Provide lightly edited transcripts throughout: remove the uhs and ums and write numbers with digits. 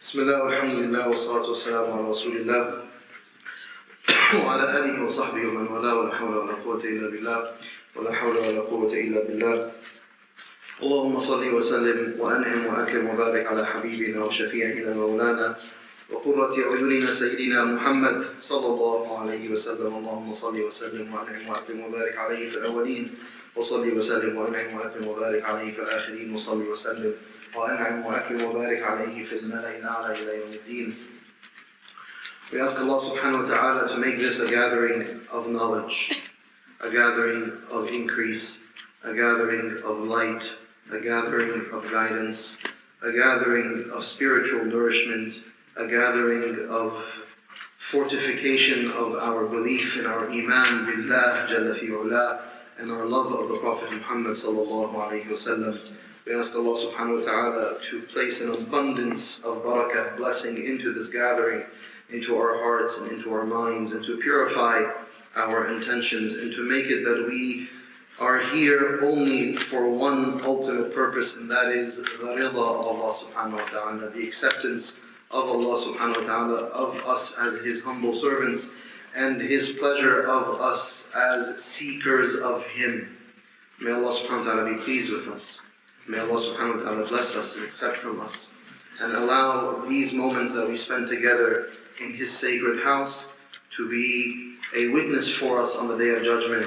بسم الله والحمد لله والصلاة والسلام على رسول الله وعلى آله وصحبه ومن والاه ولا حول ولا قوة إلا بالله ولا حول ولا قوة إلا بالله. اللهم صل وسلم وأنعم وأكرم وبارك على حبيبنا وشفيعنا مولانا وقرة أعيننا سيدنا محمد صلى الله عليه وسلم. اللهم صل وسلم وأنعم وأكرم وبارك عليه في الأولين، وصل وسلم وأنعم وأكرم وبارك عليه في الآخرين، وصل وسلم وأنعم وأكرم وبارك عليه في الملأ الأعلى إلى يوم الدين. We ask Allah subhanahu wa ta'ala to make this a gathering of knowledge, a gathering of increase, a gathering of light, a gathering of guidance, a gathering of spiritual nourishment, a gathering of fortification of our belief in our iman billah jalla fi ula, and our love of the Prophet Muhammad sallallahu alayhi wa sallam. We ask Allah subhanahu wa ta'ala to place an abundance of barakah, blessing into this gathering, into our hearts and into our minds, and to purify our intentions, and to make it that we are here only for one ultimate purpose, and that is the rida of Allah subhanahu wa ta'ala, the acceptance of Allah subhanahu wa ta'ala of us as His humble servants, and His pleasure of us as seekers of Him. May Allah subhanahu wa ta'ala be pleased with us. May Allah subhanahu wa ta'ala bless us and accept from us, and allow these moments that we spend together in His sacred house to be a witness for us on the Day of Judgment,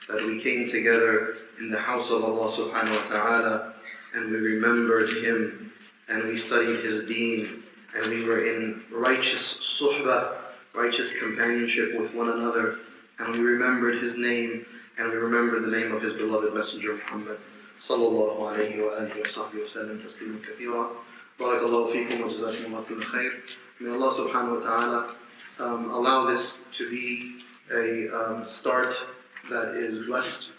that we came together in the house of Allah subhanahu wa ta'ala, and we remembered Him, and we studied His deen, and we were in righteous suhbah, righteous companionship with one another, and we remembered His name, and we remembered the name of His beloved Messenger Muhammad sallallahu alayhi wa alihi wa sahbihi wa sallam tasliman kathira. Barakallahu feekum wa jazakumullahu kulla khair. May Allah subhanahu wa ta'ala allow this to be a start that is blessed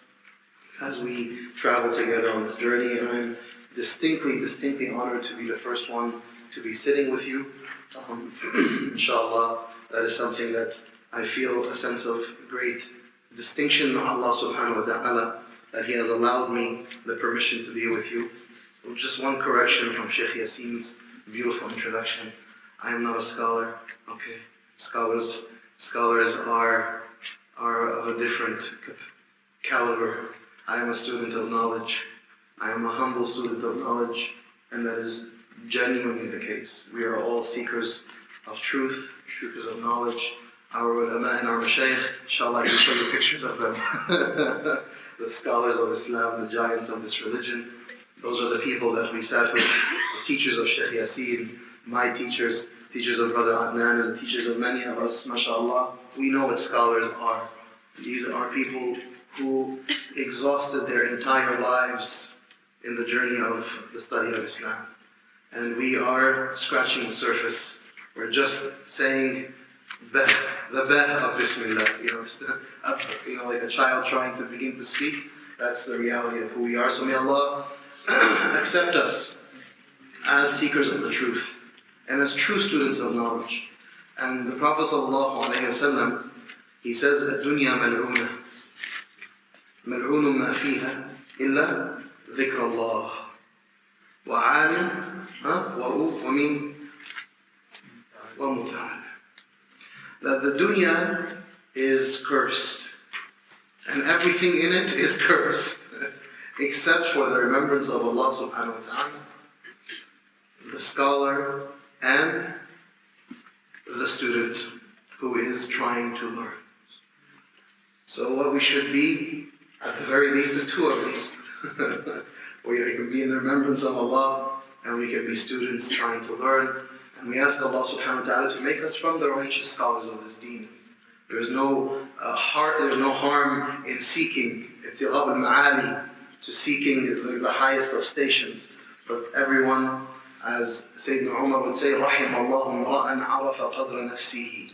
as we travel together on this journey. And I'm distinctly honored to be the first one to be sitting with you. Inshallah, that is something that I feel a sense of great distinction from Allah subhanahu wa ta'ala, that He has allowed me the permission to be with you. Just one correction from Shaykh Yasir's beautiful introduction. I am not a scholar. Okay, scholars are of a different caliber. I am a student of knowledge. I am a humble student of knowledge, and that is genuinely the case. We are all seekers of truth, seekers of knowledge. Our ulama and our mashaykh, inshallah I can show you pictures of them. The scholars of Islam, the giants of this religion. Those are the people that we sat with, the teachers of Shaykh Yasir, my teachers of Brother Adnan, and the teachers of many of us, mashallah. We know what scholars are. These are people who exhausted their entire lives in the journey of the study of Islam. And we are scratching the surface. We're just saying the of Bismillah, like a child trying to begin to speak. That's the reality of who we are. So may Allah accept us as seekers of the truth and as true students of knowledge. And the Prophet ﷺ, he says, الدنيا ملعونة ملعون ما فيها إلا ذكر الله وعالم ومين ومتعلم. That the dunya is cursed, and everything in it is cursed, except for the remembrance of Allah subhanahu wa ta'ala, the scholar, and the student who is trying to learn. So what we should be, at the very least, is two of these. We can be in the remembrance of Allah, and we can be students trying to learn. And we ask Allah subhanahu wa ta'ala to make us from the righteous scholars of this deen. There is no harm in seeking ibtigha al-ma'ali, to seeking the highest of stations. But everyone, as Sayyidina Umar would say, رحم الله امرأ عرف قدر نفسه.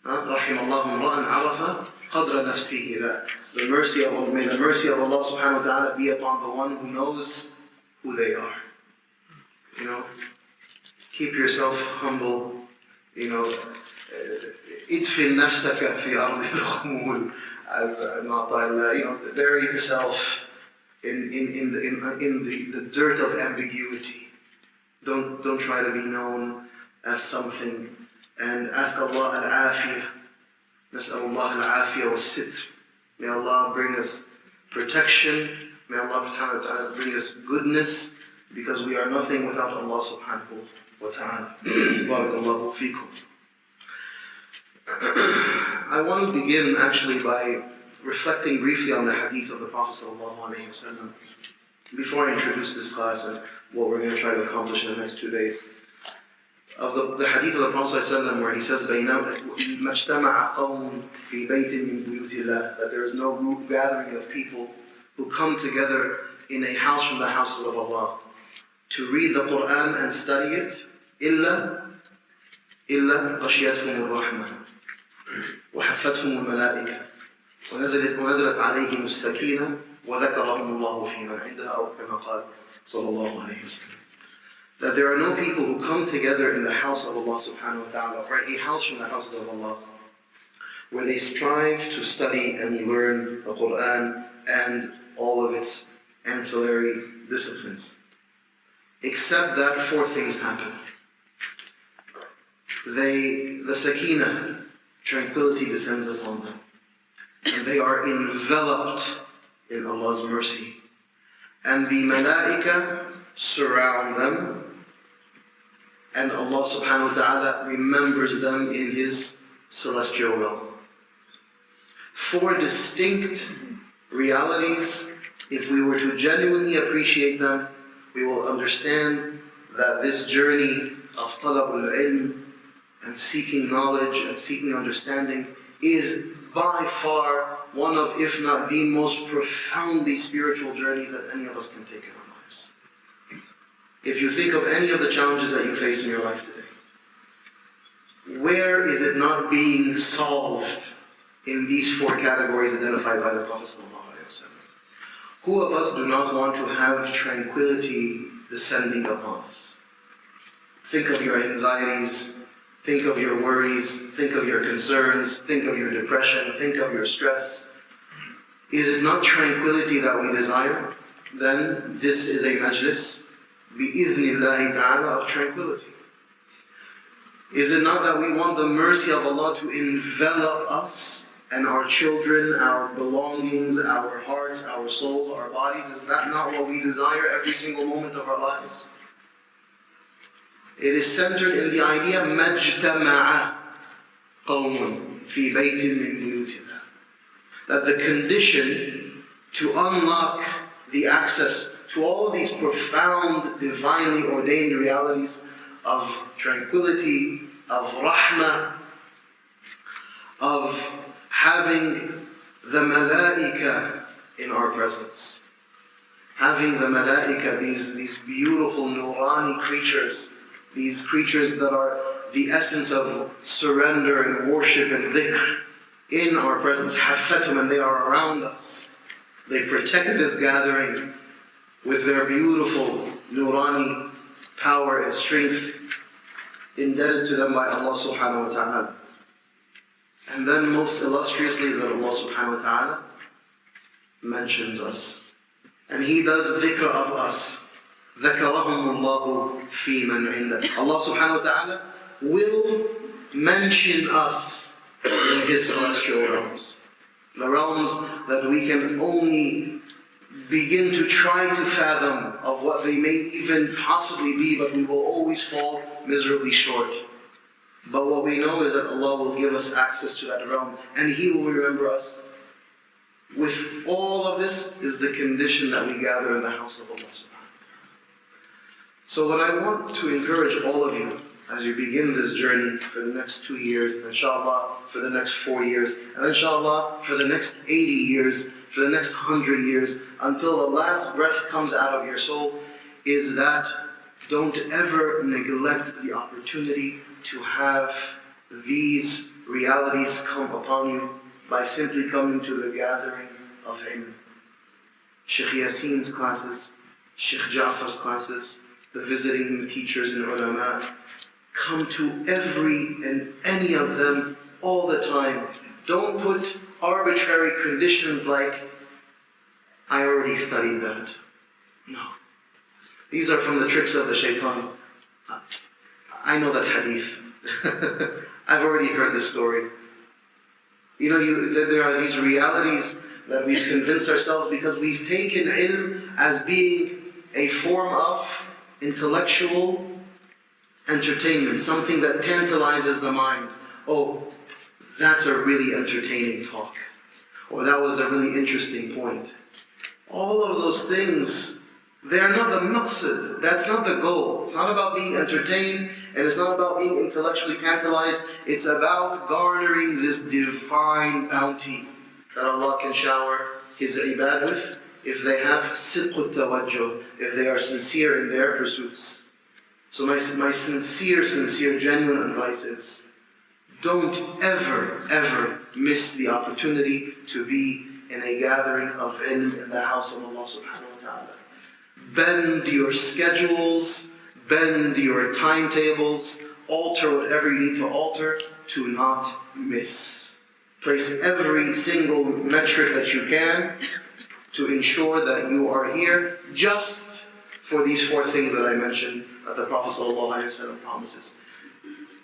رحم الله امرأ عرف قدر نفسه. That may the mercy of Allah subhanahu wa ta'ala be upon the one who knows who they are. Keep yourself humble, idfin nafsaka fi ardi al-khumul, as bury yourself in the dirt of ambiguity. Don't try to be known as something. And ask Allah al-afiyah. Nas'al Allah al-afiyah wa-sitr. May Allah bring us protection. May Allah subhanahu wa ta'ala bring us goodness, because we are nothing without Allah subhanahu wa ta'ala. Barakallahu feekum. I want to begin actually by reflecting briefly on the hadith of the Prophet sallallahu alaihi wasallam before I introduce this class and what we're going to try to accomplish in the next 2 days. Of the hadith of the Prophet ﷺ, where he says, مَجْتَمَعَ قَوْمٌ فِي بَيْتٍ مِّن بُيُوتِ اللَّهِ, that there is no group gathering of people who come together in a house from the houses of Allah to read the Quran and study it, إِلَّا غَشِيَتْهُمُ الرَّحْمَةُ وَحَفَّتْهُمُ الْمَلَائِكَةُ ونزلت عليهم السكينة وذكرهم الله في من عندها أو كما قال صلى الله عليه وسلم. That there are no people who come together in the house of Allah subhanahu wa ta'ala, or a house from the houses of Allah, where they strive to study and learn the Quran and all of its ancillary disciplines. Except that 4 things happen. The sakina, tranquility descends upon them. And they are enveloped in Allah's mercy. And the malaika surround them. And Allah subhanahu wa ta'ala remembers them in His celestial realm. 4 distinct realities. If we were to genuinely appreciate them, we will understand that this journey of talabul ilm and seeking knowledge and seeking understanding is by far one of, if not the most profoundly spiritual journeys that any of us can take in our lives. If you think of any of the challenges that you face in your life today, where is it not being solved in these 4 categories identified by the Prophet ﷺ? Who of us do not want to have tranquility descending upon us? Think of your anxieties, think of your worries, think of your concerns, think of your depression, think of your stress. Is it not tranquility that we desire? Then this is a majlis, bi-idhnillahi ta'ala, of tranquility. Is it not that we want the mercy of Allah to envelop us and our children, our belongings, our hearts, our souls, our bodies? Is that not what we desire every single moment of our lives? It is centered in the idea مَجْتَمَعَ قَوْمٌ فِي بَيْتٍ مِّن بُيُوتِ اللَّهِ, that the condition to unlock the access to all of these profound, divinely ordained realities of tranquility, of rahmah, of having the malaika in our presence. Having the malaika, these beautiful nurani creatures, these creatures that are the essence of surrender and worship and dhikr, in our presence, hafatum, and they are around us. They protect this gathering with their beautiful nurani power and strength, indebted to them by Allah subhanahu wa ta'ala. And then most illustriously that Allah subhanahu wa ta'ala mentions us. And He does dhikr of us. ذَكَرَهُمُ اللَّهُ فِي مَنْ عِنْدَهُ. Allah subhanahu wa ta'ala will mention us in His celestial realms. The realms that we can only begin to try to fathom of what they may even possibly be, but we will always fall miserably short. But what we know is that Allah will give us access to that realm, and He will remember us. With all of this is the condition that we gather in the house of Allah subhanahu wa ta'ala. So what I want to encourage all of you as you begin this journey for the next 2 years, and inshallah for the next 4 years, and inshallah for the next 80 years, for the next 100 years, until the last breath comes out of your soul, is that don't ever neglect the opportunity to have these realities come upon you by simply coming to the gathering of ilm. Shaykh Yasin's classes, Shaykh Ja'far's classes, the visiting teachers and ulama. Come to every and any of them all the time. Don't put arbitrary conditions like, I already studied that. No. These are from the tricks of the shaitan I know that hadith. I've already heard this story. You know, there are these realities that we've convinced ourselves because we've taken ilm as being a form of intellectual entertainment, something that tantalizes the mind. Oh, that's a really entertaining talk. Or that was a really interesting point. All of those things, they are not the maqsad. That's not the goal. It's not about being entertained, and it's not about being intellectually tantalized. It's about garnering this divine bounty that Allah can shower His ibad with if they have sidq tawajjuh, if they are sincere in their pursuits. So my sincere, genuine advice is, don't ever miss the opportunity to be in a gathering of ilm in the house of Allah subhanahu wa ta'ala. Bend your schedules, bend your timetables, alter whatever you need to alter to not miss. Place every single metric that you can to ensure that you are here just for these 4 things that I mentioned that the Prophet ﷺ promises.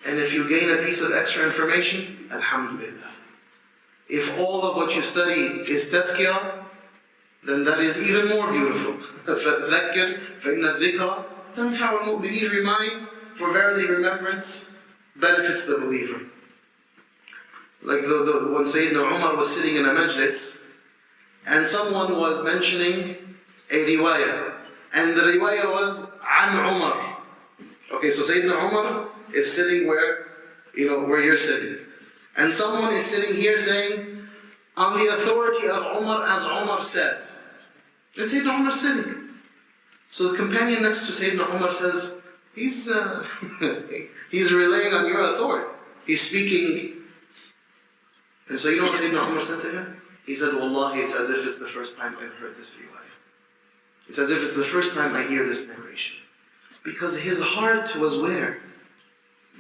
And if you gain a piece of extra information, alhamdulillah. If all of what you study is tadhkirah, then that is even more beautiful. فَذَكِّرْ فَإِنَّ الذِّكْرَ تَنْفَعُ الْمُؤْمِنِينَ. Remind, for verily remembrance benefits the believer. Like when Sayyidina Umar was sitting in a majlis, and someone was mentioning a riwayah, and the riwayah was an Umar. Okay, so Sayyidina Umar is sitting where you're sitting. And someone is sitting here saying, on the authority of Umar, as Umar said. And Sayyidina Umar is sitting. So the companion next to Sayyidina Umar says, he's relying on your authority. He's speaking. And so you know what Sayyidina Umar said to him? He said, Wallahi, it's as if it's the first time I've heard this riwayah. It's as if it's the first time I hear this narration. Because his heart was where?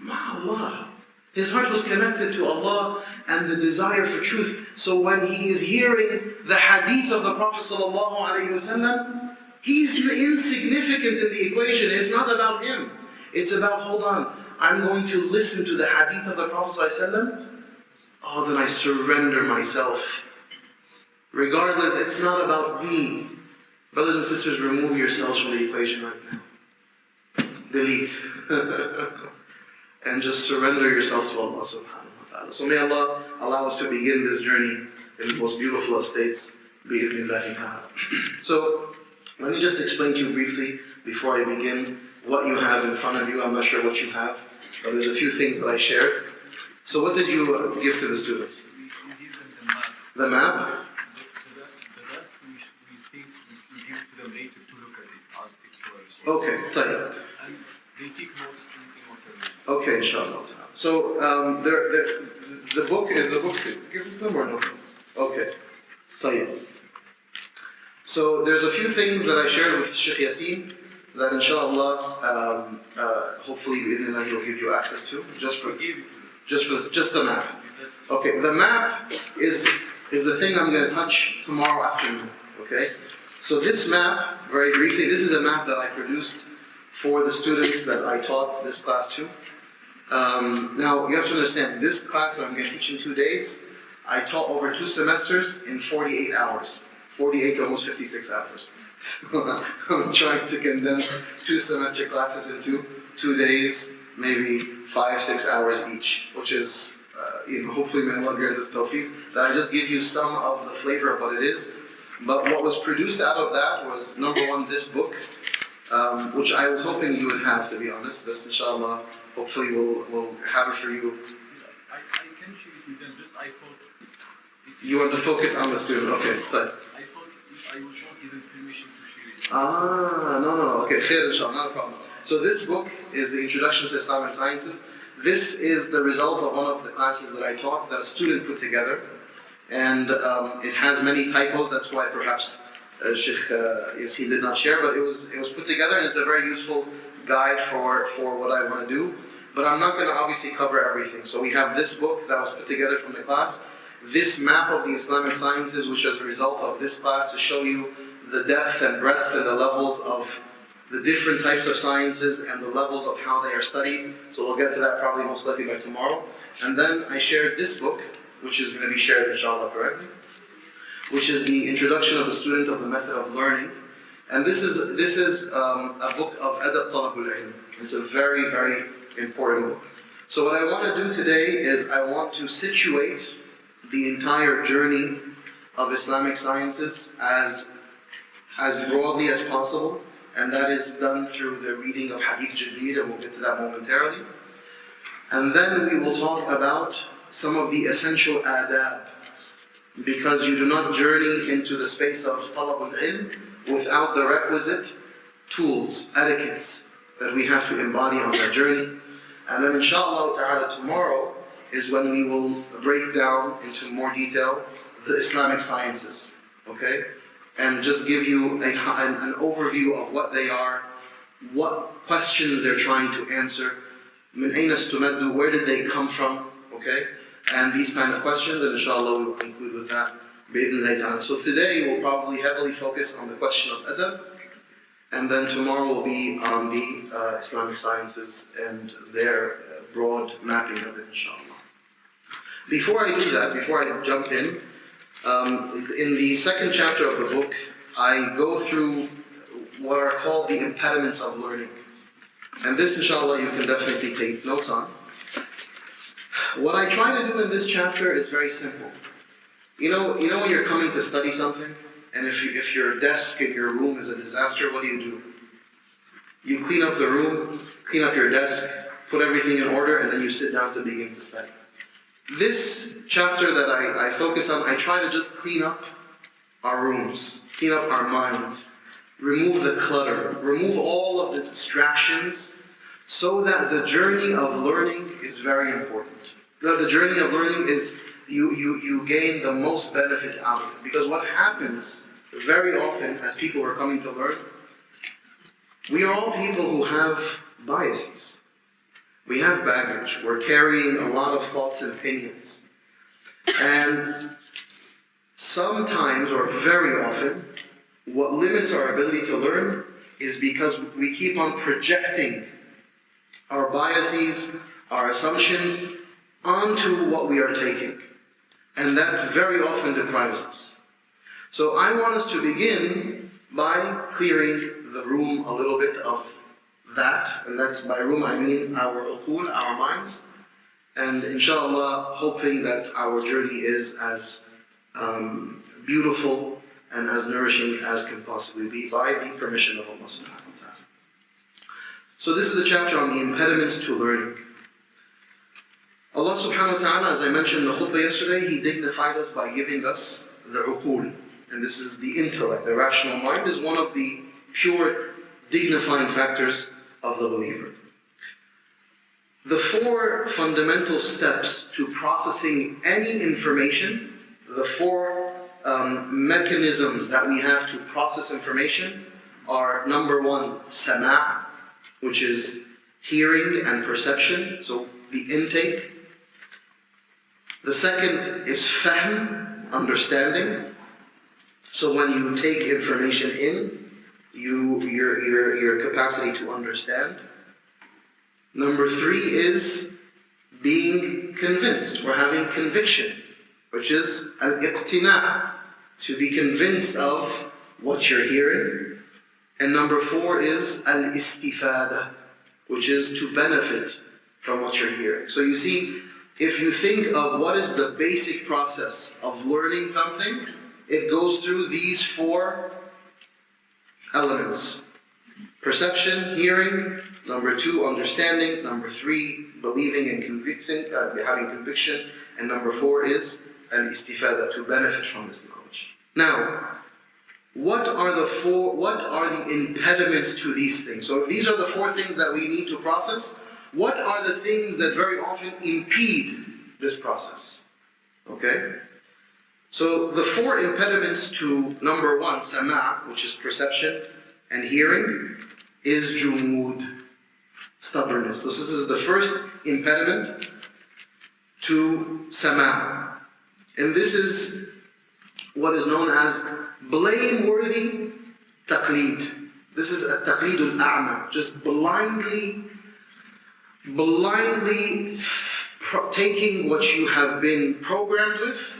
Ma'Allah. His heart was connected to Allah and the desire for truth. So when he is hearing the hadith of the Prophet ﷺ, he's insignificant in the equation. It's not about him. It's about, hold on, I'm going to listen to the hadith of the Prophet ﷺ. Oh, then I surrender myself. Regardless, it's not about me. Brothers and sisters, remove yourselves from the equation right now. Delete. And just surrender yourself to Allah subhanahu wa ta'ala. So may Allah allow us to begin this journey in the most beautiful of states. Bi-idhnillahi ta'ala. So, let me just explain to you briefly, before I begin, what you have in front of you. I'm not sure what you have, but there's a few things that I shared. So what did you give to the students? We give them the map. The map? The rest we think we give to them later to look at it as explorers. Okay, tayyib. And they take notes in what they're doing. Okay, inshallah. So the book, is the book given to them or no? Okay, tayyib. So there's a few things that I shared with Shaykh Yasir that inshallah, hopefully he'll give you access to, just the map. Okay, the map is the thing I'm going to touch tomorrow afternoon. Okay, so this map, very briefly, this is a map that I produced for the students that I taught this class to. Now you have to understand, this class that I'm going to teach in 2 days, I taught over 2 semesters in 48 hours. 48 to almost 56 hours. So I'm trying to condense 2 semester classes into 2 days, maybe 5-6 hours each, which is, hopefully may Allah grant us tawfiq, that I just give you some of the flavor of what it is. But what was produced out of that was, number one, this book, which I was hoping you would have, to be honest. But inshallah, hopefully we'll have it for you. I can share it with them, just I thought... You want to focus on the student, okay. But I thought I was not given permission to share it. No, okay, khair inshallah, not a problem. So this book is the Introduction to Islamic Sciences. This is the result of one of the classes that I taught that a student put together. And it has many typos, that's why perhaps Shaykh Yasir did not share, but it was put together and it's a very useful guide for what I want to do. But I'm not going to obviously cover everything. So we have this book that was put together from the class, this map of the Islamic Sciences, which is a result of this class to show you the depth and breadth and the levels of the different types of sciences and the levels of how they are studied. So we'll get to that probably most likely by tomorrow. And then I shared this book, which is going to be shared inshallah correctly, which is the Introduction of the Student of the Method of Learning. And this is a book of Adab Talabul Ilm. It's a very, very important book. So what I want to do today is I want to situate the entire journey of Islamic sciences as broadly as possible, and that is done through the reading of Hadith Jadid, and we'll get to that momentarily. And then we will talk about some of the essential adab, because you do not journey into the space of Talabul Ilm without the requisite tools, etiquettes that we have to embody on our journey. And then inshallah ta'ala tomorrow is when we will break down into more detail the Islamic sciences, okay? And just give you an overview of what they are, what questions they're trying to answer, min ayna istumaddu, where did they come from, okay? And these kind of questions, and inshallah we will conclude with that. So today we'll probably heavily focus on the question of adab, and then tomorrow will be on the Islamic sciences and their broad mapping of it, inshallah. Before I do that, before I jump in the second chapter of the book, I go through what are called the impediments of learning. And this, inshallah, you can definitely take notes on. What I try to do in this chapter is very simple. You know when you're coming to study something, and if your desk in your room is a disaster, what do? You clean up the room, clean up your desk, put everything in order, and then you sit down to begin to study. This chapter that I focus on, I try to just clean up our rooms, clean up our minds, remove the clutter, remove all of the distractions, so that the journey of learning is very important. The journey of learning is, you gain the most benefit out of it. Because what happens very often as people are coming to learn, we are all people who have biases. We have baggage. We're carrying a lot of thoughts and opinions. And sometimes, or very often, what limits our ability to learn is because we keep on projecting our biases, our assumptions, onto what we are taking. And that very often deprives us. So I want us to begin by clearing the room a little bit of that, and that's by room I mean our uqul, our minds, and inshallah hoping that our journey is as beautiful and as nourishing as can possibly be by the permission of Allah subhanahu wa ta'ala. So this is the chapter on the impediments to learning. Allah subhanahu wa ta'ala, as I mentioned in the khutbah yesterday, He dignified us by giving us the uqul, and this is the intellect. The rational mind is one of the pure dignifying factors of the believer. The four fundamental steps to processing any information, the four mechanisms that we have to process information are: number one, sama', which is hearing and perception, so the intake. The second is fahm, understanding. So when you take information in, your capacity to understand. Number three is being convinced, or having conviction, which is al-iqtina', to be convinced of what you're hearing. And number four is al-istifada, which is to benefit from what you're hearing. So you see, if you think of what is the basic process of learning something, it goes through these four elements: perception, hearing; number two, understanding; number three, believing and convicting, having conviction; and number four is al-istifada, to benefit from this knowledge. Now, what are the impediments to these things? So if these are the four things that we need to process, what are the things that very often impede this process? Okay? So the four impediments to number one, sama', which is perception and hearing, is jumud, stubbornness. So this is the first impediment to sama'. And this is what is known as blameworthy taqleed. This is at-taqlid al-a'ma, just blindly taking what you have been programmed with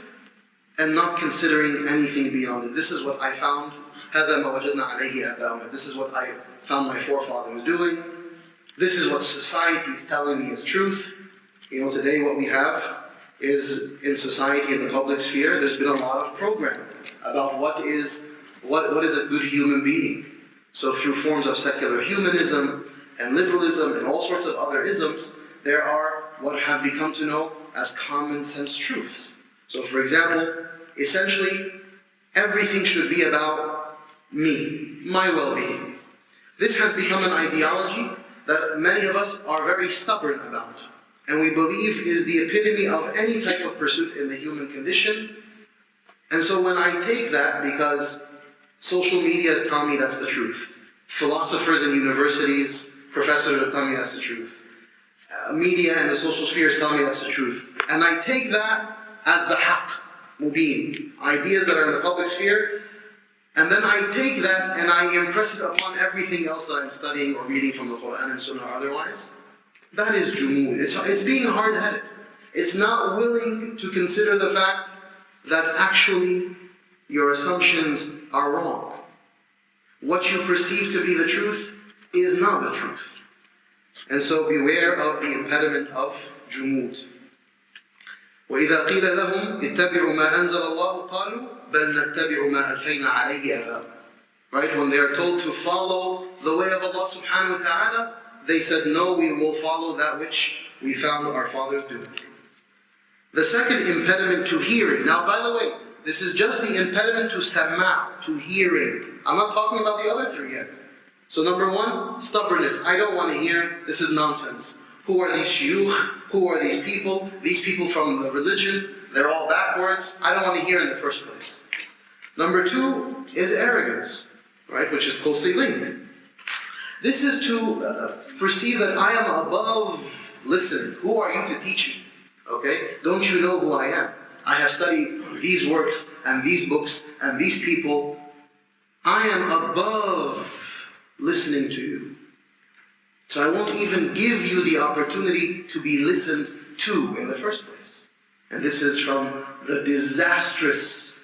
and not considering anything beyond it. This is what I found. هذا ما وجدنا عليه آباؤنا. This is what I found my forefathers doing. This is what society is telling me is truth. You know, today what we have is in society, in the public sphere, there's been a lot of programming about what is a good human being. So through forms of secular humanism and liberalism and all sorts of other isms, there are what have become to know as common sense truths. So for example, essentially, everything should be about me, my well-being. This has become an ideology that many of us are very stubborn about, and we believe is the epitome of any type of pursuit in the human condition. And so when I take that, because social media has taught me that's the truth, philosophers in universities, professors have taught me that's the truth, media and the social spheres tell me that's the truth, and I take that as the haqq, mubin, ideas that are in the public sphere, and then I take that and I impress it upon everything else that I'm studying or reading from the Quran and Sunnah or otherwise. That is jumud. It's being hard-headed. It's not willing to consider the fact that actually your assumptions are wrong. What you perceive to be the truth is not the truth. And so beware of the impediment of jumud. وَإِذَا قِيلَ لَهُمْ اتَّبِعُوا مَا أَنزَلَ اللَّهُ قَالُوا بَلْ نَتَّبِعُ مَا أَلْفَيْنَا عَلَيْهِ آبَاءَنَا. Right? When they are told to follow the way of Allah subhanahu wa ta'ala, they said, no, we will follow that which we found our fathers doing. The second impediment to hearing. Now, by the way, this is just the impediment to sama', to hearing. I'm not talking about the other three yet. So number one, stubbornness. I don't want to hear. This is nonsense. Who are these shuyukh? Who are these people? These people from the religion, they're all backwards. I don't want to hear in the first place. Number two is arrogance, right? Which is closely linked. This is to perceive that I am above listening. Who are you to teach me? Okay? Don't you know who I am? I have studied these works and these books and these people. I am above listening to you. So I won't even give you the opportunity to be listened to in the first place. And this is from the disastrous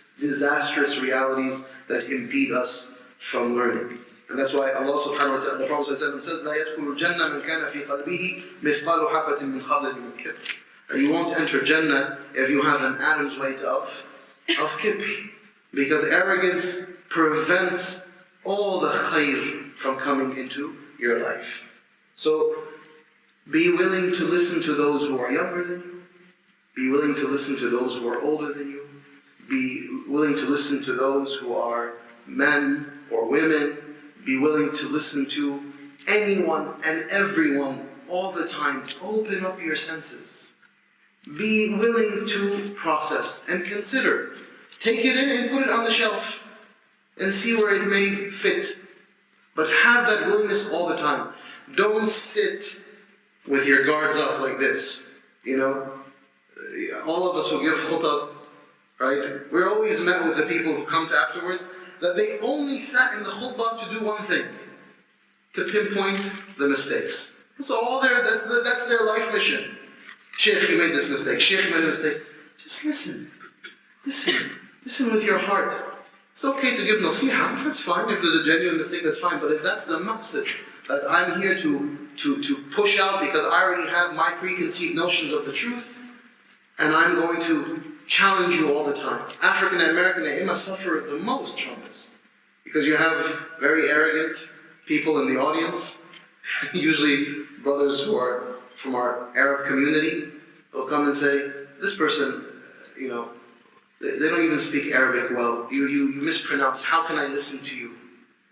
realities that impede us from learning. And that's why Allah subhanahu wa ta'ala, the Prophet says, لَا يَدْخُلُ الْجَنَّةَ مَنْ كَانَ فِي قَلْبِهِ مِثْقَالُ حَبَّةٍ مِنْ خَردَلٍ مِنْ كِبْرٍ. You won't enter Jannah if you have an atom's weight of kibr. Because arrogance prevents all the khayr from coming into your life. So, be willing to listen to those who are younger than you. Be willing to listen to those who are older than you. Be willing to listen to those who are men or women. Be willing to listen to anyone and everyone all the time. Open up your senses. Be willing to process and consider. Take it in and put it on the shelf and see where it may fit. But have that willingness all the time. Don't sit with your guards up like this. You know, all of us who give khutab, right? We're always met with the people who come to afterwards, that they only sat in the khutbah to do one thing, to pinpoint the mistakes. That's all that's their life mission. Shaykh, you made this mistake. Shaykh made a mistake. Just listen. Listen with your heart. It's okay to give nasiha, that's fine. If there's a genuine mistake, that's fine. But if that's the message that I'm here to push out because I already have my preconceived notions of the truth, and I'm going to challenge you all the time. African American Aima suffer the most from this. Because you have very arrogant people in the audience, usually brothers who are from our Arab community, will come and say, this person, you know, they don't even speak Arabic well. You mispronounce. How can I listen to you?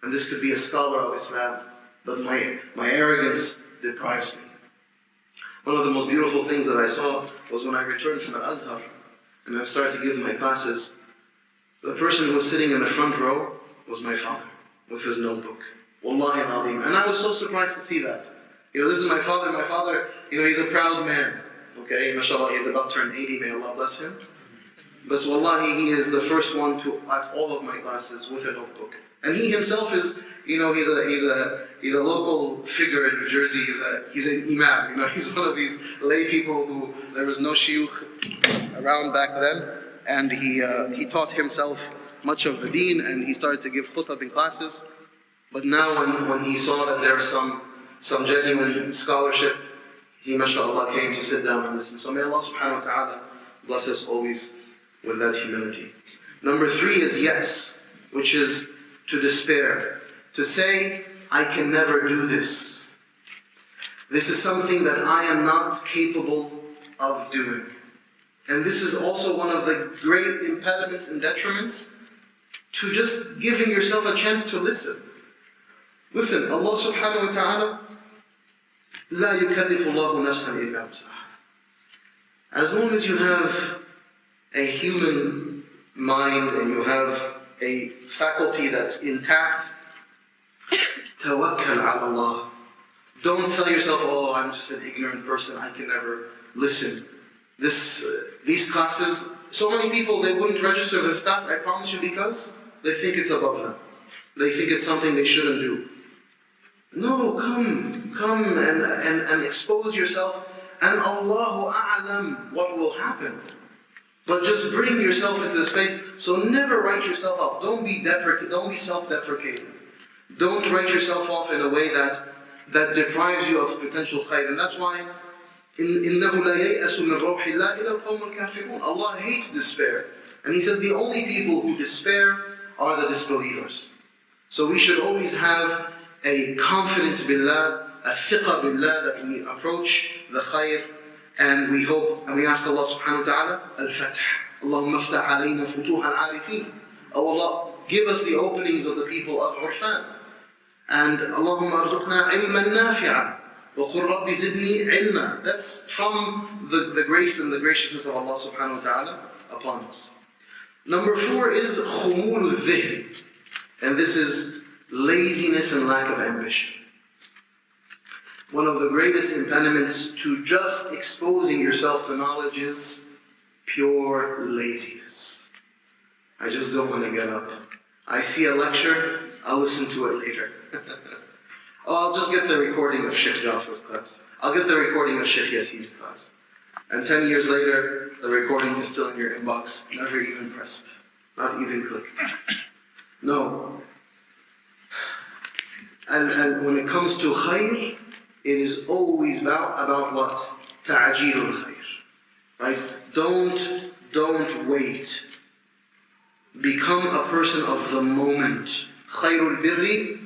And this could be a scholar of Islam, but my arrogance deprives me. One of the most beautiful things that I saw was when I returned from Al-Azhar, and I started to give my classes. The person who was sitting in the front row was my father, with his notebook. Wallahi al-Azim. And I was so surprised to see that. You know, this is my father. My father, you know, he's a proud man. Okay, mashallah, he's about to turn 80, may Allah bless him. But wallahi, he is the first one to, at all of my classes, with a notebook. And he himself is, he's a local figure in New Jersey. He's an imam. He's one of these lay people who there was no shuyukh around back then, and he taught himself much of the deen, and he started to give khutab in classes. But now when he saw that there was some genuine scholarship, he, mashallah, came to sit down and listen. So may Allah subhanahu wa ta'ala bless us always with that humility. Number 3 is yes, which is to despair. To say, I can never do this. This is something that I am not capable of doing. And this is also one of the great impediments and detriments to just giving yourself a chance to listen. Listen, Allah subhanahu wa ta'ala, لا يكلف الله نفسا إلا وسعها. As long as you have a human mind and you have a faculty that's intact, tawakkal ala Allah. Don't tell yourself, oh, I'm just an ignorant person, I can never listen. These classes, so many people, they wouldn't register with class, I promise you, because they think it's above them. They think it's something they shouldn't do. No, come and expose yourself, and Allahu A'lam what will happen. But just bring yourself into the space. So never write yourself off. Don't be self-deprecating. Don't write yourself off in a way that deprives you of potential khayr. And that's why إِنَّهُ لَا يَيْأَسُ مِنْ رَوْحِ اللَّهِ إِلَّا الْقَوْمُ الْكَافِرُونَ. Allah hates despair. And He says the only people who despair are the disbelievers. So we should always have a confidence billah, a thiqa billah, that we approach the khayr, and we hope and we ask Allah subhanahu wa ta'ala al-fath. Allahumma aftah alayna futuha al-arifin. Oh Allah, give us the openings of the people of Urfan. And Allahumma arzuqna ilman nafi'a wa qur rabbi zidni ilma. That's from the grace and the graciousness of Allah subhanahu wa ta'ala upon us. Number 4 is khumul al-dhihn. And this is laziness and lack of ambition. One of the greatest impediments to just exposing yourself to knowledge is pure laziness. I just don't want to get up. I see a lecture, I'll listen to it later. I'll just get the recording of Shaykh Jaffar's class. I'll get the recording of Shaykh Yasir's class. And 10 years later, the recording is still in your inbox, never even pressed, not even clicked. No. And when it comes to khayr, it is always about what? Ta'ajilul khayr. Right? Don't wait. Become a person of the moment. Khayrul birri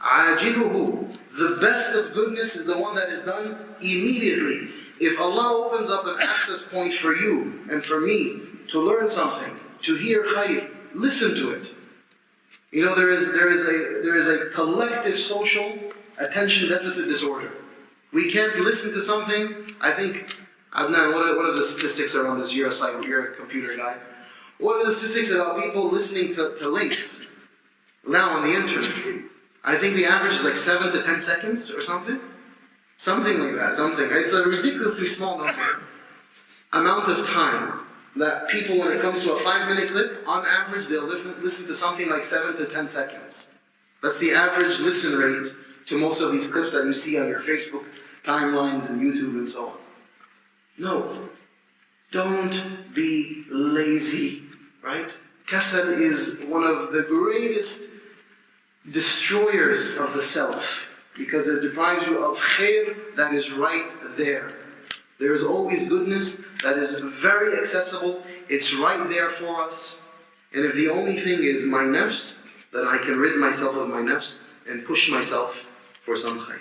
ajiluhu. The best of goodness is the one that is done immediately. If Allah opens up an access point for you and for me to learn something, to hear khayr, listen to it. There is a collective social attention deficit disorder. We can't listen to something. I think, Adnan, what are the statistics around this? You're a computer guy. What are the statistics about people listening to links now on the internet? I think the average is like 7 to 10 seconds or something. Something like that, It's a ridiculously small amount of time that people, when it comes to a 5-minute clip, on average they'll listen to something like 7 to 10 seconds. That's the average listen rate to most of these clips that you see on your Facebook timelines and YouTube and so on. No, don't be lazy, right? Kasal is one of the greatest destroyers of the self, because it deprives you of khair that is right there. There is always goodness that is very accessible. It's right there for us. And if the only thing is my nafs, then I can rid myself of my nafs and push myself for some khair.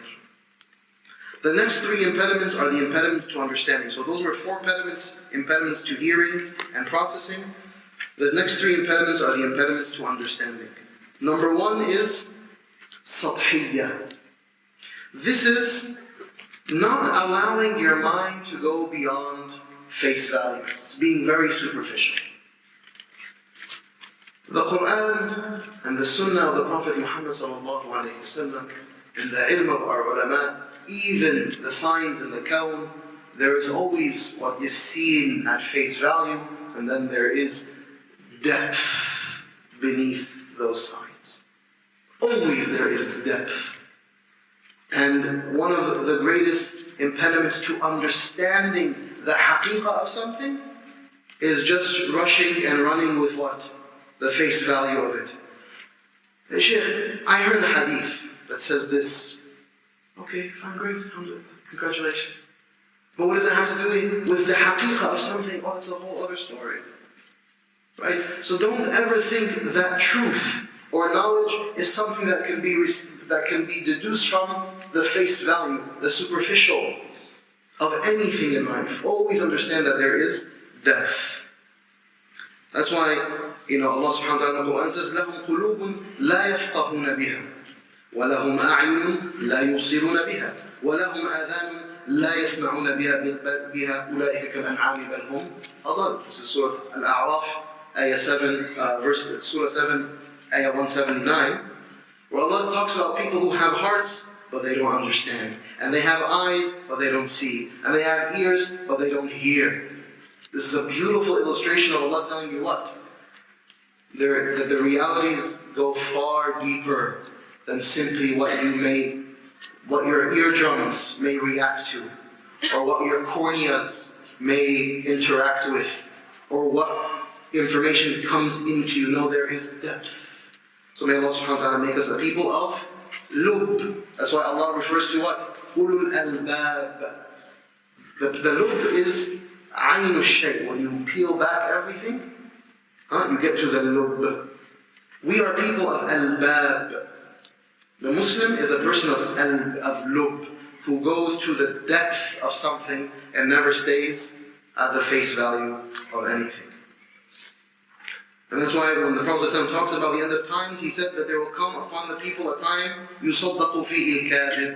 The next 3 impediments are the impediments to understanding. So those were 4 impediments to hearing and processing. The next 3 impediments are the impediments to understanding. Number 1 is sathiyya. This is not allowing your mind to go beyond face value. It's being very superficial. The Quran and the Sunnah of the Prophet Muhammad sallallahu alaihi wasallam and the ilm of our ulama, even the signs in the kawn, there is always what is seen at face value, and then there is depth beneath those signs. Always there is depth. And one of the greatest impediments to understanding the haqiqah of something is just rushing and running with what? The face value of it. Hey, Shaykh, I heard a hadith that says this. Okay, fine, great, alhamdulillah, congratulations. But what does it have to do with the haqiqah of something? Oh, it's a whole other story. Right? So don't ever think that truth or knowledge is something that can be deduced from the face value, the superficial of anything in life. Always understand that there is depth. That's why, Allah subhanahu wa ta'ala in the Quran says, لَهُمْ قُلُوبٌ لَا يَفْقَهُونَ بِهَا وَلَهُمْ أَعْيُنٌ لَا يُبْصِرُونَ بِهَا وَلَهُمْ آذَانٌ لَا يَسْمَعُونَ بِهَا أُولَٰئِكَ كَالْأَنْعَامِ بَلْ هُمْ أَضَلُّ. This is Surah Al-A'raf, Ayah 7, Surah 7, Ayah 179, where Allah talks about people who have hearts, but they don't understand. And they have eyes, but they don't see. And they have ears, but they don't hear. This is a beautiful illustration of Allah telling you what? That the realities go far deeper than simply what your eardrums may react to, or what your corneas may interact with, or what information comes into you. No, there is depth. So may Allah subhanahu wa ta'ala make us a people of lub. That's why Allah refers to what? Ulul albab. The lub is aynu shay. When you peel back everything, you get to the lub. We are people of albab. The Muslim is a person of lub, who goes to the depth of something and never stays at the face value of anything. And that's why when the Prophet ﷺ talks about the end of times, he said that there will come upon the people a time يُصَدَّقُ فِيهِ الْكَاذِبُ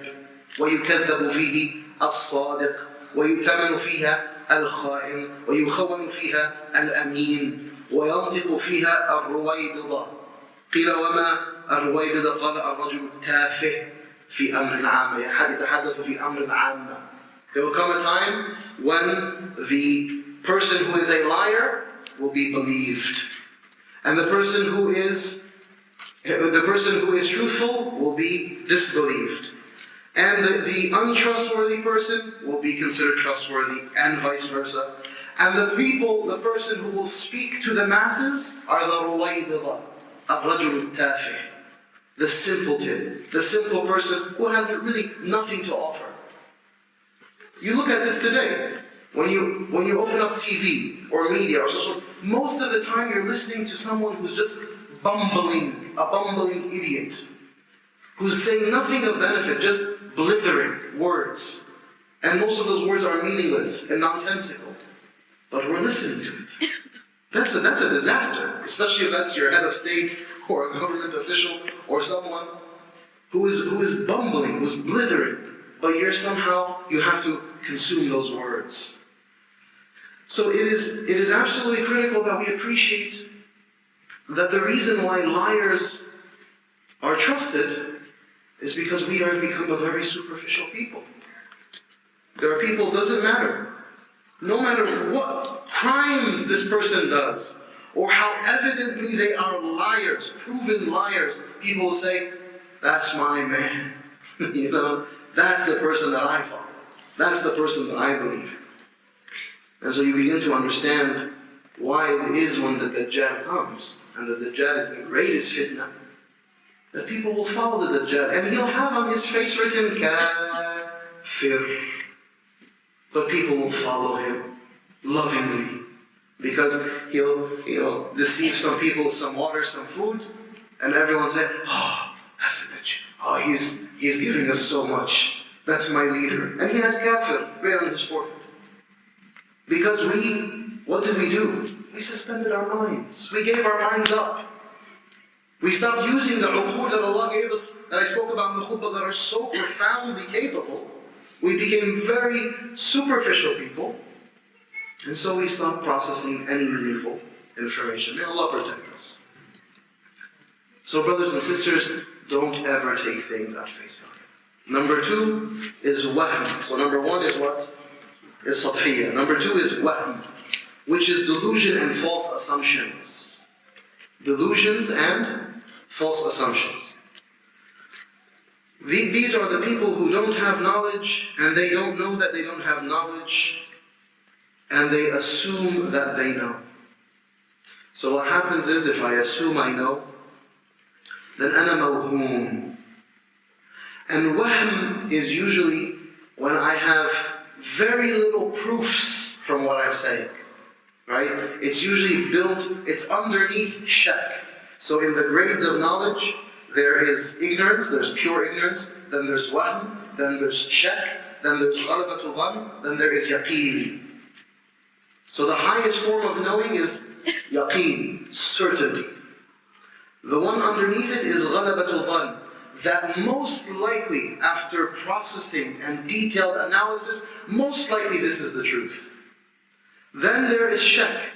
وَيُكَذَّبُ فِيهِ الصَّادِقُ وَيُؤْتَمَنُ فِيهَا الْخَائِنُ وَيُخَوَّنُ فِيهَا الْأَمِينُ وَيَنطِقُ فِيهَا الرُّوَيْبِضَةُ قِيلَ وَمَا الرُّوَيْبِضَةُ قَالَ الرَّجُلُ التَّافِهُ فِي أَمْرٍ عَامٍ يَتَحَدَّثُ فِي أَمْرٍ عَامٍ. There will come a time when the person who is a liar will be believed. And the person who is truthful will be disbelieved. And the untrustworthy person will be considered trustworthy, and vice versa. And the person who will speak to the masses are the ruwaybidah, al-rajul al-tafih, the simpleton, the simple person who has really nothing to offer. You look at this today. When you open up TV or media or social, most of the time you're listening to someone who's just a bumbling idiot, who's saying nothing of benefit, just blithering words. And most of those words are meaningless and nonsensical. But we're listening to it. That's a disaster, especially if that's your head of state or a government official or someone who is bumbling, who's blithering. But you have to consume those words. So it is absolutely critical that we appreciate that the reason why liars are trusted is because we have become a very superficial people. There are people, doesn't matter. No matter what crimes this person does, or how evidently they are liars, proven liars, people will say, that's my man. That's the person that I follow. That's the person that I believe in. And so you begin to understand why it is when the Dajjal comes, and the Dajjal is the greatest fitna, that people will follow the Dajjal, and he'll have on his face written, Kafir. But people will follow him lovingly, because he'll deceive some people with some water, some food, and everyone say, oh, that's the Dajjal. Oh, he's giving us so much. That's my leader. And he has Kafir right on his forehead. Because what did we do? We suspended our minds. We gave our minds up. We stopped using the uqud that Allah gave us, that I spoke about in the khutbah, that are so profoundly capable. We became very superficial people. And so we stopped processing any meaningful information. May Allah protect us. So brothers and sisters, don't ever take things at face value. Number 2 is wahm. So number 1 is what? Is sathiyya. Number 2 is wahm, which is delusion and false assumptions. Delusions and false assumptions. These are the people who don't have knowledge, and they don't know that they don't have knowledge, and they assume that they know. So what happens is, if I assume I know, then أنا موهوم. And wahm is usually when I have very little proofs from what I'm saying. Right? It's usually built, it's underneath shaykh. So in the grades of knowledge, there is ignorance, there's pure ignorance, then there's wahm, then there's shaykh, then there's ghalabatul dhann, then there is yaqeen. So the highest form of knowing is yaqeen, certainty. The one underneath it is ghalabatul dhann, that most likely, after processing and detailed analysis, most likely this is the truth. Then there is shaykh,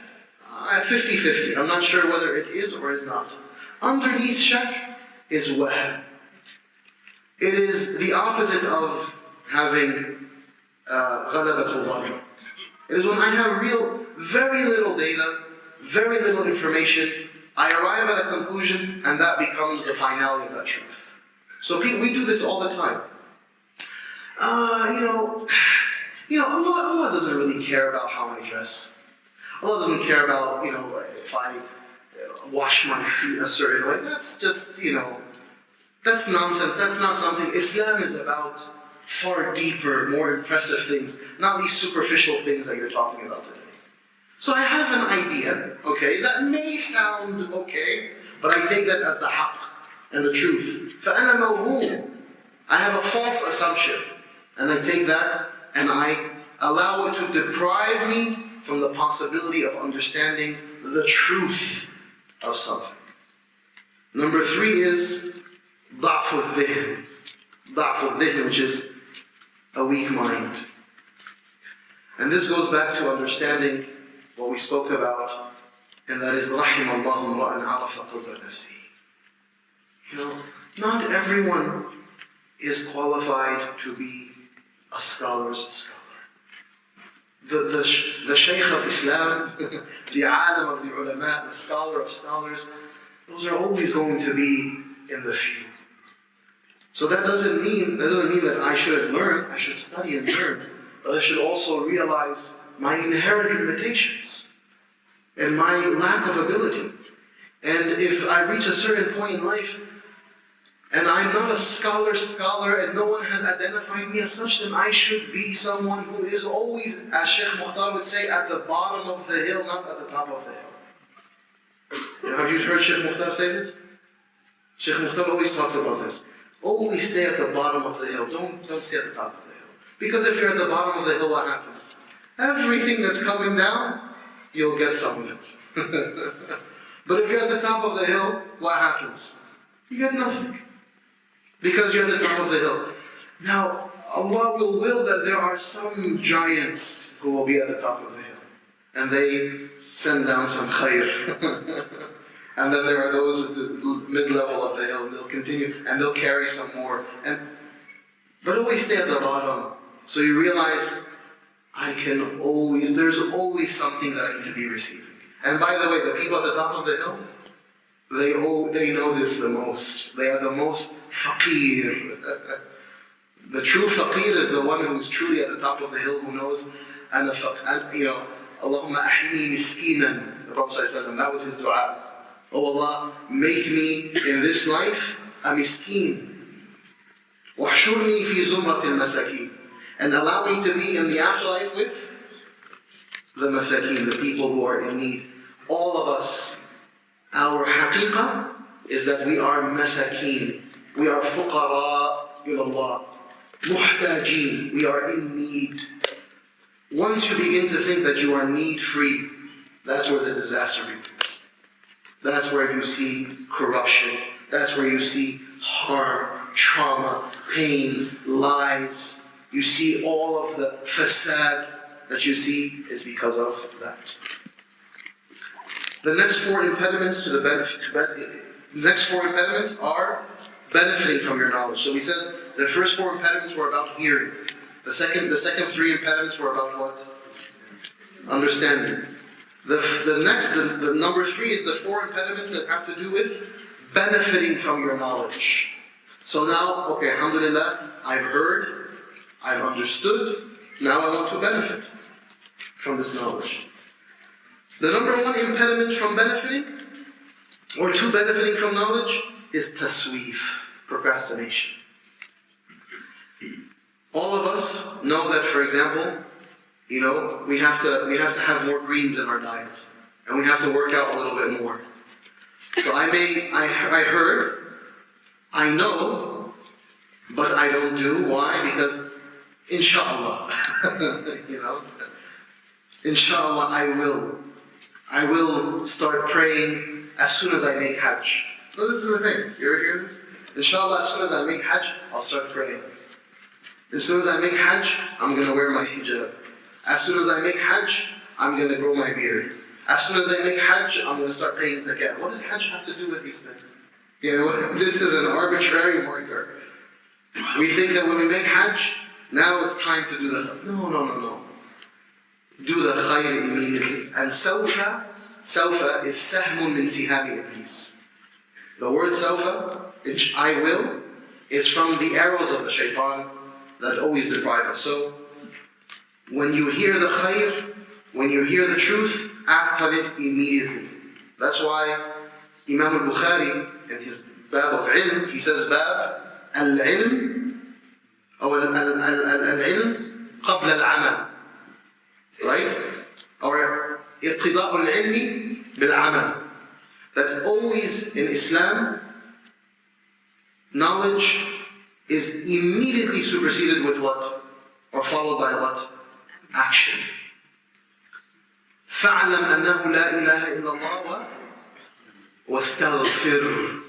50-50, I'm not sure whether it is or is not. Underneath shaykh is wahm. It is the opposite of having ghalabatul dhann. It is when I have very little data, very little information, I arrive at a conclusion, and that becomes the finality of that truth. So we do this all the time. Allah doesn't really care about how I dress. Allah doesn't care about, if I wash my feet a certain way. That's just, that's nonsense. That's not something. Islam is about far deeper, more impressive things, not these superficial things that you're talking about today. So I have an idea, okay, that may sound okay, but I take that as the haqq and the truth. فَأَنَا مَوْهُومٌ. I have a false assumption, and I take that and I allow it to deprive me from the possibility of understanding the truth of something. Number 3 is ضعف الذهن. ضعف الذهن, which is a weak mind. And this goes back to understanding what we spoke about, and that is رحم الله امرأ عرف قدر نفسه. Not everyone is qualified to be a scholar's scholar. The Shaykh of Islam, the alim of the ulama, the scholar of scholars, those are always going to be in the few. So that doesn't mean that I shouldn't learn. I should study and learn, but I should also realize my inherent limitations and my lack of ability. And if I reach a certain point in life and I'm not a scholar and no one has identified me as such, then I should be someone who is always, as Shaykh Mukhtar would say, at the bottom of the hill, not at the top of the hill. Have you heard Shaykh Mukhtar say this? Shaykh Mukhtar always talks about this. Always stay at the bottom of the hill. Don't stay at the top of the hill. Because if you're at the bottom of the hill, what happens? Everything that's coming down, you'll get some of it. But if you're at the top of the hill, what happens? You get nothing. Because you're at the top of the hill. Now, Allah will that there are some giants who will be at the top of the hill. And they send down some khair. And then there are those at the mid-level of the hill, and they'll continue, and they'll carry some more. But always stay at the bottom. So you realize, there's always something that I need to be receiving. And by the way, the people at the top of the hill, they know this the most. They are the most faqir. The true faqir is the one who is truly at the top of the hill, who knows, Allahumma ahini miskinan. The Prophet ﷺ, that was his dua. Oh Allah, make me in this life a miskin. وَحْشُرْنِي فِي زُمْرَةِ الْمَسَاكِينَ. And allow me to be in the afterlife with the masakin, the people who are in need. All of us, our haqiqah is that we are masakin. We are fuqara ilallah. Muhtajeen. We are in need. Once you begin to think that you are need-free, that's where the disaster begins. That's where you see corruption. That's where you see harm, trauma, pain, lies. You see all of the fasad that you see is because of that. The next 4 impediments to the benefit, are benefiting from your knowledge. So we said the first 4 impediments were about hearing. The second 3 impediments were about what? Understanding. The number 3 is the 4 impediments that have to do with benefiting from your knowledge. So now, okay, alhamdulillah, I've heard, I've understood, now I want to benefit from this knowledge. The number one impediment from benefiting, or to benefiting from knowledge, is tasweef, procrastination. All of us know that, for example, we have to have more greens in our diet, and we have to work out a little bit more. So I heard, I know, but I don't do. Why? Because inshallah, inshallah I will start praying as soon as I make Hajj. No, this is the thing. You ever hear this? Inshallah, as soon as I make Hajj, I'll start praying. As soon as I make Hajj, I'm going to wear my hijab. As soon as I make Hajj, I'm going to grow my beard. As soon as I make Hajj, I'm going to start paying zakat. What does Hajj have to do with these things? This is an arbitrary marker. We think that when we make Hajj, now it's time to do the khayr. No. Do the khayr immediately. And sawfa is sahmun min sihami iblis. The word sawfa, which I will, is from the arrows of the shaitan that always deprive us. So, when you hear the khayr, when you hear the truth, act on it immediately. That's why Imam al-Bukhari, in his bab of ilm, he says bab al-ilm, or al-ilm qabla al-amal. Right? Or iqtida'u al-ilmi bil-amal. That always in Islam, knowledge is immediately superseded with what? Or followed by what? Action. فَاعْلَمْ أَنَّهُ لَا إِلَهَ إِلَّا اللَّهُ وَاسْتَغْفِرْ.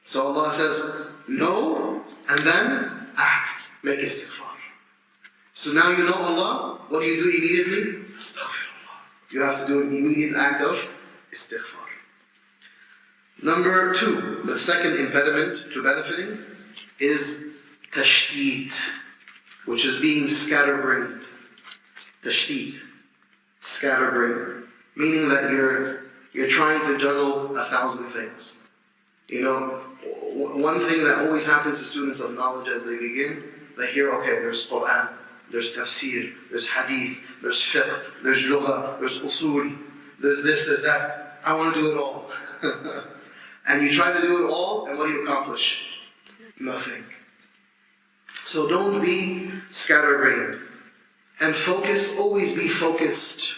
So Allah says, know, and then act. Make istighfar. So now you know Allah, what do you do immediately? Astaghfirullah. You have to do an immediate act of istighfar. Number two, the second impediment to benefiting is tashdeed, which is being scatterbrained. Tashdeed, scatterbrained, meaning that you're trying to juggle 1,000 things. One thing that always happens to students of knowledge as they begin, they hear, okay, there's Quran, there's tafsir, there's hadith, there's fiqh, there's lugha, there's usul, there's this, there's that. I want to do it all. And you try to do it all, and what do you accomplish? Nothing. So don't be scatterbrained. And always be focused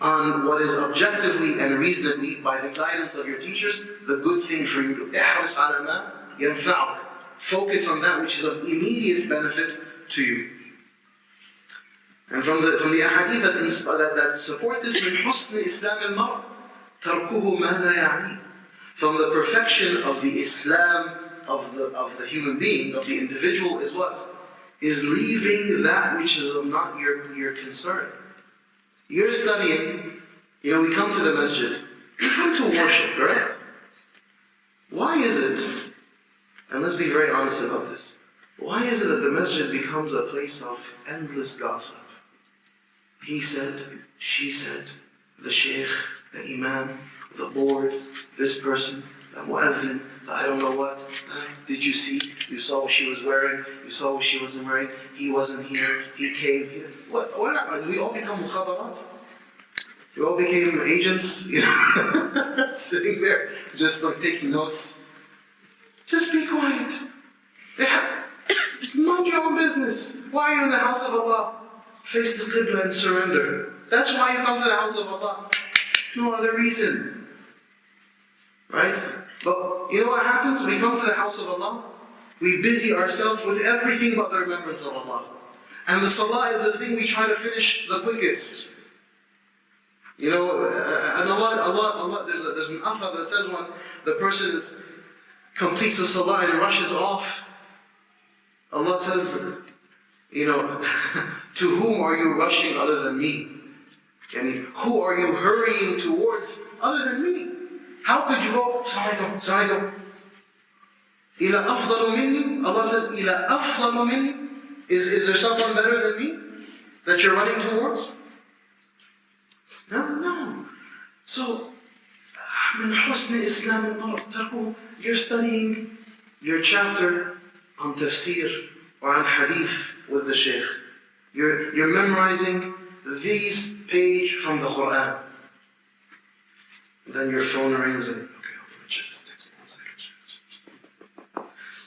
on what is objectively and reasonably, by the guidance of your teachers, the good thing for you to do. احرص على ما ينفعك. Focus on that which is of immediate benefit to you. And from the hadith that support this, من حسن إسلام المرء تركه ما لا يعنيه. From the perfection of the Islam of the human being, of the individual, is what? Is leaving that which is not your concern. You're studying, we come to the masjid, we come to worship, correct? Why is it, and let's be very honest about this, why is it that the masjid becomes a place of endless gossip? He said, she said, the Shaykh, the Imam, the board, this person, the mu'adhin, the I don't know what. Did you see? You saw what she was wearing. You saw what she wasn't wearing. He wasn't here. He came here. What we all become mukhabarat. We all became agents, sitting there, just like taking notes. Just be quiet. Mind your own business. Why are you in the house of Allah? Face the Qibla and surrender. That's why you come to the house of Allah. No other reason. Right? But you know what happens? We come to the house of Allah, we busy ourselves with everything but the remembrance of Allah. And the salah is the thing we try to finish the quickest. And Allah, there's an athar that says when the person completes the salah and rushes off, Allah says, to whom are you rushing other than me? And who are you hurrying towards other than me? How could you go, Sa'ido? Ila afdalu minni? Allah says, Ila afdalu minni? Is there someone better than me that you're running towards? No. So, min husni Islam al-mar'a, you're studying, your chapter on tafsir or on hadith with the Shaykh. You're memorizing these page from the Quran. And then your phone rings and, okay, let me check this text 1 second.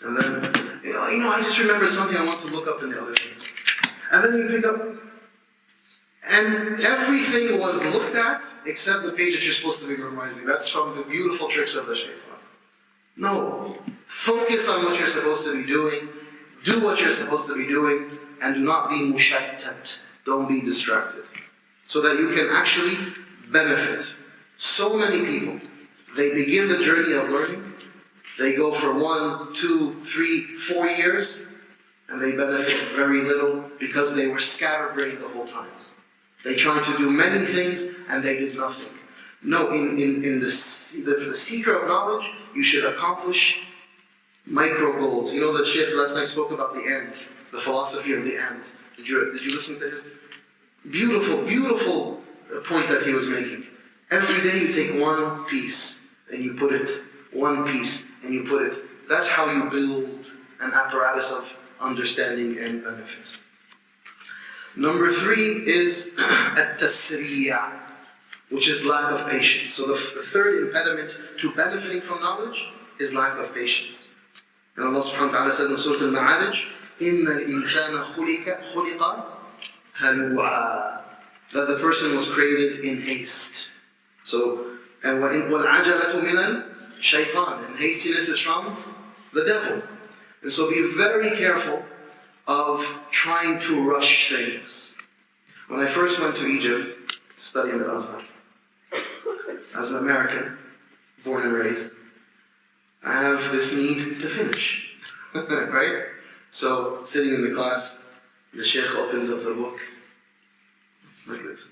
And then, I just remembered something I want to look up in the other thing. And then you pick up, and everything was looked at except the page that you're supposed to be memorizing. That's from the beautiful tricks of the shaitan. No. Focus on what you're supposed to be doing. Do what you're supposed to be doing. And do not be mushattat. Don't be distracted. So that you can actually benefit. So many people, they begin the journey of learning. They go for 1, 2, 3, 4 years. And they benefit very little because they were scatterbrained the whole time. They tried to do many things and they did nothing. No, in the seeker of knowledge, you should accomplish micro goals. You know that Shaykh last night spoke about the end, the philosophy of the end. Did you listen to his beautiful point that he was making? Every day you take one piece and you put it, one piece and you put it. That's how you build an apparatus of understanding and benefit. Number 3 is at-tasriya, which is lack of patience. So the third impediment to benefiting from knowledge is lack of patience. And Allah subhanahu wa ta'ala says in Surah Al-Ma'arij, إِنَّ الْإِنسَانَ خُلِقَ هَلُوعًا, that the person was created in haste. So, and وَالْعَجَلَةُ مِنَ الشَّيْطَانِ, and hastiness is from the devil. And so be very careful of trying to rush things. When I first went to Egypt to study in Al-Azhar, as an American, born and raised, I have this need to finish, right? So, sitting in the class, the Shaykh opens up the book, like this.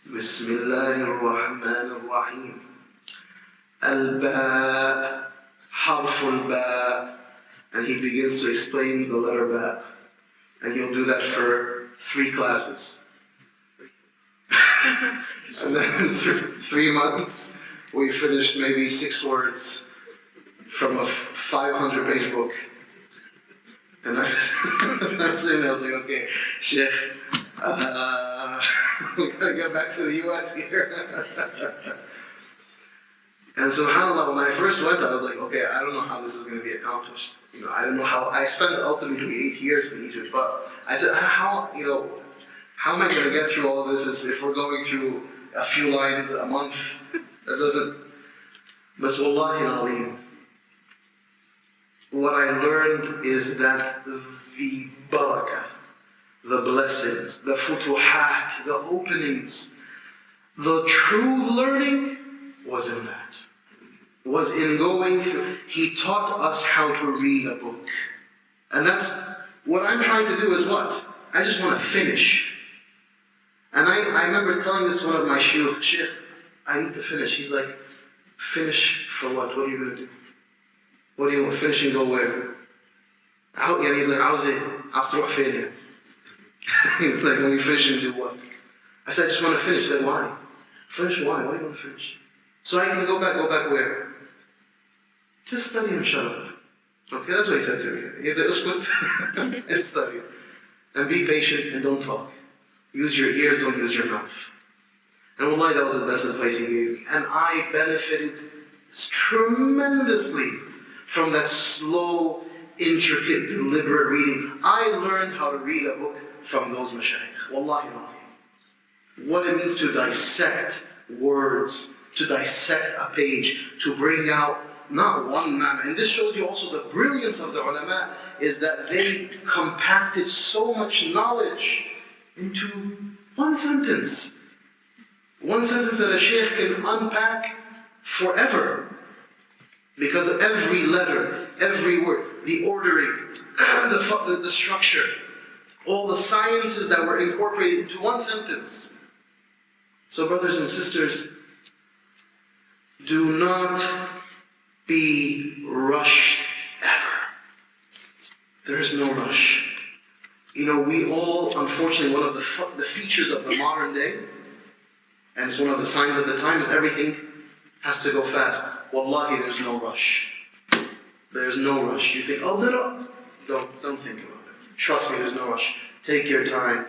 Bismillahir Rahmanir Rahim. Al-Ba', Harful Ba', and he begins to explain the letter Ba'. And he'll do that for 3 classes. And then in 3 months, we finished maybe 6 words from a 500-page book. And I was sitting there, I was like, okay, Shaykh, we gotta get back to the US here. And subhanAllah, when I first went, I was like, okay, I don't know how this is going to be accomplished. I don't know how. I spent ultimately 8 years in Egypt, but I said, how am I going to get through all of this if we're going through a few lines a month? That doesn't. But wallahi al-alim, what I learned is that the barakah, the blessings, the futuhat, the openings, the true learning was in that. Was in going through. He taught us how to read a book. And that's what I'm trying to do is what? I just want to finish. And I remember telling this to one of my shuyukh, Shaykh, I need to finish. He's like, finish for what? What are you going to do? What do you want? Finish and go where? And he's like, عاوز تروح فين? He's like, when you finish and do what? I said, I just want to finish. He said, why? Finish why? Why do you want to finish? So I can go back where? Just study and shut up. Okay, that's what he said to me. He said, uskut and study. And be patient and don't talk. Use your ears, don't use your mouth. And wallahi, that was the best advice he gave me. And I benefited tremendously from that slow, intricate, deliberate reading. I learned how to read a book from those mashayikh. Wallahi al-azim. What it means to dissect words, to dissect a page, to bring out not one man. And this shows you also the brilliance of the ulama, is that they compacted so much knowledge into one sentence. One sentence that a shaykh can unpack forever. Because of every letter, every word, the ordering, the structure, all the sciences that were incorporated into one sentence. So brothers and sisters, do not be rushed ever. There is no rush. We all, unfortunately, one of the features of the modern day, and it's one of the signs of the time, is everything has to go fast. wallahi, there's no rush. There's no rush. You think, oh, no. Don't think about it. Trust me, there's no rush. Take your time.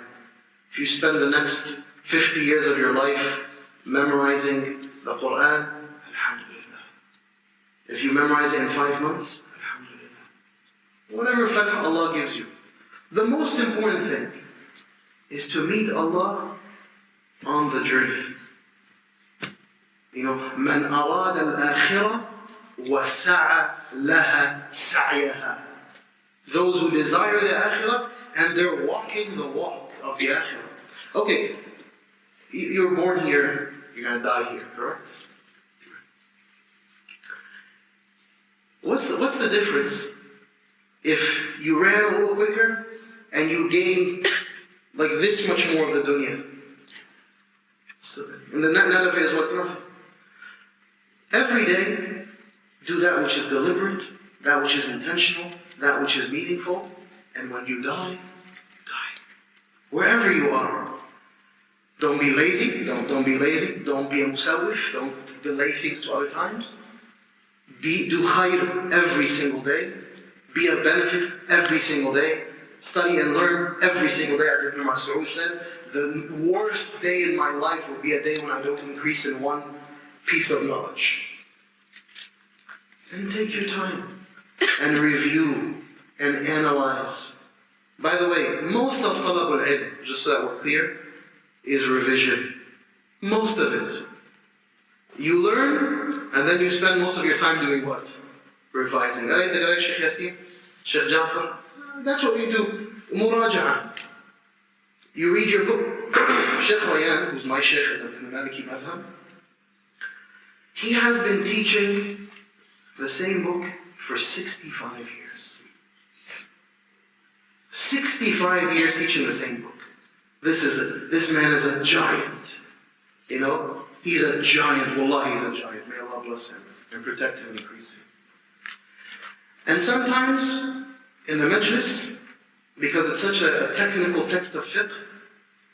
If you spend the next 50 years of your life memorizing the Quran, alhamdulillah. If you memorize it in 5 months, alhamdulillah. Whatever fatah Allah gives you. The most important thing is to meet Allah on the journey. You know, من أراد الآخرة وسعى لها سعيها. Those who desire the akhirah and they're walking the walk of the akhirah. Okay, you're born here, you're going to die here, correct? What's the difference if you ran a little quicker and you gained like this much more of the dunya? So, and the net of it is what's enough? Every day, do that which is deliberate, that which is intentional, that which is meaningful, and when you die, you die. Wherever you are. Don't be lazy, don't be lazy, don't be a musawif, don't delay things to other times. Do khayr every single day. Be of benefit every single day. Study and learn every single day. As Ibn Mas'ud said, the worst day in my life will be a day when I don't increase in one piece of knowledge. Then take your time and review and analyze. By the way, most of talab al-ilm, just so that we're clear, is revision. Most of it. You learn, and then you spend most of your time doing what? Revising. Shaykh Yasir, Shaykh Jafar, that's what we do. Muraja'a. You read your book. Shaykh Rayan, who's my Shaykh in the Maliki Madhab, he has been teaching the same book for 65 years. 65 years teaching the same book. This man is a giant. You know, he's a giant. Wallah, he's a giant. May Allah bless him and protect him and increase him. And sometimes in the majlis, because it's such a technical text of fiqh,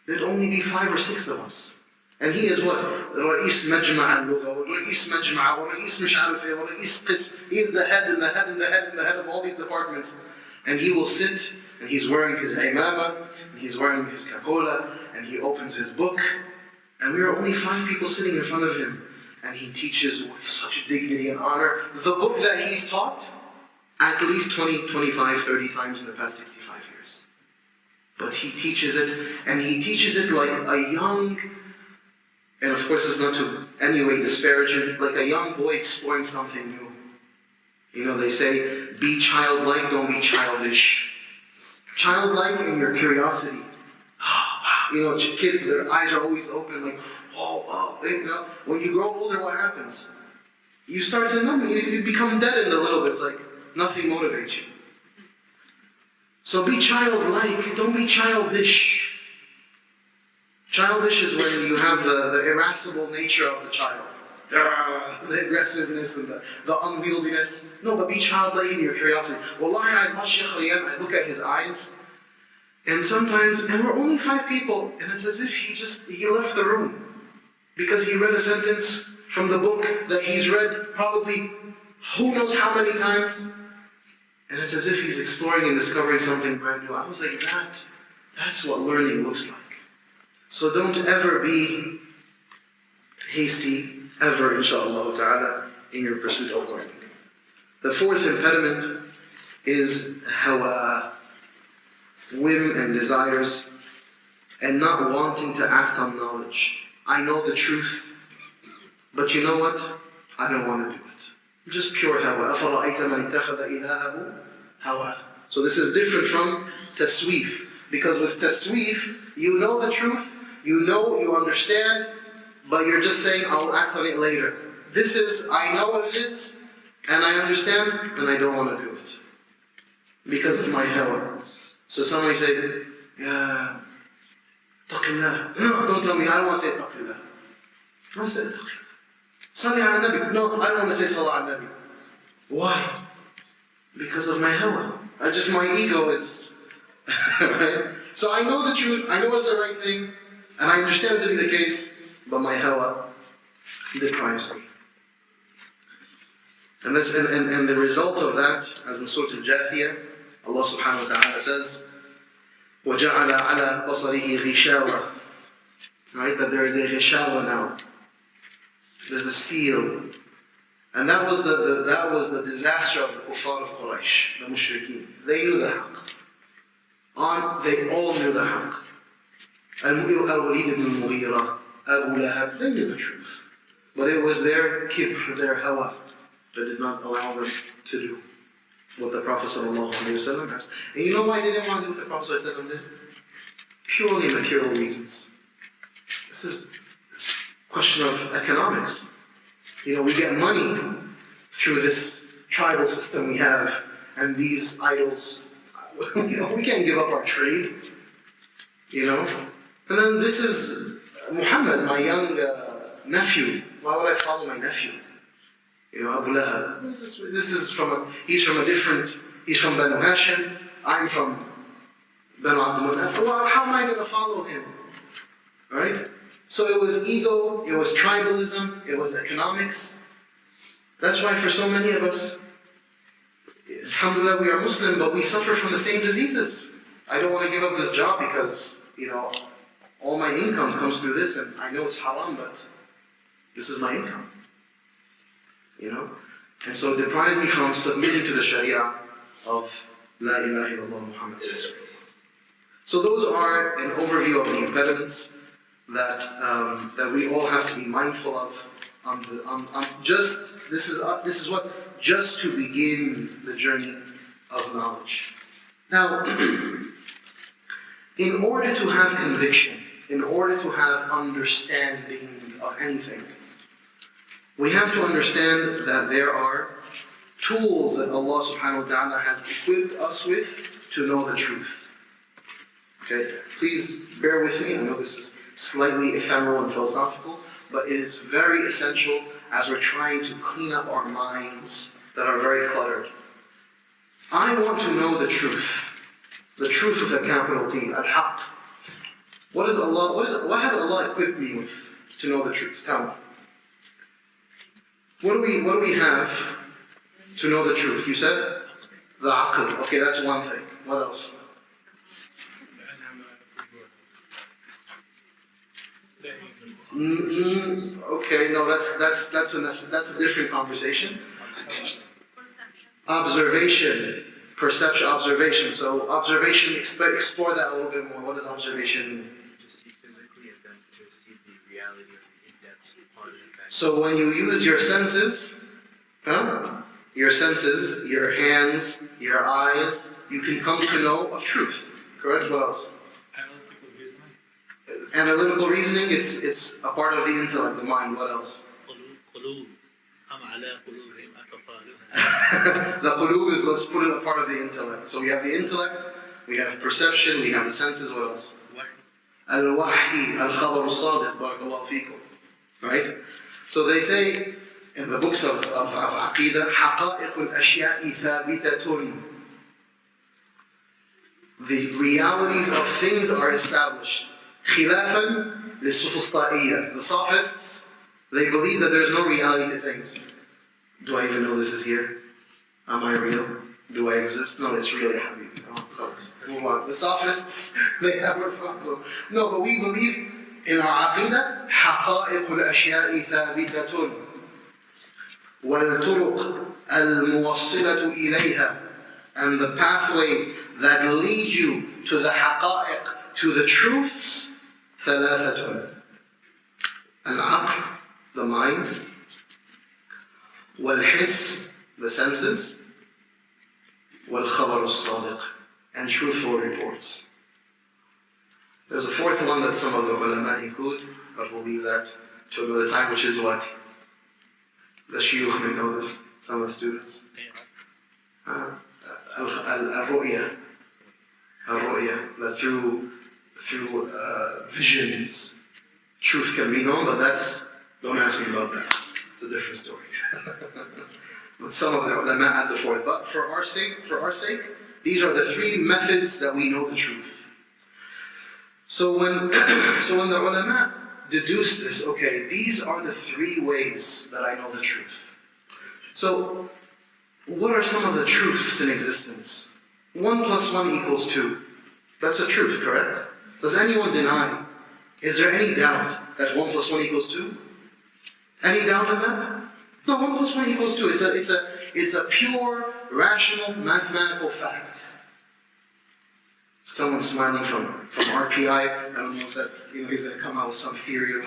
there'd only be 5 or 6 of us. And he is what? رئيس مجمع اللغة, ورئيس مجمع, ورئيس مش عارف ايه, ورئيس قسم. He is the head and the head and the head and the head of all these departments. And he will sit, and he's wearing his imama, and he's wearing his kakola, and he opens his book. And we are only 5 people sitting in front of him. And he teaches with such dignity and honor. The book that he's taught, at least 20, 25, 30 times in the past 65 years. But he teaches it, and he teaches it like a young, and of course it's not to any way disparage it, like a young boy exploring something new. You know, they say, be childlike, don't be childish. Childlike in your curiosity. You know, kids, their eyes are always open, like, oh. You know, when you grow older, what happens? You start to numb, you become deadened a little bit. It's like, nothing motivates you. So be childlike, don't be childish. Childish is when you have the irascible nature of the child. The aggressiveness and the unwieldiness. No, but be childlike in your curiosity. Wallahi, I watch Shaykh Rayan, I look at his eyes, and sometimes, and we're only 5 people, and it's as if he left the room. Because he read a sentence from the book that he's read probably who knows how many times. And it's as if he's exploring and discovering something brand new. I was like, that's what learning looks like. So don't ever be hasty, ever, inshaAllah ta'ala, in your pursuit of learning. The 4th impediment is hawa, whim and desires, and not wanting to act on knowledge. I know the truth, but you know what? I don't want to do it. Just pure hawa. أَفَرَأَيْتَ مَنِ اتَّخَذَ إِلَهَهُ hawa. So this is different from tasweef. Because with tasweef, you know the truth, you understand, but you're just saying, I'll act on it later. This is, I know what it is, and I understand, and I don't want to do it. Because of my hawa. So somebody say, yeah, taqillah. No, don't tell me, I don't want to say taqillah. I want to say taqillah. Salli ala Nabi. No, I don't want to say salah ala Nabi. Why? Because of my hawa. My ego is... So I know the truth, I know it's the right thing, and I understand it to be the case, but my hawa deprives me. And the result of that, as in Surah Al-Jathiyah, Allah subhanahu wa ta'ala says, وَجَعَلَ عَلَى بَصَرِهِ غِشَاوَةً. Right? That there is a ghishawa now. There's a seal. And that was the disaster of the kuffar of Quraysh, the mushrikeen. They knew the haqq. They all knew the haqq. Al-Walid ibn al-Mughira, Abu Lahab, they knew the truth. But it was their kibr, their hawa, that did not allow them to do what the Prophet ﷺ has. And you know why they didn't want to do what the Prophet ﷺ did? Purely material reasons. This is a question of economics. We get money through this tribal system we have, and these idols. We can't give up our trade, And then this is Muhammad, my young nephew. Why would I follow my nephew? Abu Lahab. He's from Banu Hashim. I'm from Banu Abdul Manaf. Well, how am I going to follow him? Right? So it was ego, it was tribalism, it was economics. That's why for so many of us, alhamdulillah, we are Muslim, but we suffer from the same diseases. I don't want to give up this job because, all my income comes through this, and I know it's haram, but this is my income. And so it deprives me from submitting to the sharia of La ilaha illallah Muhammad Rasulullah. So those are an overview of the impediments that we all have to be mindful of. This is what just to begin the journey of knowledge. Now, in order to have conviction, in order to have understanding of anything, we have to understand that there are tools that Allah subhanahu wa ta'ala has equipped us with to know the truth. Okay, please bear with me. I know this is slightly ephemeral and philosophical, but it is very essential as we're trying to clean up our minds that are very cluttered. I want to know the truth with a capital T, Al-Haq. What has Allah equipped me with to know the truth? Tell me. What do we have to know the truth? You said the aql. Okay, that's one thing. What else? Okay, no, that's a different conversation. Observation, perception, observation. So observation, explore that a little bit more. What does observation mean? To see physically and then to see the reality in depth, part of the fact. So when you use your senses, your hands, your eyes, you can come to know of truth. Correct? What else? Analytical reasoning, it's a part of the intellect, the mind. What else? The qulub is, let's put it a part of the intellect. So we have the intellect, we have perception, we have the senses. What else? Al-Wahi, Al-Khabar Al-Sadiq, Barakallahu Feekum. Right? So they say in the books of Aqidah, حَقَائِقُ الْأَشْيَاءِ ثَابِتَةٌ. The realities of things are established. خِلَافًا لِلسُّفُسْطَائِيَّةِ. The sophists, they believe that there is no reality to things. Do I even know this is here? Am I real? Do I exist? No, it's real, ya habibi. Move on. The sophists, they have a problem. No, but we believe in our aqidah, حَقَائِقُ الْأَشْيَاءِ ثَابِتَةٌ وَالْطُرُقُ الْمُوَصِّلَةُ إِلَيْهَا. And the pathways that lead you to the haqa'iq, to the truths, ثَلَاثَةٌ. Al-aql, the mind, wal-hiss, the senses, wal-khabar al-sadiq, and truthful reports. There's a fourth one that some of the ulama include, but we'll leave that to another time, which is what? The shuyukh may know this, some of the students. Al-ru'ya. Al-ru'ya, that through visions, truth can be known, but don't ask me about that. It's a different story. But some of the ulama add the fourth. But for our sake, these are the three methods that we know the truth. So when the ulama deduce this, okay, these are the three ways that I know the truth. So, what are some of the truths in existence? 1 + 1 = 2. That's a truth, correct? Does anyone deny? Is there any doubt that 1 + 1 = 2? Any doubt in that? No, 1 + 1 = 2. It's a pure, rational, mathematical fact. Someone's smiling from RPI. I don't know if that, he's going to come out with some theory.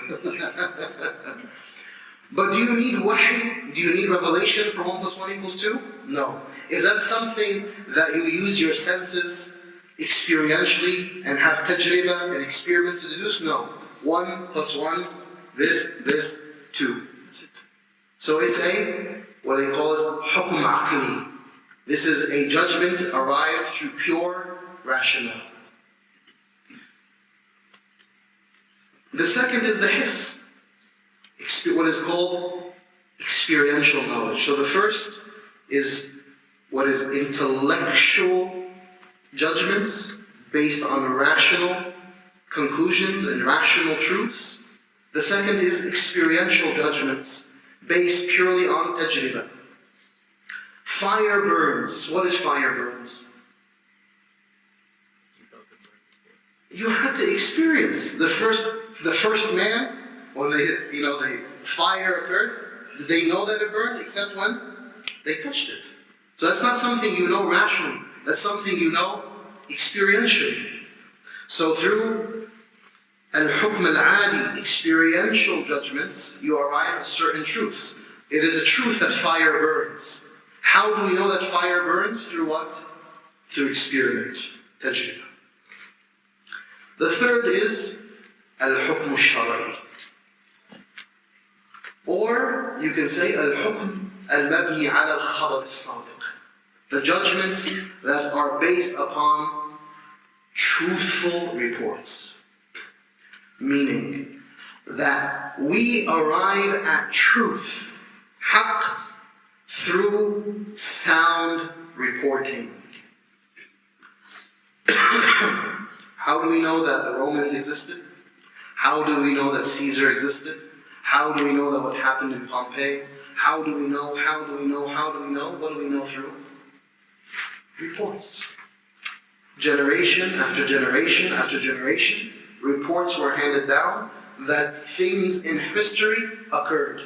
But do you need wahy? Do you need revelation for 1 + 1 = 2? No. Is that something that you use your senses experientially and have tajriba and experiments to deduce? No. 1 + 1, this, 2. That's it. So it's what they call is hukm aqli. This is a judgment arrived through pure rationale. The second is the hiss, what is called experiential knowledge. So the first is what is intellectual judgments based on rational conclusions and rational truths. The second is experiential judgments based purely on tajriba. Fire burns. What is fire burns? You had to experience. The first man, when they fire occurred, did they know that it burned except when they touched it? So that's not something you know rationally. That's something you know experientially. So through al-hukm al-adi, experiential judgments, you arrive at certain truths. It is a truth that fire burns. How do we know that fire burns? Through what? Through experiment, tajriba. The third is al-hukm al-shara'i. Or you can say al-hukm al-mabni ala al-khabar al-sadiq. The judgments that are based upon truthful reports. Meaning that we arrive at truth, haqq, through sound reporting. How do we know that the Romans existed? How do we know that Caesar existed? How do we know that what happened in Pompeii? How do we know? How do we know? How do we know? What do we know through? Reports. Generation after generation after generation, reports were handed down that things in history occurred.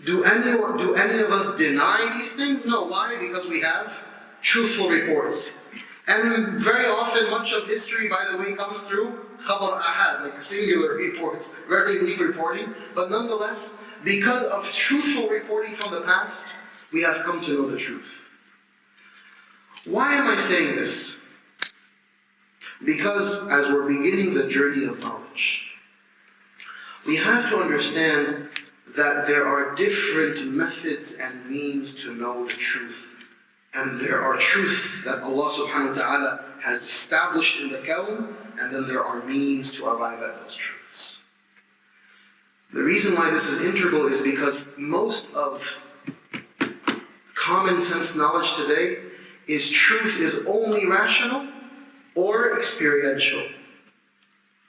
Do any of us deny these things? No. Why? Because we have truthful reports. And very often, much of history, by the way, comes through khabar ahad, like singular reports, very weak reporting. But nonetheless, because of truthful reporting from the past, we have come to know the truth. Why am I saying this? Because as we're beginning the journey of knowledge, we have to understand that there are different methods and means to know the truth. And there are truths that Allah subhanahu wa ta'ala has established in the kawn, and then there are means to arrive at those truths. The reason why this is integral is because most of common sense knowledge today is truth is only rational or experiential,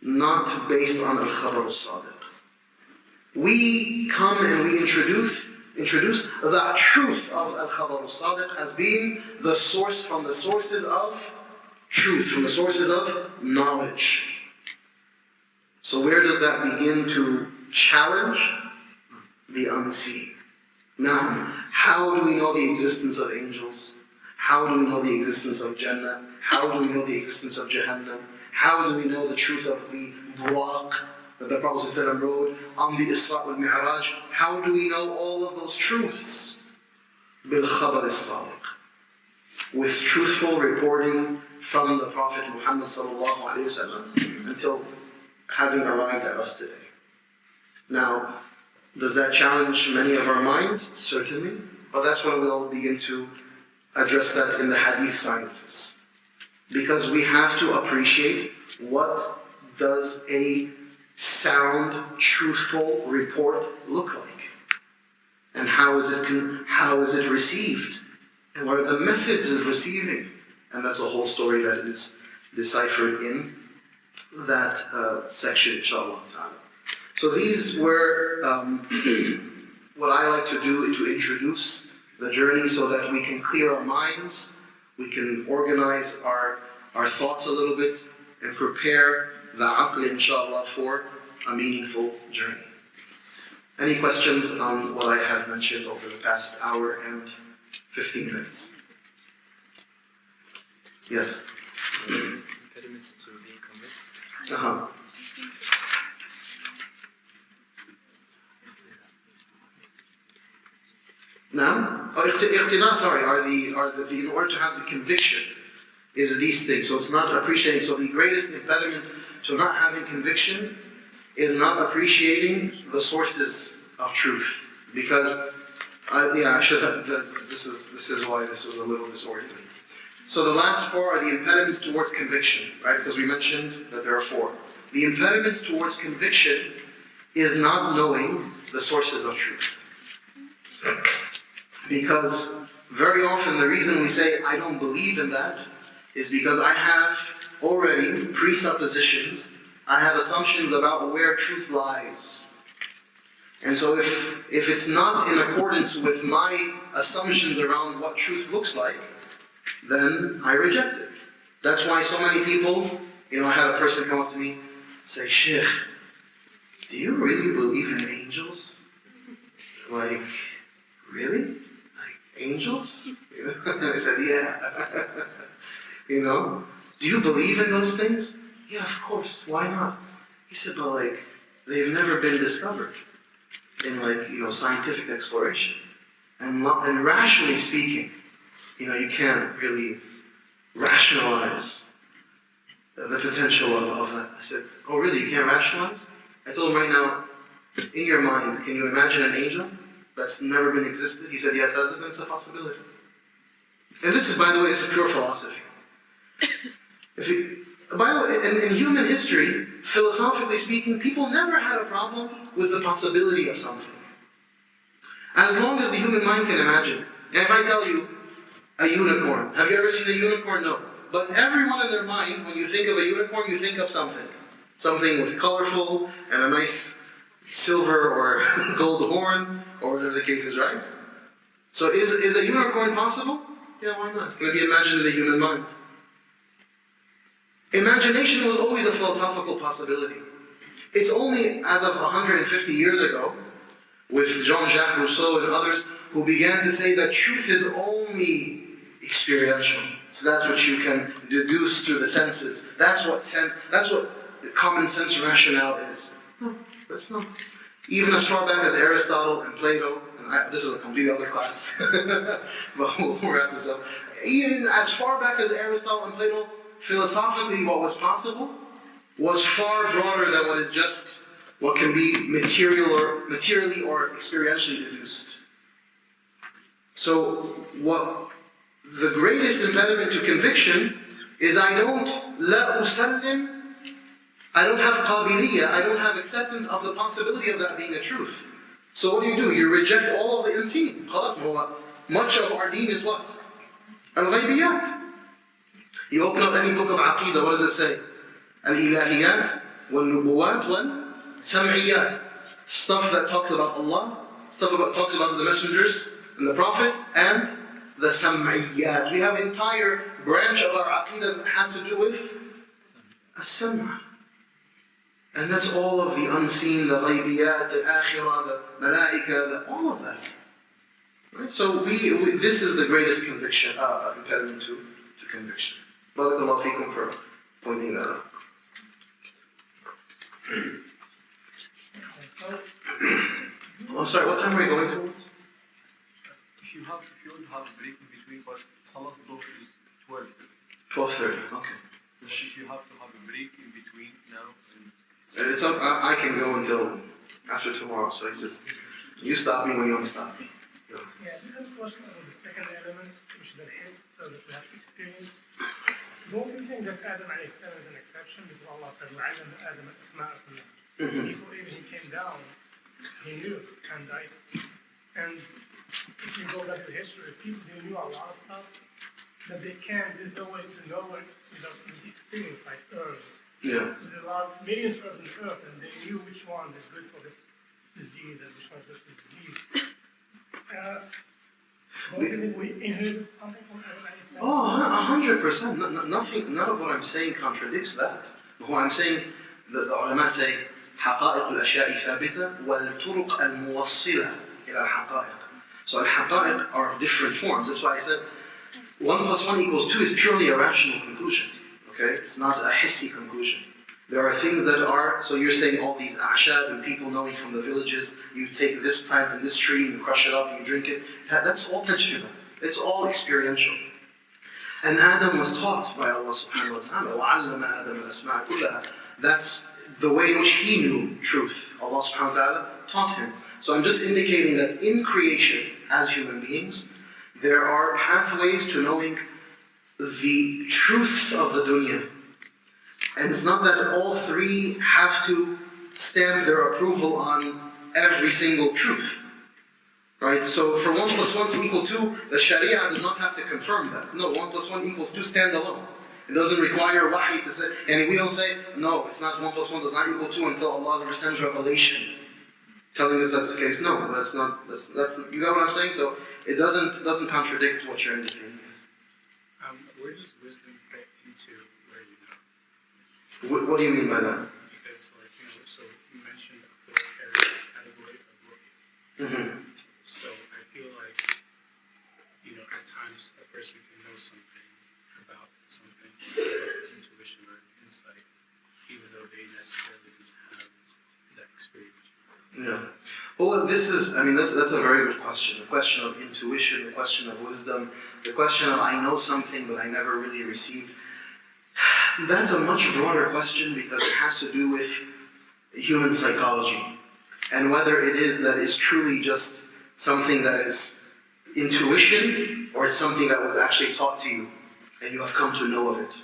not based on al-khabar al-sadiq. We come and we introduce the truth of al-khabar al-sadiq as being the source from the sources of truth, from the sources of knowledge. So where does that begin to challenge? The unseen. Now, how do we know the existence of angels? How do we know the existence of Jannah? How do we know the existence of Jahannam? How do we know the truth of the buraq that the Prophet ﷺ rode on the Isra wal Mi'raj? How do we know all of those truths? Bil khabar al-sadiq. With truthful reporting from the Prophet Muhammad ﷺ until having arrived at us today. Now, does that challenge many of our minds? Certainly. But that's when we'll begin to address that in the Hadith sciences. Because we have to appreciate what does a sound, truthful report look like, and how is it received, and what are the methods of receiving, and that's a whole story that is deciphered in that section, inshallah. So these were what I like to do to introduce the journey so that we can clear our minds, we can organize our thoughts a little bit, and prepare the aql, inshallah, for a meaningful journey. Any questions on what I have mentioned over the past hour and 15 minutes? Yes? Impediments to being convinced. Now, in order to have the conviction, is these things. So it's not appreciating. So the greatest impediment to not having conviction is not appreciating the sources of truth. Because, I should have. This is why this was a little disorienting. So the last four are the impediments towards conviction, right? Because we mentioned that there are four. The impediments towards conviction is not knowing the sources of truth. Because very often the reason we say, I don't believe in that, is because I have already presuppositions, I have assumptions about where truth lies. And so if it's not in accordance with my assumptions around what truth looks like, then I reject it. That's why so many people, I had a person come up to me and say, Shaykh, do you really believe in angels? Like, really? Like, angels? I said, yeah. Do you believe in those things? Yeah, of course. Why not? He said, but they've never been discovered in scientific exploration. And rationally speaking, you can't really rationalize the potential of that. I said, oh really, you can't rationalize? I told him right now, in your mind, can you imagine an angel that's never been existed? He said, yes, that's a possibility. And this is, by the way, it's a pure philosophy. By the way, in human history, philosophically speaking, people never had a problem with the possibility of something. As long as the human mind can imagine it. And if I tell you, a unicorn. Have you ever seen a unicorn? No. But everyone in their mind, when you think of a unicorn, you think of something. Something with colorful and a nice silver or gold horn, or whatever the case is, right? So is a unicorn possible? Yeah, why not? It's going to be imagined in the human mind. Imagination was always a philosophical possibility. It's only as of 150 years ago, with Jean-Jacques Rousseau and others, who began to say that truth is only experiential. So that's what you can deduce through the senses. That's what common sense rationale is. No, that's not. Even as far back as Aristotle and Plato, and this is a completely other class, but we'll wrap this up. Even as far back as Aristotle and Plato, philosophically what was possible was far broader than what can be materially or experientially deduced. So the greatest impediment to conviction is I don't have qabiliyah, I don't have acceptance of the possibility of that being a truth. So what do? You reject all of the unseen. Much of our deen is what? Al-Ghaybiyat. You open up any book of Aqidah, what does it say? Al-Ilahiyat, wal-Nubuwat, wal-Sam'iyat. Stuff that talks about Allah, talks about the messengers and the prophets, and the Sam'iyat. We have an entire branch of our Aqidah that has to do with as-Sam'. And that's all of the unseen, the ghaybiyat, the akhirah, the malaika, all of that. Right? So this is the greatest conviction, impediment to conviction. Barakallahu feekum for pointing that out. I'm sorry, what time are we going towards? If you want to have a break in between, but Salat Dhuhr is 12:30. 12:30, okay. If you have to have a break in between now and... It's up, I can go until after tomorrow, so you stop me when you want to stop me. Go. Yeah, this is a question about the second element, which is a hiss, so that we have to experience. Don't you think that Adam is an exception? Because Allah said, وَعَلَّمَ آدَمَ الْأَسْمَاءَ كُلَّهَا. Before even he came down, he knew and died. And if you go back to history, people who knew a lot of stuff, that there's no way to know it without the experience, like herbs. Yeah. There are millions of herbs on the earth, and they knew which one is good for this disease and which one is good for the disease. Both we inherited something from Adam alayhi salam. Oh, 100%. Nothing, none of what I'm saying contradicts that. What I'm saying, the ulama say, حقائق الأشياء ثابتة والطرق الموصلة إلى الحقائق. So al-haqa'iq are of different forms. That's why I said 1 + 1 = 2 is purely a rational conclusion. Okay? It's not a hissi conclusion. There are things that are, so you're saying all these a'shab and people knowing from the villages, you take this plant and this tree and you crush it up and you drink it. That's all tajriba. It's all experiential. And Adam was taught by Allah subhanahu wa ta'ala, وَعَلَّمَ آدَمَ الْأَسْمَاءَ كُلَّهَا. That's the way in which he knew truth. Allah subhanahu wa ta'ala taught him. So I'm just indicating that in creation, as human beings, there are pathways to knowing the truths of the dunya. And it's not that all three have to stamp their approval on every single truth. Right? So for 1 + 1 = 2, the Sharia does not have to confirm that. No, 1 + 1 = 2 stand alone. It doesn't require wahi to say, and we don't say, no, it's not 1 + 1 does not equal 2 until Allah sends revelation telling us that's the case. No, that's not, that's you got what I'm saying? So it doesn't contradict what you're indicating. Yes. Where does wisdom fit into where you know? What do you mean by that? Because, like, so you mentioned the 4 categories of ru'ya. Mm-hmm. So I feel like, at times a person can know something about something, like intuition or insight, even though they necessarily didn't have that experience. Yeah. Well, that's a very good question. The question of intuition, the question of wisdom, the question of I know something but I never really received. That's a much broader question because it has to do with human psychology and whether it is truly just something that is intuition or it's something that was actually taught to you and you have come to know of it.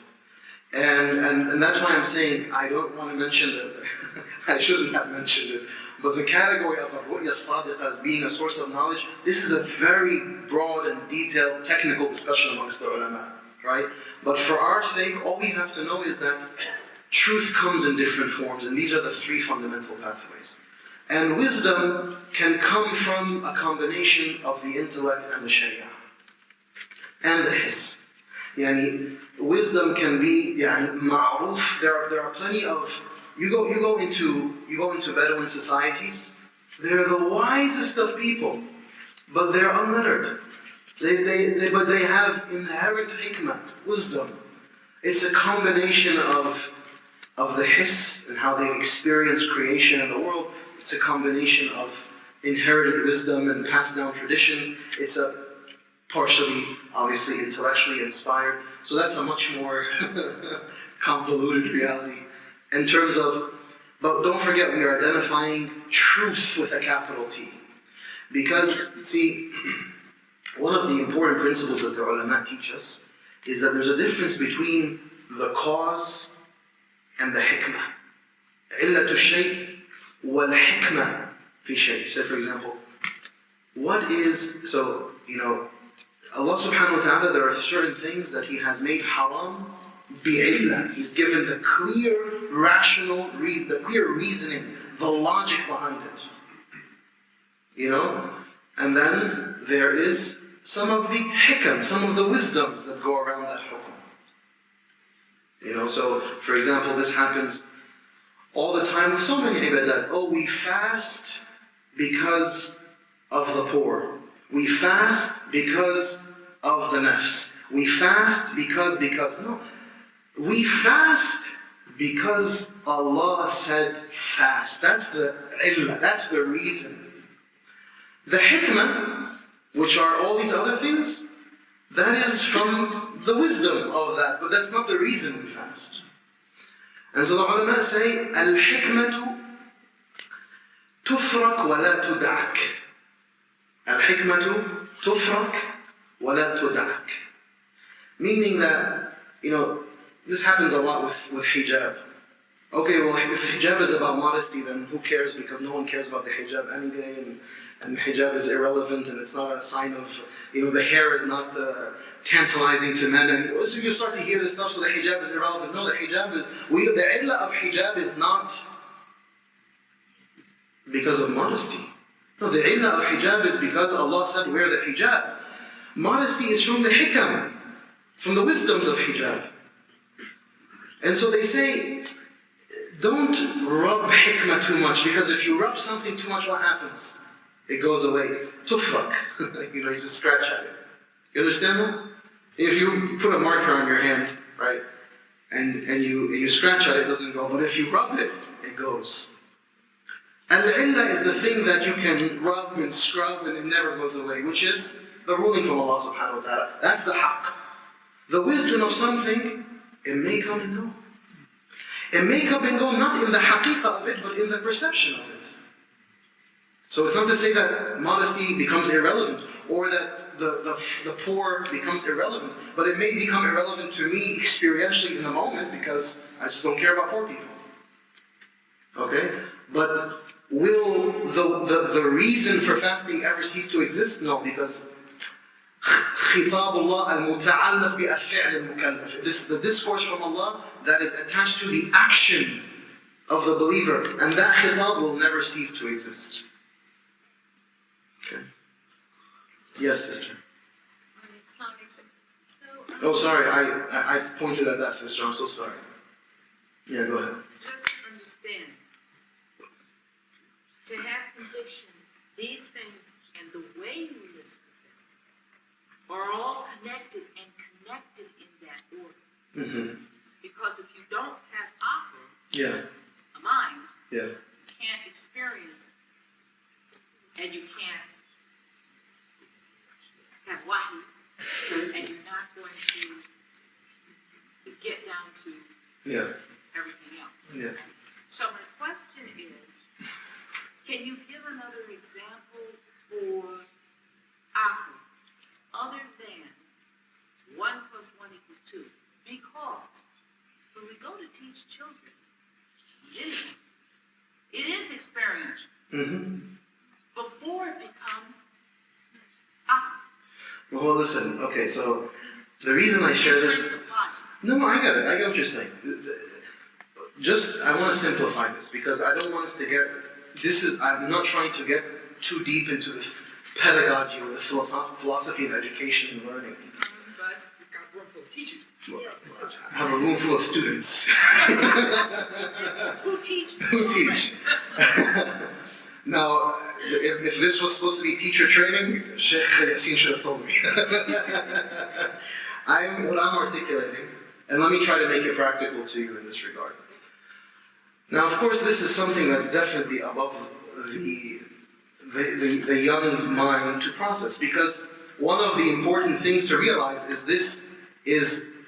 And that's why I'm saying I don't want to mention that I shouldn't have mentioned it. But the category of al-ru'ya as-sadiqa as being a source of knowledge, this is a very broad and detailed technical discussion amongst the ulama, right? But for our sake, all we have to know is that truth comes in different forms, and these are the 3 fundamental pathways. And wisdom can come from a combination of the intellect and the sharia, and the hiss. Wisdom can be ma'ruf. There are plenty of. You go into Bedouin societies. They're the wisest of people, but they're unlettered. But they have inherent hikmah, wisdom. It's a combination of the hiss and how they've experienced creation in the world. It's a combination of inherited wisdom and passed down traditions. It's a partially, obviously, intellectually inspired. So that's a much more convoluted reality. In terms of, but don't forget, we are identifying truth with a capital T. Because, see, one of the important principles that the ulama teach us is that there's a difference between the cause and the hikmah. عِلَّةُ الشَّيْء وَالْحِكْمَةِ فِي شَيْء. So, for example, Allah subhanahu wa ta'ala, there are certain things that He has made haram bi'illah. He's given the clear, rational, the clear reasoning, the logic behind it. And then there is some of the hikam, some of the wisdoms that go around that hukum. So, for example, this happens all the time with so many ibadat. Oh, we fast because of the poor. We fast because of the nafs. We fast because no. We fast because Allah said fast. That's the illah, that's the reason. The hikmah, which are all these other things, that is from the wisdom of that, but that's not the reason we fast. And so the ulama say, al-hikmatu tufrak wa la tud'ak. Al-hikmatu tufrak wa la tud'ak. Meaning that, this happens a lot with hijab. Okay, well, if hijab is about modesty, then who cares? Because no one cares about the hijab any day, and the hijab is irrelevant, and it's not a sign of, the hair is not tantalizing to men. And so you start to hear this stuff, so the hijab is irrelevant. No, the hijab is, the illah of hijab is not because of modesty. No, the illah of hijab is because Allah said wear the hijab. Modesty is from the hikam, from the wisdoms of hijab. And so they say, don't rub hikmah too much, because if you rub something too much, what happens? It goes away. Tufrak. You just scratch at it. You understand that? If you put a marker on your hand, right, and you scratch at it, it doesn't go. But if you rub it, it goes. Al-illah is the thing that you can rub and scrub and it never goes away, which is the ruling from Allah subhanahu wa ta'ala. That's the haqq. The wisdom of something, it may come and go. It may come and go not in the haqiqah of it, but in the perception of it. So it's not to say that modesty becomes irrelevant, or that the poor becomes irrelevant, but it may become irrelevant to me experientially in the moment because I just don't care about poor people. Okay? But will the reason for fasting ever cease to exist? No, because خطاب الله المتعلق بالفعل المكلف. This is the discourse from Allah that is attached to the action of the believer, and that khitab will never cease to exist. Okay. Yes, sister. Oh, sorry, I pointed at that, sister. I'm so sorry. Yeah, go ahead. Just understand, to have conviction, these things and the way you list them are all connected and connected in that order. Mm-hmm. Because if you don't have aql, Yeah. a mind, Yeah. you can't experience and you can't have wahi, and you're not going to get down to Yeah. everything else. Yeah. So my question is, can you give another example for aql other than 1 + 1 = 2? Because when we go to teach children, it is experiential Mm-hmm. before it becomes aql. Well, listen. Okay, so the reason I share this. No, I get it. I get what you're saying. I want to simplify this because I don't want us to get. I'm not trying to get too deep into the pedagogy or the philosophy of education and learning. But we've got a room full of teachers. I have a room full of students. Who teach? Who teach? Now, if this was supposed to be teacher training, Shaykh Yasir should have told me. What I'm articulating, and let me try to make it practical to you in this regard. Now, of course, this is something that's definitely above the young mind to process, because one of the important things to realize is this is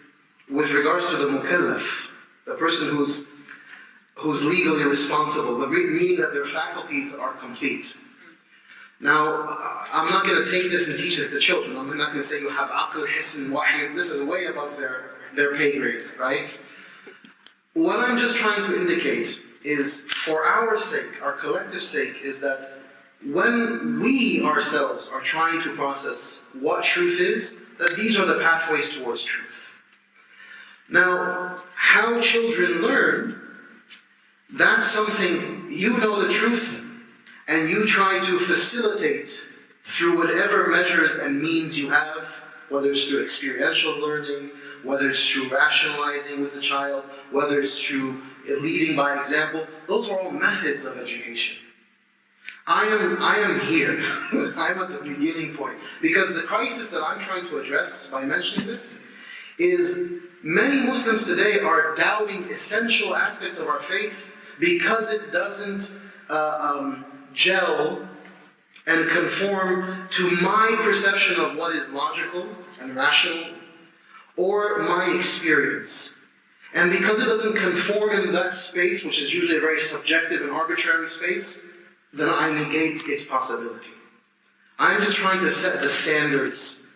with regards to the mukallaf, the person who's legally responsible, meaning that their faculties are complete. Now, I'm not going to take this and teach this to children. I'm not going to say you have aql, hisn, wahy. This is way above their pay grade, right? What I'm just trying to indicate is, for our sake, our collective sake, is that when we ourselves are trying to process what truth is, that these are the pathways towards truth. Now, how children learn, that's something, you know the truth, and you try to facilitate through whatever measures and means you have, whether it's through experiential learning, whether it's through rationalizing with the child, whether it's through leading by example. Those are all methods of education. I am here. I'm at the beginning point. Because the crisis that I'm trying to address by mentioning this is many Muslims today are doubting essential aspects of our faith because it doesn't gel and conform to my perception of what is logical and rational, or my experience. And because it doesn't conform in that space, which is usually a very subjective and arbitrary space, then I negate its possibility. I'm just trying to set the standards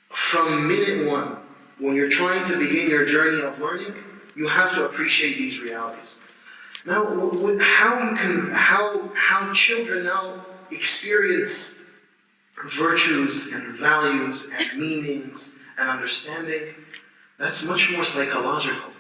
from minute one. When you're trying to begin your journey of learning, you have to appreciate these realities. Now, how children now experience virtues and values and meanings and understanding, that's much more psychological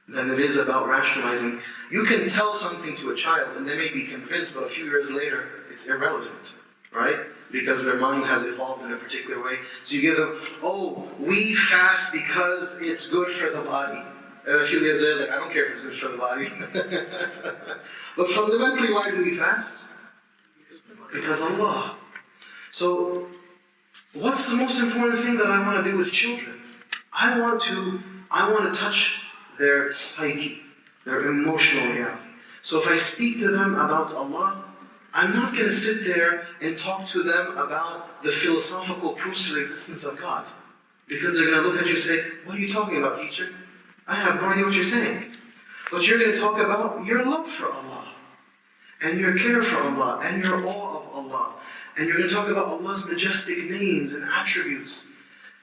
than it is about rationalizing. You can tell something to a child and they may be convinced, but a few years later, it's irrelevant, right? Because their mind has evolved in a particular way. So you give them, oh, we fast because it's good for the body. And a few days later, like, I don't care if it's good for the body. But fundamentally, why do we fast? Because Allah. So, what's the most important thing that I want to do with children? I want to touch their psyche, their emotional reality. So if I speak to them about Allah, I'm not going to sit there and talk to them about the philosophical proofs for the existence of God. Because they're going to look at you and say, what are you talking about, teacher? I have no idea what you're saying. But you're going to talk about your love for Allah, and your care for Allah, and your awe of Allah. And you're going to talk about Allah's majestic names and attributes.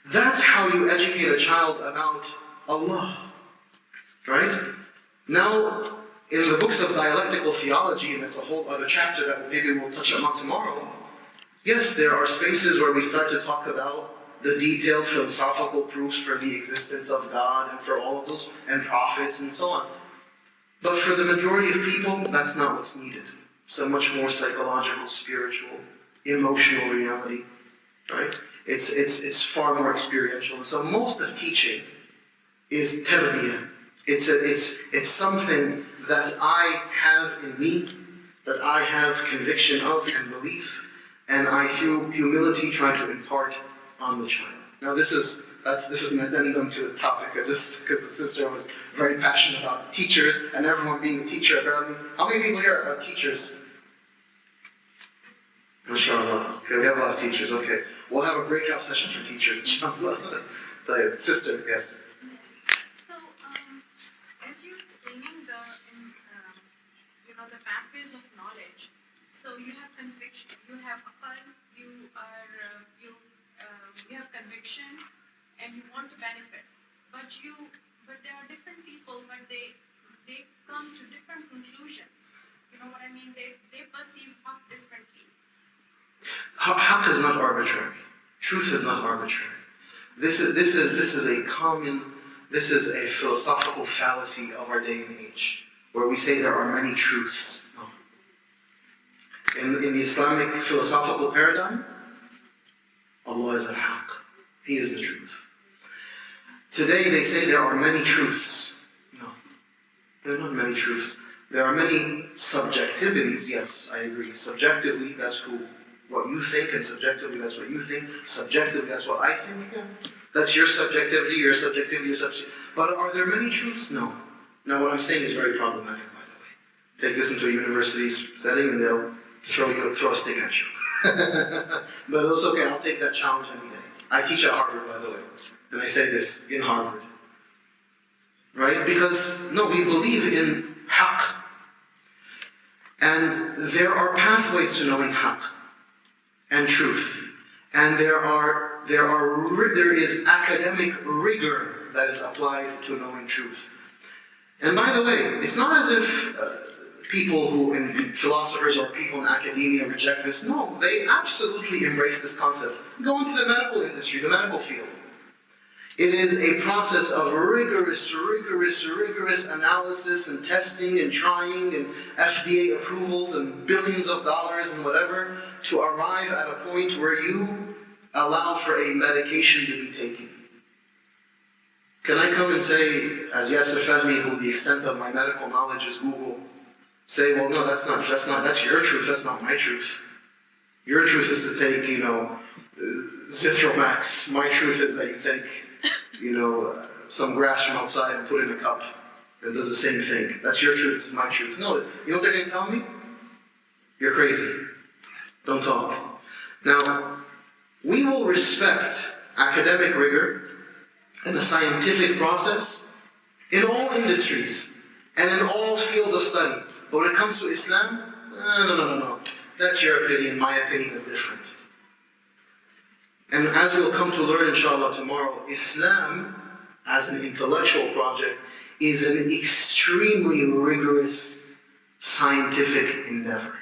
That's how you educate a child about Allah. Right? Now, in the books of dialectical theology, and that's a whole other chapter that maybe we'll touch on tomorrow, yes, there are spaces where we start to talk about the detailed philosophical proofs for the existence of God and for all of those, and prophets and so on. But for the majority of people, that's not what's needed. So much more psychological, spiritual, emotional reality, right? It's far more experiential. And so most of teaching is tarbiyah. It's something that I have in me, that I have conviction of and belief, and I, through humility, try to impart on the child. Now this is an addendum to the topic, just because the sister was very passionate about teachers, and everyone being a teacher apparently. How many people here are teachers? MashaAllah. Okay, we have a lot of teachers, okay. We'll have a breakout session for teachers, inshallah. The sister, yes. So, as you're explaining the pathways of knowledge, so you have conviction, you have aqal, you have conviction, and you want to benefit. But there are different people, but they come to different conclusions. You know what I mean? They perceive haqq differently. Haqq is not arbitrary. Truth is not arbitrary. This is a philosophical fallacy of our day and age, where we say there are many truths. No. In the Islamic philosophical paradigm, Allah is al-Haqq. He is the truth. Today they say there are many truths. No. There are not many truths. There are many subjectivities, yes, I agree. Subjectively, that's cool. What you think, and subjectively, that's what you think. Subjectively, that's what I think. Yeah. That's your subjectivity, your subjectivity, your subjectivity. But are there many truths? No. Now what I'm saying is very problematic, by the way. Take this into a university setting and they'll throw a stick at you. But it's okay, I'll take that challenge any day. I teach at Harvard, by the way. And I say this in Harvard. Right? Because, no, we believe in haqq. And there are pathways to knowing haqq and truth. And there is academic rigor that is applied to knowing truth. And by the way, it's not as if people who, in philosophers or people in academia reject this. No, they absolutely embrace this concept. Go into the medical industry, the medical field. It is a process of rigorous analysis and testing and trying and FDA approvals and billions of dollars and whatever to arrive at a point where you allow for a medication to be taken. Can I come and say, as Yasir Fahmy, who the extent of my medical knowledge is Google, say, well, no, that's your truth, that's not my truth. Your truth is to take, Zithromax. My truth is that you take, some grass from outside and put it in a cup. It does the same thing. That's your truth, this is my truth. No, you know what they're going to tell me? You're crazy. Don't talk. Now, we will respect academic rigor and the scientific process in all industries and in all fields of study. But when it comes to Islam, no. That's your opinion. My opinion is different. And as we'll come to learn, inshallah, tomorrow, Islam, as an intellectual project, is an extremely rigorous scientific endeavor.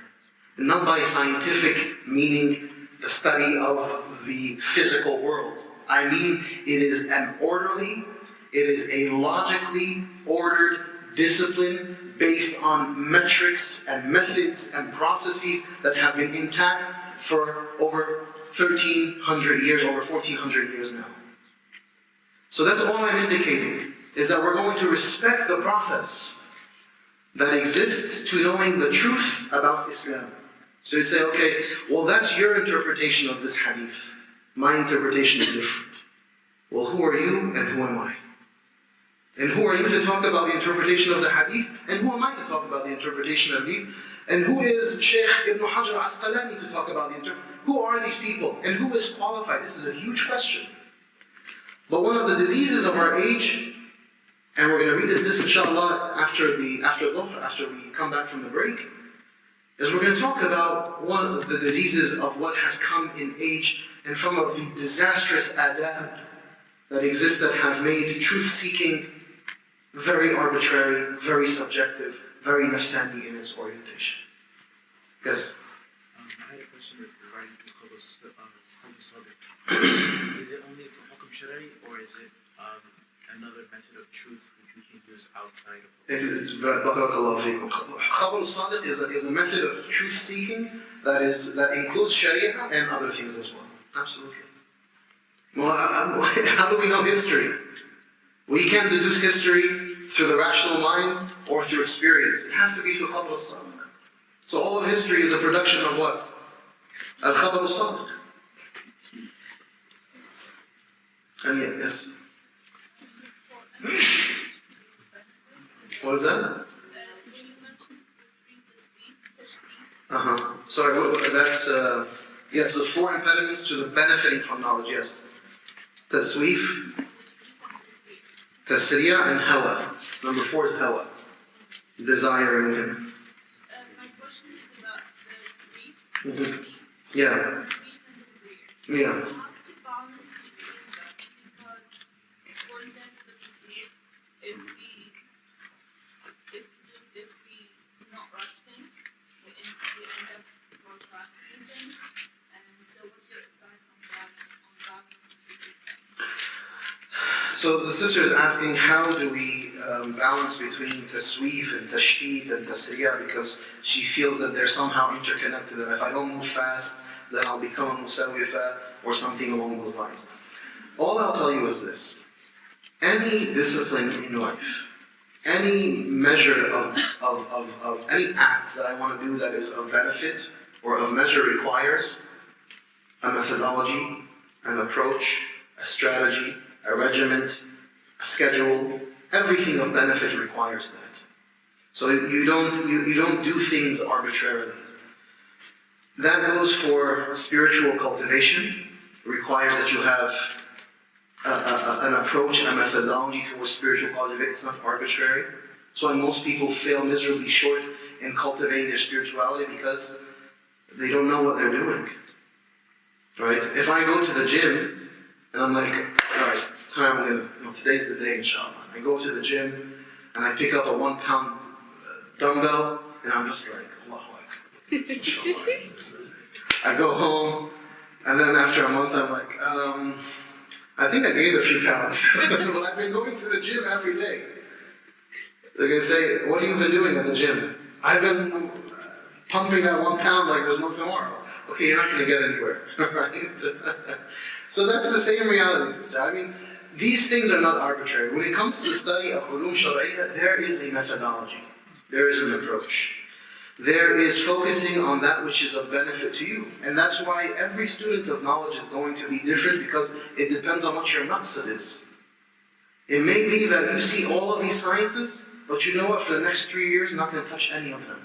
And not by scientific meaning the study of the physical world. I mean, it is an orderly, it is a logically ordered, discipline based on metrics and methods and processes that have been intact for over 1,300 years, over 1,400 years now. So that's all I'm indicating, is that we're going to respect the process that exists to knowing the truth about Islam. So you say, okay, well that's your interpretation of this hadith. My interpretation is different. Well, who are you and who am I? And who are you to talk about the interpretation of the hadith? And who am I to talk about the interpretation of hadith? And who is Shaykh Ibn Hajar al-Asqalani to talk about the interpretation? Who are these people? And who is qualified? This is a huge question. But one of the diseases of our age, and we're going to read this inshallah after we come back from the break, is we're going to talk about one of the diseases of what has come in age and from of the disastrous adab that exist that have made truth-seeking very arbitrary, very subjective, very nafsani in its orientation. Yes? I had a question regarding to Khabus Is it only for Hukum Shari, or is it another method of truth which we can use outside of Barakallahu feekum. Khabar al-Sadiq is a method of truth-seeking that includes Sharia and other things as well. Absolutely. Well, how do we know history? We can't deduce history through the rational mind or through experience. It has to be through Khabar al-Sadiq. So all of history is a production of what? Al-Khabar al-Sadiq. And yet, yes. What is that? Sorry, that's yes, the four impediments to the benefiting from knowledge. Yes, tasweef, tasriya, and hawa. Number 4 is hawa, desiring him. My question is about the three. Yeah. Yeah. How to balance between that? Because, for example, if we not rush things, we end up procrastinating. And so, what's your advice on balance between them? So the sister is asking, how do we balance between tasweef and tashdid and tasriya, because she feels that they're somehow interconnected, that if I don't move fast, then I'll become a musawifa or something along those lines. All I'll tell you is this: any discipline in life, any measure of any act that I want to do that is of benefit or of measure requires a methodology, an approach, a strategy, a regiment, a schedule. Everything of benefit requires that. So you don't do things arbitrarily. That goes for spiritual cultivation. It requires that you have an approach, a methodology towards spiritual cultivation. It's not arbitrary. So most people fail miserably short in cultivating their spirituality because they don't know what they're doing. Right? If I go to the gym and I'm like, all right, today's the day, inshallah. I go to the gym and I pick up a 1 pound dumbbell and I'm just like, Allahu Akbar, inshallah. I go home and then after a month I'm like, I think I gained a few pounds. But I've been going to the gym every day. They're going to say, what have you been doing at the gym? I've been pumping that 1 pound like there's no tomorrow. Okay, you're not going to get anywhere, right? So that's the same reality, sister. I mean, these things are not arbitrary. When it comes to the study of ulum shar'iyya, there is a methodology. There is an approach. There is focusing on that which is of benefit to you. And that's why every student of knowledge is going to be different, because it depends on what your maqsad is. It may be that you see all of these sciences, but you know what, for the next 3 years, you're not going to touch any of them.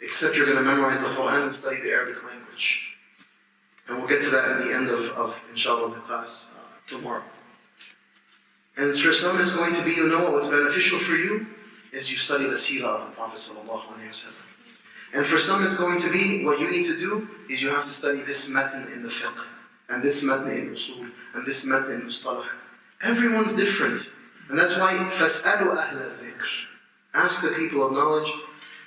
Except you're going to memorize the Quran and study the Arabic language. And we'll get to that at the end of inshallah, the class tomorrow. And for some, it's going to be, what's beneficial for you is you study the seerah of the Prophet ﷺ. And for some, it's going to be, what you need to do is you have to study this matn in the fiqh, and this matn in usul, and this matn in mustalah. Everyone's different. And that's why, فَاسْأَلُوا أَهْلَ الذِّكْرِ. Ask the people of knowledge,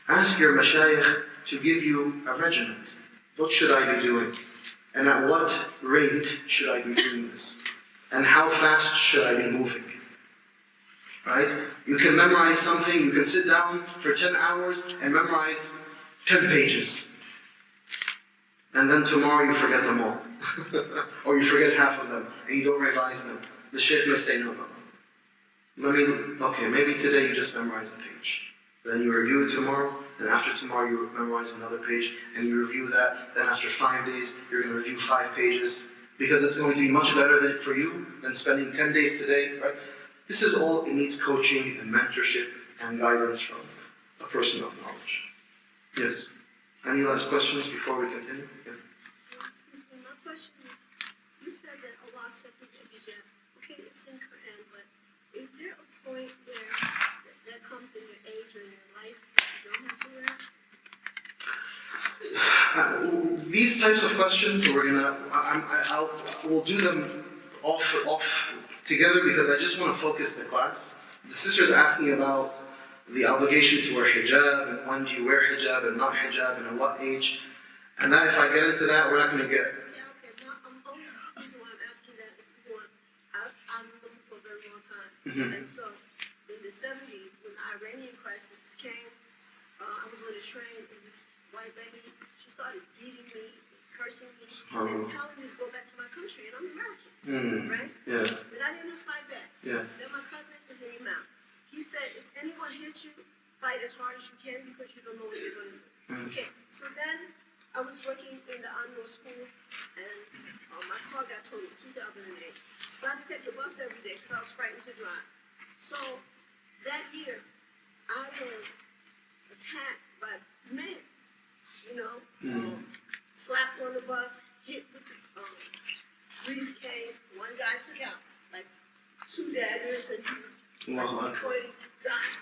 ask your mashayikh to give you a regiment. What should I be doing? And at what rate should I be doing this? And how fast should I be moving? right? You can memorize something, you can sit down for 10 hours and memorize 10 pages. And then tomorrow you forget them all. Or you forget half of them and you don't revise them. The Shaykh may say, no. Okay, maybe today you just memorize a page. Then you review it tomorrow, and after tomorrow you memorize another page, and you review that. Then after 5 days, you're going to review 5 pages, because it's going to be much better for you than spending 10 days today, right? This is all, it needs coaching and mentorship and guidance from a person of knowledge. Yes? Any last questions before we continue? Yeah. Excuse me, my question is, you said that Allah said to the hijab, okay, it's in Quran, but is there a point where that comes in your age or in your life that you don't have to wear? These types of questions, we'll do them off together, because I just want to focus the class. The sister is asking about the obligation to wear hijab, and when do you wear hijab and not hijab, and at what age. And that, if I get into that, we're not going to get... Yeah, okay. Only reason why I'm asking that is because I'm Muslim for a very long time. And so, in the 70s, when the Iranian crisis came, I was on a train, and this white lady, she started beating me, cursing me, and telling me to go back to my country, and I'm American, right? Yeah. But I didn't fight back. Yeah. Then my cousin was in Imam. He said, if anyone hits you, fight as hard as you can, because you don't know what you're going to do. Okay, so then I was working in the honor school, and my car got totaled in 2008. So I had to take the bus every day because I was frightened to drive. So that year, I was attacked by men, slapped on the bus, hit with the briefcase. One guy took out like 2 daggers, and he was pointing, done.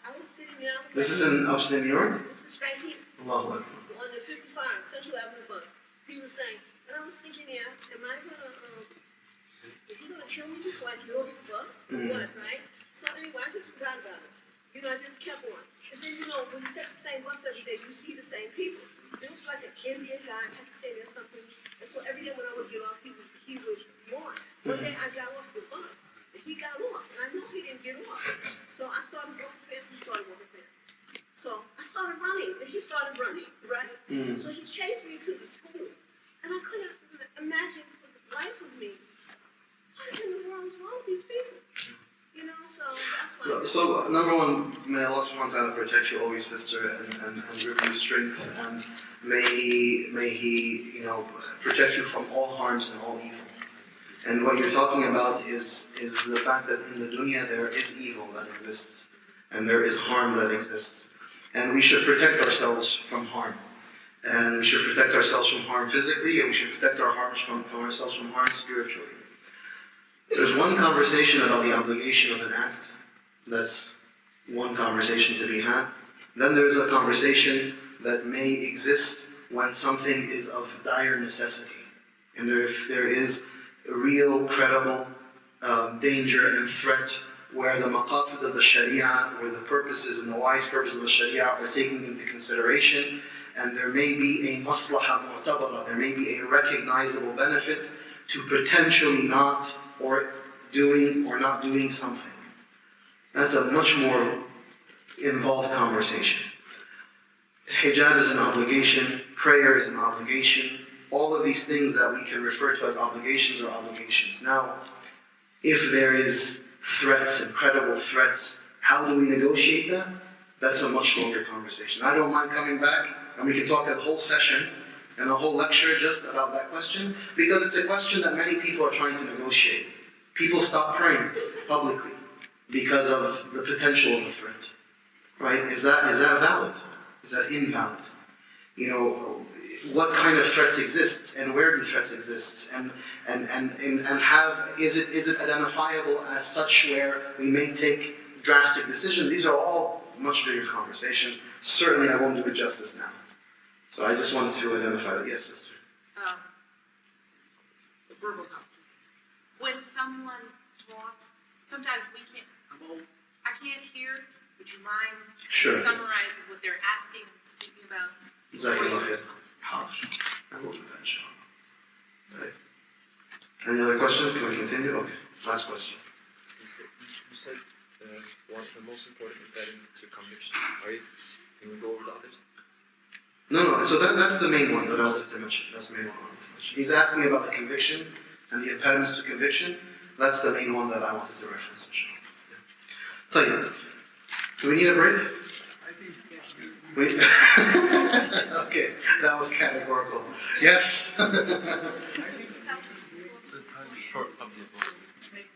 I was sitting there. This is in upstate New York? This is right here. Allahu Akbar. On the 55 Central Avenue bus. He was saying, and I was thinking, am I gonna, is he gonna kill me before I get off the bus? Or what, right? So anyway, I just forgot about it. I just kept on. And then, when you take the same bus every day, you see the same people. There was like an Indian guy, Pakistani or something. And so every day when I would get off, he would yawn. One day I got off the bus, and he got off, and I know he didn't get off. So I started walking fast, he started walking fast. So I started running, and he started running, right? So he chased me to the school, and I couldn't imagine for the life of me, what in the world is wrong with these people? So that's why. So, number one, may Allah subhanahu wa ta'ala protect you always, sister, and give you strength, and may He protect you from all harms and all evil. And what you're talking about is the fact that in the dunya there is evil that exists, and there is harm that exists. And we should protect ourselves from harm. And we should protect ourselves from harm physically, and we should protect our harms from ourselves from harm spiritually. There's one conversation about the obligation of an act. That's one conversation to be had. Then there's a conversation that may exist when something is of dire necessity. And if there is a real, credible danger and threat where the maqasid of the sharia, where the purposes and the wise purposes of the sharia are taken into consideration, and there may be a maslaha mu'tabara, there may be a recognizable benefit to potentially not not doing something. That's a much more involved conversation. Hijab is an obligation, prayer is an obligation, all of these things that we can refer to as obligations are obligations. Now, if there is threats and credible threats, how do we negotiate that? That's a much longer conversation. I don't mind coming back, and we can talk a whole session and a whole lecture just about that question, because it's a question that many people are trying to negotiate. People stop praying publicly because of the potential of a threat. Right? Is that valid? Is that invalid? What kind of threats exist, and where do threats exist, and is it identifiable as such where we may take drastic decisions? These are all much bigger conversations. Certainly I won't do it justice now. So I just wanted to identify that. Yes, sister. The verbal custom. When someone talks, sometimes we can't, I can't hear. Would you mind summarizing what they're asking and speaking about? I will do that, inshallah. Right. Any other questions? Can we continue? Okay. Last question. You said the most important impediment to conviction, right? Can we go over the others? No, so that's the main one that I wanted to mention. That's the main one I wanted to mention. He's asking me about the conviction and the impediments to conviction. That's the main one that I wanted to reference. طيب. Do we need a break? Okay, that was categorical. Yes. The time is short.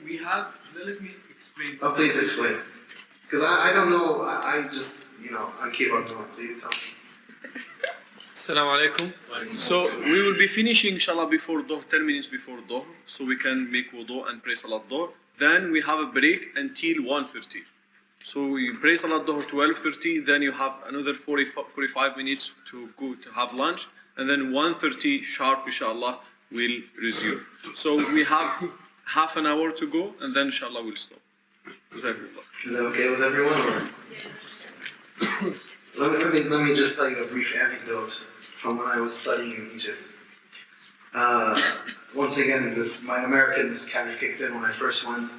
We have, let me explain. Oh, please explain. Because I don't know, I just, I keep on going, so you tell me. Assalamu alaikum. So we will be finishing inshallah before Dhuhr, 10 minutes before Dhuhr, so we can make wudu and pray Salat Dhuhr. Then we have a break until 1:30. So we pray Salat Dhuhr 12:30, then you have another 45 minutes to go to have lunch, and then 1:30 sharp inshallah will resume. So we have half an hour to go, and then inshallah we'll stop. Is that okay with everyone? Or? Let me just tell you a brief anecdote from when I was studying in Egypt. Once again, my Americanness kind of kicked in when I first went.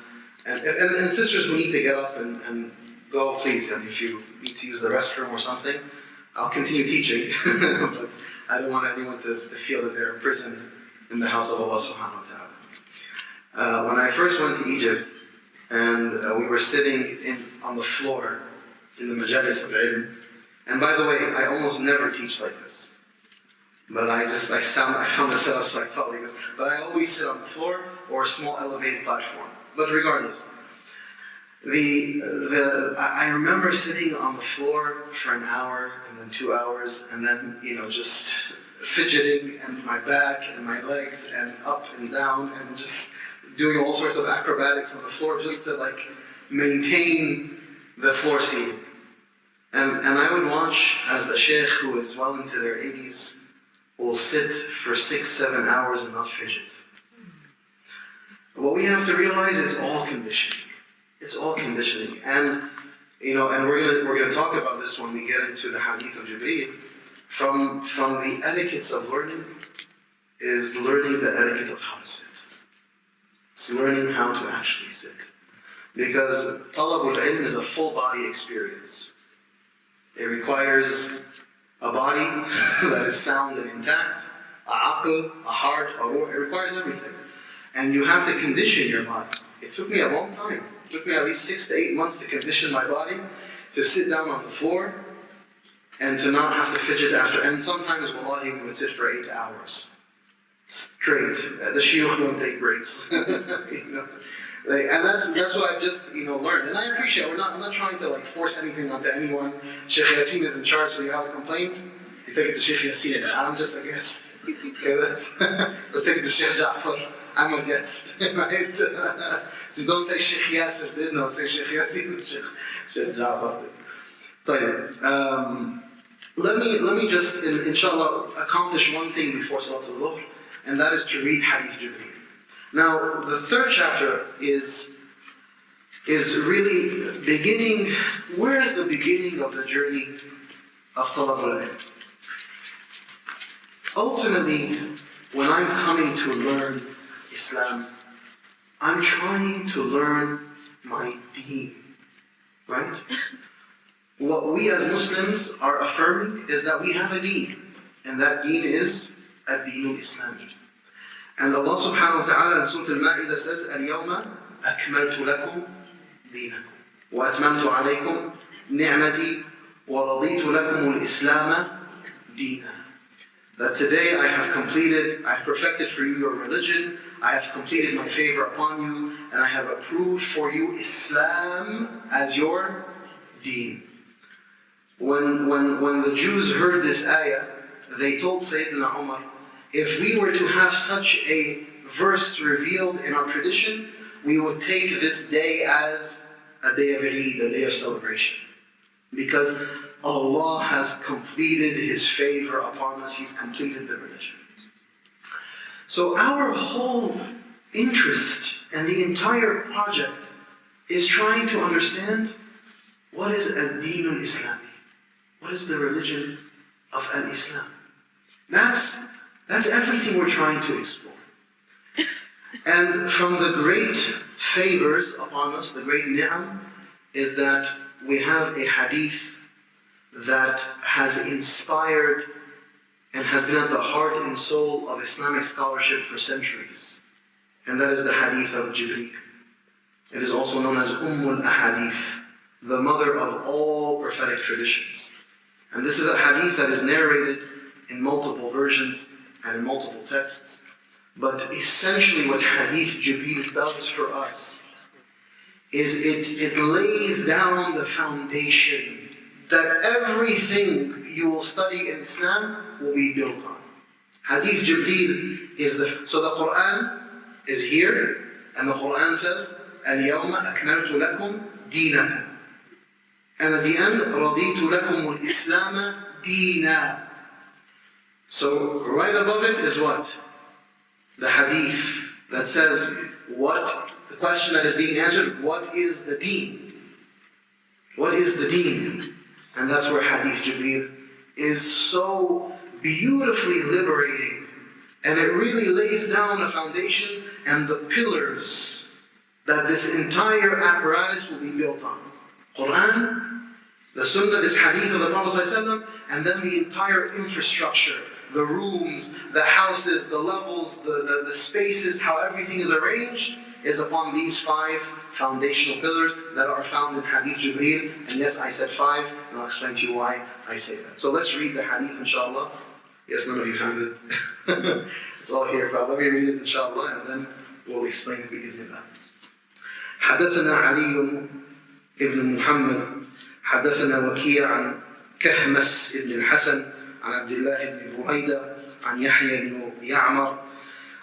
And sisters who need to get up and go, please. And if you need to use the restroom or something, I'll continue teaching. But I don't want anyone to feel that they're imprisoned in the house of Allah subhanahu wa ta'ala. When I first went to Egypt, and we were sitting on the floor in the majalis of ilm. And by the way, I almost never teach like this. But I found the setup, so I taught like this. But I always sit on the floor or a small elevated platform. But regardless, I remember sitting on the floor for an hour and then 2 hours, and then just fidgeting and my back and my legs and up and down and just doing all sorts of acrobatics on the floor just to maintain the floor seating. And I would watch as a Shaykh who is well into their 80s will sit for 6-7 hours and not fidget. What we have to realize is all conditioning. It's all conditioning. And and we're gonna talk about this when we get into the Hadith of Jibreel. From the etiquettes of learning is learning the etiquette of how to sit. It's learning how to actually sit. Because talabul ilm is a full body experience. It requires a body that is sound and intact, a aql, a heart, a ruh. It requires everything. And you have to condition your body. It took me a long time. It took me at least 6 to 8 months to condition my body to sit down on the floor and to not have to fidget after. And sometimes, wallahi, we would sit for 8 hours. Straight. The shuyukh don't take breaks. And that's what I've just learned. And I appreciate it. I'm not trying to force anything onto anyone. Shaykh Yasir is in charge, so you have a complaint, you take it to Shaykh Yasir. I'm just a guest. Okay, we'll take it to Shaykh Ja'far. I'm a guest. Right? So don't say Shaykh Yasir did, no, say Shaykh Yasir, Shaykh Ja'far did. Let me just, inshallah, accomplish one thing before Salatul Dhuhr, and that is to read Hadith Jibreel. Now, the third chapter is really beginning. Where is the beginning of the journey of Talab al-Ilm? Ultimately, when I'm coming to learn Islam, I'm trying to learn my deen, right? What we as Muslims are affirming is that we have a deen, and that deen is ad-deen al-Islami. And Allah subhanahu wa ta'ala in Surah Al-Ma'idah says, الْيَوْمَ أَكْمَلْتُ لَكُمْ دِينَكُمْ وَأَتْمَمْتُ عَلَيْكُمْ نِعْمَتِي وَرَضِيتُ لَكُمُ الْإِسْلَامَ دِينًا. That today I have perfected for you your religion, I have completed my favor upon you, and I have approved for you Islam as your deen. When the Jews heard this ayah, they told Sayyidina Umar, if we were to have such a verse revealed in our tradition, we would take this day as a day of Eid, a day of celebration. Because Allah has completed His favor upon us, He's completed the religion. So our whole interest and the entire project is trying to understand what is ad-deen al-Islami? What is the religion of al-Islam? That's everything we're trying to explore. And from the great favors upon us, the great ni'am, is that we have a hadith that has inspired and has been at the heart and soul of Islamic scholarship for centuries. And that is the hadith of Jibreel. It is also known as al-Ahadith, the mother of all prophetic traditions. And this is a hadith that is narrated in multiple versions and in multiple texts. But essentially what hadith Jibreel does for us is it lays down the foundation that everything you will study in Islam will be built on. Hadith Jibreel is so the Quran is here, and the Quran says, اليوم أكملت لكم دينكم. And at the end, رضيت لكم الإسلام دينا. So right above it is what? The hadith that says what? The question that is being answered, what is the deen? What is the deen? And that's where hadith Jibreel is so beautifully liberating. And it really lays down a foundation and the pillars that this entire apparatus will be built on. Quran, the Sunnah, this hadith of the Prophet ﷺ, and then the entire infrastructure, the rooms, the houses, the levels, the spaces, how everything is arranged, is upon these 5 foundational pillars that are found in Hadith Jibreel. And yes, I said 5, and I'll explain to you why I say that. So let's read the hadith, inshallah. Yes, none of you have it. It's all here, but let me read it, inshallah, and then we'll explain it بإذن الله. حدثنا علي ابن محمد حدثنا وكيع عن كهمس ابن الحسن عن عبد الله بن بريدة عن يحيى بن يعمر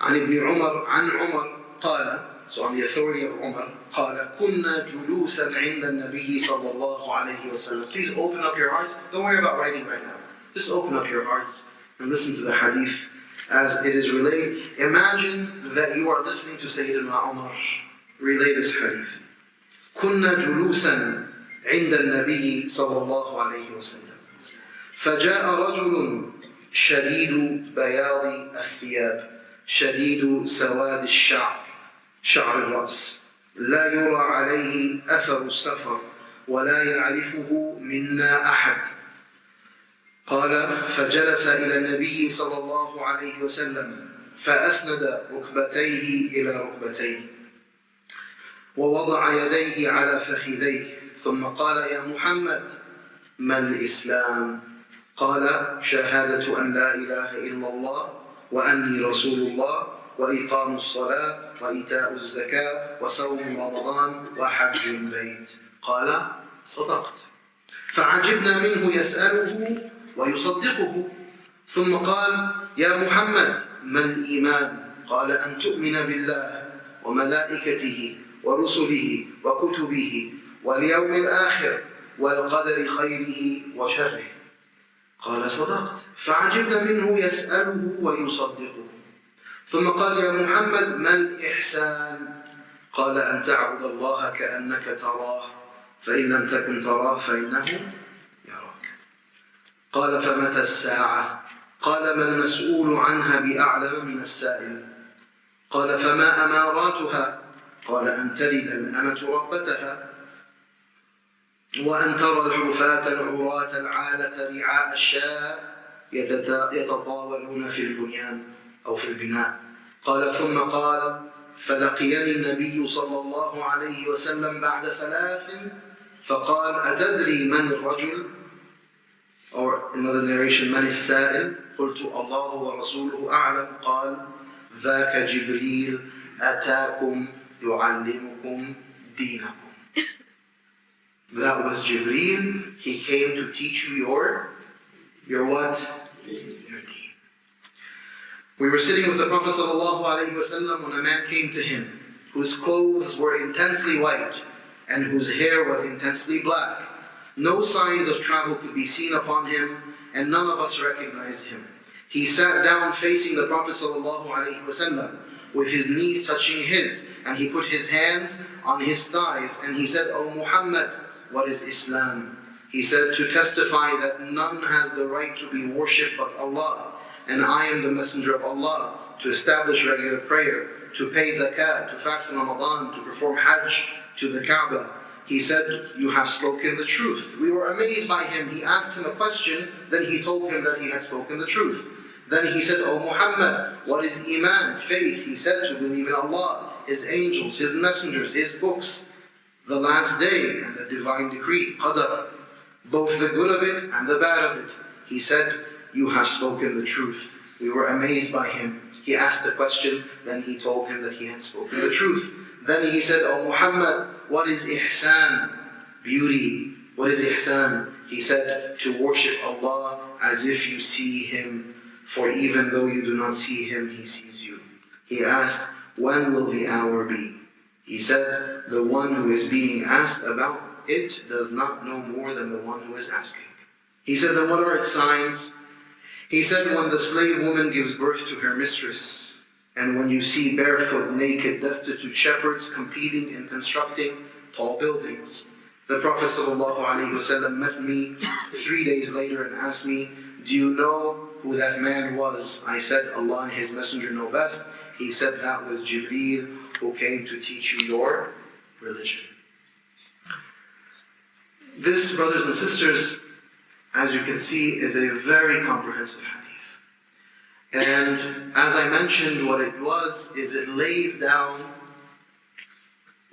عن ابن عمر عن عمر قال, so on the authority of Umar, قال كنا جلوسا عند النبي صلى الله عليه وسلم. Please open up your hearts. Don't worry about writing right now. Just open up your hearts and listen to the hadith as it is relayed. Imagine that you are listening to Sayyidina Umar relay this hadith. كنا جلوسا عند النبي صلى الله عليه وسلم فجاء رجل شديد بياض الثياب شديد سواد الشعر شعر الرأس لا يرى عليه أثر السفر ولا يعرفه منا أحد. قال فجلس إلى النبي صلى الله عليه وسلم فأسند ركبتيه إلى ركبتيه ووضع يديه على فخذيه ثم قال يا محمد ما الإسلام؟ قال شهادة أن لا إله إلا الله وأني رسول الله وإقام الصلاة وإيتاء الزكاة وصوم رمضان وحج البيت. قال صدقت. فعجبنا منه يسأله ويصدقه. ثم قال يا محمد ما الإيمان؟ قال أن تؤمن بالله وملائكته ورسله وكتبه واليوم الآخر والقدر خيره وشره. قال صدقت. فعجبنا منه يسأله ويصدقه. ثم قال يا محمد ما الإحسان؟ قال أن تعبد الله كأنك تراه فإن لم تكن تراه فإنه يراك. قال فمتى الساعة؟ قال ما المسؤول عنها بأعلم من السائل. قال فما أماراتها؟ قال أن تلد الأمة ربتها وأن ترى الحفاة العراة العالة رعاء الشاء يتطاولون في البنيان أو في البناء. قال ثم قال فلقيني النبي صلى الله عليه وسلم بعد 3 فقال أتدري من الرجل؟ Or another narration من السائل؟ قلت الله ورسوله أعلم. قال ذاك جبريل أتاكم يعلمكم دينكم. That was Jibreel. He came to teach you your what? Your deen. We were sitting with the Prophet ﷺ when a man came to him whose clothes were intensely white and whose hair was intensely black. No signs of travel could be seen upon him, and none of us recognized him. He sat down facing the Prophet ﷺ with his knees touching his, and he put his hands on his thighs, and he said, O Muhammad, what is Islam? He said, to testify that none has the right to be worshipped but Allah, and I am the messenger of Allah, to establish regular prayer, to pay zakat, to fast in Ramadan, to perform hajj to the Kaaba, He said, you have spoken the truth. We were amazed by him. He asked him a question, then he told him that he had spoken the truth. Then he said, O Muhammad, what is Iman, faith? He said, to believe in Allah, His angels, His messengers, His books, the last day, and the divine decree, qadar, both the good of it and the bad of it. He said, you have spoken the truth. We were amazed by him. He asked the question, then he told him that he had spoken the truth. Then he said, O Muhammad, what is ihsan, beauty? What is ihsan? He said, to worship Allah as if you see Him, for even though you do not see Him, He sees you. He asked, when will the hour be? He said, the one who is being asked about it does not know more than the one who is asking. He said, then what are its signs? He said, when the slave woman gives birth to her mistress, and when you see barefoot, naked, destitute shepherds competing in constructing tall buildings. The Prophet ﷺ met me 3 days later and asked me, do you know who that man was? I said, Allah and His Messenger know best. He said, that was Jibreel, who came to teach you your religion. This, brothers and sisters, as you can see, is a very comprehensive hadith. And as I mentioned, what it was is it lays down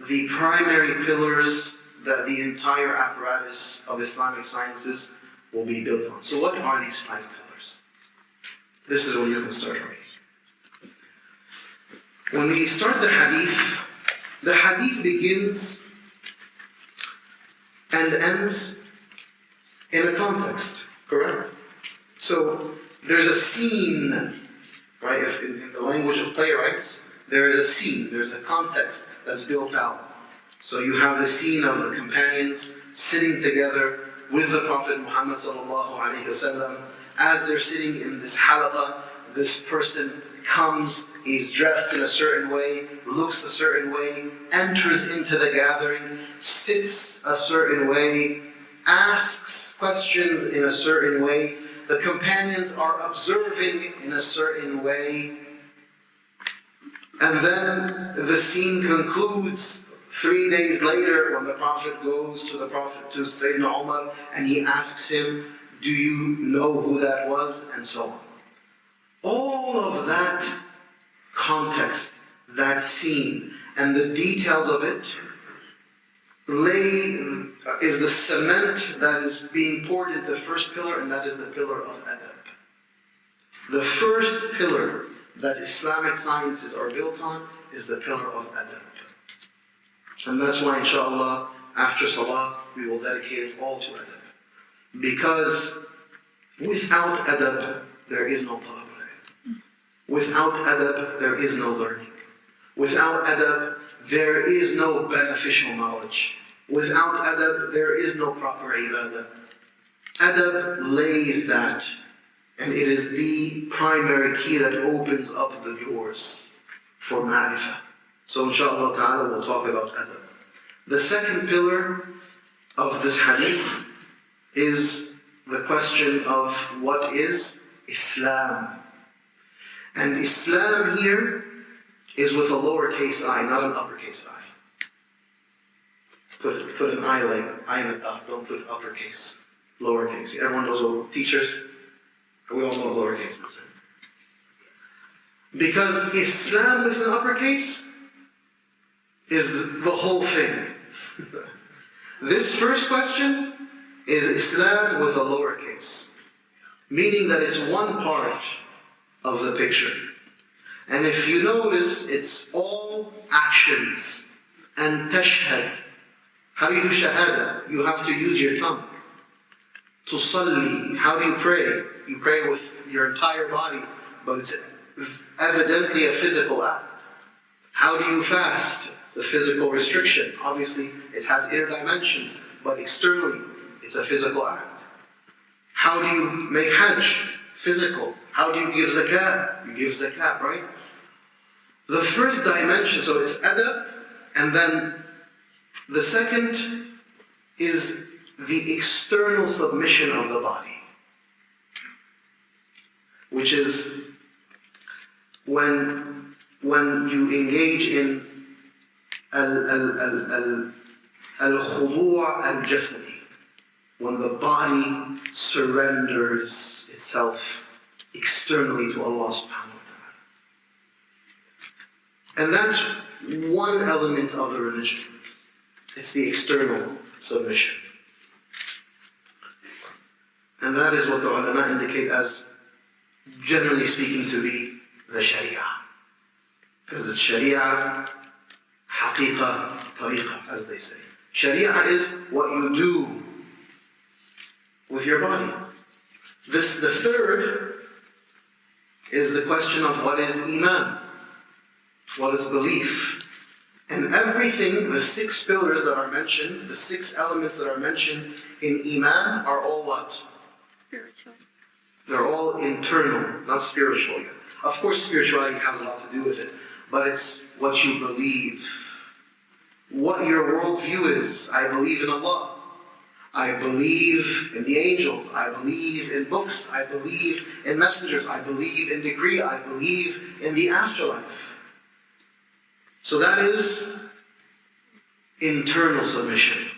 the primary pillars that the entire apparatus of Islamic sciences will be built on. So what are these 5 pillars? This is when you're going to start reading. When we start the hadith begins and ends in a context, correct? So there's a scene, right? If in the language of playwrights, there is a scene, there's a context that's built out. So you have the scene of the companions sitting together with the Prophet Muhammad sallallahu alaihi wasallam. As they're sitting in this halaqah, this person comes, he's dressed in a certain way, looks a certain way, enters into the gathering, sits a certain way, asks questions in a certain way. The companions are observing in a certain way. And then the scene concludes 3 days later when the Prophet goes to Sayyidina Umar and he asks him, do you know who that was? And so on. All of that context, that scene, and the details of it is the cement that is being poured into the first pillar, and that is the pillar of adab. The first pillar that Islamic sciences are built on is the pillar of adab. And that's why, inshallah, after salah, we will dedicate it all to adab. Because without adab, there is no talab al-ilm. Without adab, there is no learning. Without adab, there is no beneficial knowledge. Without adab, there is no proper ibadah. Adab lays that, and it is the primary key that opens up the doors for ma'rifah. So inshallah ta'ala we'll talk about adab. The second pillar of this hadith is the question of what is Islam. And Islam here is with a lowercase I, not an uppercase I. Put an I like I in the top, don't put uppercase, lowercase. Everyone knows what teachers, we all know what lowercase is. Because Islam with an uppercase is the whole thing. This first question is Islam with a lowercase, meaning that it's one part of the picture. And if you notice, it's all actions. And tashhad. How do you do shahada? You have to use your tongue. Tusalli. How do you pray? You pray with your entire body, but it's evidently a physical act. How do you fast? It's a physical restriction. Obviously, it has inner dimensions, but externally, it's a physical act. How do you make hajj? Physical. How do you give zakah? You give zakah, right? The first dimension, so it's adab, and then the second is the external submission of the body, which is when you engage in al-khudu' al-jasadi, when the body surrenders itself externally to Allah subhanahu wa ta'ala. And that's one element of the religion. It's the external submission. And that is what the ulama indicate as, generally speaking, to be the sharia. Because it's sharia, haqiqa, tariqa, as they say. Sharia is what you do with your body. The third is the question of what is iman, what is belief. And everything, the 6 pillars that are mentioned, the 6 elements that are mentioned in iman are all what? Spiritual. They're all internal, not spiritual yet. Of course, spirituality has a lot to do with it, but it's what you believe. What your worldview is. I believe in Allah. I believe in the angels. I believe in books. I believe in messengers. I believe in decree. I believe in the afterlife. So that is internal submission.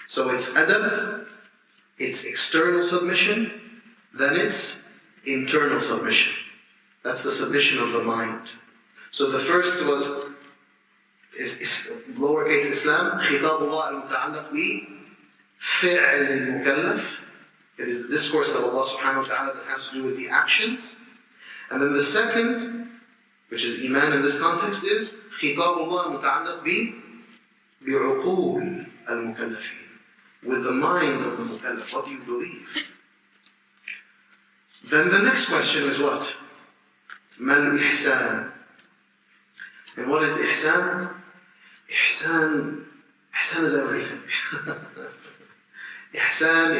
So it's adab, it's external submission, then it's internal submission. That's the submission of the mind. So the first was is lowercase Islam, khitab Allah al-muta'allaq bi fi'l al-mukallaf. It is the discourse of Allah subhanahu wa ta'ala that has to do with the actions. And then the second, which is iman in this context, is khitab Allah al-muta'allaq bi bi'uqul al-mukallafin. With the minds of the mukallaf, what do you believe? Then the next question is what? Mal ihsan. And what is ihsan? Ihsan is everything. Ihsan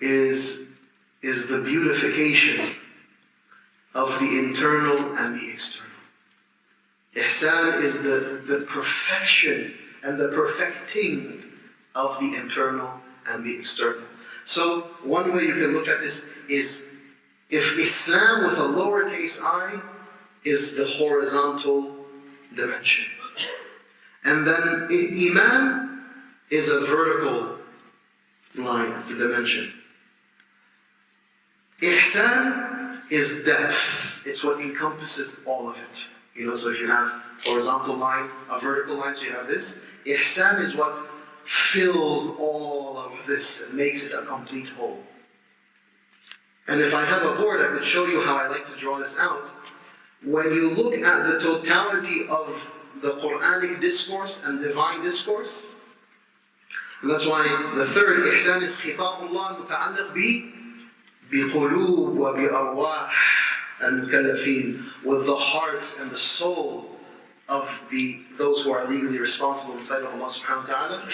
is the beautification of the internal and the external. Ihsan is the perfection and the perfecting of the internal and the external. So one way you can look at this is, if Islam with a lowercase I is the horizontal dimension, and then Iman is a vertical line, it's a dimension. Ihsan is depth, it's what encompasses all of it. So if you have horizontal line, a vertical line, so you have this. Ihsan is what fills all of this and makes it a complete whole. And if I have a board, I could show you how I like to draw this out. When you look at the totality of the Quranic discourse and divine discourse, and that's why the third, ihsan, is khitabullah muta'allaq biqulub wa bi'arwah al-mukallafin, with the hearts and the soul of those who are legally responsible inside of Allah subhanahu wa ta'ala.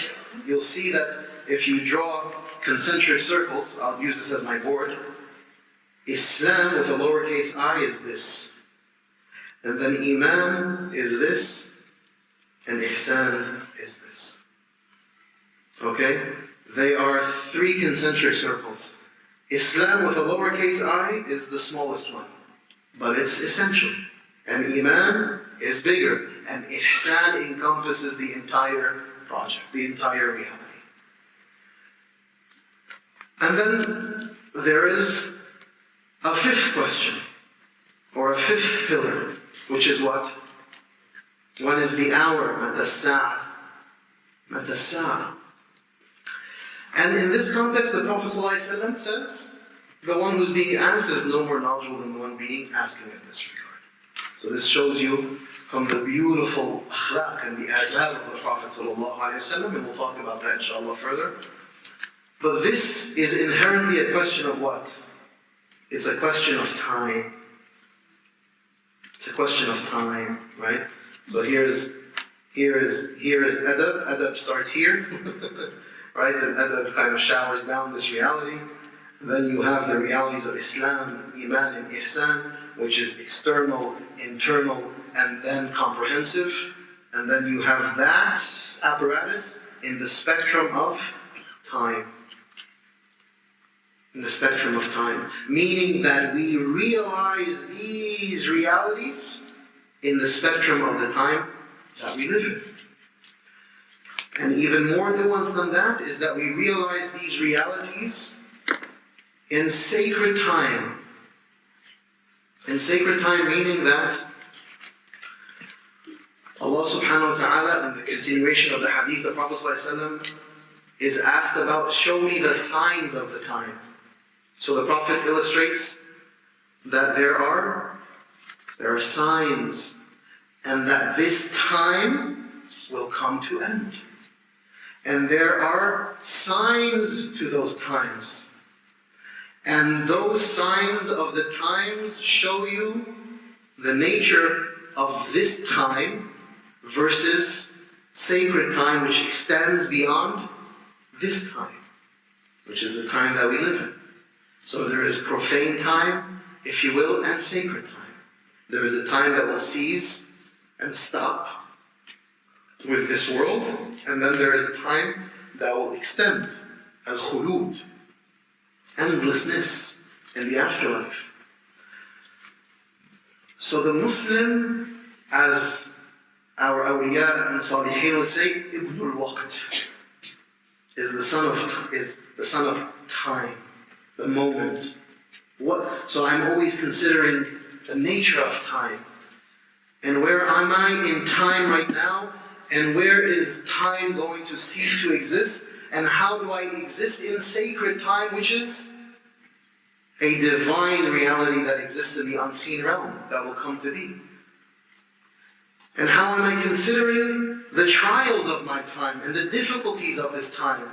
You'll see that if you draw concentric circles, I'll use this as my board, Islam with a lowercase I is this, and then Iman is this, and Ihsan is this. Okay? They are 3 concentric circles. Islam with a lowercase I is the smallest one, but it's essential. And Iman is bigger, and Ihsan encompasses the entire project, the entire reality. And then there is a 5th question, or a 5th pillar, which is what? When is the hour? Mata as-sa'a. Mata as-sa'a. And in this context, the Prophet ﷺ says, the one who's being asked is no more knowledgeable than the one being asking in this regard. So this shows you from the beautiful akhlaq and the adab of the Prophet ﷺ, and we'll talk about that inshallah further. But this is inherently a question of what? It's a question of time. It's a question of time, right? So here is adab. Adab starts here, right? And adab kind of showers down this reality. And then you have the realities of Islam, Iman, and Ihsan, which is external, internal, and then comprehensive. And then you have that apparatus in the spectrum of time. In the spectrum of time. Meaning that we realize these realities in the spectrum of the time that we live in. And even more nuanced than that is that we realize these realities in sacred time. In sacred time meaning that Allah subhanahu wa ta'ala, in the continuation of the hadith of Prophet ﷺ, is asked about, show me the signs of the time. So the Prophet illustrates that there are signs, and that this time will come to end. And there are signs to those times. And those signs of the times show you the nature of this time versus sacred time, which extends beyond this time, which is the time that we live in. So there is profane time, if you will, and sacred time. There is a time that will cease and stop with this world, and then there is a time that will extend, al-khulud, endlessness in the afterlife. So the Muslim, as our awliya and salihin would say, ibnul waqt, is the son of time, the moment. So I'm always considering the nature of time. And where am I in time right now? And where is time going to cease to exist? And how do I exist in sacred time, which is a divine reality that exists in the unseen realm that will come to be? And how am I considering the trials of my time and the difficulties of this time?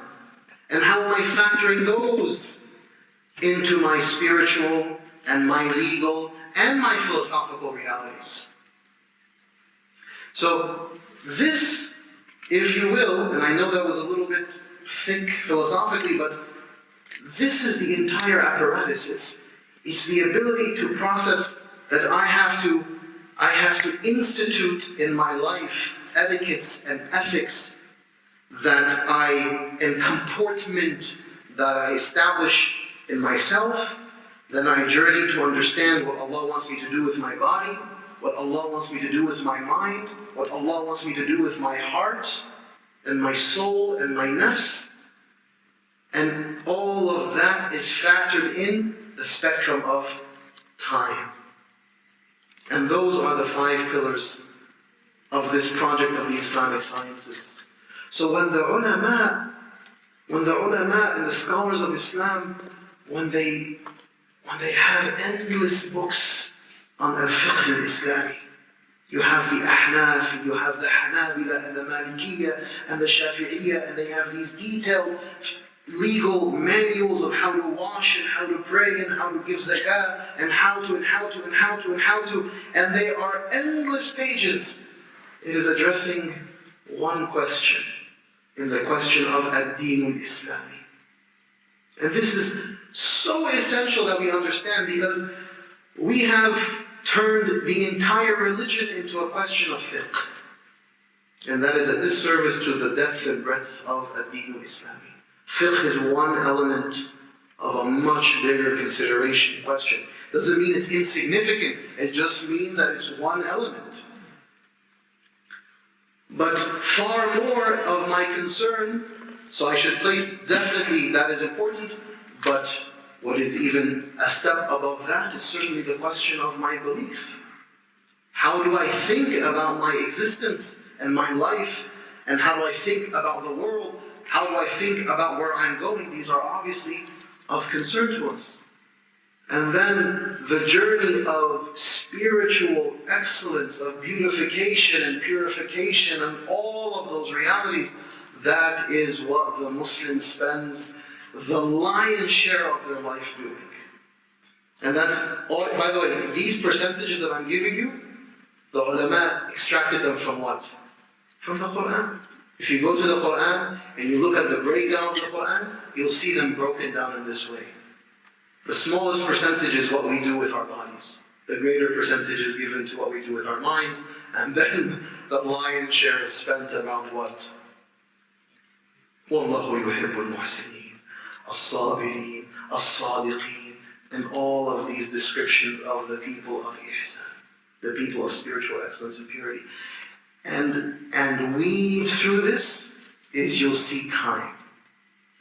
And how am I factoring those into my spiritual and my legal and my philosophical realities? So this, if you will, and I know that was a little bit thick philosophically, but this is the entire apparatus. It's the ability to process that I have to institute in my life etiquettes and ethics and comportment that I establish in myself. Then I journey to understand what Allah wants me to do with my body, what Allah wants me to do with my mind, what Allah wants me to do with my heart and my soul and my nafs. And all of that is factored in the spectrum of time. And those are the 5 pillars of this project of the Islamic sciences. So when the ulama and the scholars of Islam, when they have endless books on al-fiqh al-Islami, you have the Ahnaf, you have the Hanabila and the Malikiyya and the Shafi'iyya, and they have these detailed legal manuals of how to wash and how to pray and how to give zakah and how to, and they are endless pages. It is addressing one question, in the question of ad-din al-Islami. And this is so essential that we understand, because we have turned the entire religion into a question of fiqh. And that is a disservice to the depth and breadth of ad-din al-Islami. Fiqh is one element of a much bigger question. Doesn't mean it's insignificant, it just means that it's one element. But far more of my concern, so I should place, definitely that is important, but what is even a step above that is certainly the question of my belief. How do I think about my existence and my life? And how do I think about the world? How do I think about where I'm going? These are obviously of concern to us. And then the journey of spiritual excellence, of beautification and purification and all of those realities, that is what the Muslim spends the lion's share of their life doing. And that's all, by the way, these percentages that I'm giving you, the ulama extracted them from what? From the Quran. If you go to the Quran and you look at the breakdown of the Quran, you'll see them broken down in this way. The smallest percentage is what we do with our bodies. The greater percentage is given to what we do with our minds. And then the lion's share is spent around what? وَاللَّهُ يُحِبُّ الْمُحْسِنِينَ الصَّابِرِينَ الصَّادِقِينَ, and all of these descriptions of the people of ihsan, the people of spiritual excellence and purity. And weave through this is you'll see time,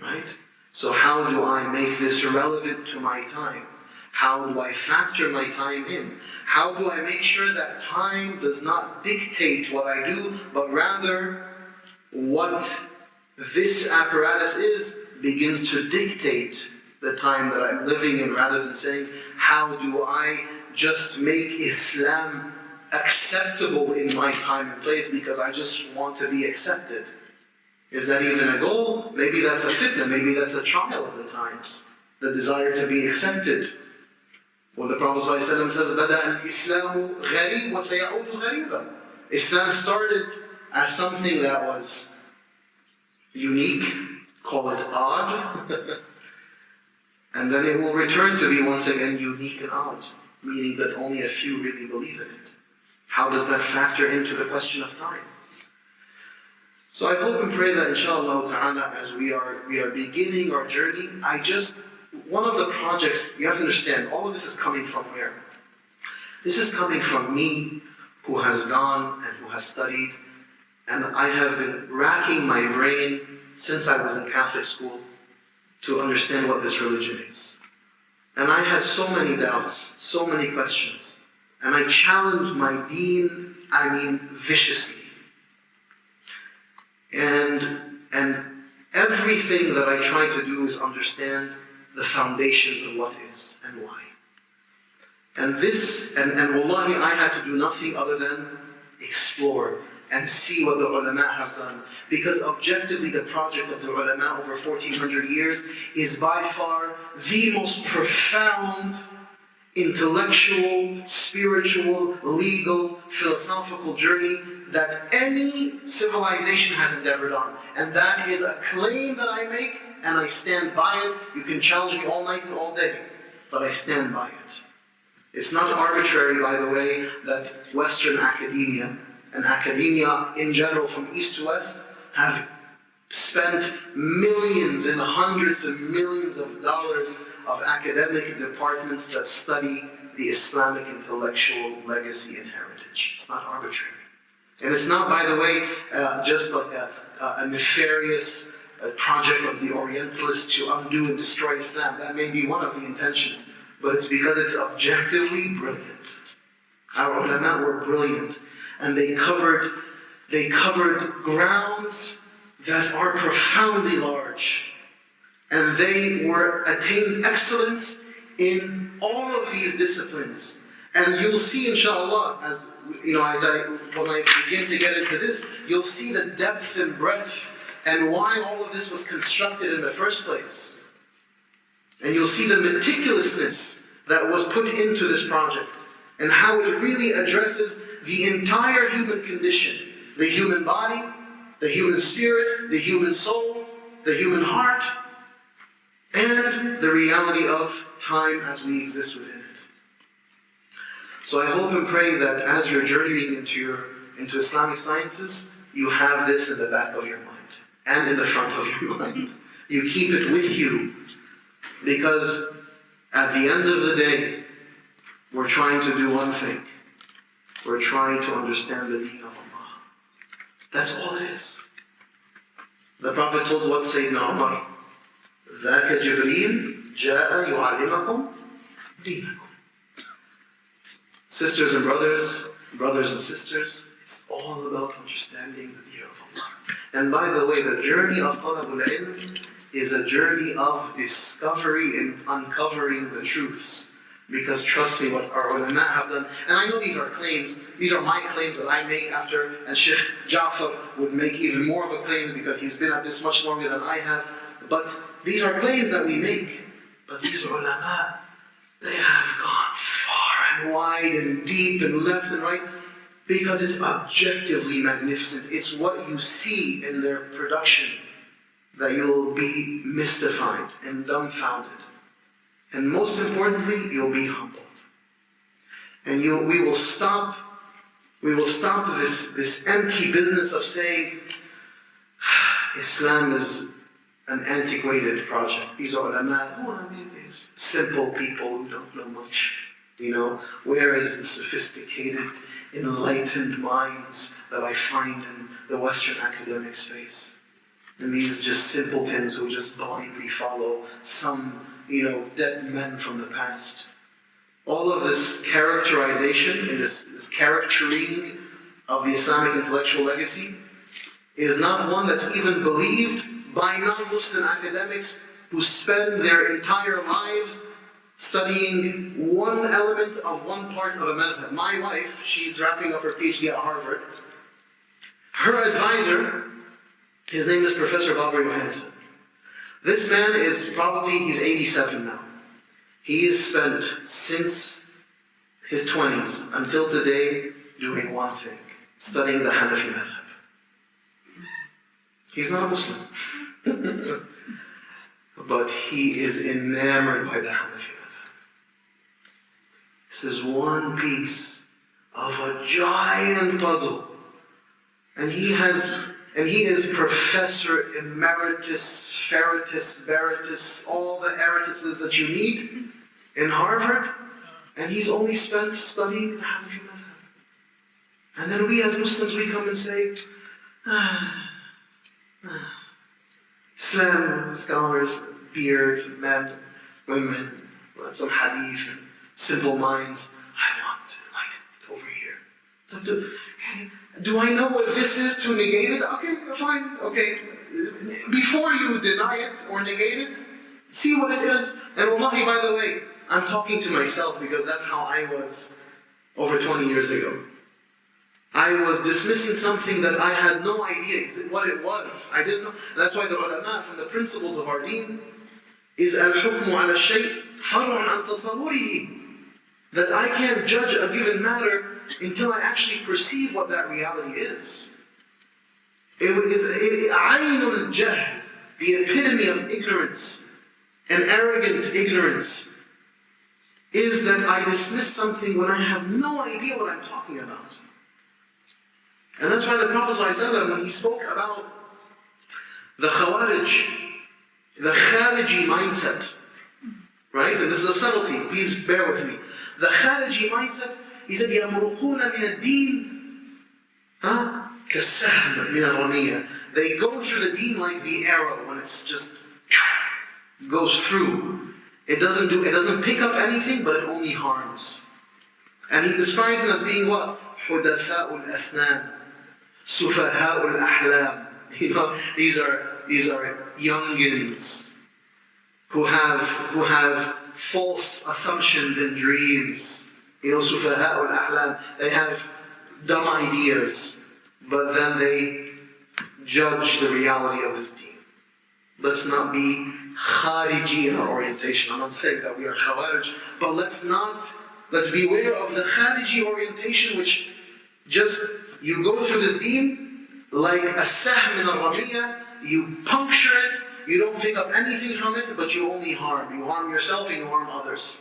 right? So how do I make this relevant to my time? How do I factor my time in? How do I make sure that time does not dictate what I do, but rather what this apparatus is begins to dictate the time that I'm living in, rather than saying, how do I just make Islam acceptable in my time and place because I just want to be accepted? Is that even a goal? Maybe that's a fitna, maybe that's a trial of the times, the desire to be accepted. Well, the Prophet ﷺ says, بَدَأَ الْإِسْلَامُ غَرِيبٌ وَسَيَعُودُ غَرِيبًا. Islam started as something that was unique, call it odd, and then it will return to be once again unique and odd, meaning that only a few really believe in it. How does that factor into the question of time? So I hope and pray that inshallah ta'ala, as we are beginning our journey, one of the projects, you have to understand, all of this is coming from where? This is coming from me, who has gone and who has studied, and I have been racking my brain since I was in Catholic school to understand what this religion is. And I had so many doubts, so many questions, and I challenged my deen, viciously. And everything that I try to do is understand the foundations of what is and why. And wallahi, I had to do nothing other than explore and see what the ulama have done. Because objectively, the project of the ulama over 1400 years is by far the most profound intellectual, spiritual, legal, philosophical journey that any civilization has endeavored on. And that is a claim that I make, and I stand by it. You can challenge me all night and all day, but I stand by it. It's not arbitrary, by the way, that Western academia, and academia in general from east to west, have spent millions and hundreds of millions of dollars of academic departments that study the Islamic intellectual legacy and heritage. It's not arbitrary. And it's not, by the way, just like a nefarious project of the Orientalists to undo and destroy Islam. That may be one of the intentions, but it's because it's objectively brilliant. Our ulama were brilliant, and they covered grounds that are profoundly large, and they attained excellence in all of these disciplines. And you'll see, inshallah, when I begin to get into this, you'll see the depth and breadth and why all of this was constructed in the first place. And you'll see the meticulousness that was put into this project and how it really addresses the entire human condition, the human body, the human spirit, the human soul, the human heart, and the reality of time as we exist within it. So I hope and pray that as you're journeying into Islamic sciences, you have this in the back of your mind and in the front of your mind. You keep it with you, because at the end of the day, we're trying to do one thing. We're trying to understand the deen of Allah. That's all it is. The Prophet told what Sayyidina Umar, ذَاكَ جِبْرِيلٌ جَاءَ يُعَلِّمَكُمْ دِينَكُمْ. Sisters and brothers and sisters, it's all about understanding the deen of Allah. And by the way, the journey of Talabul Ilm is a journey of discovery and uncovering the truths. Because trust me, what our ulama have done, and I know these are claims, these are my claims that I make after, and Shaykh Ja'far would make even more of a claim because he's been at this much longer than I have, but these are claims that we make. But these ulama, they have gone far and wide and deep and left and right, because it's objectively magnificent. It's what you see in their production that you'll be mystified and dumbfounded. And most importantly, you'll be humbled. And we will stop this empty business of saying Islam is an antiquated project. These are ulama, these simple people who don't know much. Where is the sophisticated, enlightened minds that I find in the Western academic space? and these just simpletons who just blindly follow some, dead men from the past. All of this characterization and this charactering of the Islamic intellectual legacy is not one that's even believed by non-Muslim academics who spend their entire lives studying one element of one part of a madhab. My wife, she's wrapping up her PhD at Harvard. Her advisor, his name is Professor Barbara Johansson. This man he's 87 now. He has spent since his 20s until today doing one thing, studying the Hanafi madhab. He's not a Muslim. But he is enamored by the Hanafi madhab. This is one piece of a giant puzzle. And he is Professor Emeritus, Ferritus, Veritus, all the eritises that you need in Harvard. And he's only spent studying the Hanafi madhab. And then we as Muslims, we come and say, Islam, scholars, beard, men, women, some hadith, simple minds. I want enlightenment over here. Do I know what this is to negate it? Okay, fine, okay. Before you deny it or negate it, see what it is. And wallahi, by the way, I'm talking to myself because that's how I was over 20 years ago. I was dismissing something that I had no idea what it was. I didn't know. That's why the ulama, from the principles of our deen, is al-hukmu ala shay' far'un an tasawwurihi. That I can't judge a given matter until I actually perceive what that reality is. Aynul jahl, the epitome of ignorance, and arrogant ignorance, is that I dismiss something when I have no idea what I'm talking about. And that's why the Prophet ﷺ, when he spoke about the Khawarij, the Khariji mindset, right? And this is a subtlety, please bear with me. The Khariji mindset, he said, يَمُرُقُونَ مِنَ الدِّينِ كَالسَّهْمِ مِنَ الرَّمِيَّةِ. They go through the deen like the arrow when it's just goes through. It doesn't pick up anything, but it only harms. And he described them as being what? حُدَثَاءُ الْأَسْنَانِ سُفَهَاءُ الْأَحْلَامِ. These are youngins who have false assumptions and dreams. سُفَهَاءُ الْأَحْلَامِ. They have dumb ideas, but then they judge the reality of this deen. Let's not be khariji in our orientation. I'm not saying that we are khawarij, but let's beware of the khariji orientation, which just, you go through this deen like a sahm min al-ramiyya, you puncture it, you don't pick up anything from it, but you only harm. You harm yourself and you harm others.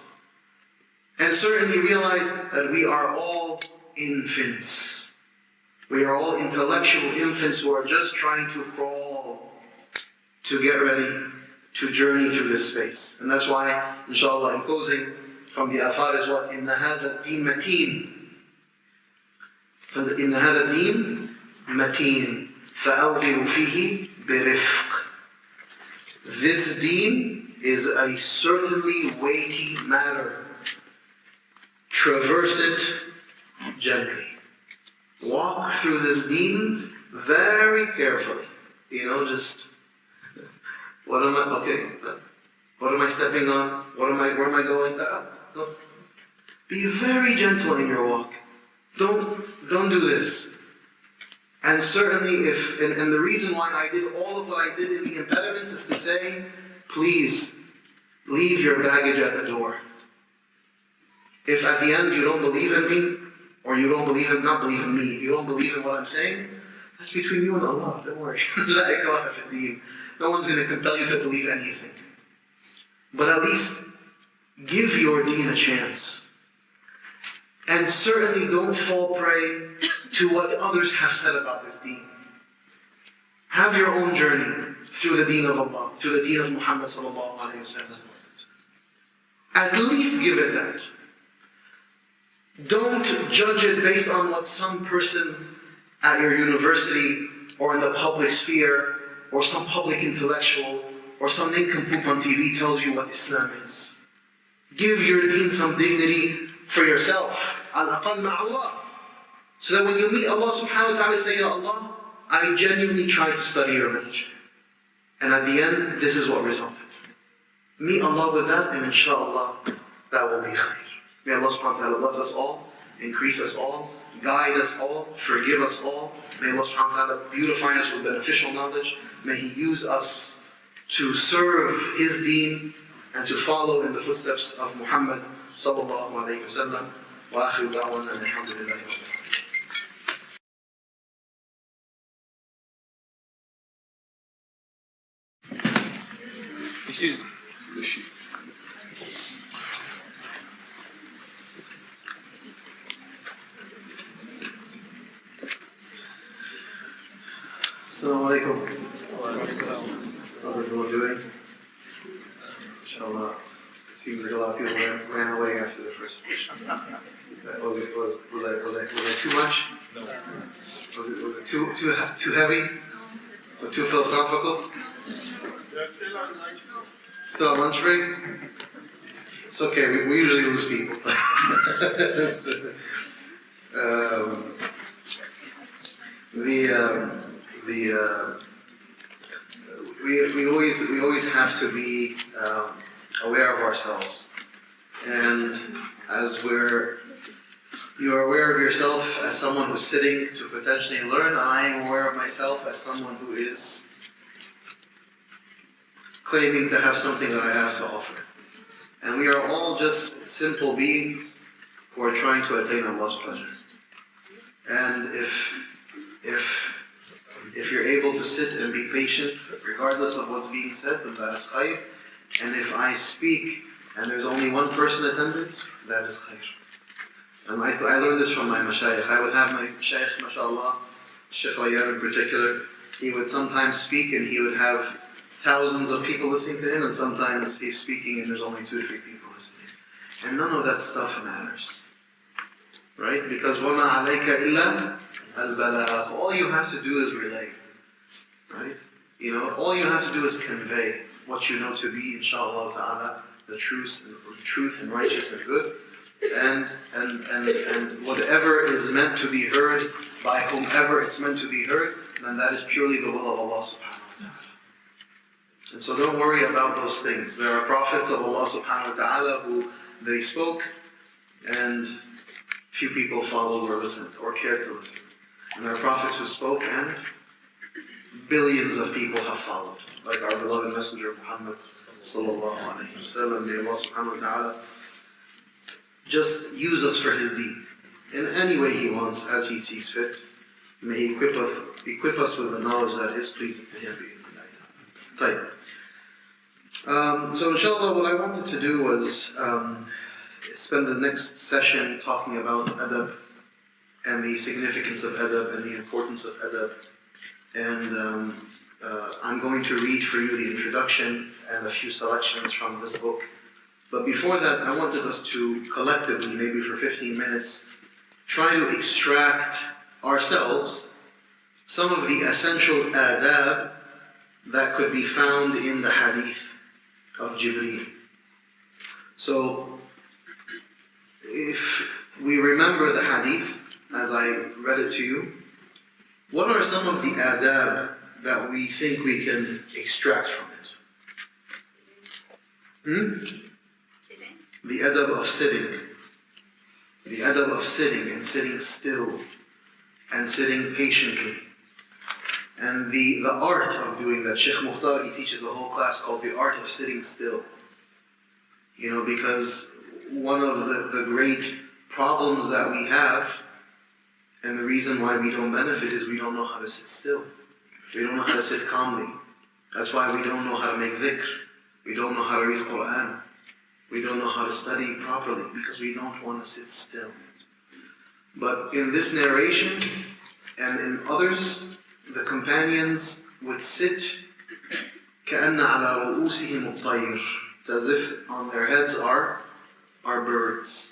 And certainly realize that we are all infants. We are all intellectual infants who are just trying to crawl to get ready to journey through this space. And that's why, inshallah, in closing, from the athar is what? إِنَّ هَذَا الدِّينَ مَتِينٌ. إِنَّ هَذَا الدِّينَ مَتِينٌ فَأَوْغِرُ فِيهِ بِرِفْقٍ. This deen is a certainly weighty matter. Traverse it gently. Walk through this deen very carefully. Just, what am I stepping on? Where am I going? No. Be very gentle in your walk. Don't do this. And certainly and the reason why I did all of what I did in the impediments is to say, please, leave your baggage at the door. If at the end you don't believe in me, or you don't believe in, not believe in me, you don't believe in what I'm saying, that's between you and Allah, don't worry. No one's going to compel you to believe anything. But at least give your deen a chance. And certainly don't fall prey to what others have said about this deen. Have your own journey through the deen of Allah, through the deen of Muhammad sallallahu alayhi wa sallam. At least give it that. Don't judge it based on what some person at your university or in the public sphere or some public intellectual, or some nincompoop on TV tells you what Islam is. Give your deen some dignity for yourself. Al-aqal ma'Allah. So that when you meet Allah subhanahu wa ta'ala, say, Ya Allah, I genuinely tried to study your religion. And at the end, this is what resulted. Meet Allah with that, and inshallah, that will be khair. May Allah subhanahu wa ta'ala bless us all, increase us all, guide us all, forgive us all. May Allah subhanahu wa ta'ala beautify us with beneficial knowledge. May He use us to serve His deen and to follow in the footsteps of Muhammad sallallahu alayhi wa sallam. Wa akhiru da'wana alhamdulillahi. This is the sheep. Assalamu alaikum. How's everyone doing? Inshallah, it seems like a lot of people ran away after the first session. Was I too much? No. Was it too heavy? Was it too philosophical? Still on lunch break? It's okay, we usually lose people. We always have to be aware of ourselves, and as you are aware of yourself as someone who's sitting to potentially learn, I am aware of myself as someone who is claiming to have something that I have to offer. And we are all just simple beings who are trying to attain Allah's pleasure. And if you're able to sit and be patient, regardless of what's being said, then that is khair. And if I speak and there's only one person attendance, that is khair. And I learned this from my mashayikh. I would have my shaykh, mashallah, Shaykh in particular, he would sometimes speak and he would have thousands of people listening to him, and sometimes he's speaking and there's only 2 or 3 people listening. And none of that stuff matters. Right? Because وَمَا عَلَيْكَ إِلَّا الْبَلَاغُ. All you have to do is relay. Right? All you have to do is convey what you know to be, inshallah ta'ala, the truth and righteous and good. And whatever is meant to be heard by whomever it's meant to be heard, then that is purely the will of Allah subhanahu wa ta'ala. And so don't worry about those things. There are prophets of Allah subhanahu wa ta'ala who they spoke and few people followed or listened or cared to listen. And there are prophets who spoke and billions of people have followed. Like our beloved Messenger Muhammad sallallahu alayhi wa sallam. May Allah subhanahu wa ta'ala just use us for His deen in any way He wants, as He sees fit. May He equip us with the knowledge that is pleasing to Him. So inshallah, what I wanted to do was spend the next session talking about adab and the significance of adab and the importance of adab. And I'm going to read for you the introduction and a few selections from this book. But before that, I wanted us to collectively, maybe for 15 minutes, try to extract ourselves some of the essential adab that could be found in the Hadith of Jibreel. So, if we remember the Hadith, as I read it to you, what are some of the adab that we think we can extract from it? The adab of sitting. The adab of sitting and sitting still and sitting patiently. And the art of doing that. Shaykh Mukhtar, he teaches a whole class called the art of sitting still. Because one of the great problems that we have, and the reason why we don't benefit, is we don't know how to sit still. We don't know how to sit calmly. That's why we don't know how to make dhikr. We don't know how to read Quran. We don't know how to study properly because we don't want to sit still. But in this narration and in others, the companions would sit كَأَنَّ عَلَى رُؤُوسِهِمُ الطَّيْرِ. It's as if on their heads are birds.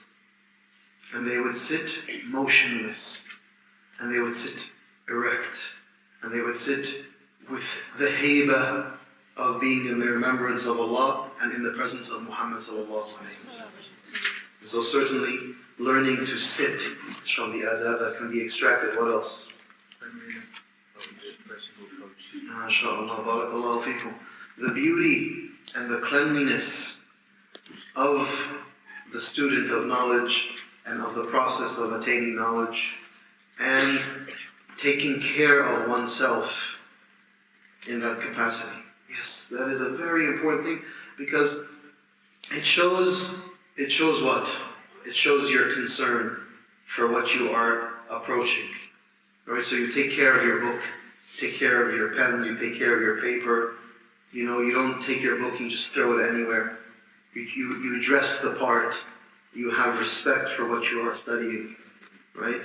And they would sit motionless. And they would sit erect. And they would sit with the haiba of being in the remembrance of Allah and in the presence of Muhammad sallallahu alayhi wa sallam. So certainly learning to sit is from the adab that can be extracted. What else? Cleanliness of the person who approaches you. MashaAllah, barakallahu feekum. The beauty and the cleanliness of the student of knowledge and of the process of attaining knowledge and taking care of oneself in that capacity. Yes, that is a very important thing because it shows what? It shows your concern for what you are approaching. Right? So you take care of your book, take care of your pens, you take care of your paper. You know, you don't take your book and just throw it anywhere. You dress the part. You have respect for what you are studying. Right?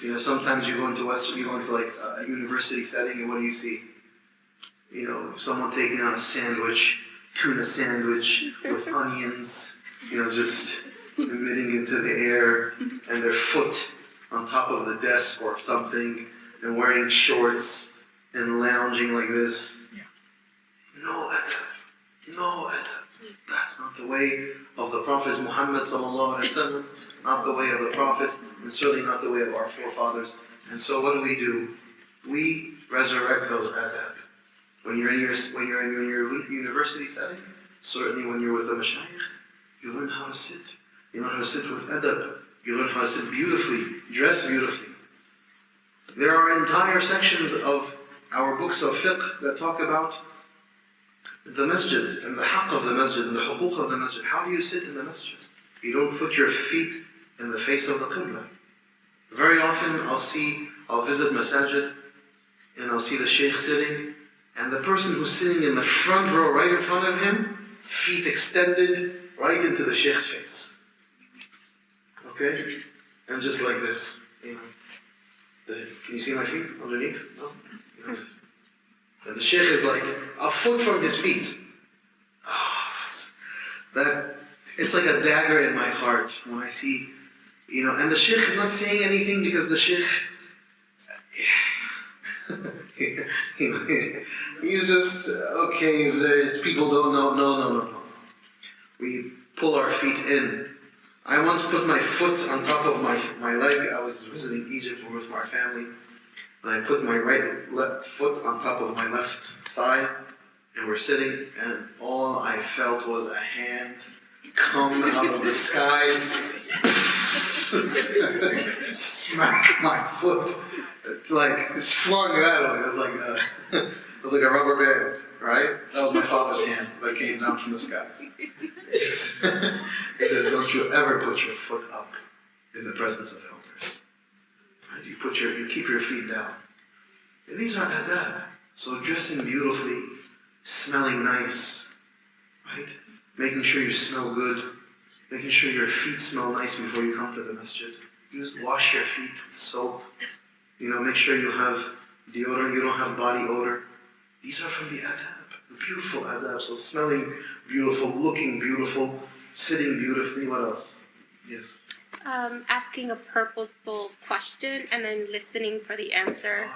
You know, sometimes you go into like a university setting and what do you see? You know, someone taking out a sandwich, tuna sandwich with onions, you know, just emitting into the air, and their foot on top of the desk or something, and wearing shorts and lounging like this. No adab. No adab. That's not the way of the Prophet Muhammad sallallahu alaihi wasallam, not the way of the prophets, and certainly not the way of our forefathers. And so what do? We resurrect those adab. When you're in your university setting, certainly when you're with a mashayikh, you learn how to sit. You learn how to sit with adab. You learn how to sit beautifully, dress beautifully. There are entire sections of our books of fiqh that talk about the masjid and the haqq of the masjid and the huquq of the masjid. How do you sit in the masjid? You don't put your feet in the face of the qibla. Very often I'll visit masajid and I'll see the shaykh sitting, and the person who's sitting in the front row right in front of him, feet extended right into the shaykh's face. Okay? And just like this, you know. Can you see my feet underneath? No? You know, and the shaykh is like a foot from his feet. It's like a dagger in my heart when I see, you know, and the shaykh is not saying anything because the shaykh, he's just, okay, if there's people don't know, no. We pull our feet in. I once put my foot on top of my leg. I was visiting Egypt with my family, and I put my left foot on top of my left thigh, and we're sitting, and all I felt was a hand come out of the skies, smack my foot. It's flung that way. It was like a rubber band, right? That was my father's hand that came down from the skies. Don't you ever put your foot up in the presence of elders. Right? You keep your feet down. And these are adab. So dressing beautifully, smelling nice, right? Making sure you smell good, making sure your feet smell nice before you come to the masjid. Wash your feet with soap. You know, make sure you have deodorant, you don't have body odor. These are from the adab, the beautiful adab. So smelling beautiful, looking beautiful, sitting beautifully. What else? Yes. Asking a purposeful question and then listening for the answer.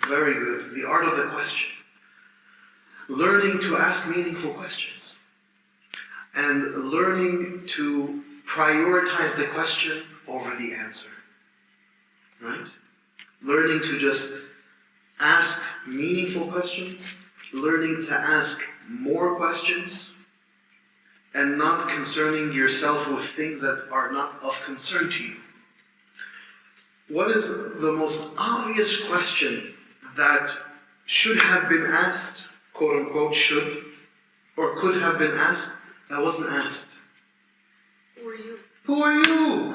Very good. The art of the question. Learning to ask meaningful questions. And learning to prioritize the question over the answer. Right? Learning to just ask meaningful questions. Learning to ask more questions. And not concerning yourself with things that are not of concern to you. What is the most obvious question that should have been asked, quote unquote should, or could have been asked, that wasn't asked? Who are you? Who are you?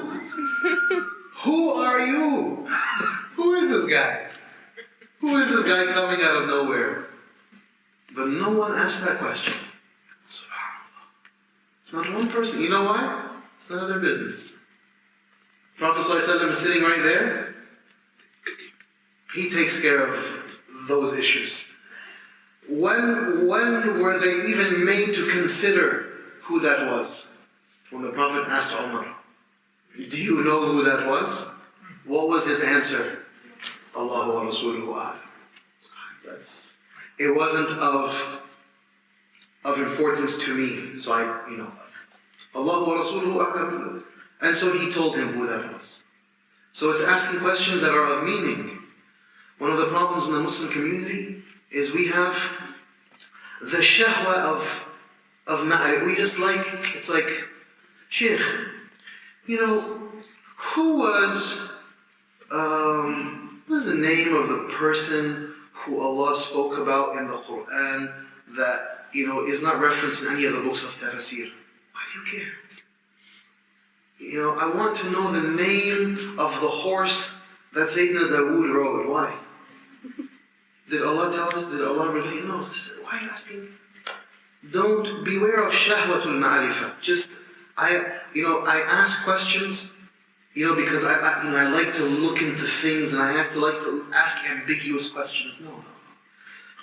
Who are you? Who is this guy? Who is this guy coming out of nowhere? But no one asked that question. SubhanAllah. Not one person. You know why? It's none of their business. Prophet ﷺ is sitting right there. He takes care of those issues. When were they even made to consider who that was? When the Prophet asked Umar, do you know who that was? What was his answer? Allahu wa Rasuluhu a'lam. it wasn't of importance to me. So Allah wa Rasuluhu a'lam. And so he told him who that was. So it's asking questions that are of meaning. One of the problems in the Muslim community is we have the shahwa of ma'arif. We just like, it's like, Shaykh, who was the name of the person who Allah spoke about in the Quran that, is not referenced in any of the books of tafsir? Why do you care? I want to know the name of the horse that Sayyidina Dawood rode. Why? Did Allah tell us? Did Allah relate? No. Why are you asking? Don't beware of shahwatul ma'rifah. Just, I ask questions, because I like to look into things and I like to ask ambiguous questions. No.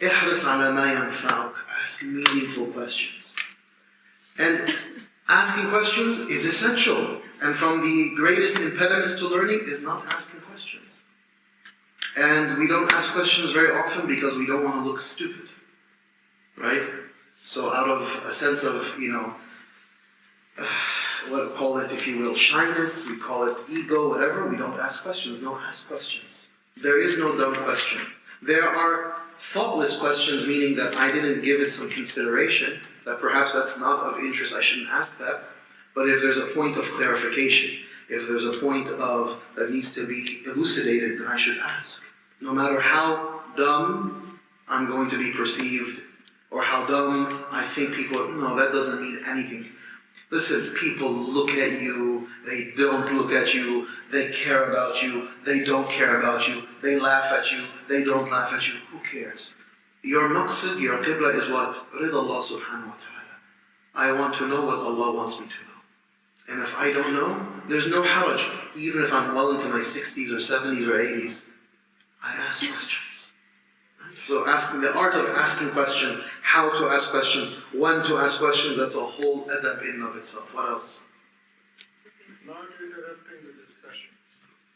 Ihris ala ma yanfa'uk. Ask meaningful questions. And asking questions is essential. And from the greatest impediments to learning is not asking questions. And we don't ask questions very often because we don't want to look stupid. Right? So out of a sense of, call it, if you will, shyness, we call it ego, whatever, we don't ask questions. No, ask questions. There is no dumb questions. There are thoughtless questions, meaning that I didn't give it some consideration, that perhaps that's not of interest, I shouldn't ask that. But if there's a point of clarification, if there's a point that needs to be elucidated, then I should ask. No matter how dumb I'm going to be perceived, or how dumb I think people, no, that doesn't mean anything. Listen, people look at you, they don't look at you, they care about you, they don't care about you, they laugh at you, they don't laugh at you. Who cares? Your maqsid, your qibla is what? Rid Allah subhanahu wa ta'ala. I want to know what Allah wants me to know. And if I don't know, there's no haraj. Even if I'm well into my 60s or 70s or 80s, I ask questions. So the art of asking questions, how to ask questions, when to ask questions, that's a whole adab in of itself. What else? Not interrupting the discussion.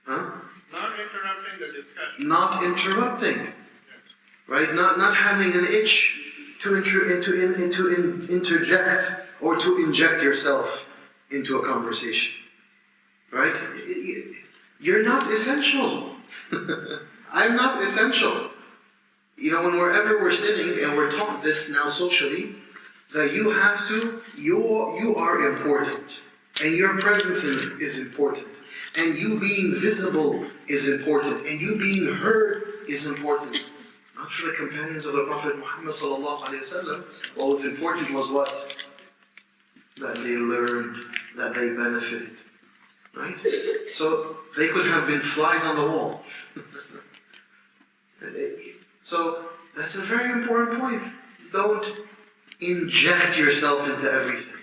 Huh? Not interrupting the discussion. Not interrupting. Right? Not having an itch to interject or to inject yourself into a conversation. Right? You're not essential. I'm not essential. Wherever we're sitting, and we're taught this now socially, that you are important. And your presence is important. And you being visible is important. And you being heard is important. Not for the companions of the Prophet Muhammad sallallahu alaihi wasallam. What was important was what? That they learned, that they benefited. Right? So they could have been flies on the wall. So that's a very important point. Don't inject yourself into everything.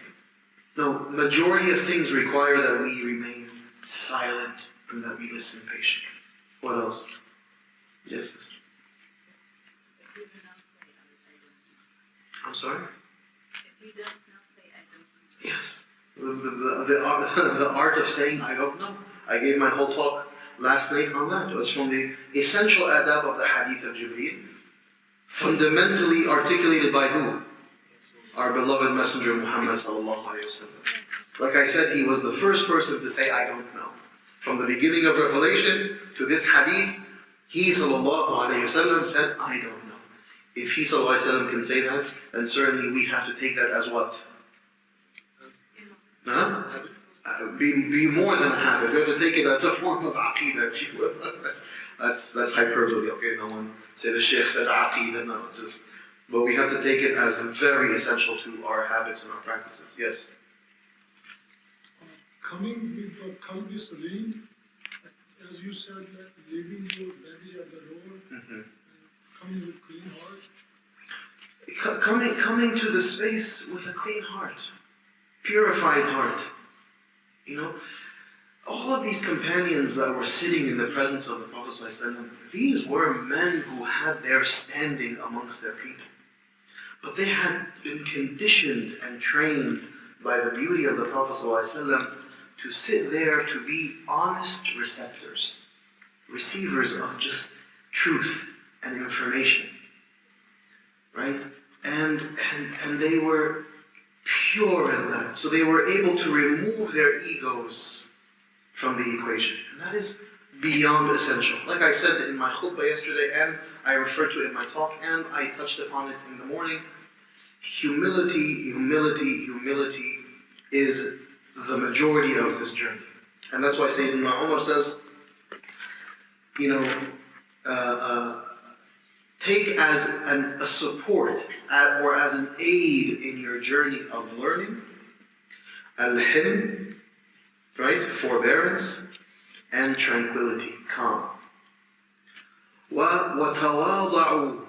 No, majority of things require that we remain silent and that we listen patiently. What else? Yes, sister. I'm sorry? Yes. The art of saying I don't know. I gave my whole talk last night on that. It was from the essential adab of the Hadith of Jibreel, fundamentally articulated by who? Our beloved Messenger Muhammad sallallahu alaihi wasallam. Like I said, he was the first person to say I don't know. From the beginning of Revelation to this Hadith, he sallallahu alaihi wasallam said I don't know. If he sallallahu alaihi wasallam can say that, then certainly we have to take that as what? Huh? Be more than a habit. We have to take it as a form of aqeedah, if you will. That's hyperbole, okay? No one say the Shaykh said aqeedah, no, but we have to take it as very essential to our habits and our practices. Yes? Coming with the qalbi salim, as you said, like leaving your baggage at the door, and coming with clean heart. Coming to the space with a clean heart, purified heart. All of these companions that were sitting in the presence of the Prophet ﷺ, these were men who had their standing amongst their people. But they had been conditioned and trained by the beauty of the Prophet ﷺ to sit there to be honest receptors, receivers of just truth and information. right? And they were pure in that. So they were able to remove their egos from the equation. And that is beyond essential. Like I said in my khutbah yesterday, and I referred to it in my talk, and I touched upon it in the morning, humility is the majority of this journey. And that's why Sayyidina Umar says, take as a support or as an aid in your journey of learning, al-hilm, right, forbearance, and tranquility, calm. وَتَوَاضَعُوا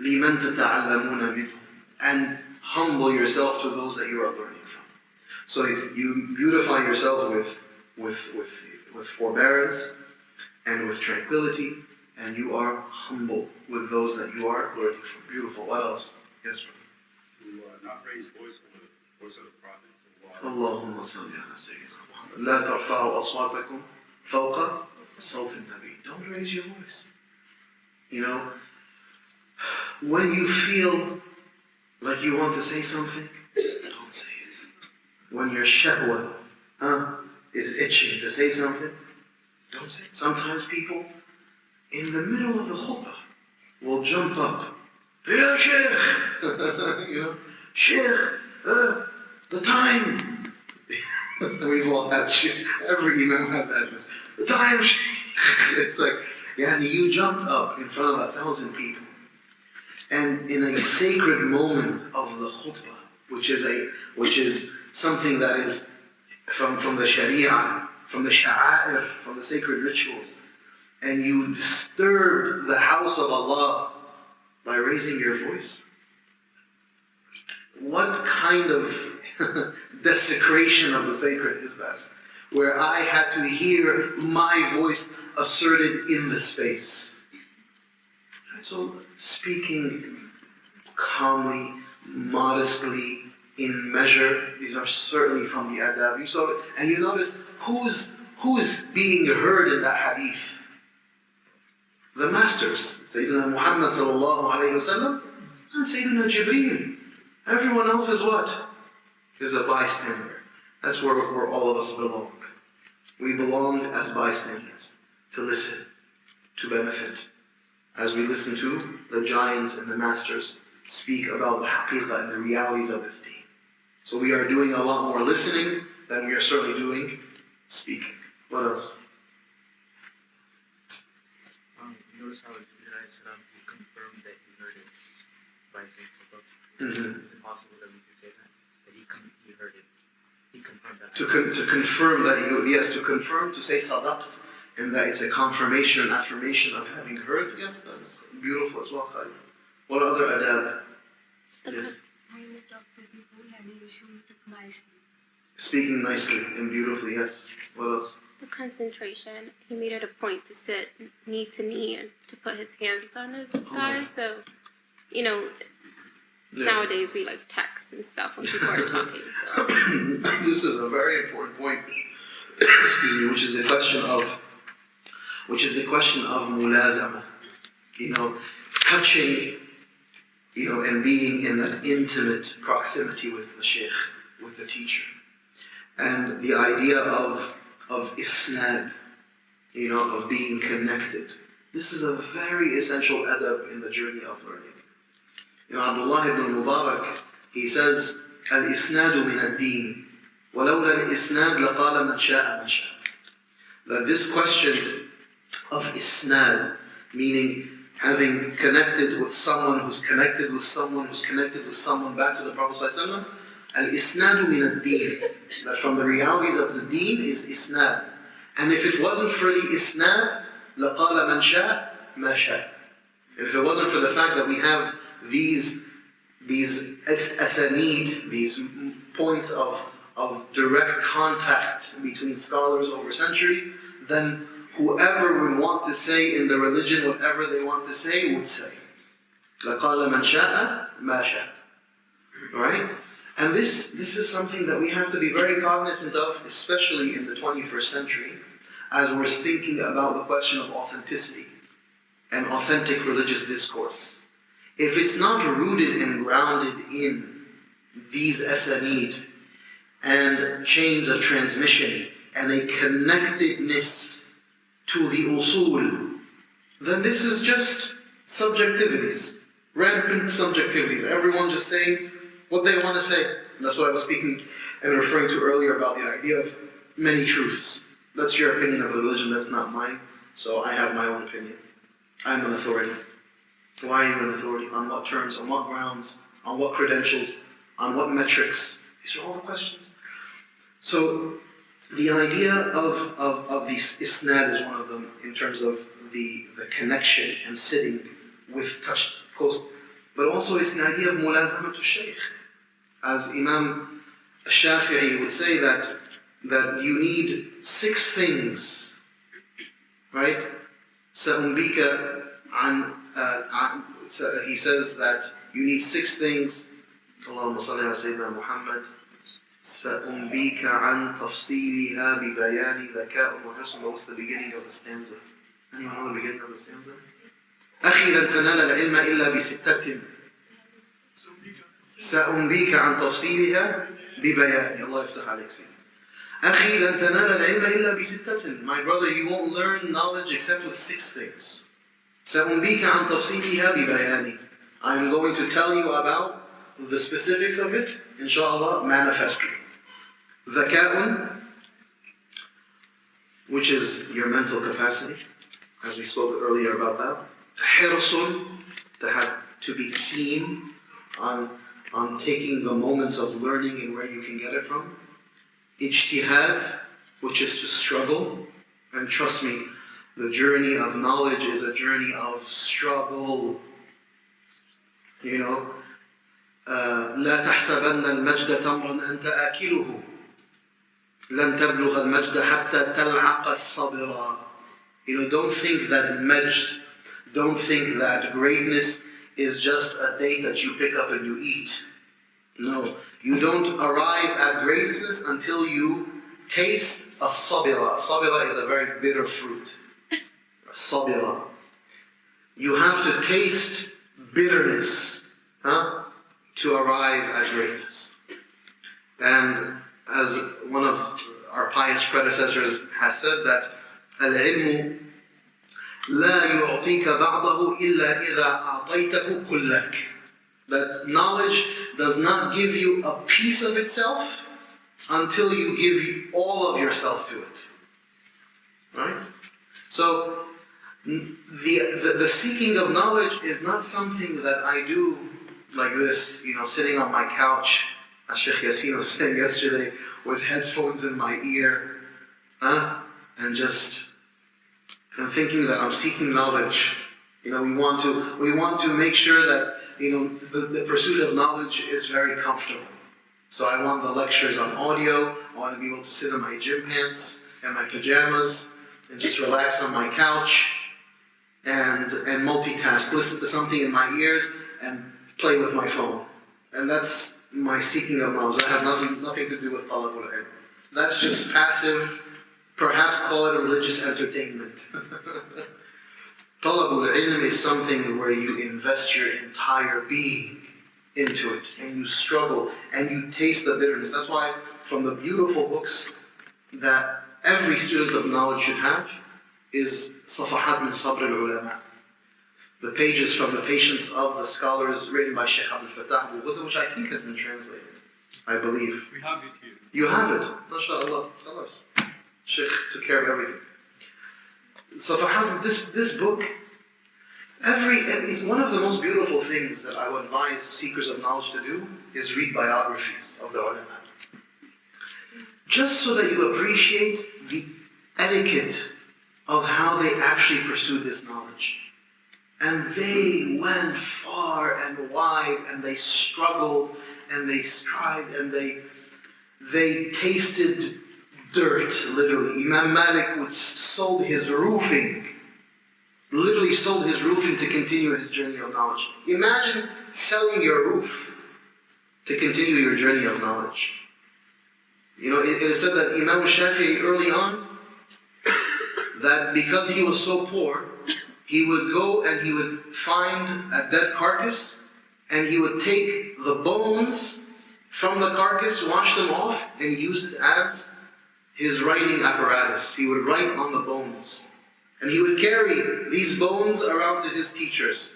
لِمَنْ تَتَعَلَّمُونَ مِنْهُ, and humble yourself to those that you are learning from. So you beautify yourself with forbearance and with tranquility, and you are humble with those that you are learning from. Beautiful. What else? Yes, brother. To not raise voice over the voice of the prophets. اللهم صل على سيدنا محمد. لا ترفعوا أصواتكم فوق صوت النبي. Don't raise your voice. When you feel like you want to say something, don't say it. When your shahwa is itching to say something, don't say it. Sometimes people in the middle of the khutbah will jump up. Ya Shaykh! Shaykh, the time. We've all had Shaykh. Every imam has had this. The time, Shaykh. It's like, you jumped up in front of 1,000 people. And in a sacred moment of the khutbah, which is something that is from the sharia, from the sha'air, from the sacred rituals, and you disturb the house of Allah by raising your voice. What kind of desecration of the sacred is that? Where I had to hear my voice asserted in the space. So speaking calmly, modestly, in measure, these are certainly from the adab. And you notice who's being heard in that hadith? The masters, Sayyidina Muhammad sallallahu alayhi wa sallam, and Sayyidina Jibreel. Everyone else is what? Is a bystander. That's where all of us belong. We belong as bystanders, to listen, to benefit. As we listen to the giants and the masters speak about the haqiqah and the realities of this deen. So we are doing a lot more listening than we are certainly doing speaking. What else? Notice how he confirmed that he heard it by saying Is it possible that we could say that he heard it? He confirmed that. To confirm that to confirm, to say sadaqt, and that it's a confirmation, an affirmation of having heard. Yes, that's beautiful as well. What other adab? Yes. When you talk to people and you should talk nicely. Speaking nicely and beautifully, yes. What else? The concentration. He made it a point to sit knee to knee and to put his hands on his thighs. So, nowadays we like text and stuff when people are talking. So. This is a very important point. Excuse me, which is the question of mulazama. Touching, and being in that intimate proximity with the shaykh, with the teacher. And the idea of isnad, of being connected. This is a very essential adab in the journey of learning. Abdullah ibn Mubarak, he says, al-isnadu min ad-din, walawla al-isnad laqala man sha'a man sha'a. That this question of isnad, meaning having connected with someone who's connected with someone who's connected with someone back to the Prophet ﷺ, al-isnadu min ad-din, that from the realities of the deen is isnad. And if it wasn't for the isnad, laqala man sha'a ma sha'a. And if it wasn't for the fact that we have these asanid, these points of direct contact between scholars over centuries, then whoever would want to say in the religion whatever they want to say would say. لَقَالَ مَنْ شَاءَ مَا شَاءَ. Right? And this is something that we have to be very cognizant of, especially in the 21st century, as we're thinking about the question of authenticity and authentic religious discourse. if it's not rooted and grounded in these asanid and chains of transmission and a connectedness to the usul, then this is just subjectivities, rampant subjectivities. Everyone just saying what they want to say. And that's what I was speaking and referring to earlier about the idea of many truths. That's your opinion of religion, that's not mine. So I have my own opinion. I'm an authority. Why are you an authority? On what terms? On what grounds? On what credentials? On what metrics? These are all the questions. So the idea of the isnad is one of them in terms of the connection and sitting with close. But also it's an idea of mulazamat al-Shaykh. As Imam Shafi'i would say that you need 6 things, right? سأنبيك عن he says that you need 6 things. اللهم صل على سيدنا محمد. سأنبيك عن تفصيلها ببيان ذكاء وحسن. What's the beginning of the stanza? Anyone know the beginning of the stanza? أخي لن تنال العلم إلا ب6. سأنبيك عن تفصيلها ببيان. الله يفتح عليك سيدي. أخي لن تنال العلم إلا ب6. My brother, you won't learn knowledge except with 6 things. سأنبيك عن تفصيلها ببيان. I'm going to tell you about the specifics of it, inshallah, manifestly. ذكاء, which is your mental capacity, as we spoke earlier about that. حرص, to be keen on taking the moments of learning and where you can get it from. Ijtihad, which is to struggle. And trust me, the journey of knowledge is a journey of struggle. You know, لا تحسبن المجد تمرا أنت آكله لن تبلغ المجد حتى تلعق الصبر. You know, don't think that greatness is just a date that you pick up and you eat. No, you don't arrive at greatness until you taste a sabira. Sabira is a very bitter fruit. Sabira. You have to taste bitterness to arrive at greatness. And as one of our pious predecessors has said, that al-ilmu لا يعطيك بعضه إلا إذا أعطيته كلك. That knowledge does not give you a piece of itself until you give all of yourself to it. Right? So the seeking of knowledge is not something that I do like this, you know, sitting on my couch, as Shaykh Yasir was saying yesterday, with headphones in my ear, and thinking that I'm seeking knowledge. You know, we want to make sure that, you know, the pursuit of knowledge is very comfortable. So I want the lectures on audio. I want to be able to sit in my gym pants and my pajamas and just relax on my couch and multitask, listen to something in my ears and play with my phone. And that's my seeking of knowledge. That has nothing to do with talabul ilm. That's just passive, perhaps call it a religious entertainment. Talabul ilm is something where you invest your entire being into it, and you struggle, and you taste the bitterness. That's why from the beautiful books that every student of knowledge should have is Safahat min Sabr al-Ulama. The pages from the patience of the scholars written by Shaykh Abdul Fattah, which I think has been translated, I believe. We have it here. You have it, mashallah. Khalas. Shaykh took care of everything. Safahat, this book, it's one of the most beautiful things that I would advise seekers of knowledge to do is read biographies of the ulama. Just so that you appreciate the etiquette of how they actually pursued this knowledge. And they went far and wide, and they struggled, and they strived, and they tasted dirt, literally. Imam Malik sold his roofing, literally sold his roofing to continue his journey of knowledge. Imagine selling your roof to continue your journey of knowledge. You know, it is said that Imam Shafi'i early on, that because he was so poor, he would go and he would find a dead carcass, and he would take the bones from the carcass, wash them off, and use it as his writing apparatus. He would write on the bones. And he would carry these bones around to his teachers.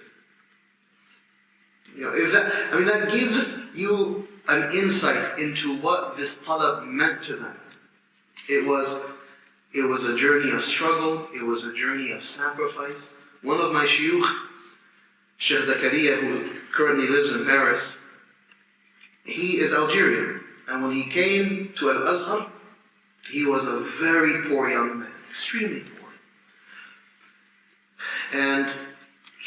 That gives you an insight into what this talab meant to them. It was a journey of struggle. It was a journey of sacrifice. One of my shuyukh, Shaykh Zakaria, who currently lives in Paris, he is Algerian. And when he came to Al-Azhar, he was a very poor young man, extremely poor. And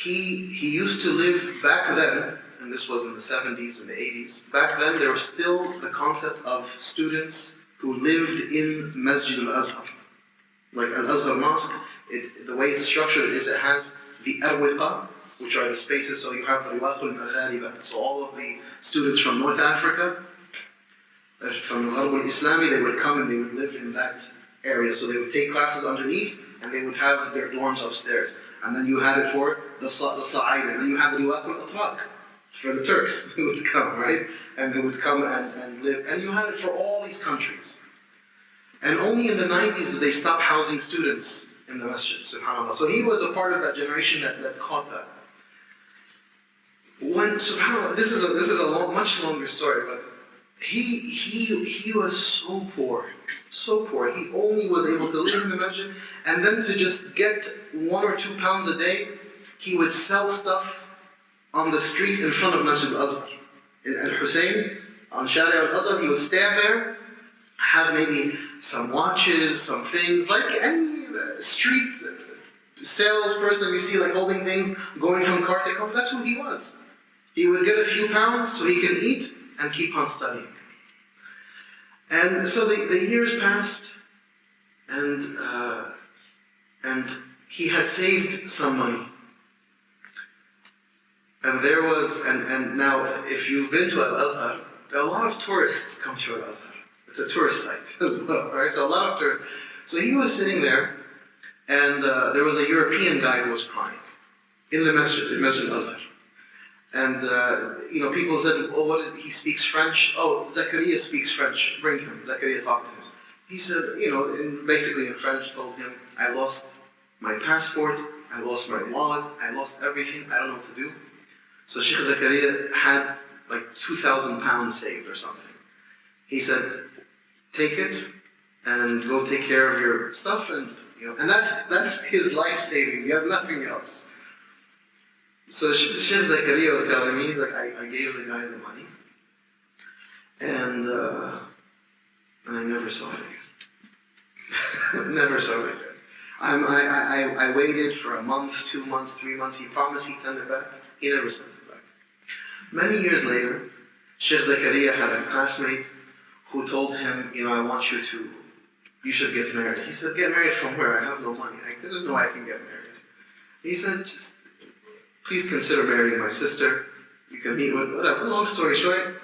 he used to live back then, and this was in the 70s and the 80s, back then there was still the concept of students who lived in Masjid al-Azhar. Like Al-Azhar Mosque, the way it's structured is it has the arwiqa, which are the spaces, so you have the riwaqul maghariba. So all of the students from North Africa, from Gharb al-Islami, they would come and they would live in that area. So they would take classes underneath and they would have their dorms upstairs. And then you had it for the Sa'ida. And then you had the riwaqul atrak for the Turks who would come, right? And they would come and live. And you had it for all these countries. And only in the 90s did they stop housing students in the masjid, subhanAllah. So he was a part of that generation that caught that. When, subhanAllah, this is a much longer story, but he was so poor. He only was able to live in the masjid, and then to just get 1 or 2 pounds a day, he would sell stuff on the street in front of Masjid al-Azhar. In Al-Hussein, on Shari al-Azhar, he would stand there, have maybe some watches, some things, like any street salesperson you see, like holding things, going from car to car. That's who he was. He would get a few pounds so he can eat and keep on studying. And so the years passed, and he had saved some money. And there was, and now if you've been to Al-Azhar, a lot of tourists come to Al-Azhar. It's a tourist site as well, right? So a lot of tourists. So he was sitting there, and there was a European guy who was crying in the masjid, Al-Azhar. And, people said, oh, he speaks French. Oh, Zakaria speaks French. Bring him. Zakaria talked to him. He said, basically in French, told him, I lost my passport, I lost my wallet, I lost everything, I don't know what to do. So Shaykh Zakaria had like 2,000 pounds saved or something. He said, take it and go take care of your stuff, and that's his life savings. He has nothing else. So Shaykh Zakaria was telling me, he's like, I gave the guy the money, and I never saw it again. Never saw it again. I waited for a month, 2 months, 3 months. He promised he'd send it back. He never sent it back. Many years later, Shaykh Zakaria had a classmate who told him, you should get married. He said, get married from where? I have no money. There's no way I can get married. He said, just please consider marrying my sister. You can meet with, whatever. Long story short,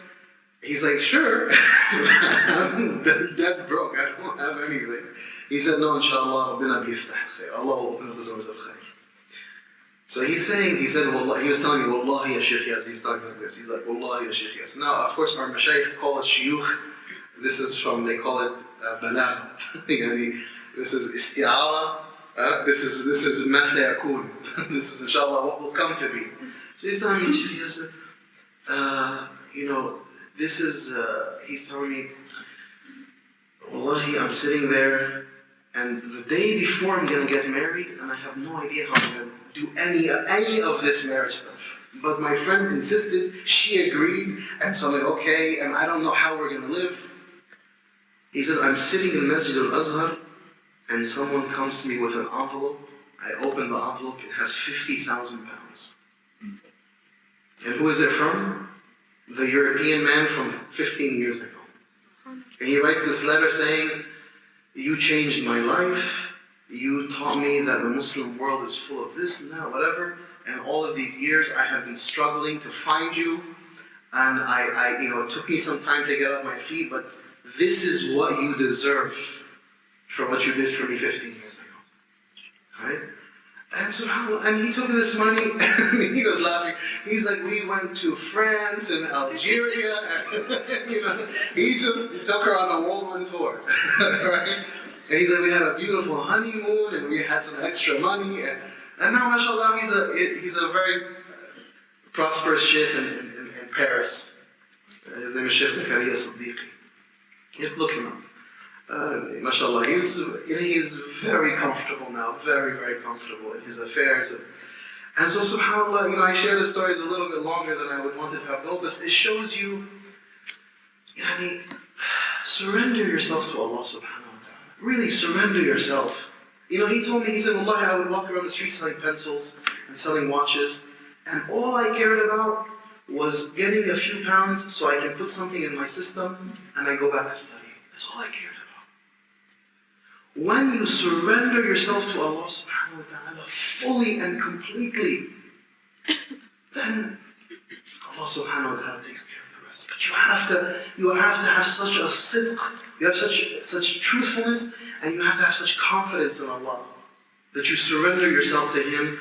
he's like, sure. I'm dead broke. I don't have anything. He said, no, inshallah, Rabbina biyaftah khair. Allah will open up the doors of khair. So he said, Wallah, he was telling me, Wallahi ya Shaykh Yasir. He was talking like this. He's like, Wallahi ya Shaykh Yasir. Now, of course, our mashayikh call it shuyukh. This is they call it balagha. This is isti'ara. This is ma sayakun. This is inshallah what will come to be. So he's telling me, Shaykh Yasir, he's telling me, Wallahi, I'm sitting there, and the day before I'm going to get married, and I have no idea how I'm going to do any of this marriage stuff. But my friend insisted, she agreed, and so I'm like, okay, and I don't know how we're going to live. He says, I'm sitting in Masjid al-Azhar, and someone comes to me with an envelope. I open the envelope, it has 50,000 pounds. And who is it from? The European man from 15 years ago. And he writes this letter saying, you changed my life, you taught me that the Muslim world is full of this and that, whatever, and all of these years I have been struggling to find you, and it took me some time to get up my feet, but this is what you deserve for what you did for me 15 years ago. Right? And subhanAllah, and he took this money and he was laughing. He's like, we went to France and Algeria, and he just took her on a whirlwind tour, right? And he's like, we had a beautiful honeymoon and we had some extra money, and now, mashallah, he's a very prosperous sheikh in Paris. His name is Shaykh Zakaria Siddiqui. Look him up. Mashallah, he's very comfortable now, very, very comfortable in his affairs. And so, subhanAllah, I share the stories a little bit longer than I would want it to have go, but it shows you, surrender yourself to Allah subhanahu wa ta'ala. Really surrender yourself. He told me, he said, Wallahi, I would walk around the street selling pencils and selling watches, and all I cared about was getting a few pounds so I can put something in my system and I go back to study. That's all I cared about. When you surrender yourself to Allah subhanahu wa ta'ala fully and completely, then Allah subhanahu wa ta'ala takes care of the rest. But you have to have such a sidq, you have such truthfulness, and you have to have such confidence in Allah that you surrender yourself to Him.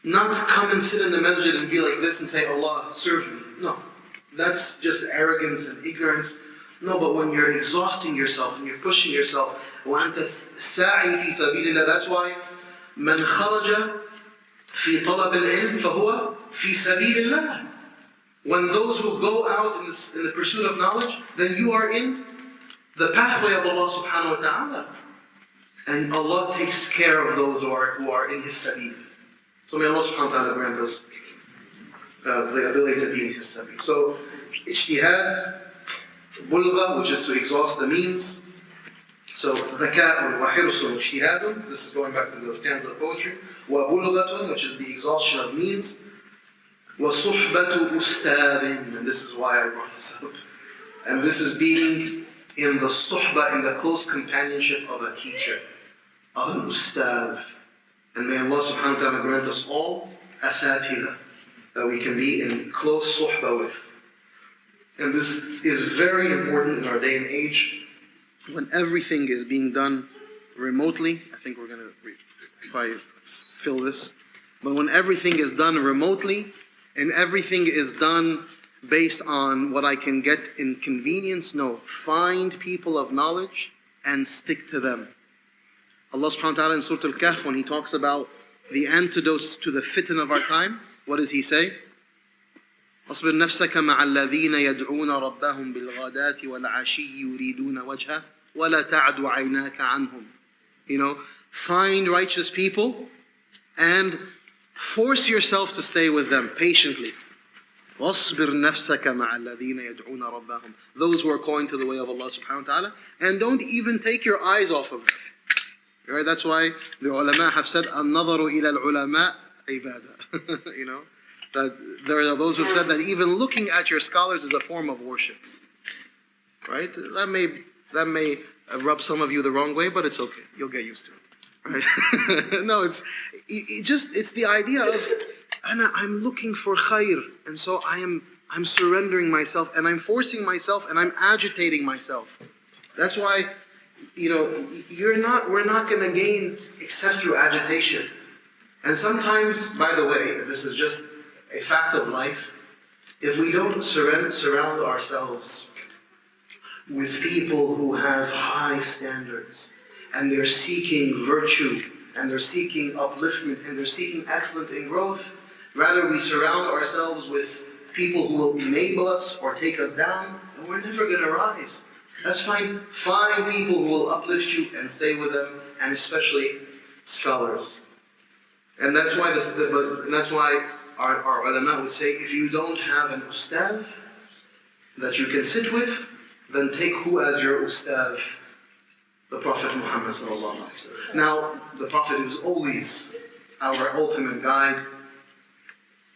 Not come and sit in the masjid and be like this and say, Allah, serve me. No, that's just arrogance and ignorance. No, but when you're exhausting yourself and you're pushing yourself, وَأَنْتَ السَّاعِي فِي سَبِيلِ اللَّهِ. That's why مَنْ خَرَجَ فِي طَلَبِ الْعِلْمِ فَهُوَ فِي سَبِيلِ اللَّهِ. When those who go out in the pursuit of knowledge, then you are in the pathway of Allah subhanahu wa ta'ala. And Allah takes care of those who are in His sabil. So may Allah subhanahu wa ta'ala grant us the ability to be in His sabil. So, ijtihad, bulgha, which is to exhaust the means. So, dhaka'un wa hirsun ijtihadun, this is going back to the stanza of poetry. Wa bulghatun, which is the exhaustion of means. Wa suhbatu ustadin, and this is why I brought this up. And this is being in the suhbah, in the close companionship of a teacher, of an ustad. And may Allah subhanahu wa ta'ala grant us all asatila, that we can be in close suhbah with. And this is very important in our day and age, when everything is being done remotely. I think we're going to probably fill this. But when everything is done remotely, and everything is done based on what I can get in convenience, no. Find people of knowledge and stick to them. Allah subhanahu wa ta'ala in Surah Al-Kahf, when He talks about the antidotes to the fitan of our time, what does He say? أصبر نفسك مع الذين يدعون ربهم بالغداة والعشي يريدون وجهه ولا تعد عيناك عنهم. Find righteous people and force yourself to stay with them patiently. وَاصْبِرْ نَفْسَكَ مَعَ الَّذِينَ يَدْعُونَ رَبَّهُم. Those who are calling to the way of Allah subhanahu wa ta'ala, and don't even take your eyes off of them. Right? That's why the ulama have said, النَّظَرُ إِلَى الْعُلَمَاءِ عِبَادَةً. That there are those who have said that even looking at your scholars is a form of worship. Right? That may rub some of you the wrong way, but it's okay. You'll get used to it. Right? No, it's the idea of I'm looking for khair, and so I'm surrendering myself, and I'm forcing myself, and I'm agitating myself. That's why, we're not going to gain except through agitation. And sometimes, by the way, this is just a fact of life, if we don't surround ourselves with people who have high standards, and they're seeking virtue, and they're seeking upliftment, and they're seeking excellence and growth, rather we surround ourselves with people who will enable us or take us down, and we're never going to rise. That's fine. Find people who will uplift you and stay with them, and especially scholars. And that's why our ulama would say, if you don't have an ustad that you can sit with, then take who as your ustad? The Prophet Muhammad sallallahu alaihi wasallam. Now, the Prophet is always our ultimate guide.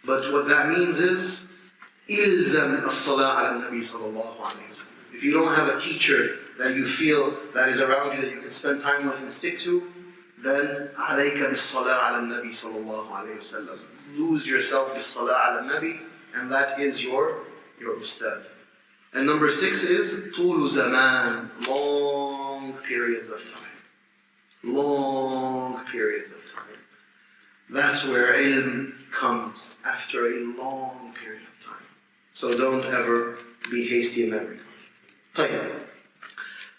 But what that means is, ilzam as-salah ala nabi sallallahu alaihi wasallam. If you don't have a teacher that you feel that is around you that you can spend time with and stick to, then alayka bis-salah ala nabi sallallahu alaihi wasallam. Lose yourself bis-salah ala nabi, and that is your ustad. And number 6 is tulu zaman, long periods of time. Long periods of time. That's where ilm comes after a long period of time. So don't ever be hasty in that regard. طيب.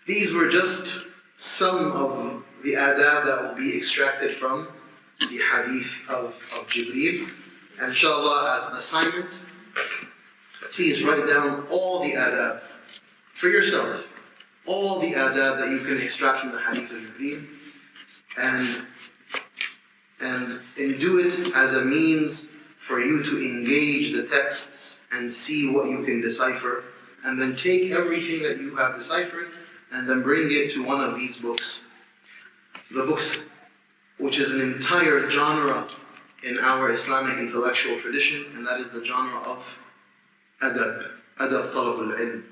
These were just some of the adab that will be extracted from the hadith of Jibreel. And inshallah, as an assignment, please write down all the adab for yourself. All the adab that you can extract from the hadith of Jibreel. And do it as a means for you to engage the texts and see what you can decipher. And then take everything that you have deciphered and then bring it to one of these books. The books, which is an entire genre in our Islamic intellectual tradition, and that is the genre of adab talab al-ilm.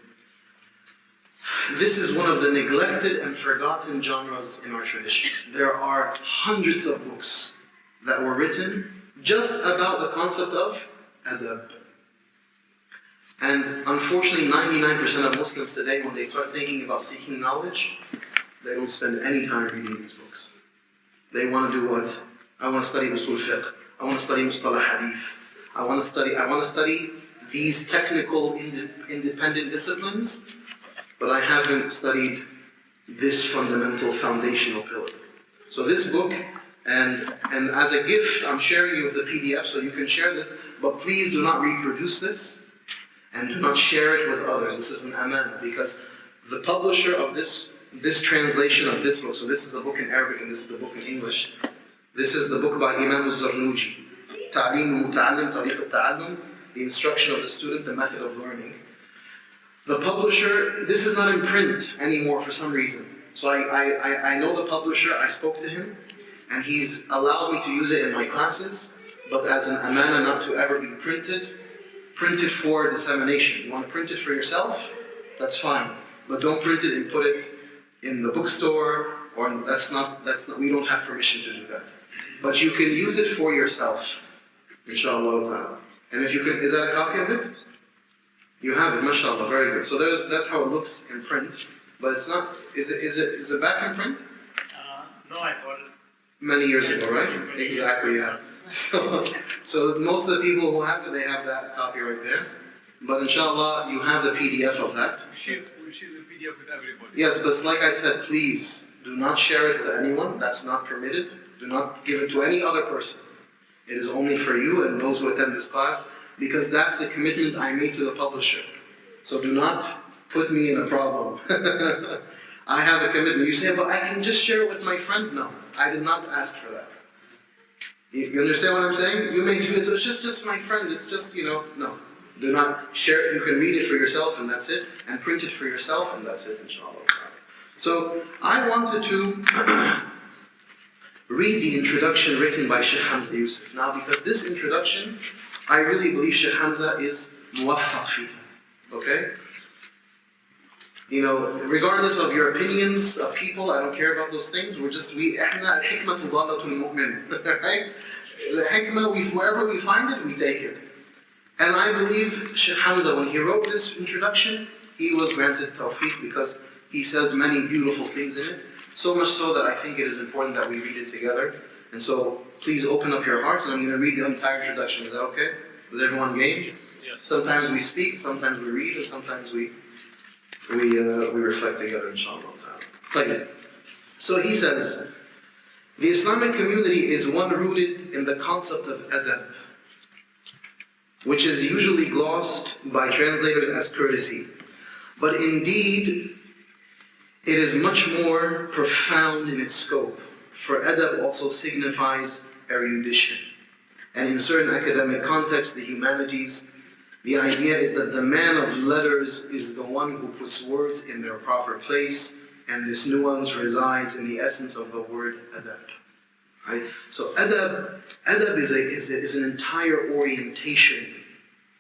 This is one of the neglected and forgotten genres in our tradition. There are hundreds of books that were written just about the concept of adab. And unfortunately, 99% of Muslims today, when they start thinking about seeking knowledge, they don't spend any time reading these books. They want to do what? I want to study usul fiqh. I want to study mustalah hadith. I want to study these technical independent disciplines, but I haven't studied this fundamental foundational pillar. So this book, and as a gift, I'm sharing you with the PDF so you can share this, but please do not reproduce this and do not share it with others. This is an amanah, because the publisher of this translation of this book, so this is the book in Arabic and this is the book in English. This is the book by Imam al-Zarnuji, Ta'lim al-Muta'allim, Tariq al-Ta'allum, the instruction of the student, the method of learning. The publisher, this is not in print anymore for some reason. So I know the publisher, I spoke to him, and he's allowed me to use it in my classes, but as an amanah not to ever be printed for dissemination. You want to print it for yourself? That's fine. But don't print it and put it in the bookstore, or that's not, we don't have permission to do that. But you can use it for yourself, inshallah. And if you can, is that a copy of it? You have it, mashallah, very good. So that's how it looks in print, but it's not, is it back in print? No, I bought it. Many years ago, right? Exactly, yeah. So most of the people who have it, they have that copy right there. But inshallah, you have the PDF of that. We share the PDF with everybody. Yes, but like I said, please do not share it with anyone. That's not permitted. Do not give it to any other person. It is only for you and those who attend this class, because that's the commitment I made to the publisher. So do not put me in a problem. I have a commitment. You say, but I can just share it with my friend. No, I did not ask for that. You understand what I'm saying? You may do it, so it's just my friend, it's just, no. Do not share it. You can read it for yourself and that's it, and print it for yourself and that's it, inshallah. So I wanted to read the introduction written by Shaykh Hamza Yusuf. Now, because this introduction, I really believe Shaykh Hamza is muwaffaq fiha. Okay? Regardless of your opinions of people, I don't care about those things. احنا الحكمة ضالة المؤمن. Right? The hikmah, wherever we find it, we take it. And I believe Shaykh Hamza, when he wrote this introduction, he was granted tawfiq because he says many beautiful things in it. So much so that I think it is important that we read it together. And so please open up your hearts, and I'm going to read the entire introduction. Is that okay? Is everyone game? Yes. Sometimes we speak, sometimes we read, and sometimes we reflect together, inshallah. So he says, the Islamic community is one rooted in the concept of adab, which is usually glossed by translators as courtesy. But indeed, it is much more profound in its scope, for adab also signifies erudition. And in certain academic contexts, the humanities, the idea is that the man of letters is the one who puts words in their proper place, and this nuance resides in the essence of the word adab. Right? So adab is an entire orientation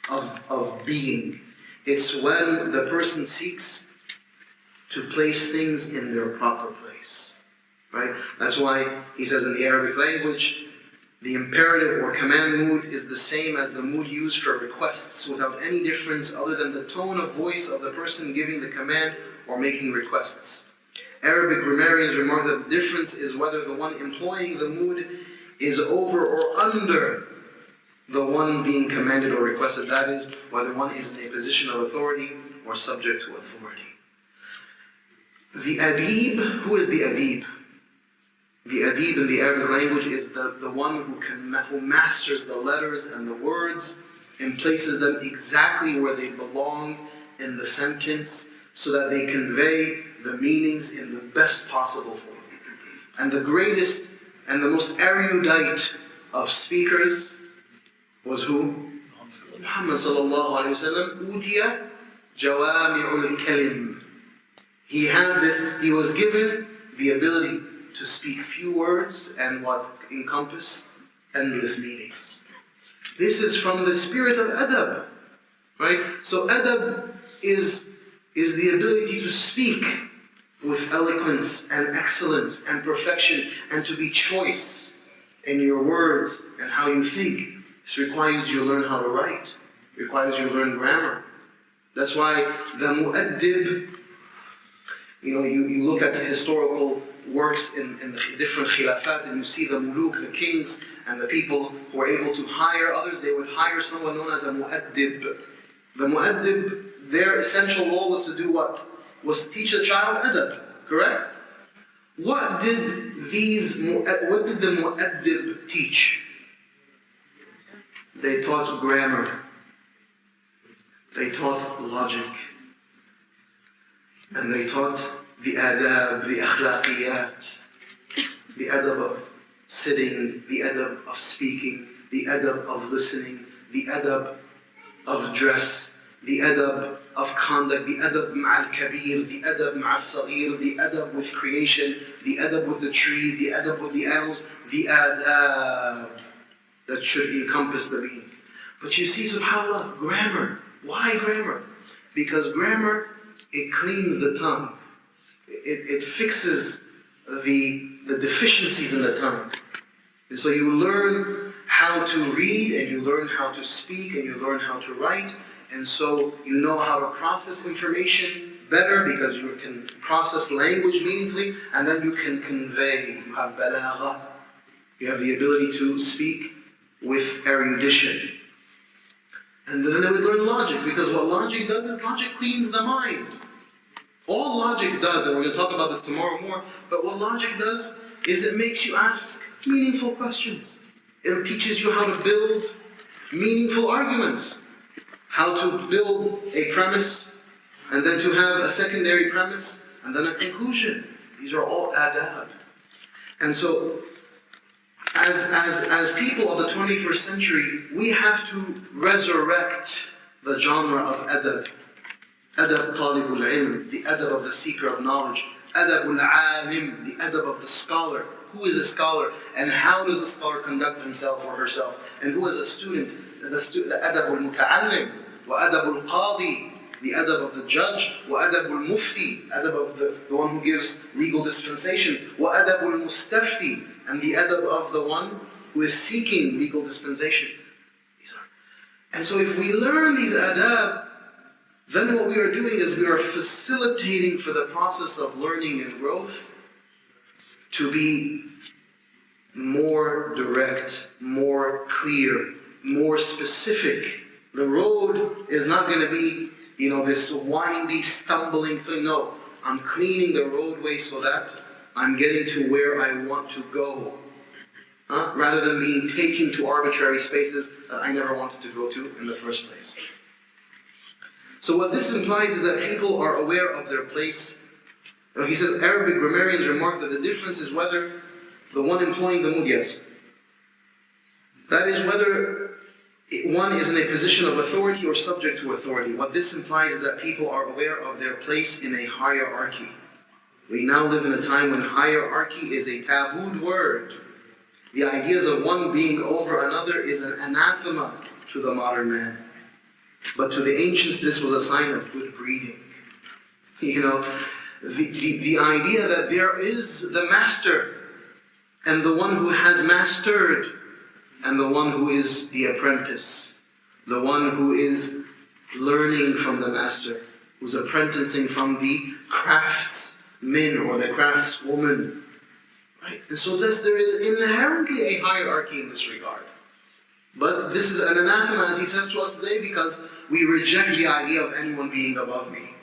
of being. It's when the person seeks to place things in their proper place. Right? That's why he says in the Arabic language, the imperative or command mood is the same as the mood used for requests, without any difference other than the tone of voice of the person giving the command or making requests. Arabic grammarians remark that the difference is whether the one employing the mood is over or under the one being commanded or requested. That is, whether one is in a position of authority or subject to authority. The adib, who is the adib? The adib in the Arabic language is the one who masters the letters and the words and places them exactly where they belong in the sentence so that they convey the meanings in the best possible form. And the greatest and the most erudite of speakers was who? Muhammad sallallahu alayhi wa sallam. Utiya jawami'ul kalim. He was given the ability to speak few words and what encompass endless meanings. This is from the spirit of adab, right? So adab is the ability to speak with eloquence and excellence and perfection and to be choice in your words and how you think. This requires you learn how to write. It requires you learn grammar. That's why the mu'addib, you look at the historical works in the different khilafat and you see the muluk, the kings, and the people who were able to hire others. They would hire someone known as a mu'addib. The mu'addib, their essential role was to do what? Was to teach a child adab, correct? What did the mu'addib teach? They taught grammar. They taught logic. And they taught the adab, the akhlaqiyat, the adab of sitting, the adab of speaking, the adab of listening, the adab of dress, the adab of conduct, the adab ma'al kabir, the adab ma'al saghir, the adab with creation, the adab with the trees, the adab with the animals, the adab that should encompass the being. But you see, subhanAllah, grammar. Why grammar? Because grammar, it cleans the tongue. It fixes the deficiencies in the tongue. And so you learn how to read, and you learn how to speak, and you learn how to write, and so you know how to process information better because you can process language meaningfully, and then you can convey. You have balagha. You have the ability to speak with erudition. And then they would learn logic, because what logic does is logic cleans the mind. All logic does, and we're going to talk about this tomorrow more, but what logic does is it makes you ask meaningful questions. It teaches you how to build meaningful arguments, how to build a premise, and then to have a secondary premise, and then a conclusion. These are all adab. And so, as people of the 21st century, we have to resurrect the genre of adab. Adab talibul ilm, the adab of the seeker of knowledge. Adabul alim, the adab of the scholar. Who is a scholar, and how does a scholar conduct himself or herself? And who is a student? The adabul muta'allim, wa adabul qadi, the adab of the judge, wa adabul mufti, adab of the one who gives legal dispensations, wa adabul mustafti, and the adab of the one who is seeking legal dispensations. And so if we learn these adab, then what we are doing is we are facilitating for the process of learning and growth to be more direct, more clear, more specific. The road is not going to be, this windy, stumbling thing. No, I'm cleaning the roadway so that I'm getting to where I want to go. Rather than being taken to arbitrary spaces that I never wanted to go to in the first place. So what this implies is that people are aware of their place. He says Arabic grammarians remark that the difference is whether the one employing the mudyas, that is whether one is in a position of authority or subject to authority. What this implies is that people are aware of their place in a hierarchy. We now live in a time when hierarchy is a tabooed word. The ideas of one being over another is an anathema to the modern man. But to the ancients, this was a sign of good breeding. The idea that there is the master, and the one who has mastered, and the one who is the apprentice, the one who is learning from the master, who's apprenticing from the craftsman or the craftswoman. Right? And so there is inherently a hierarchy in this regard. But this is an anathema, as he says to us today, because we reject the idea of anyone being above me.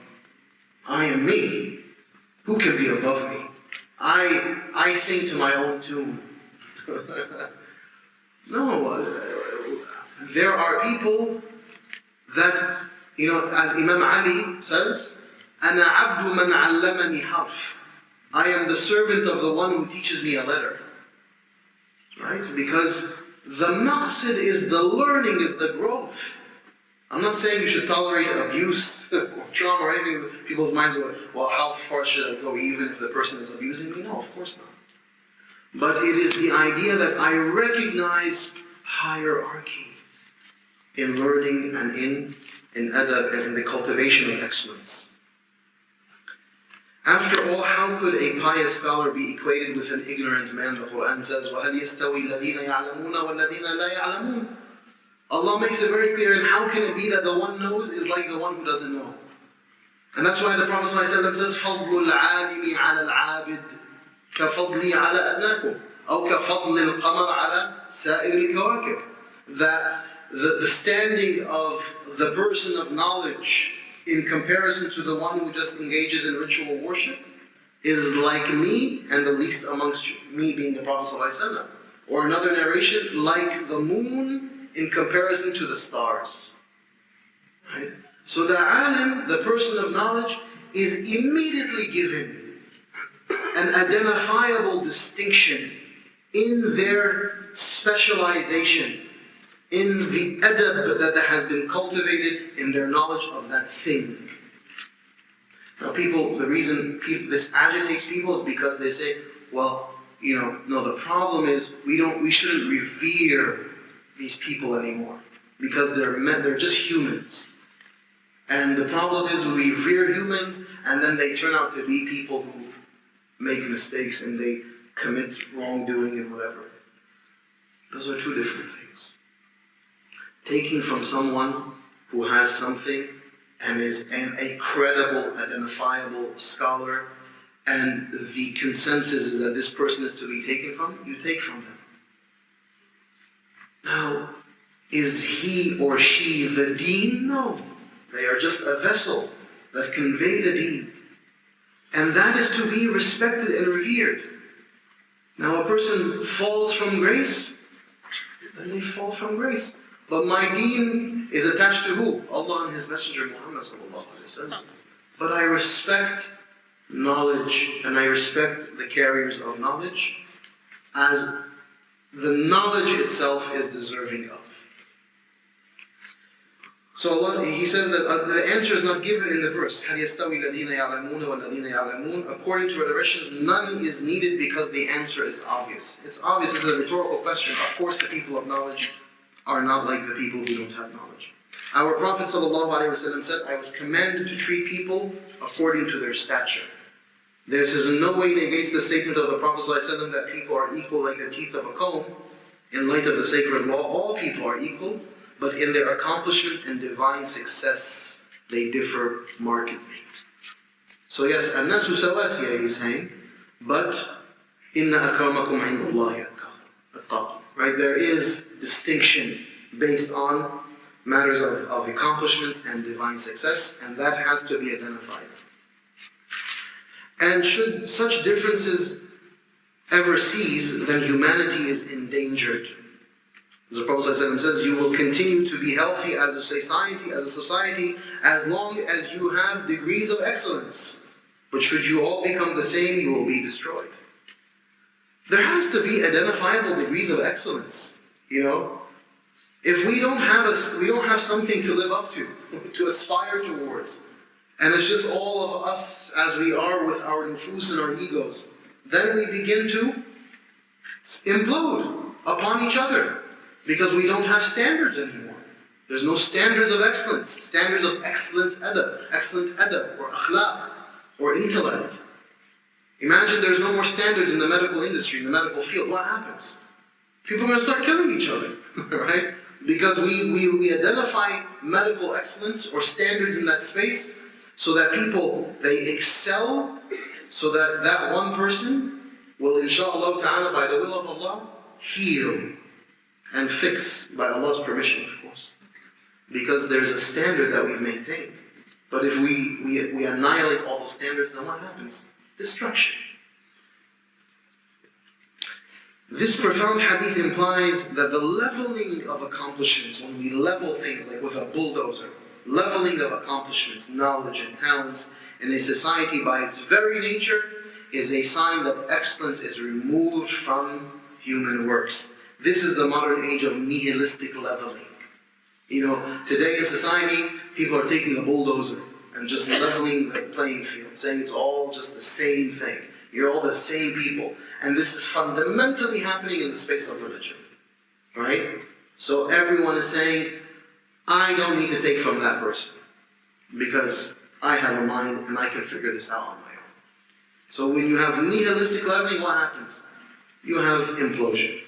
I am me. Who can be above me? I sing to my own tune. No, there are people that, as Imam Ali says, أَنَا عَبْدُ مَنْ عَلَّمَنِي حَرْفٍ. I am the servant of the one who teaches me a letter. Right? Because the maqsid is the learning, is the growth. I'm not saying you should tolerate abuse or trauma or anything. People's minds are, well, how far should I go even if the person is abusing me? No, of course not. But it is the idea that I recognize hierarchy in learning and in adab and in the cultivation of excellence. After all, how could a pious scholar be equated with an ignorant man? The Quran says, وَهَلْ يَسْتَوِي الَّذِينَ يَعْلَمُونَ وَالَّذِينَ لَا يَعْلَمُونَ. Allah makes it very clear, and how can it be that the one knows is like the one who doesn't know? And that's why the Prophet ﷺ says, فَضْلُ الْعَالِمِ عَلَى الْعَابِدِ كَفَضْلِي عَلَى أَدْنَاكُمْ أو كَفَضْلِ الْقَمَرِ عَلَى سَائِرِ الْكَوَاكِبِ. That the standing of the person of knowledge in comparison to the one who just engages in ritual worship is like me and the least amongst you. Me being the Prophet ﷺ. Or another narration, like the moon in comparison to the stars. Right? So the alim, the person of knowledge, is immediately given an identifiable distinction in their specialization, in the adab that has been cultivated in their knowledge of that thing. Now the reason this agitates people is because they say, well, no, the problem is we shouldn't revere these people anymore because they're just humans. And the problem is we revere humans and then they turn out to be people who make mistakes and they commit wrongdoing and whatever. Those are two different things. Taking from someone who has something and is a credible, identifiable scholar, and the consensus is that this person is to be taken from, you take from them. Now, is he or she the deen? No. They are just a vessel that convey the deen. And that is to be respected and revered. Now, a person falls from grace, then they fall from grace. But my deen is attached to who? Allah and His Messenger Muhammad sallallahu alaihi wasallam. But I respect knowledge and I respect the carriers of knowledge as the knowledge itself is deserving of. So Allah, He says that the answer is not given in the verse. هَلْ يَسْتَوِي الَّذِينَ يَعْلَمُونَ وَالَّذِينَ يَعْلَمُونَ. According to rhetoricians, none is needed because the answer is obvious. It's obvious, it's a rhetorical question. Of course the people of knowledge are not like the people who don't have knowledge. Our Prophet ﷺ said, I was commanded to treat people according to their stature. This is in no way negates the statement of the Prophet ﷺ that people are equal like the teeth of a comb. In light of the sacred law, all people are equal, but in their accomplishments and divine success, they differ markedly. So yes, الناس سواسية, he's saying, but إِنَّ أَكْرَمَكُمْ عِنْدَ اللَّهِ أَتْقَاكُمْ. Right, there is distinction based on matters of accomplishments and divine success, and that has to be identified. And should such differences ever cease, then humanity is endangered. As the Prophet ﷺ says, you will continue to be healthy as a society, as long as you have degrees of excellence. But should you all become the same, you will be destroyed. There has to be identifiable degrees of excellence. If we don't have something to live up to aspire towards, and it's just all of us as we are with our nufus and our egos, then we begin to implode upon each other because we don't have standards anymore. There's no standards of excellence, standards of excellent adab or akhlaq or intellect. Imagine there's no more standards in the medical industry, in the medical field. What happens? People are going to start killing each other, right? Because we identify medical excellence or standards in that space so that people, they excel, so that one person will inshallah ta'ala, by the will of Allah, heal and fix, by Allah's permission, of course. Because there's a standard that we've maintained. But if we annihilate all those standards, then what happens? Destruction. This profound hadith implies that the leveling of accomplishments, when we level things like with a bulldozer, leveling of accomplishments, knowledge and talents in a society by its very nature is a sign that excellence is removed from human works. This is the modern age of nihilistic leveling. Today in society, people are taking a bulldozer and just leveling the playing field, saying it's all just the same thing. You're all the same people. And this is fundamentally happening in the space of religion. Right? So everyone is saying, I don't need to take from that person because I have a mind and I can figure this out on my own. So when you have nihilistic leveling, what happens? You have implosion.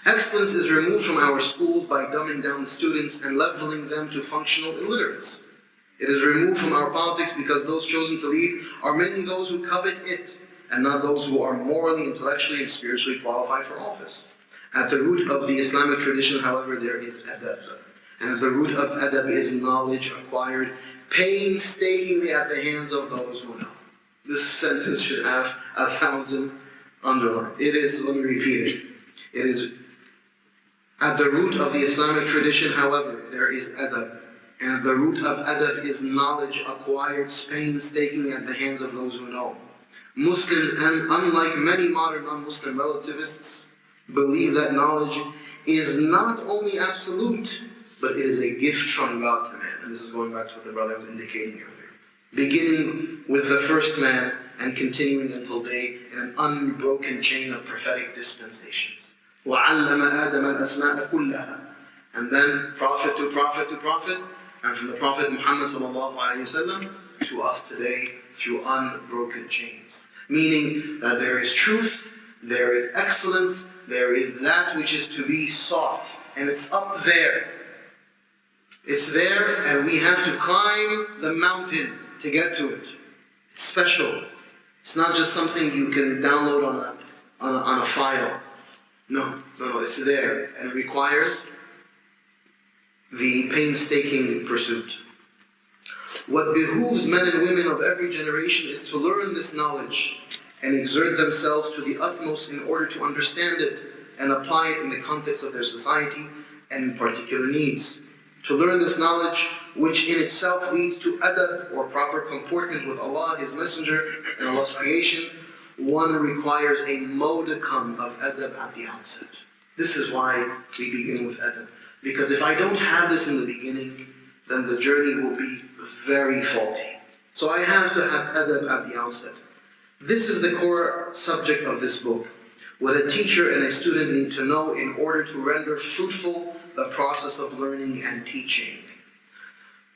Excellence is removed from our schools by dumbing down the students and leveling them to functional illiterates. It is removed from our politics because those chosen to lead are mainly those who covet it and not those who are morally, intellectually, and spiritually qualified for office. At the root of the Islamic tradition, however, there is adab. And at the root of adab is knowledge acquired painstakingly at the hands of those who know. This sentence should have 1,000 underlines. It is, let me repeat it. It is, at the root of the Islamic tradition, however, there is adab. And at the root of adab is knowledge acquired painstakingly at the hands of those who know. Muslims, and unlike many modern non-Muslim relativists, believe that knowledge is not only absolute, but it is a gift from God to man. And this is going back to what the brother was indicating earlier. Beginning with the first man and continuing until day in an unbroken chain of prophetic dispensations. وَعَلَّمَ آدَمَ الْأَسْمَاءَ كُلَّهَا. And then prophet to prophet to prophet, and from the Prophet Muhammad ﷺ to us today through unbroken chains. Meaning that there is truth, there is excellence, there is that which is to be sought, and it's up there. It's there, and we have to climb the mountain to get to it. It's special. It's not just something you can download on a file. No, it's there, and it requires the painstaking pursuit. What behooves men and women of every generation is to learn this knowledge and exert themselves to the utmost in order to understand it and apply it in the context of their society and particular needs. To learn this knowledge, which in itself leads to adab or proper comportment with Allah, His Messenger, and Allah's creation, one requires a modicum of adab at the outset. This is why we begin with adab. Because if I don't have this in the beginning, then the journey will be very faulty. So I have to have adab at the outset. This is the core subject of this book. What a teacher and a student need to know in order to render fruitful the process of learning and teaching.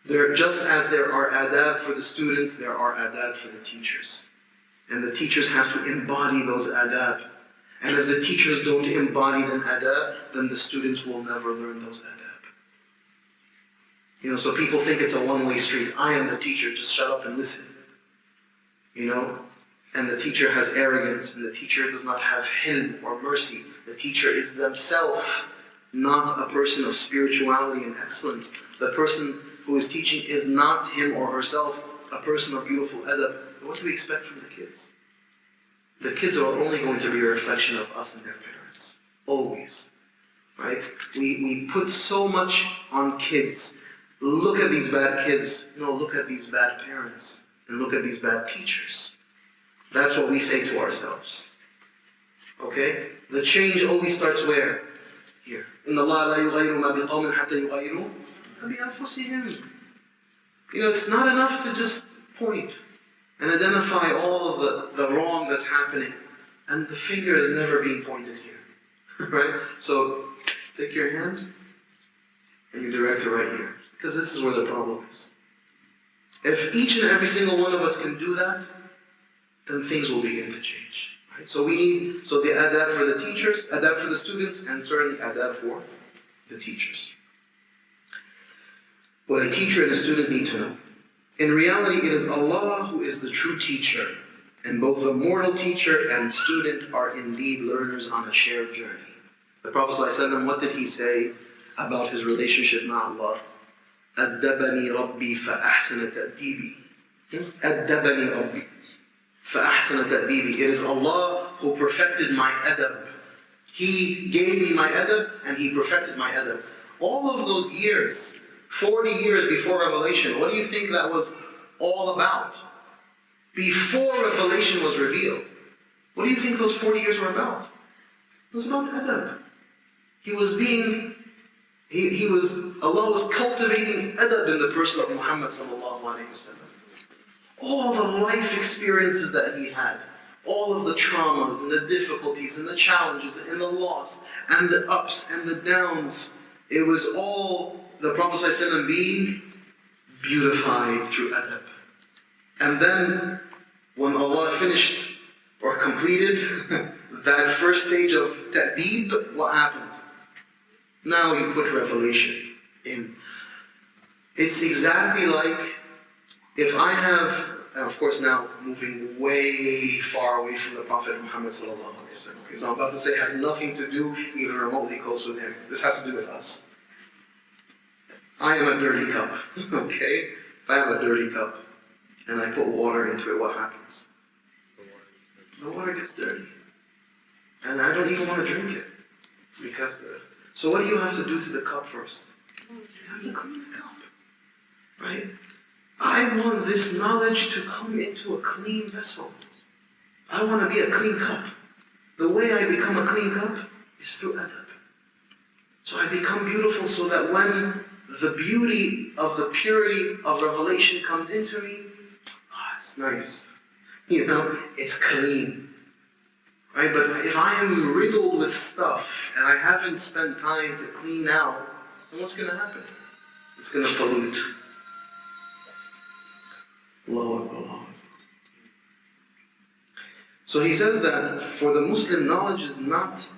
Just as there are adab for the student, there are adab for the teachers. And the teachers have to embody those adab. And if the teachers don't embody them adab, then the students will never learn those adab. So people think it's a one-way street. I am the teacher, just shut up and listen. And the teacher has arrogance, and the teacher does not have hilm or mercy. The teacher is themselves not a person of spirituality and excellence. The person who is teaching is not him or herself a person of beautiful adab. What do we expect from the kids? The kids are only going to be a reflection of us and their parents. Always. Right? We put so much on kids. Look at these bad kids. No, look at these bad parents. And look at these bad teachers. That's what we say to ourselves. Okay? The change always starts where? Here. إِنَّ اللَّهَ لَا يُغَيِّرُ مَا بِقَوْمٍ حَتَّى يُغَيِّرُوا بِأَنفُسِهِمْ. It's not enough to just point and identify all of the wrong that's happening. And the finger is never being pointed here. Right? So, take your hand and you direct it right here. Because this is where the problem is. If each and every single one of us can do that, then things will begin to change. Right? So we need the adab for the teachers, adab for the students, and certainly adab for the teachers. What a teacher and a student need to know. In reality, it is Allah who is the true teacher, And both the mortal teacher and student are indeed learners on a shared journey. The Prophet ﷺ, what did he say about his relationship with Allah? أَدَّبَنِي رَبِّي فَأَحْسَنَ تَأْدِيبِي. أَدَّبَنِي رَبِّي فَأَحْسَنَ تَأْدِيبِي. It is Allah who perfected my adab. He gave me my adab and He perfected my adab. All of those years, 40 years before revelation, what do you think that was all about? Before revelation was revealed, what do you think those 40 years were about? It was about adab. Allah was cultivating adab in the person of Muhammad sallallahu alayhi wa sallam. All the life experiences that he had, all of the traumas and the difficulties and the challenges and the loss and the ups and the downs, it was all the Prophet ﷺ being beautified through adab. And then when Allah finished or completed that first stage of ta'deeb, what happened? Now you put revelation in. It's exactly like if I have, of course now moving way far away from the Prophet Muhammad sallallahu alaihi wasallam. Because I'm about to say it has nothing to do even remotely close with him. This has to do with us. I am a dirty cup, okay? If I have a dirty cup and I put water into it, what happens? The water gets dirty. And I don't even want to drink it. Because, so what do you have to do to the cup first? You have to clean the cup. Right? I want this knowledge to come into a clean vessel. I want to be a clean cup. The way I become a clean cup is through adab. So I become beautiful so that when the beauty of the purity of revelation comes into me, it's nice. You know, it's clean. Right? But if I am riddled with stuff and I haven't spent time to clean out, then what's going to happen? It's going to pollute. Allahu Akbar. So he says that for the Muslim, knowledge is not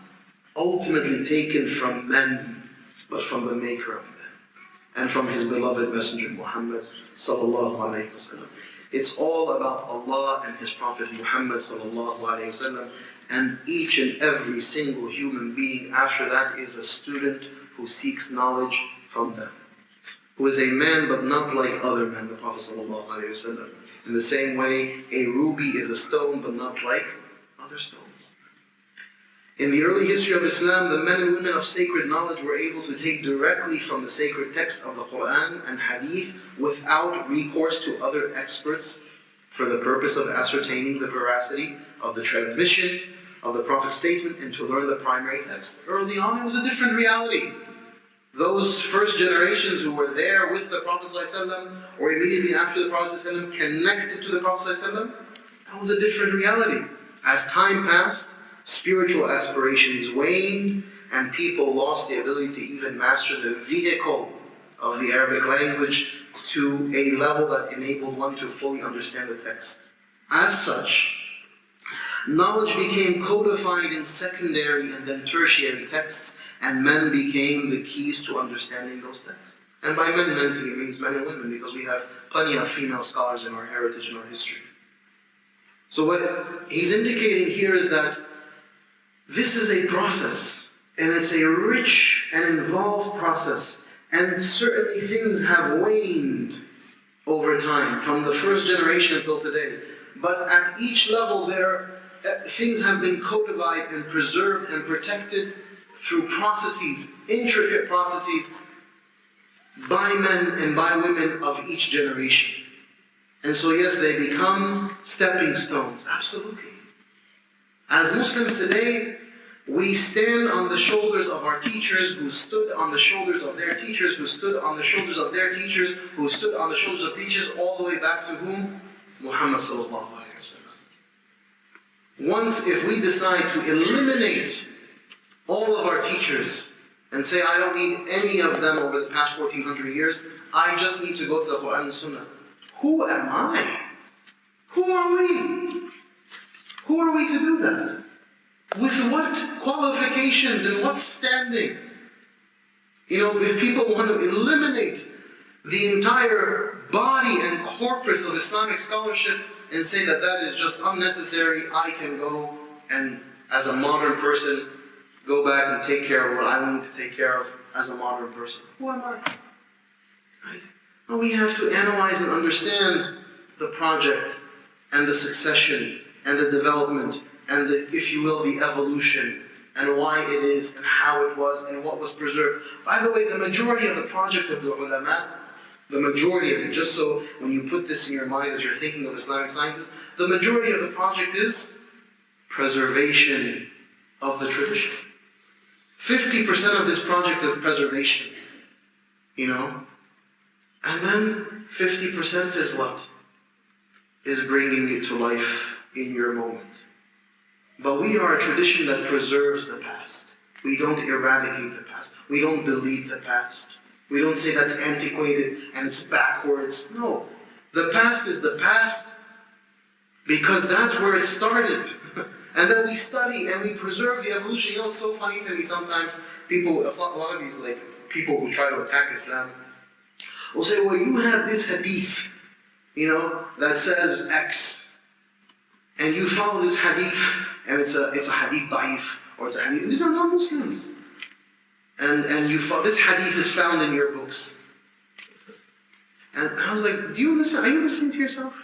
ultimately taken from men, but from the Maker of men, and from His beloved Messenger Muhammad sallallahu alaihi wasallam. It's all about Allah and His Prophet Muhammad sallallahu alaihi wasallam, and each and every single human being after that is a student who seeks knowledge from them, who is a man but not like other men, the Prophet sallallahu alaihi wasallam. In the same way, a ruby is a stone but not like other stones. In the early history of Islam, the men and women of sacred knowledge were able to take directly from the sacred text of the Quran and Hadith without recourse to other experts for the purpose of ascertaining the veracity of the transmission of the Prophet's statement and to learn the primary text. Early on, it was a different reality. Those first generations who were there with the Prophet ﷺ or immediately after the Prophet ﷺ connected to the Prophet ﷺ, that was a different reality. As time passed, spiritual aspirations waned and people lost the ability to even master the vehicle of the Arabic language to a level that enabled one to fully understand the text. As such, knowledge became codified in secondary and then tertiary texts, and men became the keys to understanding those texts. And by men, mentally means men and women, because we have plenty of female scholars in our heritage and our history. So what he's indicating here is that this is a process, and it's a rich and involved process, and certainly things have waned over time, from the first generation until today. But at each level things have been codified and preserved and protected through processes, intricate processes, by men and by women of each generation. And so yes, they become stepping stones, absolutely. As Muslims today, we stand on the shoulders of our teachers who stood on the shoulders of their teachers, who stood on the shoulders of their teachers, who stood on the shoulders of teachers, all the way back to whom? Muhammad sallallahu alaihi wasallam. Once, if we decide to eliminate all of our teachers and say, I don't need any of them over the past 1400 years, I just need to go to the Quran and Sunnah. Who am I? Who are we? Who are we to do that? With what qualifications and what standing? You know, if people want to eliminate the entire body and corpus of Islamic scholarship, and say that that is just unnecessary. I can go and, as a modern person, go back and take care of what I need to take care of as a modern person. Who am I? Right? Well, we have to analyze and understand the project and the succession and the development and the, if you will, the evolution and why it is and how it was and what was preserved. By the way, the majority of the project of the ulama, the majority of it, just so when you put this in your mind as you're thinking of Islamic sciences, the majority of the project is preservation of the tradition. 50% of this project is preservation, you know? And then 50% is what? Is bringing it to life in your moment. But we are a tradition that preserves the past. We don't eradicate the past. We don't delete the past. We don't say that's antiquated and it's backwards. No. The past is the past because that's where it started. And then we study and we preserve the evolution. You know, it's so funny to me sometimes, people, a lot of these like people who try to attack Islam will say, well, you have this hadith, you know, that says X. And you follow this hadith, and it's a hadith da'if, or it's a hadith. These are non-Muslims. And you follow, this hadith is found in your books. And I was like, do you listen? Are you listening to yourself?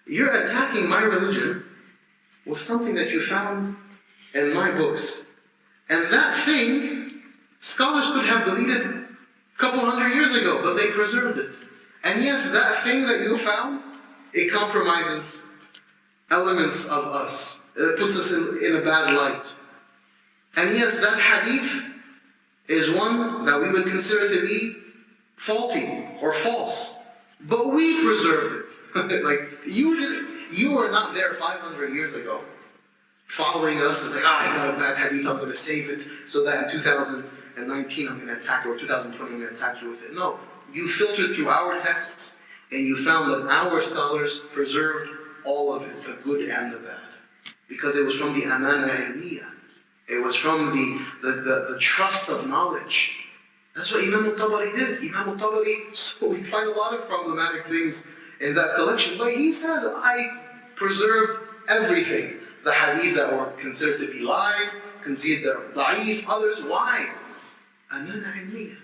You're attacking my religion with something that you found in my books. And that thing, scholars could have deleted a couple hundred years ago, but they preserved it. And yes, that thing that you found, it compromises elements of us. It puts us in a bad light. And yes, that hadith is one that we would consider to be faulty or false. But we preserved it. Like, you were not there 500 years ago following us and saying, I got a bad hadith, I'm going to save it so that in 2019 I'm going to attack you, or 2020 I'm going to attack you with it. No, you filtered through our texts and you found that our scholars preserved all of it, the good and the bad. Because it was from the amana ilmiya. It was from the trust of knowledge. That's what Imam al-Tabari did. Imam al-Tabari, so we find a lot of problematic things in that collection. But he says, I preserved everything. The hadith that were considered to be lies, considered da'if, others. Why? Amana ilmiya.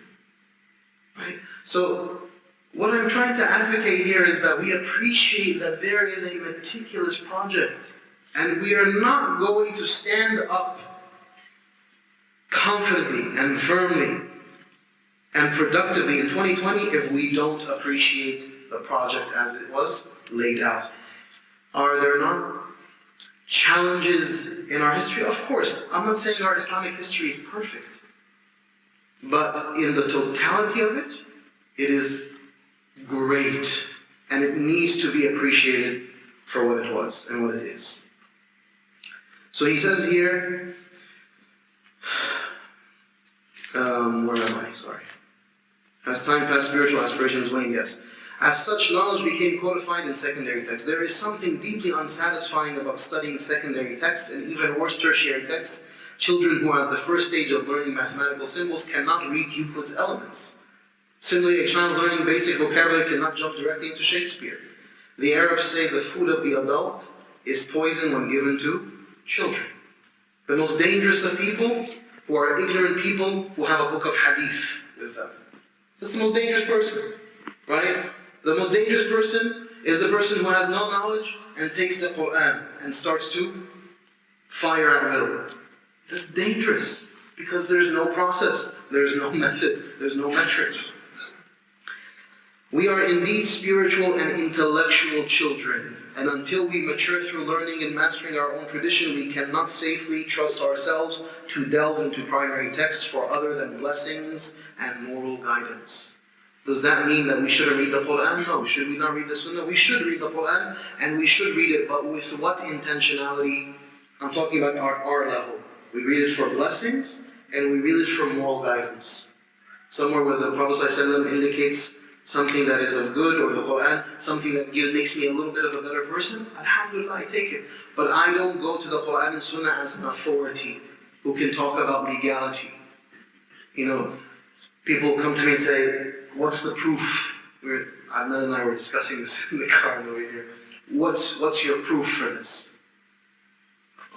Right? So, what I'm trying to advocate here is that we appreciate that there is a meticulous project. And we are not going to stand up confidently and firmly and productively in 2020 if we don't appreciate the project as it was laid out. Are there not challenges in our history? Of course. I'm not saying our Islamic history is perfect. But in the totality of it, it is great. And it needs to be appreciated for what it was and what it is. So he says here, where am I? Sorry. As time passed, spiritual aspirations waned, yes. As such, knowledge became codified in secondary texts. There is something deeply unsatisfying about studying secondary texts, and even worse, tertiary texts. Children who are at the first stage of learning mathematical symbols cannot read Euclid's elements. Similarly, a child learning basic vocabulary cannot jump directly into Shakespeare. The Arabs say the food of the adult is poison when given to children. The most dangerous of people who are ignorant people who have a book of hadith with them. That's the most dangerous person, right? The most dangerous person is the person who has no knowledge and takes the Quran and starts to fire at will. That's dangerous because there's no process, there's no method, there's no metric. We are indeed spiritual and intellectual children, and until we mature through learning and mastering our own tradition, we cannot safely trust ourselves to delve into primary texts for other than blessings and moral guidance. Does that mean that we shouldn't read the Quran? No. Should we not read the Sunnah? We should read the Quran, and we should read it, but with what intentionality? I'm talking about our level. We read it for blessings, and we read it for moral guidance. Somewhere where the Prophet ﷺ indicates something that is of good, or the Quran, something that makes me a little bit of a better person, alhamdulillah, I take it. But I don't go to the Quran and Sunnah as an authority who can talk about legality. You know, people come to me and say, what's the proof? Adnan and I were discussing this in the car on the way here. what's your proof for this?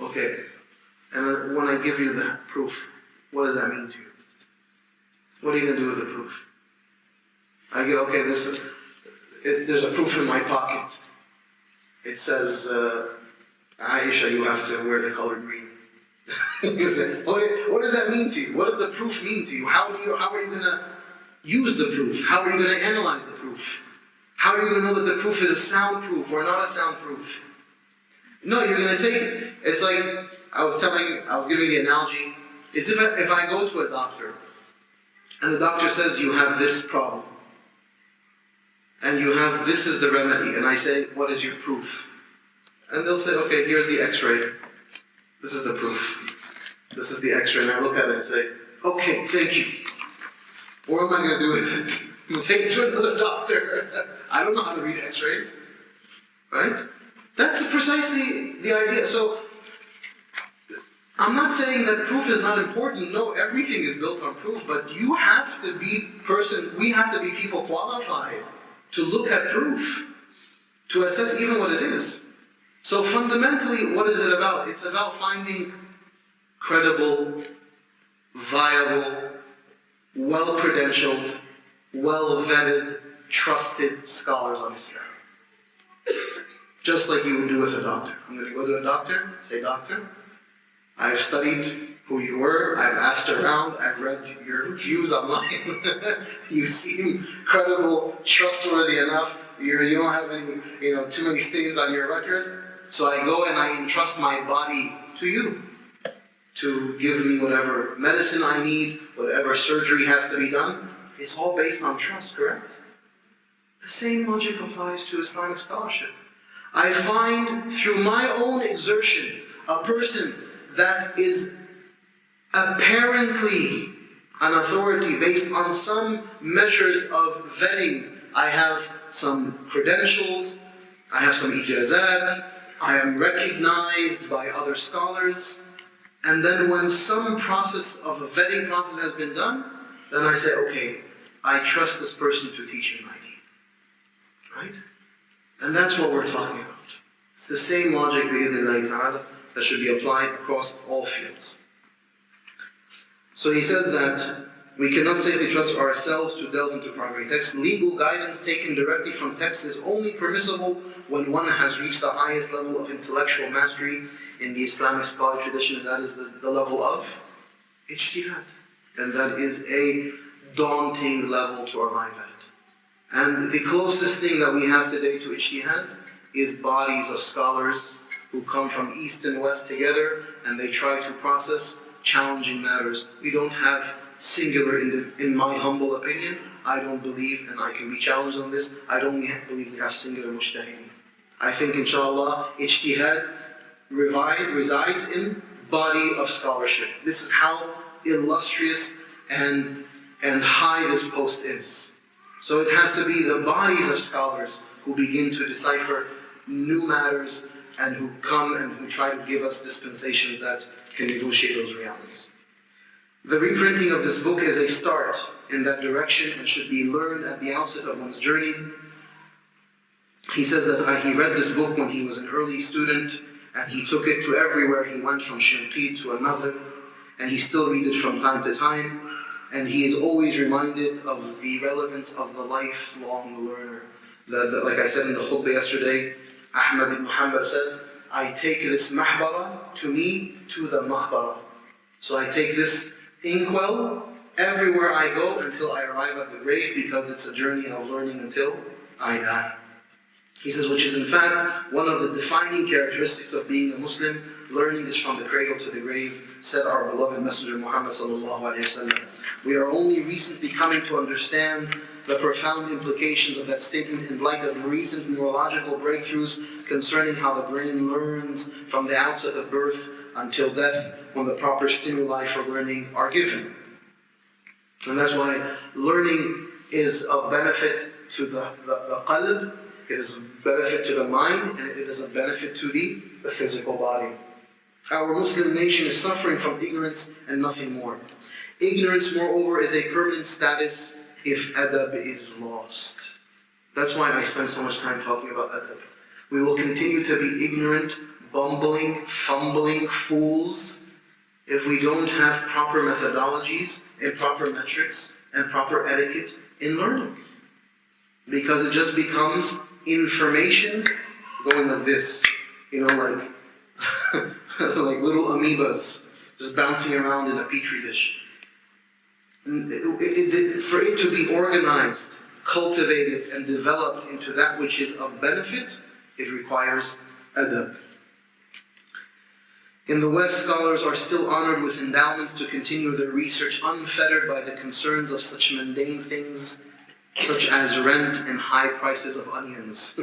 Okay, and then when I give you that proof, what does that mean to you? What are you going to do with the proof? I go, okay, there's a proof in my pocket. It says, Aisha, you have to wear the color green. You say, what does that mean to you? What does the proof mean to you? How are you going to use the proof? How are you going to analyze the proof? How are you going to know that the proof is a sound proof or not a sound proof? No, you're going to take it. It's like, I was giving the analogy. It's if I go to a doctor, and the doctor says, you have this problem, and this is the remedy, and I say, what is your proof? And they'll say, okay, here's the x-ray. This is the proof. This is the x-ray, and I look at it and say, okay, thank you. What am I going to do with it? I'm going to take it to another doctor. I don't know how to read x-rays. Right? That's precisely the idea. So, I'm not saying that proof is not important. No, everything is built on proof, but we have to be people qualified to look at proof, to assess even what it is. So fundamentally, what is it about? It's about finding credible, viable, well-credentialed, well-vetted, trusted scholars of Islam. Just like you would do with a doctor. I'm going to go to a doctor, say, doctor, I've studied who you were, I've asked around, I've read your reviews online. You seem credible, trustworthy enough. You don't have any, too many stains on your record. So I go and I entrust my body to you to give me whatever medicine I need, whatever surgery has to be done. It's all based on trust, correct? The same logic applies to Islamic scholarship. I find through my own exertion a person that is apparently an authority based on some measures of vetting. I have some credentials, I have some ijazat, I am recognized by other scholars, and then when some process of a vetting process has been done, then I say, okay, I trust this person to teach me my deen. Right? And that's what we're talking about. It's the same logic, bi'idhnillahi ta'ala, that should be applied across all fields. So he says that we cannot safely trust ourselves to delve into primary text. Legal guidance taken directly from text is only permissible when one has reached the highest level of intellectual mastery in the Islamic scholarly tradition, and that is the level of ijtihad. And that is a daunting level to arrive at. And the closest thing that we have today to ijtihad is bodies of scholars who come from east and west together, and they try to process challenging matters. We don't have singular, in my humble opinion, I don't believe, and I can be challenged on this, I don't believe we have singular mujtahideen. I think, inshallah, ijtihad resides in body of scholarship. This is how illustrious and high this post is. So it has to be the bodies of scholars who begin to decipher new matters and who come and who try to give us dispensations that can negotiate those realities. The reprinting of this book is a start in that direction and should be learned at the outset of one's journey. He says that he read this book when he was an early student, and he took it to everywhere he went, from Shinqit to another, and he still reads it from time to time, and he is always reminded of the relevance of the lifelong learner. Like I said in the khutbah yesterday, Ahmad ibn Muhammad said, I take this mahbara to me to the makhbara. So I take this inkwell everywhere I go until I arrive at the grave, because it's a journey of learning until I die. He says, which is in fact one of the defining characteristics of being a Muslim. Learning is from the cradle to the grave, said our beloved Messenger Muhammad sallallahu alaihi wasallam. We are only recently coming to understand the profound implications of that statement in light of recent neurological breakthroughs concerning how the brain learns from the outset of birth until death, when the proper stimuli for learning are given. And that's why learning is of benefit to the qalb, it is a benefit to the mind, and it is a benefit to the physical body. Our Muslim nation is suffering from ignorance and nothing more. Ignorance, moreover, is a permanent status if adab is lost. That's why I spend so much time talking about adab. We will continue to be ignorant, bumbling, fumbling fools if we don't have proper methodologies and proper metrics and proper etiquette in learning. Because it just becomes information going like this, like like little amoebas just bouncing around in a petri dish. For it to be organized, cultivated, and developed into that which is of benefit, it requires adab. In the West, scholars are still honored with endowments to continue their research unfettered by the concerns of such mundane things such as rent and high prices of onions.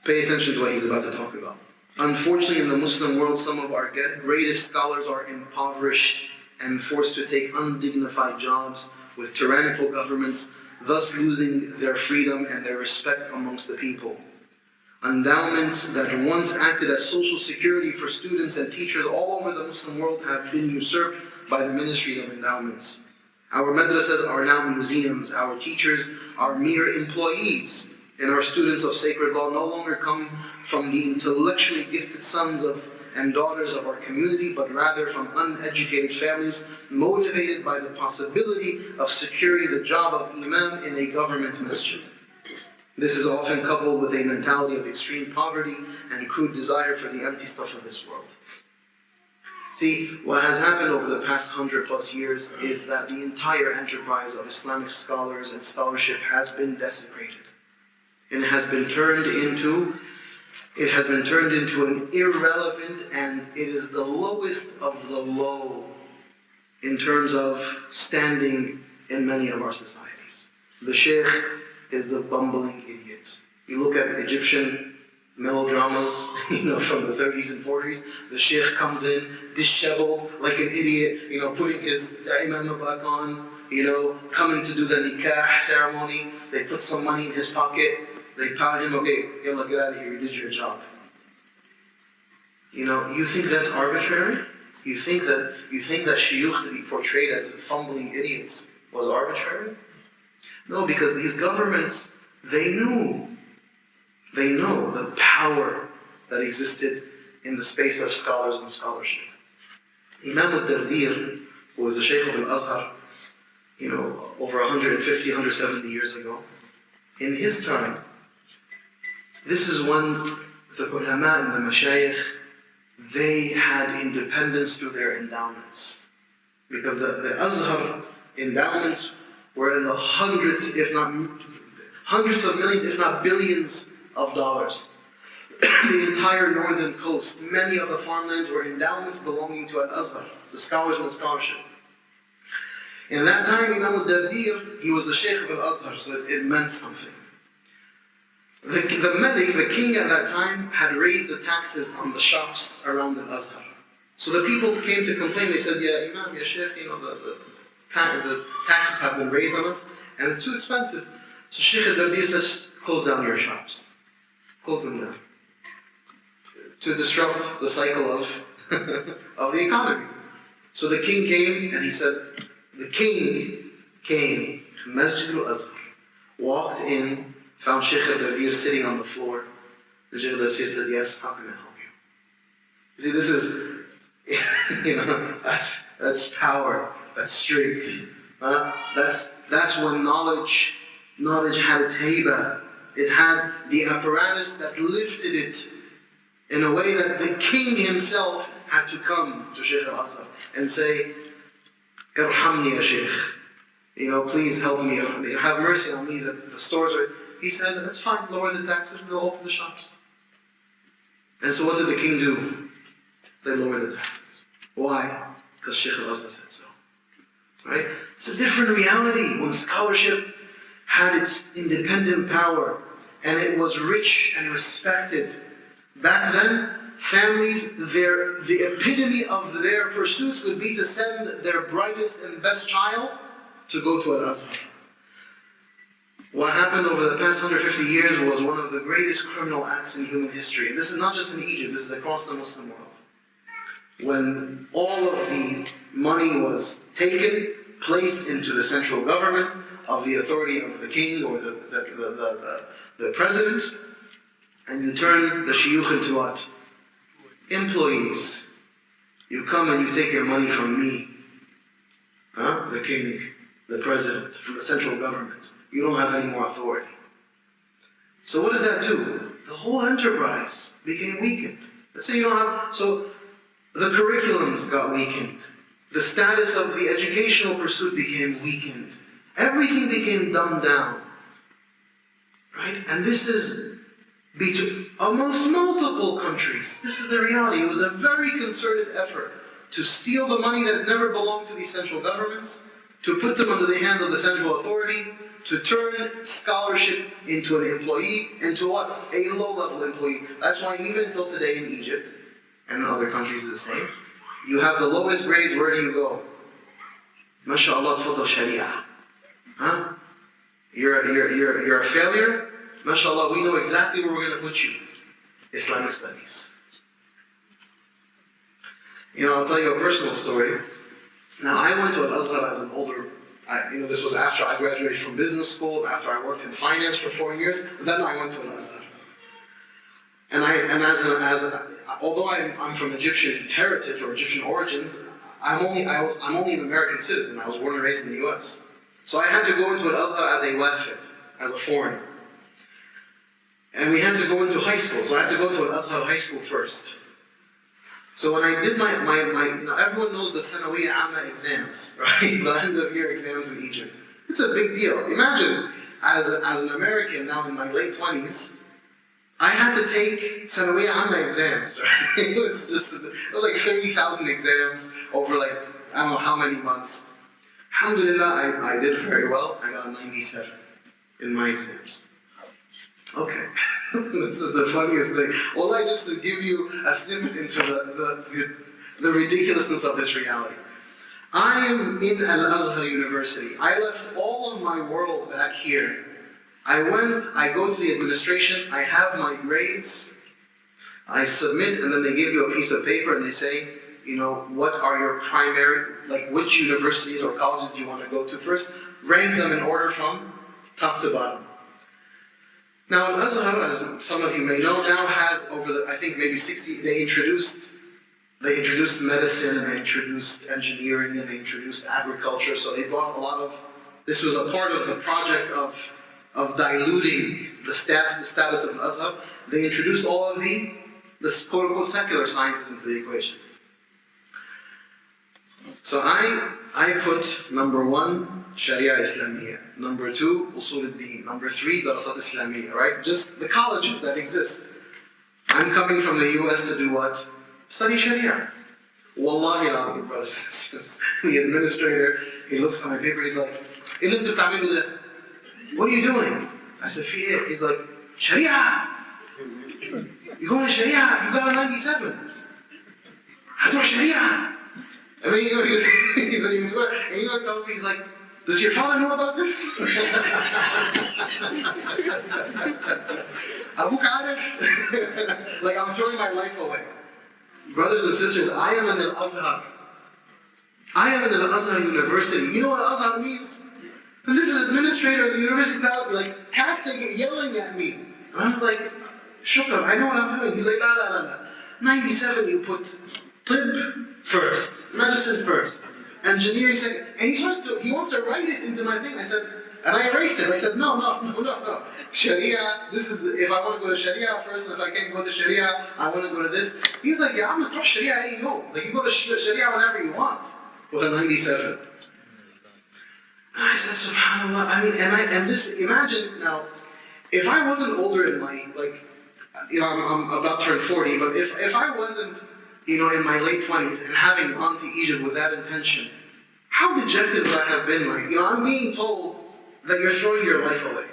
Pay attention to what he's about to talk about. Unfortunately, in the Muslim world, some of our greatest scholars are impoverished and forced to take undignified jobs with tyrannical governments, thus losing their freedom and their respect amongst the people. Endowments that once acted as social security for students and teachers all over the Muslim world have been usurped by the Ministry of Endowments. Our madrasas are now museums, our teachers are mere employees, and our students of sacred law no longer come from the intellectually gifted sons and daughters of our community, but rather from uneducated families motivated by the possibility of securing the job of imam in a government masjid. This is often coupled with a mentality of extreme poverty and crude desire for the empty stuff of this world. See, what has happened over the past 100+ years is that the entire enterprise of Islamic scholars and scholarship has been desecrated. And it has been turned into an irrelevant, and it is the lowest of the low in terms of standing in many of our societies. The Shaykh is the bumbling idiot. You look at Egyptian melodramas, from the 30s and 40s, the Shaykh comes in disheveled like an idiot, putting his imam back on, coming to do the nikah ceremony. They put some money in his pocket. They pat him, okay, yalla, get out of here, you did your job. You think that's arbitrary? You think that shuyukh to be portrayed as fumbling idiots was arbitrary? No, because these governments, they know the power that existed in the space of scholars and scholarship. Imam al-Dardir, who was the Shaykh of Al-Azhar, over 150, 170 years ago, in his time, this is when the ulama and the mashayikh, they had independence through their endowments. Because the Azhar endowments were in the hundreds of millions, if not billions of dollars. The entire northern coast, many of the farmlands were endowments belonging to Al-Azhar, the scholars and the scholarship. In that time, Imam al-Dardir, he was the Shaykh of Al-Azhar, so it meant something. The Malik, the king at that time, had raised the taxes on the shops around Al-Azhar. So the people came to complain. They said, "Yeah, Imam, ya Shaykh, the taxes have been raised on us, and it's too expensive." So Shaykh al-Dardir says, "Close down your shops. Close them down." To disrupt the cycle of the economy. So the king came, and he said, the king came to Masjid al-Azhar, walked in, found Shaykh al-Dardir sitting on the floor. The Shaykh al-Dardir said, "Yes, how can I help you?" You see, this is, that's power, that's strength. That's when knowledge had its haiba. It had the apparatus that lifted it in a way that the king himself had to come to Shaykh al-Azhar and say, "Irhamni ya Shaykh, please help me, have mercy on me, the stores are..." He said, "That's fine, lower the taxes and they'll open the shops." And so what did the king do? They lowered the taxes. Why? Because Shaykh al-Azhar said so. Right? It's a different reality when scholarship had its independent power and it was rich and respected. Back then, families, the epitome of their pursuits would be to send their brightest and best child to go to Al-Azhar. What happened over the past 150 years was one of the greatest criminal acts in human history. And this is not just in Egypt, this is across the Muslim world. When all of the money was taken, placed into the central government, of the authority of the king or the president, and you turn the shuyukh into what? Employees. You come and you take your money from me, the king, the president, from the central government. You don't have any more authority. So what does that do? The whole enterprise became weakened. Let's say you don't have... So the curriculums got weakened. The status of the educational pursuit became weakened. Everything became dumbed down. Right? And this is amongst multiple countries. This is the reality. It was a very concerted effort to steal the money that never belonged to these central governments, to put them under the hand of the central authority, to turn scholarship into an employee, into what? A low-level employee. That's why even until today in Egypt, and in other countries the same, you have the lowest grades, where do you go? MashaAllah, tfadal Sharia. Huh? You're a failure? MashaAllah, we know exactly where we're going to put you. Islamic studies. I'll tell you a personal story. Now, I went to Al-Azhar as an older... this was after I graduated from business school, after I worked in finance for 4 years, but then I went to Al-Azhar. Although I'm from Egyptian heritage or Egyptian origins, I'm only an American citizen. I was born and raised in the U.S. So I had to go into Al-Azhar as a wafid, as a foreigner. And we had to go into high school, so I had to go to Al-Azhar high school first. So when I did my everyone knows the Sanawiyya Amma exams, right? The end of year exams in Egypt. It's a big deal. Imagine, as an American now in my late 20s, I had to take Sanawiyya Amma exams, right? It was like 30,000 exams over I don't know how many months. Alhamdulillah, I did very well. I got a 97 in my exams. Okay, this is the funniest thing. Well, just to give you a snippet into the ridiculousness of this reality. I am in Al-Azhar University. I left all of my world back here. I go to the administration, I have my grades, I submit, and then they give you a piece of paper and they say, what are your primary, which universities or colleges do you want to go to first? Rank them in order from top to bottom. Now, Al-Azhar, as some of you may know, now has I think maybe 60, they introduced medicine, and they introduced engineering, and they introduced agriculture, so they brought a lot of, this was a part of the project of diluting the status of Al-Azhar. They introduced all of the quote-unquote secular sciences into the equation. So I put number 1, Sharia Islamiyya. Number 2, Usul al-Din. Number 3, Darasat Islamiyya, right? Just the colleges that exist. I'm coming from the US to do what? Study Sharia. Wallahi al-Azim, brothers and sisters. The administrator, he looks at my paper, he's like, what are you doing? I said, Fi. He's like, Sharia! You're going to Sharia, you got a 97. I thought Sharia! And then he's not even good. And he tells me, he's like, does your father know about this? Abu Arif? I'm throwing my life away. Brothers and sisters, I am in Al-Azhar. I am in Al-Azhar University. You know what Al-Azhar means? And this is administrator of the university, casting it, yelling at me. And I was like, Shukran, I know what I'm doing. He's like, no. 97, you put Tib first, medicine first, engineering second. And he wants to write it into my thing. I said, and I erased it. I said, no. Sharia, if I want to go to Sharia first, and if I can't go to Sharia, I want to go to this. He's like, yeah, I'm going to throw Sharia at you. You go to Sharia whenever you want, with a 97. I said, SubhanAllah, imagine now, if I wasn't older in my, I'm about to turn 40, but if I wasn't, in my late 20s and having gone to Egypt with that intention, how dejected would I have been like? I'm being told that you're throwing your life away.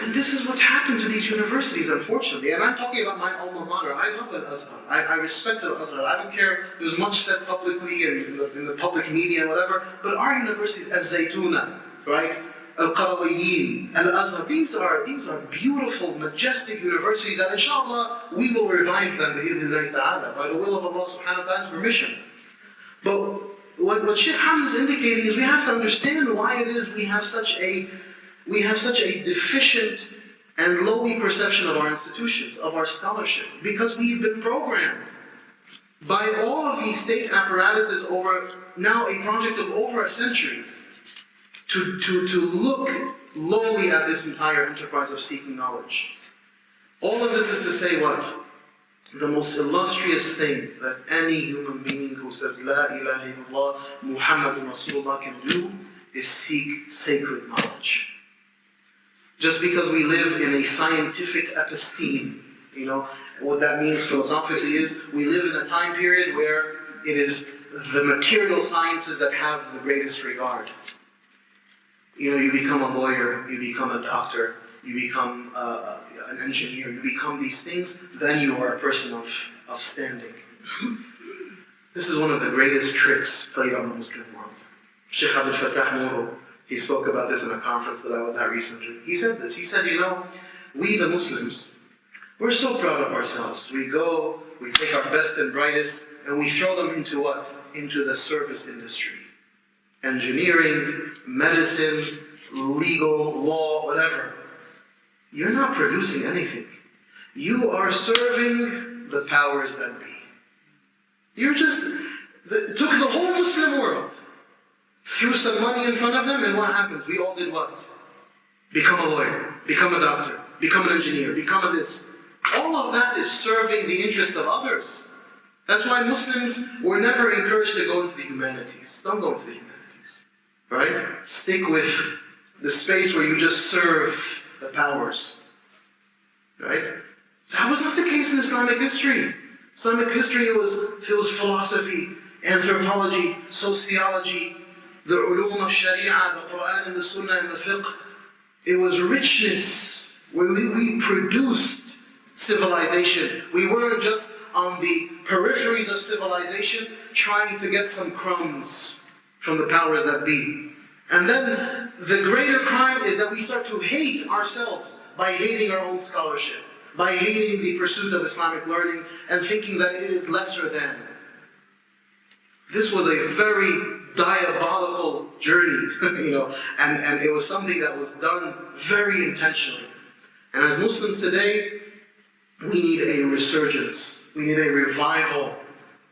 And this is what's happened to these universities, unfortunately. And I'm talking about my alma mater. I love Al-Azhar. I respect Al-Azhar. I don't care if there's much said publicly and in the public media and whatever, but our universities, Al-Zaytuna, right? Al-Qarawiyyin, Al-Azhar, these are beautiful, majestic universities, and inshallah, we will revive them by the will of Allah subhanahu wa ta'ala's permission. But what Shaykh Fahmy is indicating is we have to understand why it is we have such a deficient and lowly perception of our institutions, of our scholarship, because we've been programmed by all of these state apparatuses over now a project of over a century to look lowly at this entire enterprise of seeking knowledge. All of this is to say what? The most illustrious thing that any human being who says La ilaha illallah Muhammadun Rasulullah can do is seek sacred knowledge. Just because we live in a scientific episteme, what that means philosophically is we live in a time period where it is the material sciences that have the greatest regard. You become a lawyer, you become a doctor, you become an engineer, you become these things, then you are a person of standing. This is one of the greatest tricks played on the Muslim world. Shaykh Abdul Fattah Moro, he spoke about this in a conference that I was at recently. He said this, he said, we the Muslims, we're so proud of ourselves. We go, we take our best and brightest, and we throw them into what? Into the service industry. Engineering, medicine, legal, law, whatever. You're not producing anything. You are serving the powers that be. You're took the whole Muslim world, threw some money in front of them, and what happens? We all did what? Become a lawyer, become a doctor, become an engineer, become a this. All of that is serving the interests of others. That's why Muslims were never encouraged to go into the humanities. Don't go into the humanities. Right? Stick with the space where you just serve the powers. Right? That was not the case in Islamic history. Islamic history was philosophy, anthropology, sociology, the ulum of Sharia, the Quran and the Sunnah and the fiqh. It was richness where we produced civilization. We weren't just on the peripheries of civilization trying to get some crumbs from the powers that be. And then the greater crime is that we start to hate ourselves by hating our own scholarship, by hating the pursuit of Islamic learning and thinking that it is lesser than. This was a very diabolical journey, and it was something that was done very intentionally. And as Muslims today, we need a resurgence. We need a revival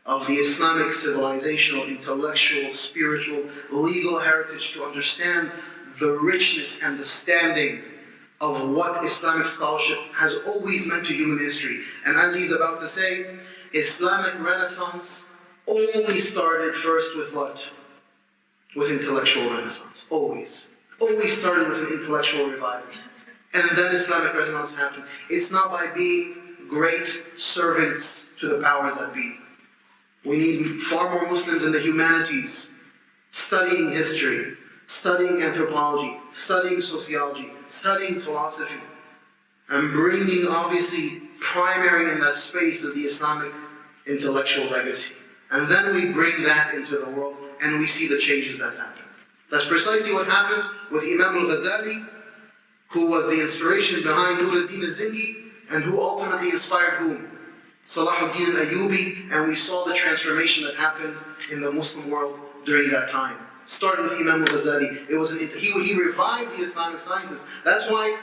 of the Islamic civilizational, intellectual, spiritual, legal heritage to understand the richness and the standing of what Islamic scholarship has always meant to human history. And as he's about to say, Islamic Renaissance always started first with what? With intellectual renaissance. Always. Always started with an intellectual revival. And then Islamic Renaissance happened. It's not by being great servants to the powers that be. We need far more Muslims in the humanities, studying history, studying anthropology, studying sociology, studying philosophy, and bringing, obviously, primary in that space of the Islamic intellectual legacy. And then we bring that into the world, and we see the changes that happen. That's precisely what happened with Imam al-Ghazali, who was the inspiration behind Nuruddin al-Zingi, and who ultimately inspired whom? Salahuddin al-Ayyubi, and we saw the transformation that happened in the Muslim world during that time. Started with Imam al-Ghazali. He revived the Islamic sciences. That's why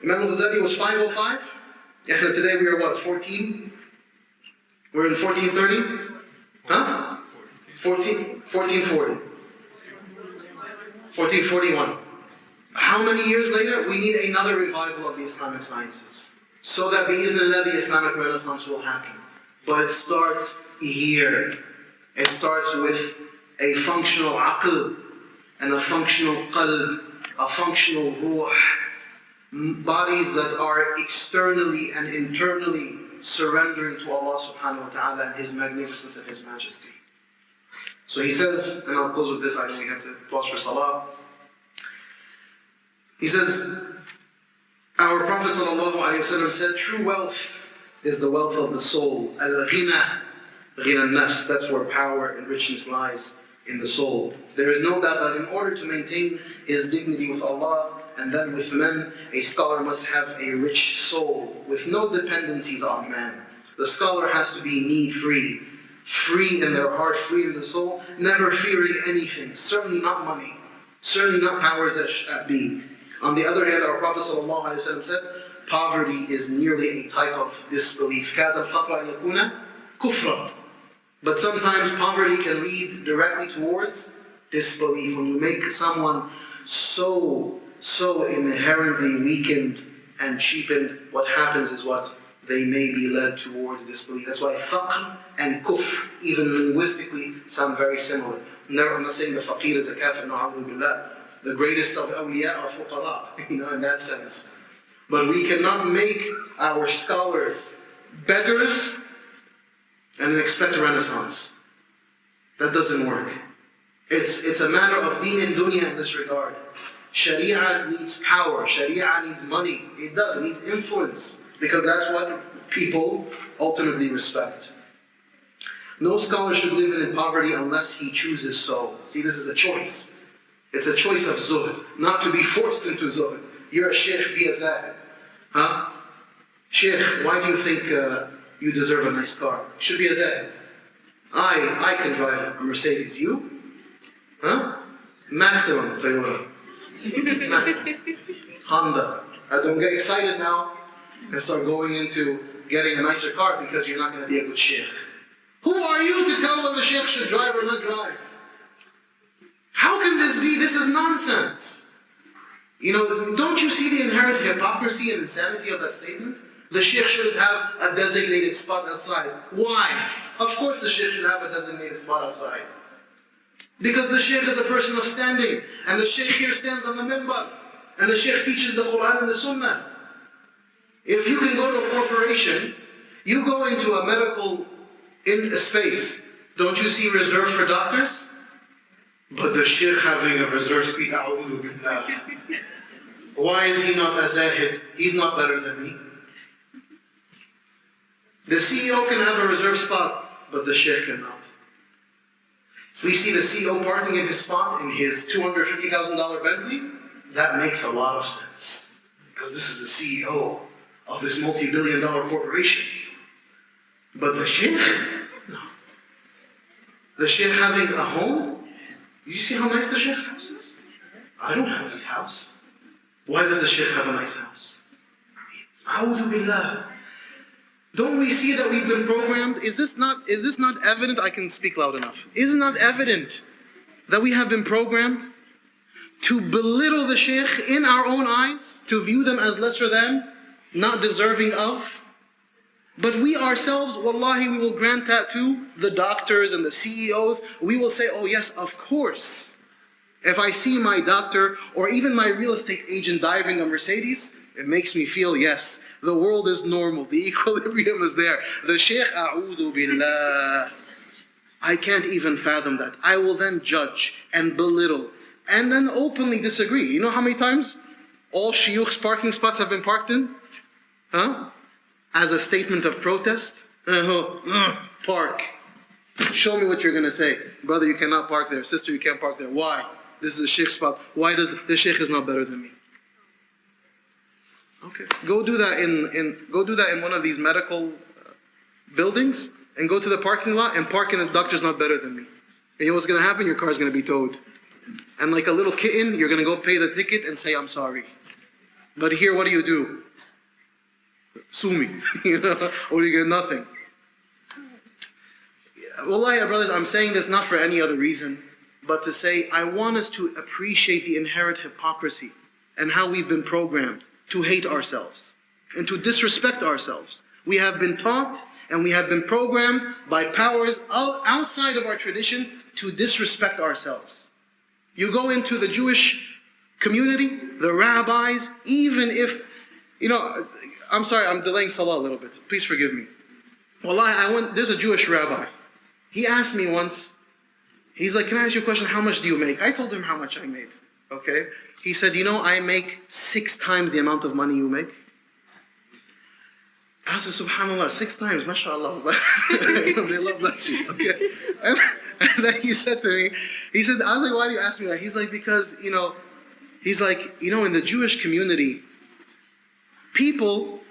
Imam al-Ghazali was 505. And today we are what, 14? We're in 1430? Huh? 1440. 1441. How many years later? We need another revival of the Islamic sciences. So that bi'idhnillah, the Islamic Renaissance will happen. But it starts here. It starts with a functional aql and a functional qalb, a functional ruh. Bodies that are externally and internally surrendering to Allah subhanahu wa ta'ala and His magnificence and His majesty. So he says, and I'll close with this, I know we have to pause for salah. He says, our Prophet ﷺ said, true wealth is the wealth of the soul. Al-ghina, ghina nafs, that's where power and richness lies in the soul. There is no doubt that in order to maintain his dignity with Allah and then with men, a scholar must have a rich soul with no dependencies on man. The scholar has to be need-free, free in their heart, free in the soul, never fearing anything, certainly not money, certainly not powers that be. On the other hand, our Prophet ﷺ said, poverty is nearly a type of disbelief. كَادَ الْفَقْرَ أَنْ يَكُونَ كُفْرًا. But sometimes poverty can lead directly towards disbelief. When you make someone so inherently weakened and cheapened, what happens is what? They may be led towards disbelief. That's why faqr and kufr, even linguistically, sound very similar. I'm not saying the faqir is a kafir, na'udhu billah. The greatest of awliya are fuqara, in that sense. But we cannot make our scholars beggars and then expect a renaissance. That doesn't work. It's a matter of deen and dunya in this regard. Sharia needs power. Sharia needs money. It does. It needs influence. Because that's what people ultimately respect. No scholar should live in poverty unless he chooses so. See, this is a choice. It's a choice of zuhd. Not to be forced into zuhd. You're a shaykh, be a zahid. Huh? Shaykh, why do you think you deserve a nice car? You should be a zahid. I can drive a Mercedes. You? Huh? Maximum Toyota. Maximum. Honda. Don't get excited now and start going into getting a nicer car because you're not going to be a good shaykh. Who are you to tell whether shaykh should drive or not drive? How can this be? This is nonsense. Don't you see the inherent hypocrisy and insanity of that statement? The shaykh shouldn't have a designated spot outside. Why? Of course the shaykh should have a designated spot outside. Because the shaykh is a person of standing. And the shaykh here stands on the minbar. And the shaykh teaches the Quran and the Sunnah. If you can go to a corporation, you go into a medical space, don't you see reserved for doctors? But the shaykh having a reserved space, a'udhu billah. Why is he not a zahid? He's not better than me. The CEO can have a reserved spot, but the shaykh cannot. If we see the CEO parking in his spot in his $250,000 Bentley, that makes a lot of sense. Because this is the CEO of this multi-billion-dollar corporation. But the shaykh? No. The shaykh having a home? Did you see how nice the sheikh's house is? I don't have that house. Why does the shaykh have a nice house? A'udhu billah. Don't we see that we've been programmed? Is this not evident? I can speak loud enough. Is it not evident that we have been programmed to belittle the shaykh in our own eyes, to view them as lesser than, not deserving of? But we ourselves, wallahi, we will grant that to the doctors and the CEOs. We will say, oh yes, of course. If I see my doctor or even my real estate agent driving a Mercedes, it makes me feel, yes, the world is normal. The equilibrium is there. The shaykh, a'udhu billah. I can't even fathom that. I will then judge and belittle and then openly disagree. You know how many times all shuyukh's parking spots have been parked in? Huh? As a statement of protest? Park. Show me what you're going to say. Brother, you cannot park there. Sister, you can't park there. Why? This is a sheikh's spot. Why does the sheikh is not better than me? Okay. Go do that in one of these medical buildings and go to the parking lot and park in the doctor's not better than me. And you know what's going to happen? Your car's going to be towed. And like a little kitten, you're going to go pay the ticket and say, I'm sorry. But here, what do? Sue me. Or you get nothing. Wallahi, brothers, I'm saying this not for any other reason, but to say, I want us to appreciate the inherent hypocrisy and how we've been programmed to hate ourselves and to disrespect ourselves. We have been taught and we have been programmed by powers outside of our tradition to disrespect ourselves. You go into the Jewish community, the rabbis, even if, I'm sorry, I'm delaying Salah a little bit. Please forgive me. Wallahi, there's a Jewish rabbi. He asked me once, he's like, can I ask you a question? How much do you make? I told him how much I made. Okay? He said, I make 6 times the amount of money you make. I said, subhanAllah, 6 times, mashallah. May Allah bless you. Okay? And then he said to me, I was like, why do you ask me that? He's like, because, he's like, in the Jewish community, people,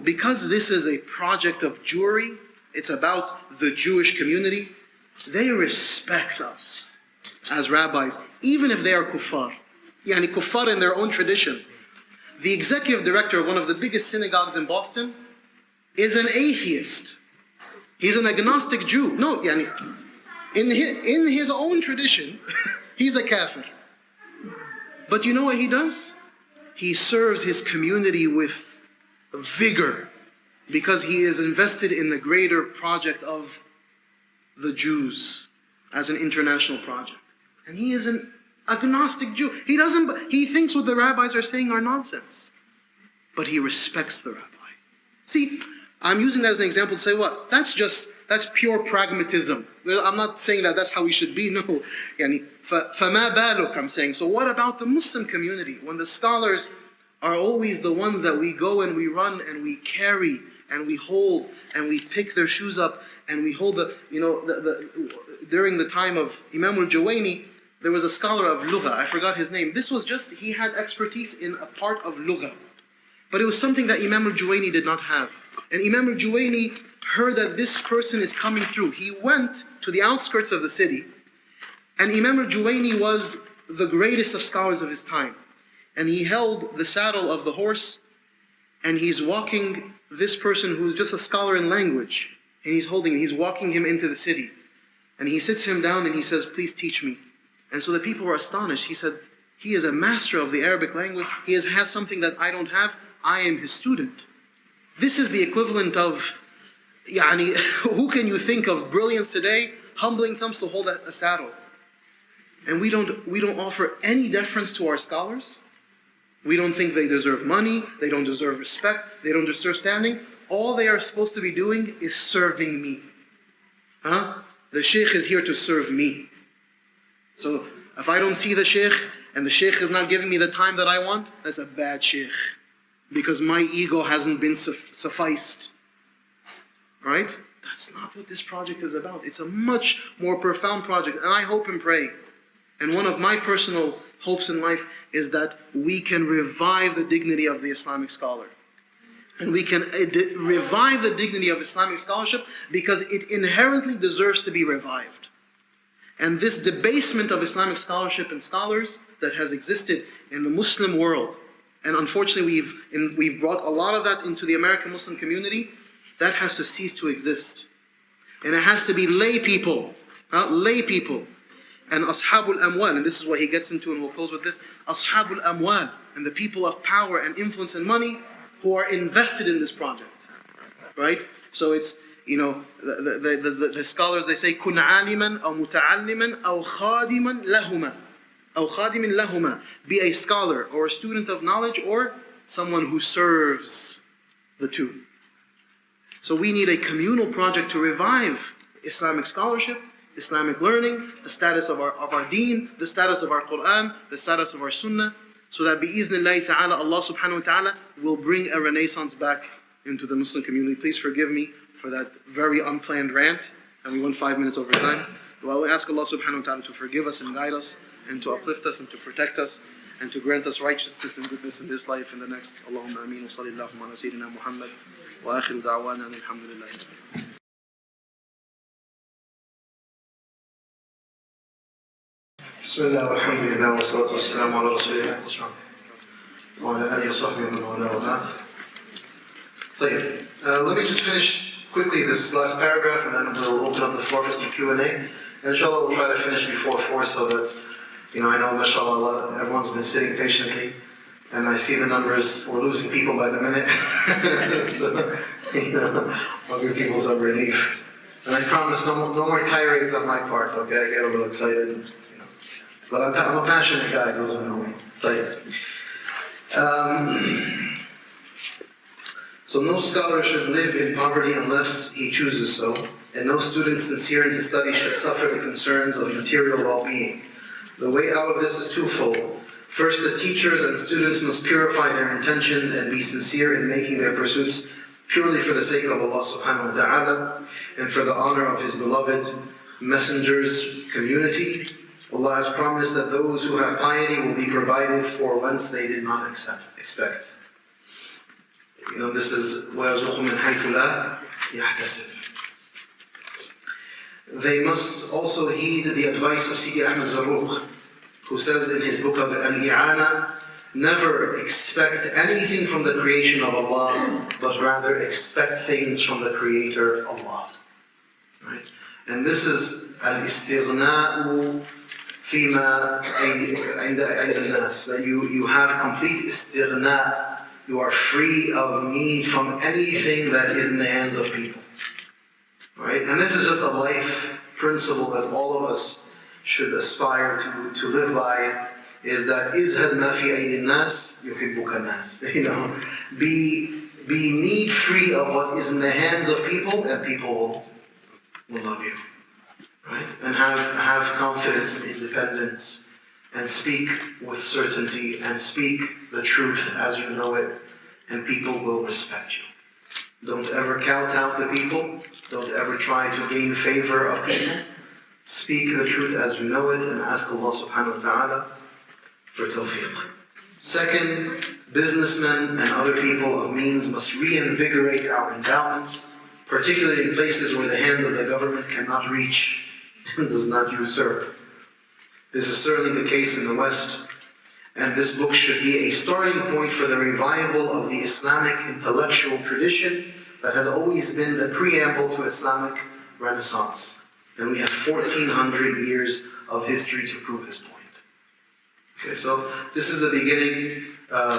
because this is a project of Jewry, it's about the Jewish community, they respect us as rabbis, even if they are kuffar. Yani kuffar in their own tradition. The executive director of one of the biggest synagogues in Boston is an atheist. He's an agnostic Jew. No, yani, in his own tradition, he's a kafir. But you know what he does? He serves his community with vigor because he is invested in the greater project of the Jews as an international project. And he is an agnostic Jew. He thinks what the rabbis are saying are nonsense. But he respects the rabbi. See, I'm using that as an example to say what? That's pure pragmatism. I'm not saying that that's how we should be. No. Yani, فَمَا بَالُكَ, I'm saying. So what about the Muslim community? When the scholars are always the ones that we go and we run and we carry and we hold and we pick their shoes up and we hold during the time of Imam al-Juwayni, there was a scholar of Lugha, I forgot his name. This was just, he had expertise in a part of Lugha. But it was something that Imam al-Juwayni did not have. And Imam al-Juwayni heard that this person is coming through. He went to the outskirts of the city, and Imam al-Juwayni was the greatest of scholars of his time. And he held the saddle of the horse, and he's walking this person who's just a scholar in language, and he's walking him into the city. And he sits him down and he says, please teach me. And so the people were astonished. He said, he is a master of the Arabic language. He has something that I don't have. I am his student. This is the equivalent of, who can you think of brilliance today, humbling thumbs to hold a saddle? And we don't offer any deference to our scholars. We don't think they deserve money, they don't deserve respect, they don't deserve standing. All they are supposed to be doing is serving me. The Shaykh is here to serve me. So if I don't see the Shaykh, and the Shaykh is not giving me the time that I want, that's a bad Shaykh. Because my ego hasn't been sufficed. Right? That's not what this project is about. It's a much more profound project. And I hope and pray. And one of my personal hopes in life is that we can revive the dignity of the Islamic scholar. And we can revive the dignity of Islamic scholarship because it inherently deserves to be revived. And this debasement of Islamic scholarship and scholars that has existed in the Muslim world, and unfortunately we've brought a lot of that into the American Muslim community, that has to cease to exist. And it has to be lay people. And ashabul amwal, and this is what he gets into, and we'll close with this. Ashabul amwal, and the people of power and influence and money who are invested in this project. Right? So it's, the scholars, they say, kun aliman aw muta'alliman aw khadiman lahuma. Aw khadimin lahuma. Be a scholar or a student of knowledge or someone who serves the two. So we need a communal project to revive Islamic scholarship, Islamic learning, the status of our deen, the status of our Quran, the status of our sunnah, so that bi'idhnillahi ta'ala, Allah subhanahu wa ta'ala will bring a renaissance back into the Muslim community. Please forgive me for that very unplanned rant, and we went 5 minutes over time. Well, we ask Allah subhanahu wa ta'ala to forgive us and guide us, and to uplift us and to protect us, and to grant us righteousness and goodness in this life and the next. Allahumma ameen wa sallallahu ala sayyidina Muhammad wa akhiru da'wana alhamdulillah. بسم الله والحمد لله والصلاة والسلام على رسول الله وعلى آله وصحبه ومن والاه وبعد. Let me just finish quickly this last paragraph, and then we'll open up the floor for some Q&A. And inshallah we'll try to finish before 4 so that, I know mashallah everyone's been sitting patiently, and I see the numbers, we're losing people by the minute. So, I'll give people some relief. And I promise no more tirades on my part, okay? I get a little excited. But I'm a passionate guy, those who know me. So no scholar should live in poverty unless he chooses so, and no student sincere in his study should suffer the concerns of material well-being. The way out of this is twofold. First, the teachers and students must purify their intentions and be sincere in making their pursuits purely for the sake of Allah subhanahu wa ta'ala and for the honor of His beloved messenger's community. Allah has promised that those who have piety will be provided for whence they did not expect. This is وَيَرْزُقُ مِنْ حَيْثُ لَا يَحْتَسِبُ. they must also heed the advice of Sidi Ahmed Zarruq, who says in his book of Al-I'ana, never expect anything from the creation of Allah, but rather expect things from the Creator, Allah. Right? And this is al-istighna'u fima inda al-nas, that you have complete istighna', you are free of need from anything that is in the hands of people. Right? And this is just a life principle that all of us should aspire to live by, is that izhad ma fi aydin nas yuhibbuka nas. Be need free of what is in the hands of people, and people will love you. Right? And have confidence and independence, and speak with certainty, and speak the truth as you know it, and people will respect you. Don't ever count out the people. Don't ever try to gain favor of people. Speak the truth as you know it, and ask Allah subhanahu wa ta'ala for tawfiq. Second, businessmen and other people of means must reinvigorate our endowments, particularly in places where the hand of the government cannot reach and does not usurp. This is certainly the case in the West, and this book should be a starting point for the revival of the Islamic intellectual tradition that has always been the preamble to Islamic Renaissance. And we have 1400 years of history to prove this point. Okay, so this is the beginning,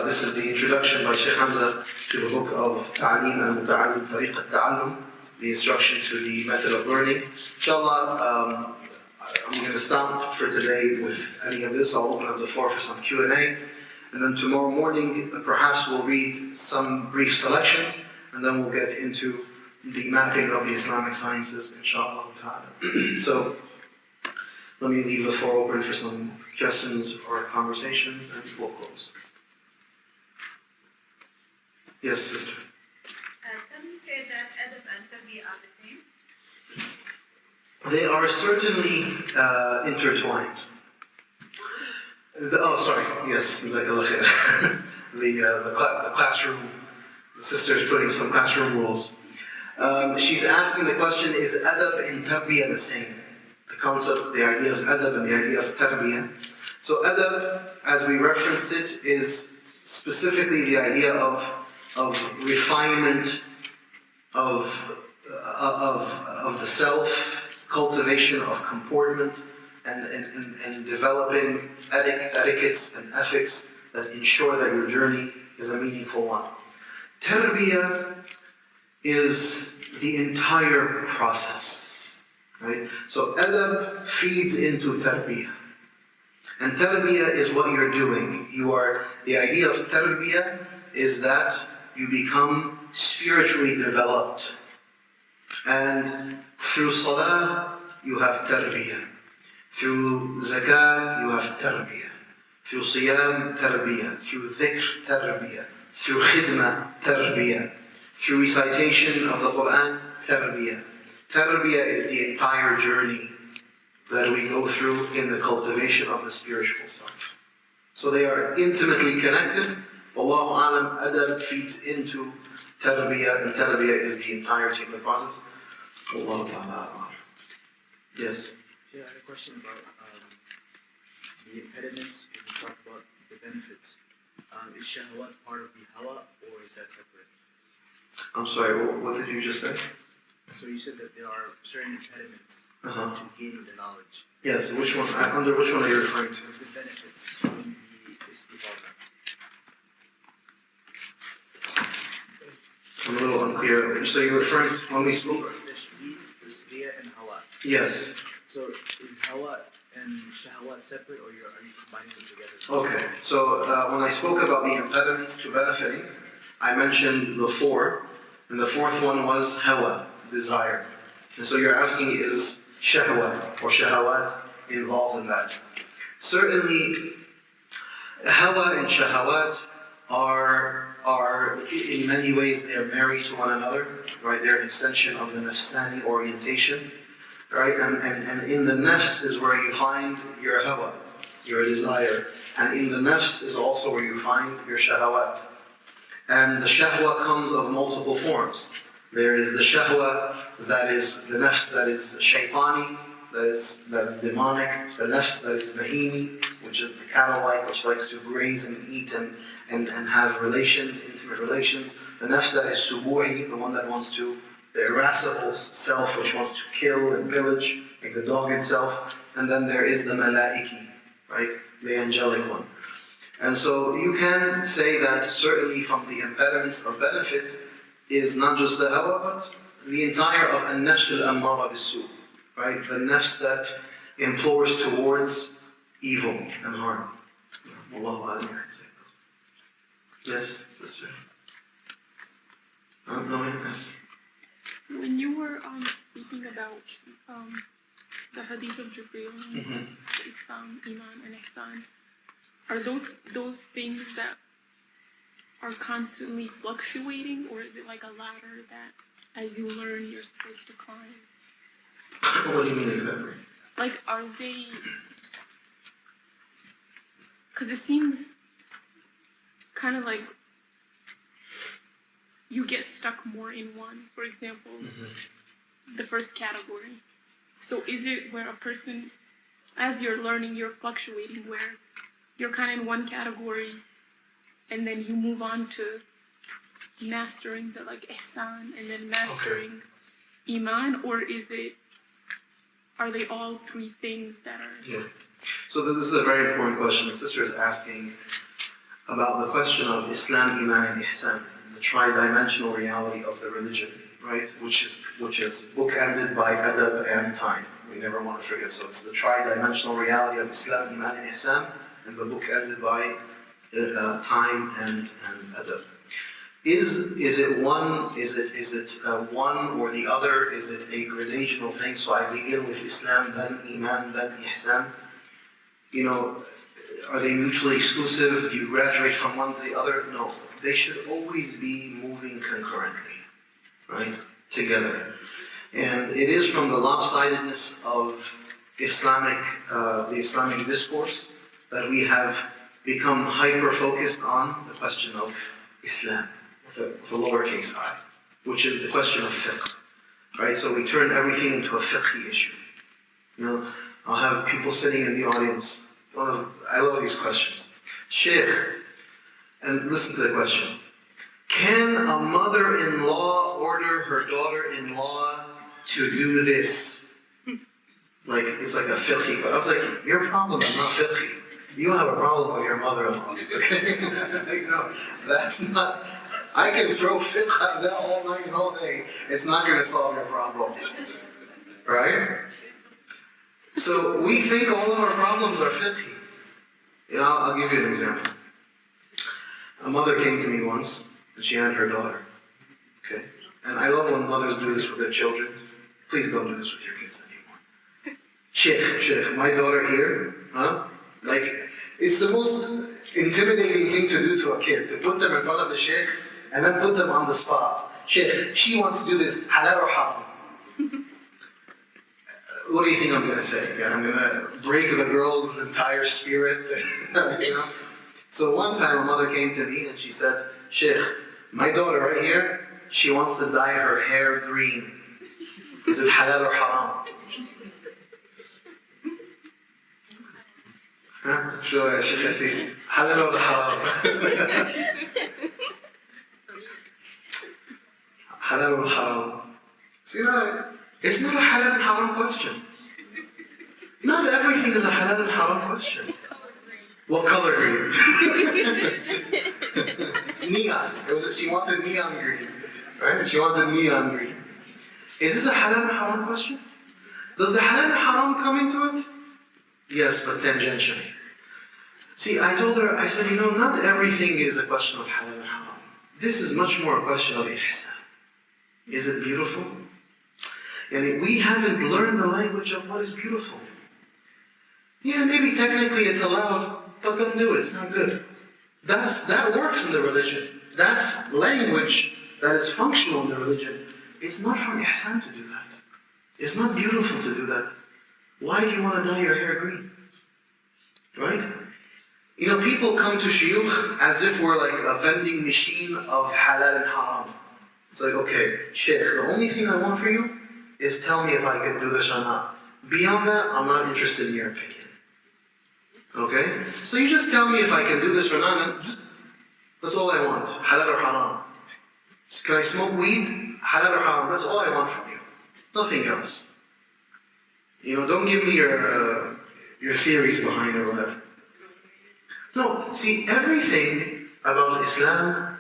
this is the introduction by Shaykh Hamza to the book of Ta'aleem al-Muta'allim, Tariq al-Ta'allum, the instruction to the method of learning. Inshallah, I'm going to stop for today with any of this. I'll open up the floor for some Q&A. And then tomorrow morning, perhaps we'll read some brief selections, and then we'll get into the mapping of the Islamic sciences, inshallah ta'ala. So, let me leave the floor open for some questions or conversations, and we'll close. Yes, sister. Can we say that adab and tabi'ah are the same? They are certainly intertwined. Yes, jazakallah khair. The classroom, the sister is putting some classroom rules. She's asking the question, is adab and tarbiyah the same? The concept, the idea of adab and the idea of tarbiyah. So adab, as we referenced it, is specifically the idea of refinement of the self, cultivation of comportment, and developing etiquettes and ethics that ensure that your journey is a meaningful one. Tarbiyah is the entire process, right? So adab feeds into tarbiyah. And tarbiyah is what you're doing. The idea of tarbiyah is that you become spiritually developed. And through salah, you have tarbiyah. Through zakah, you have tarbiyah. Through siyam, tarbiyah. Through dhikr, tarbiyah. Through khidmah, tarbiyah. Through recitation of the Quran, tarbiyah. Tarbiyah is the entire journey that we go through in the cultivation of the spiritual self. So they are intimately connected. Wallahu alam, adab feeds into tarbiyah, and tarbiyah is the entirety of the process. Wallahu ta'ala. Yes? Yeah, I had a question about the impediments when we talk about the benefits. Is shahwat part of the hawa, or is that separate? I'm sorry, what did you just say? So you said that there are certain impediments to gaining the knowledge. Yes, which one? Under which one are you referring to? The benefits from the istighfar. I'm a little unclear. So you're referring to when we spoke? The shriya and hawa. Yes. So is hawa and shahwat separate, or are you combining them together? Okay, so when I spoke about the impediments to benefiting, I mentioned the four, and the fourth one was hawa, desire. And so you're asking, is shahwa or shahawat involved in that? Certainly, hawa and shahawat are in many ways, they're married to one another, right? They're an extension of the nafsani orientation, right? And in the nafs is where you find your hawa, your desire. And in the nafs is also where you find your shahawat. And the shahwa comes of multiple forms. There is the shahwa, that is the nafs, that is shaytani, that is demonic. The nafs, that is bahimi, which is the cattle-like, which likes to graze and eat and have relations, intimate relations. The nafs, that is subuhi, the one that wants to, the irascible self, which wants to kill and pillage, like the dog itself. And then there is the malaiki, right? The angelic one. And so you can say that certainly from the impediments of benefit is not just the hawa, but the entire of an-nafs al-ammara bis-su, right? The nafs that implores towards evil and harm. Allahu A'lam, you can say that. Yes, sister. No, yes. When you were speaking about the Hadith of Jibreel, Islam, Iman, and Ihsan, are those things that are constantly fluctuating, or is it like a ladder that as you learn you're supposed to climb? What do you mean exactly? Like, are they... Because it seems kind of like you get stuck more in one. For example, the first category. So is it where a person, as you're learning, you're fluctuating, where you're kind of in one category and then you move on to mastering the like ihsan and then mastering iman, or is it, are they all three things that are... Yeah. So this is a very important question. The sister is asking about the question of Islam, Iman, and Ihsan, the tri-dimensional reality of the religion, right? Which is bookended by adab and time. We never want to forget. So it's the tri-dimensional reality of Islam, Iman, and Ihsan, and the book ended by time and adab. Is it one? Is it one or the other? Is it a gradational thing? So I begin with Islam, then Iman, then Ihsan. You know, are they mutually exclusive? Do you graduate from one to the other? No, they should always be moving concurrently, right? Together. And it is from the lopsidedness of the Islamic discourse that we have become hyper-focused on the question of Islam, with a lowercase I, which is the question of fiqh, right? So we turn everything into a fiqhi issue. You know, I'll have people sitting in the audience. I love these questions. Shaykh, and listen to the question. Can a mother-in-law order her daughter-in-law to do this? Like, it's like a fiqhi. But I was like, your problem is not fiqhi. You have a problem with your mother-in-law. Okay? No, that's not... I can throw fiqh at that all night and all day. It's not going to solve your problem. Right? So we think all of our problems are fiqhi. You know, I'll give you an example. A mother came to me once, and she had her daughter. Okay? And I love when mothers do this with their children. Please don't do this with your kids anymore. Shaykh, my daughter here, like, it's the most intimidating thing to do to a kid, to put them in front of the shaykh and then put them on the spot. Shaykh, she wants to do this, halal or haram? What do you think I'm going to say? Yeah, I'm going to break the girl's entire spirit. You know? So one time a mother came to me and she said, Shaykh, my daughter right here, she wants to dye her hair green. Is it halal or haram? Huh? Sure, ya Shaykh Yasir. Halal or haram? Halal or haram? So, you know, it's not a halal and haram question. Not everything is a halal and haram question. What color green? Neon. She wanted neon green. Right? She wanted neon green. Is this a halal and haram question? Does the halal and haram come into it? Yes, but tangentially. See, I told her, I said, you know, not everything is a question of halal and haram. This is much more a question of ihsan. Is it beautiful? And we haven't learned the language of what is beautiful. Yeah, maybe technically it's allowed, but don't do it, it's not good. That works in the religion. That's language that is functional in the religion. It's not from ihsan to do that. It's not beautiful to do that. Why do you want to dye your hair green? Right? You know, people come to shuyukh as if we're like a vending machine of halal and haram. It's like, okay, Shaykh, the only thing I want for you is tell me if I can do this or not. Beyond that, I'm not interested in your opinion. Okay? So you just tell me if I can do this or not, and that's all I want. Halal or haram. Can I smoke weed? Halal or haram. That's all I want from you. Nothing else. Don't give me your theories behind or whatever. No, see, everything about Islam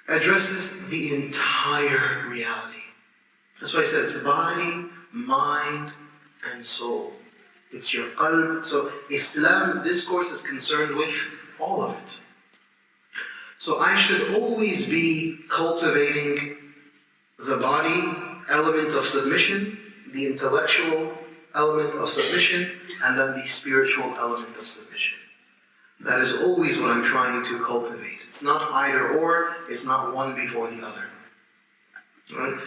addresses the entire reality. That's why I said it's body, mind, and soul. It's your qalb. So Islam's discourse is concerned with all of it. So I should always be cultivating the body element of submission, the intellectual element of submission, and then the spiritual element of submission. That is always what I'm trying to cultivate. It's not either or, it's not one before the other. Right?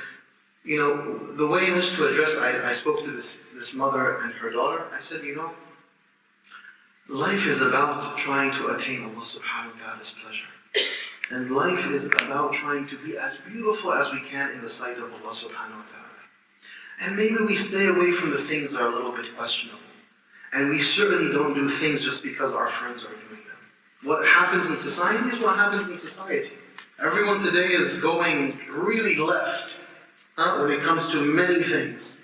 The way in which to address, I spoke to this mother and her daughter. I said, life is about trying to attain Allah subhanahu wa ta'ala's pleasure. And life is about trying to be as beautiful as we can in the sight of Allah subhanahu wa ta'ala. And maybe we stay away from the things that are a little bit questionable. And we certainly don't do things just because our friends are doing them. What happens in society is what happens in society. Everyone today is going really left when it comes to many things.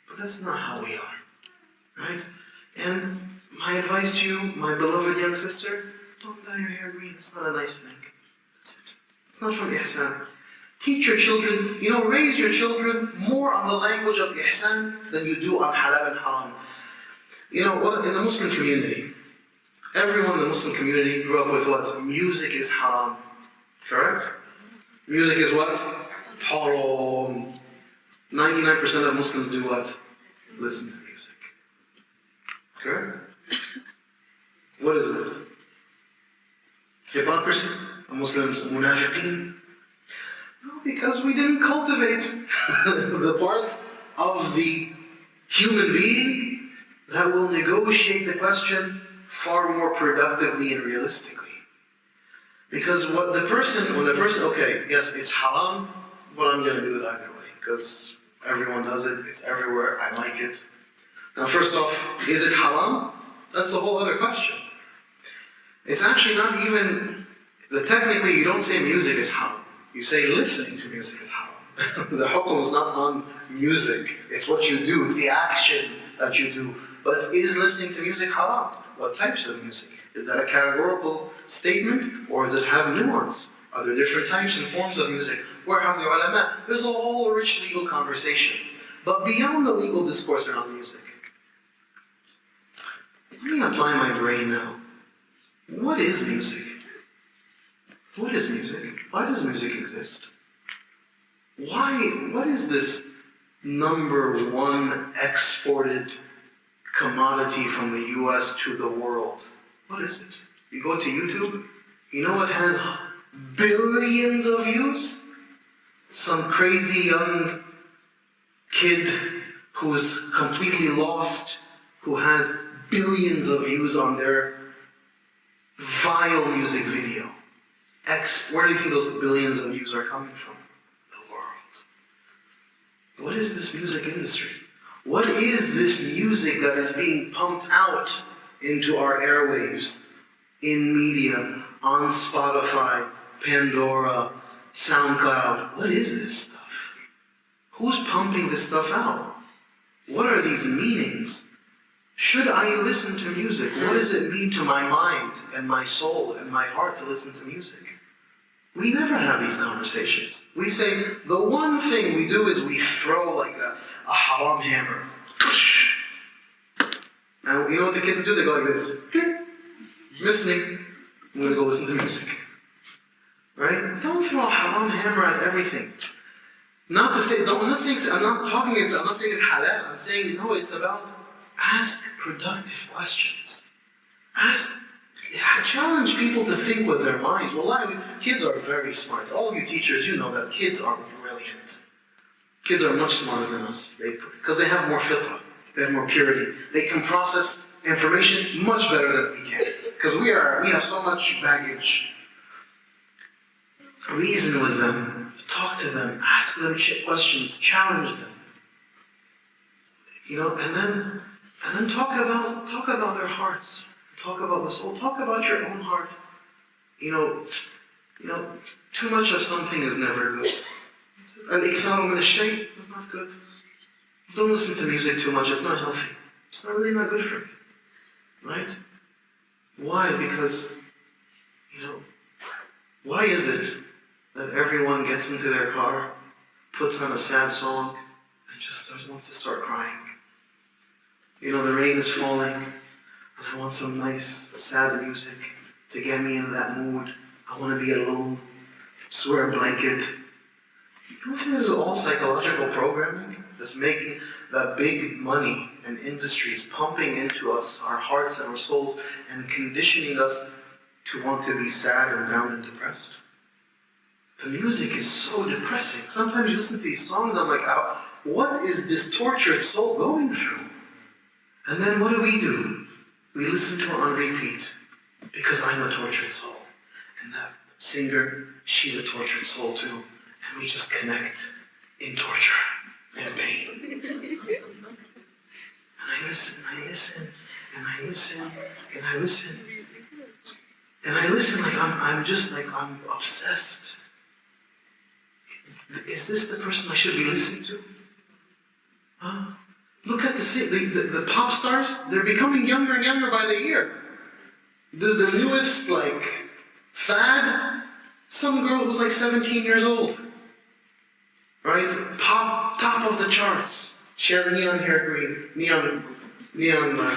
But that's not how we are. Right? And my advice to you, my beloved young sister, don't dye your hair green. It's not a nice thing. That's it. It's not from ihsan. Teach your children, raise your children more on the language of ihsan than you do on halal and haram. In the Muslim community, everyone in the Muslim community grew up with what? Music is haram. Correct? Music is what? Haram. 99% of Muslims do what? Listen to music. Correct? What is it? Hypocrisy? Are Muslims munafiqeen? No, because we didn't cultivate the parts of the human being that will negotiate the question far more productively and realistically. Because when the person, okay, yes, it's haram, but I'm going to do it either way, because everyone does it, it's everywhere, I like it. Now first off, is it haram? That's a whole other question. It's actually not even, technically you don't say music is haram. You say listening to music is haram. The hukum is not on music. It's what you do. It's the action that you do. But is listening to music haram? What types of music? Is that a categorical statement, or does it have nuance? Are there different types and forms of music? Where have the ulama? There's a whole rich legal conversation. But beyond the legal discourse around music, let me apply my brain now. What is music? What is music? Why does music exist? What is this number one exported commodity from the US to the world? What is it? You go to YouTube, you know what has billions of views? Some crazy young kid who's completely lost, who has billions of views on their vile music video. Where do you think those billions of views are coming from? The world. What is this music industry? What is this music that is being pumped out into our airwaves, in media, on Spotify, Pandora, SoundCloud? What is this stuff? Who's pumping this stuff out? What are these meanings? Should I listen to music? What does it mean to my mind and my soul and my heart to listen to music? We never have these conversations. We say, the one thing we do is we throw like a haram hammer. And you know what the kids do? They go like this. Listening. I'm going to go listen to music. Right? Don't throw a haram hammer at everything. Not to say, I'm not saying it's halal. I'm saying, no, it's about ask productive questions. Challenge people to think with their minds. Well, kids are very smart. All of you teachers, you know that kids are brilliant. Kids are much smarter than us. Because they have more fitrah. They have more purity. They can process information much better than we can. Because we have so much baggage. reason with them, talk to them, ask them questions, challenge them. And then talk about their hearts, talk about the soul, talk about your own heart. Too much of something is never good. Al-Iktharu min al-shay is not good. Don't listen to music too much, it's not healthy. It's really not good for you. Right? Why? Because, why is it that everyone gets into their car, puts on a sad song, and just wants to start crying? The rain is falling, and I want some nice, sad music to get me in that mood. I want to be alone, just wear a blanket. You don't think this is all psychological programming that's making that big money and industries pumping into us, our hearts and our souls, and conditioning us to want to be sad and down and depressed? The music is so depressing. Sometimes you listen to these songs, I'm like, what is this tortured soul going through? And then what do? We listen to it on repeat, because I'm a tortured soul. And that singer, she's a tortured soul too. And we just connect in torture and pain. And I listen, and I listen, and I listen, and I listen. And I listen like I'm obsessed. Is this the person I should be listening to? Huh? Look at the pop stars, they're becoming younger and younger by the year. This is the newest, fad. Some girl who's 17 years old. Right? Top of the charts. She has neon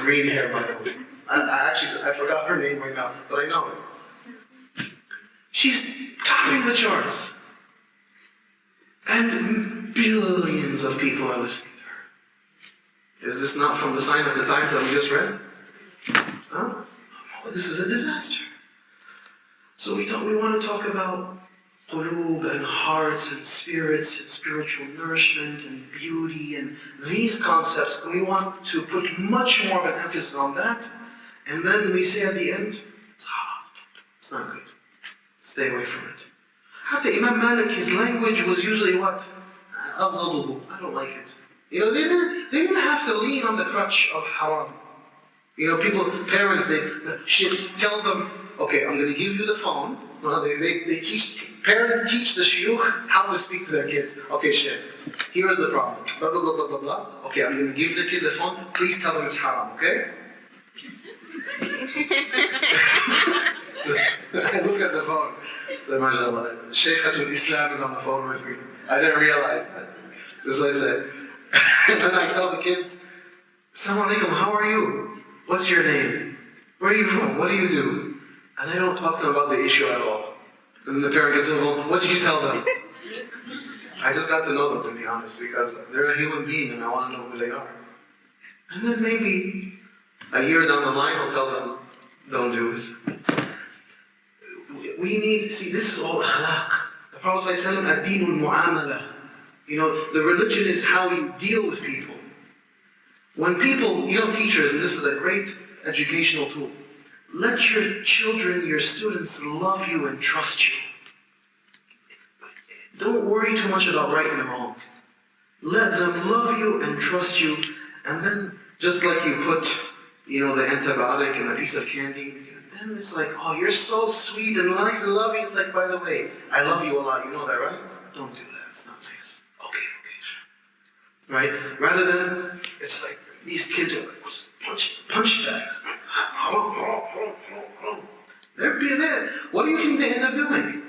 green hair, by the way. I forgot her name right now, but I know it. She's topping the charts. And billions of people are listening to her. Is this not from the sign of the times that we just read? Huh? Oh, this is a disaster. So we want to talk about qulub and hearts and spirits and spiritual nourishment and beauty and these concepts. We want to put much more of an emphasis on that. And then we say at the end, it's haram. It's not good. Stay away from it. Hatta Imam Malik, his language was usually what? I don't like it. They didn't have to lean on the crutch of haram. Parents, they tell them, okay, I'm going to give you the phone. Parents teach the shuyukh how to speak to their kids. Okay, Shaykh, here's the problem. Blah, blah, blah, blah, blah, blah. Okay, I'm going to give the kid the phone. Please tell him it's haram, okay? So I look at the phone. So, mashallah, Shaykhatul Islam is on the phone with me. I didn't realize that. That's what I said. And then I tell the kids, Assalamu alaikum, how are you? What's your name? Where are you from? What do you do? And I don't talk to them about the issue at all. And then the parent gets involved, what did you tell them? I just got to know them, to be honest, because they're a human being and I want to know who they are. And then maybe a year down the line I'll tell them, don't do it. This is all akhlaq. The Prophet ﷺ, ad-deen al-mu'amala. The religion is how you deal with people. When people, teachers, and this is a great educational tool, let your children, your students love you and trust you. Don't worry too much about right and wrong. Let them love you and trust you, and then just like you put, the antibiotic in a piece of candy, then it's like, oh, you're so sweet and nice and loving. It's like, by the way, I love you a lot. You know that, right? Don't do that. It's not nice. Okay, sure. Right? Rather than, it's like, these kids are like, punch bags. They're being there. What do you think they end up doing?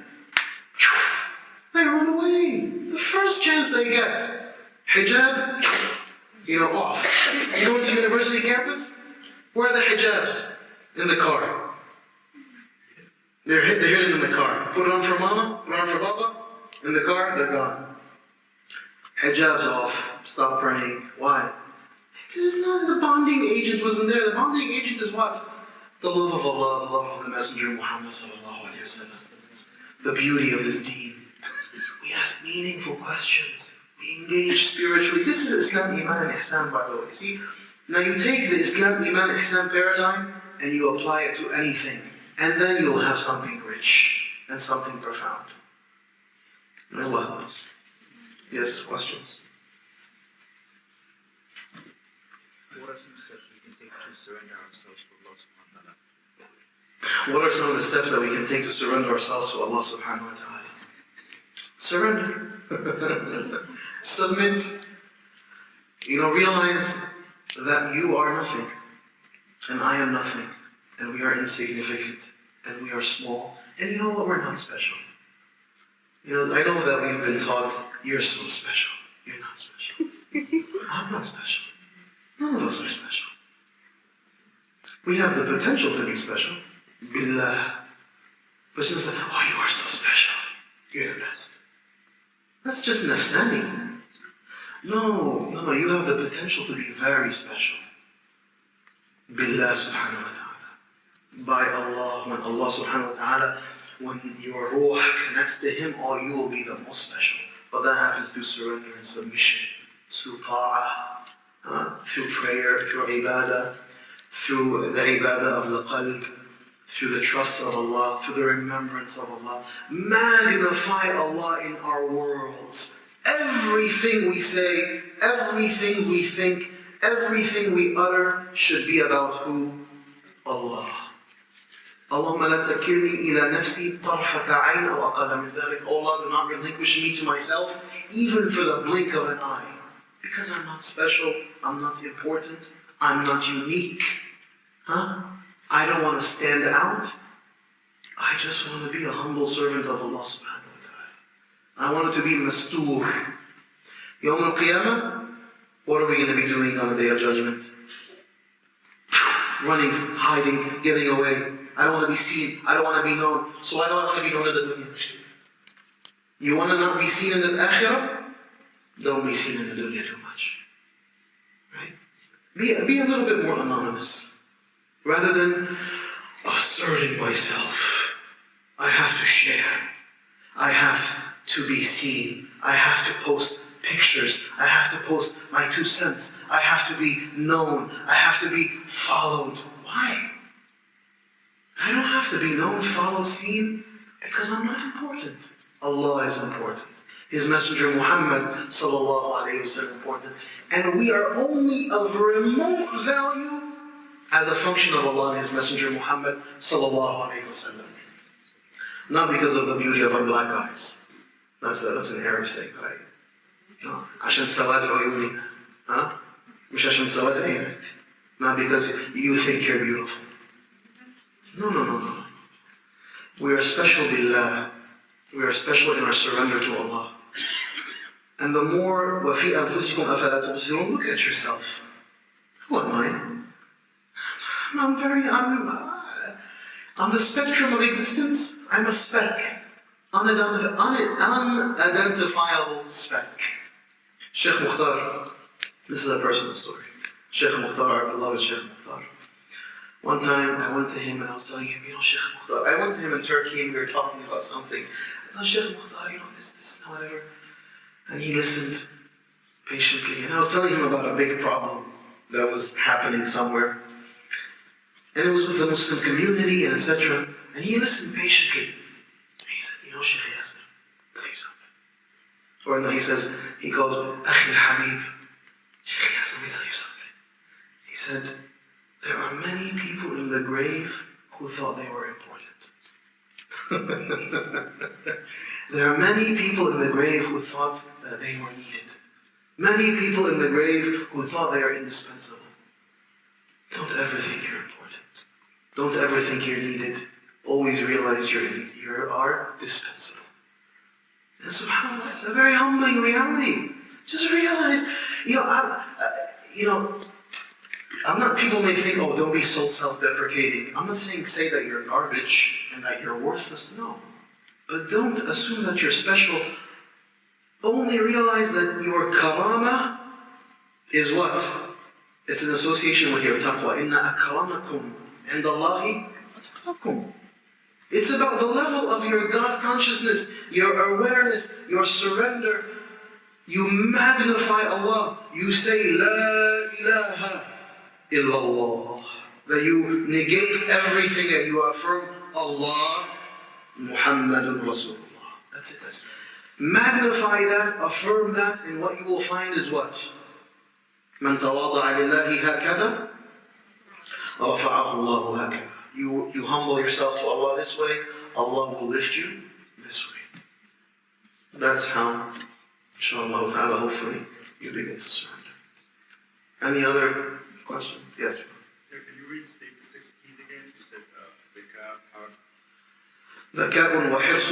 They run away. The first chance they get. Hijab, off. You know, to university campus? Where are the hijabs? In the car. They're hidden in the car. Put it on for mama, put it on for baba. In the car, they're gone. Hijab's off. Stop praying. Why? Because the bonding agent wasn't there. The bonding agent is what? The love of Allah, the love of the Messenger Muhammad sallallahu alaihi wasallam. The beauty of this deen. We ask meaningful questions. We engage spiritually. This is Islam, Iman and Ihsan, by the way. See, now you take the Islam, Iman, Ihsan paradigm and you apply it to anything. And then you'll have something rich and something profound. May Allah help us. Yes, questions? What are some steps we can take to surrender ourselves to Allah subhanahu wa ta'ala? What are some of the steps that we can take to surrender ourselves to Allah subhanahu wa ta'ala? Surrender. Submit. Realize that you are nothing, and I am nothing, and we are insignificant, and we are small, and you know what? We're not special. I know that we've been taught, you're so special. You're not special. I'm not special. None of us are special. We have the potential to be special. Billah. But it's just like, oh, you are so special. You're the best. That's just nafsani. No, you have the potential to be very special. Billah subhanahu wa ta'ala. By Allah, when Allah subhanahu wa ta'ala, when your ruh connects to Him, you will be the most special. But that happens through surrender and submission, through ta'ah, through prayer, through ibadah, through the ibadah of the qalb, through the trust of Allah, through the remembrance of Allah. Magnify Allah in our worlds. Everything we say, everything we think, everything we utter should be about who? Allah. Allahumma la takilni ila nafsi tarfata ayn aw aqalla min dhalik. Allah, do not relinquish me to myself, even for the blink of an eye. Because I'm not special, I'm not important, I'm not unique. I don't want to stand out. I just want to be a humble servant of Allah subhanahu wa ta'ala. I want it to be mastur. Yawm al-Qiyamah, what are we going to be doing on the Day of Judgment? Running, hiding, getting away. I don't want to be seen. I don't want to be known. So why do I want to be known in the dunya? You want to not be seen in the akhirah? Don't be seen in the dunya too much. Right? Be a little bit more anonymous. Rather than asserting myself. I have to share. I have to be seen. I have to post pictures. I have to post my 2 cents. I have to be known. I have to be followed. Why? I don't have to be known, followed, seen, because I'm not important. Allah is important. His Messenger Muhammad sallallahu alayhi wa sallam is important. And we are only of remote value as a function of Allah and His Messenger Muhammad sallallahu alayhi wa sallam. Not because of the beauty of our black eyes. That's an Arab saying, right? عشان سواد عيوننا. مش عشان سواد عينك. Not because you think you're beautiful. No. We are special billah. We are special in our surrender to Allah. And the more وَفِي أَنفُسِكُمْ أَفَلَا تُبْصِرُونَ, look at yourself. Who am I? I'm the spectrum of existence. I'm a speck. Unidentifiable speck. Shaykh Mukhtar, this is a personal story. Shaykh Mukhtar, our beloved Shaykh Mukhtar. One time I went to him and I was telling him, Shaykh Mukhtar, I went to him in Turkey and we were talking about something. I thought, Shaykh Mukhtar, this, whatever. And he listened patiently. And I was telling him about a big problem that was happening somewhere. And it was with the Muslim community and etc. And he listened patiently. He said, Shaykh Yasir, I'll tell you something. Or no, he calls Akhi al-Habib. Shaykh Yasir, let me tell you something. He said, there are many people in the grave who thought they were important. There are many people in the grave who thought that they were needed. Many people in the grave who thought they are indispensable. Don't ever think you're important. Don't ever think you're needed. Always realize you are dispensable. And subhanAllah, it's a very humbling reality. Just realize, people may think, don't be so self-deprecating. I'm not saying say that you're garbage and that you're worthless, no. But don't assume that you're special. Only realize that your karama is what? It's an association with your taqwa. Inna akramakum indallahi atqakum. It's about the level of your God consciousness, your awareness, your surrender. You magnify Allah. You say, La ilaha illallah. That you negate everything and you affirm Allah, Muhammadun Rasulullah. That's it. Magnify that, affirm that, and what you will find is what? مَنْ تَوَاضَعَ لِلَّهِ هَكَذَا رَفَعَهُ اللَّهُ هَكَذَا. You humble yourself to Allah this way, Allah will lift you this way. That's how, inshallah ta'ala, hopefully, you begin to surrender. Any other questions? Yes. Yeah, can you reinstate the 6 keys again? You said ذكاء وحرص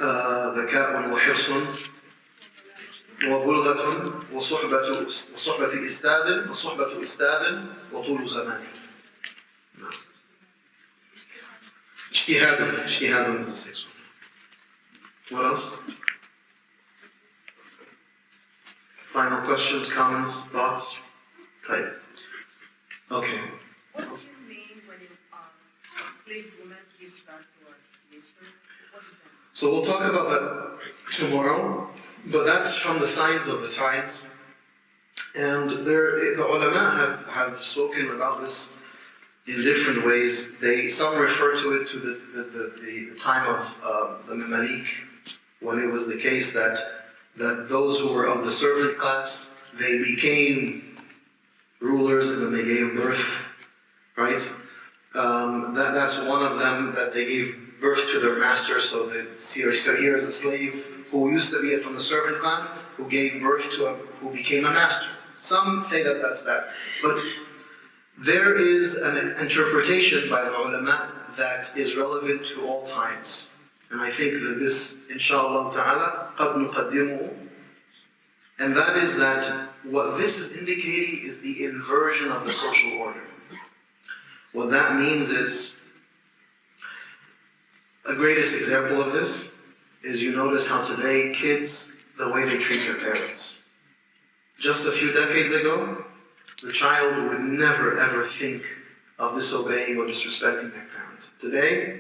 ذكاء وحرص وبلغة وصحبة أستاذ وطول زمان. اجتهاد is the 6th one. What else? Final questions, comments, thoughts? Type. Okay. What do you mean when you ask a slave woman gives birth to her mistress? What is that? So we'll talk about that tomorrow, but that's from the signs of the times. And the ulama have spoken about this in different ways. Some refer to it to the time of the Mamalik, when it was the case that those who were of the servant class, they became rulers and then they gave birth, right? That's one of them, that they gave birth to their master. So here is a slave who used to be from the servant class, who gave birth to who became a master. Some say that that's that. But there is an interpretation by the ulama that is relevant to all times. And I think that this, inshallah ta'ala, قَدْ نُقَدِّمُهُ. And that is that what this is indicating is the inversion of the social order. What that means is, a greatest example of this is you notice how today kids, the way they treat their parents. Just a few decades ago, the child would never ever think of disobeying or disrespecting their parent. Today,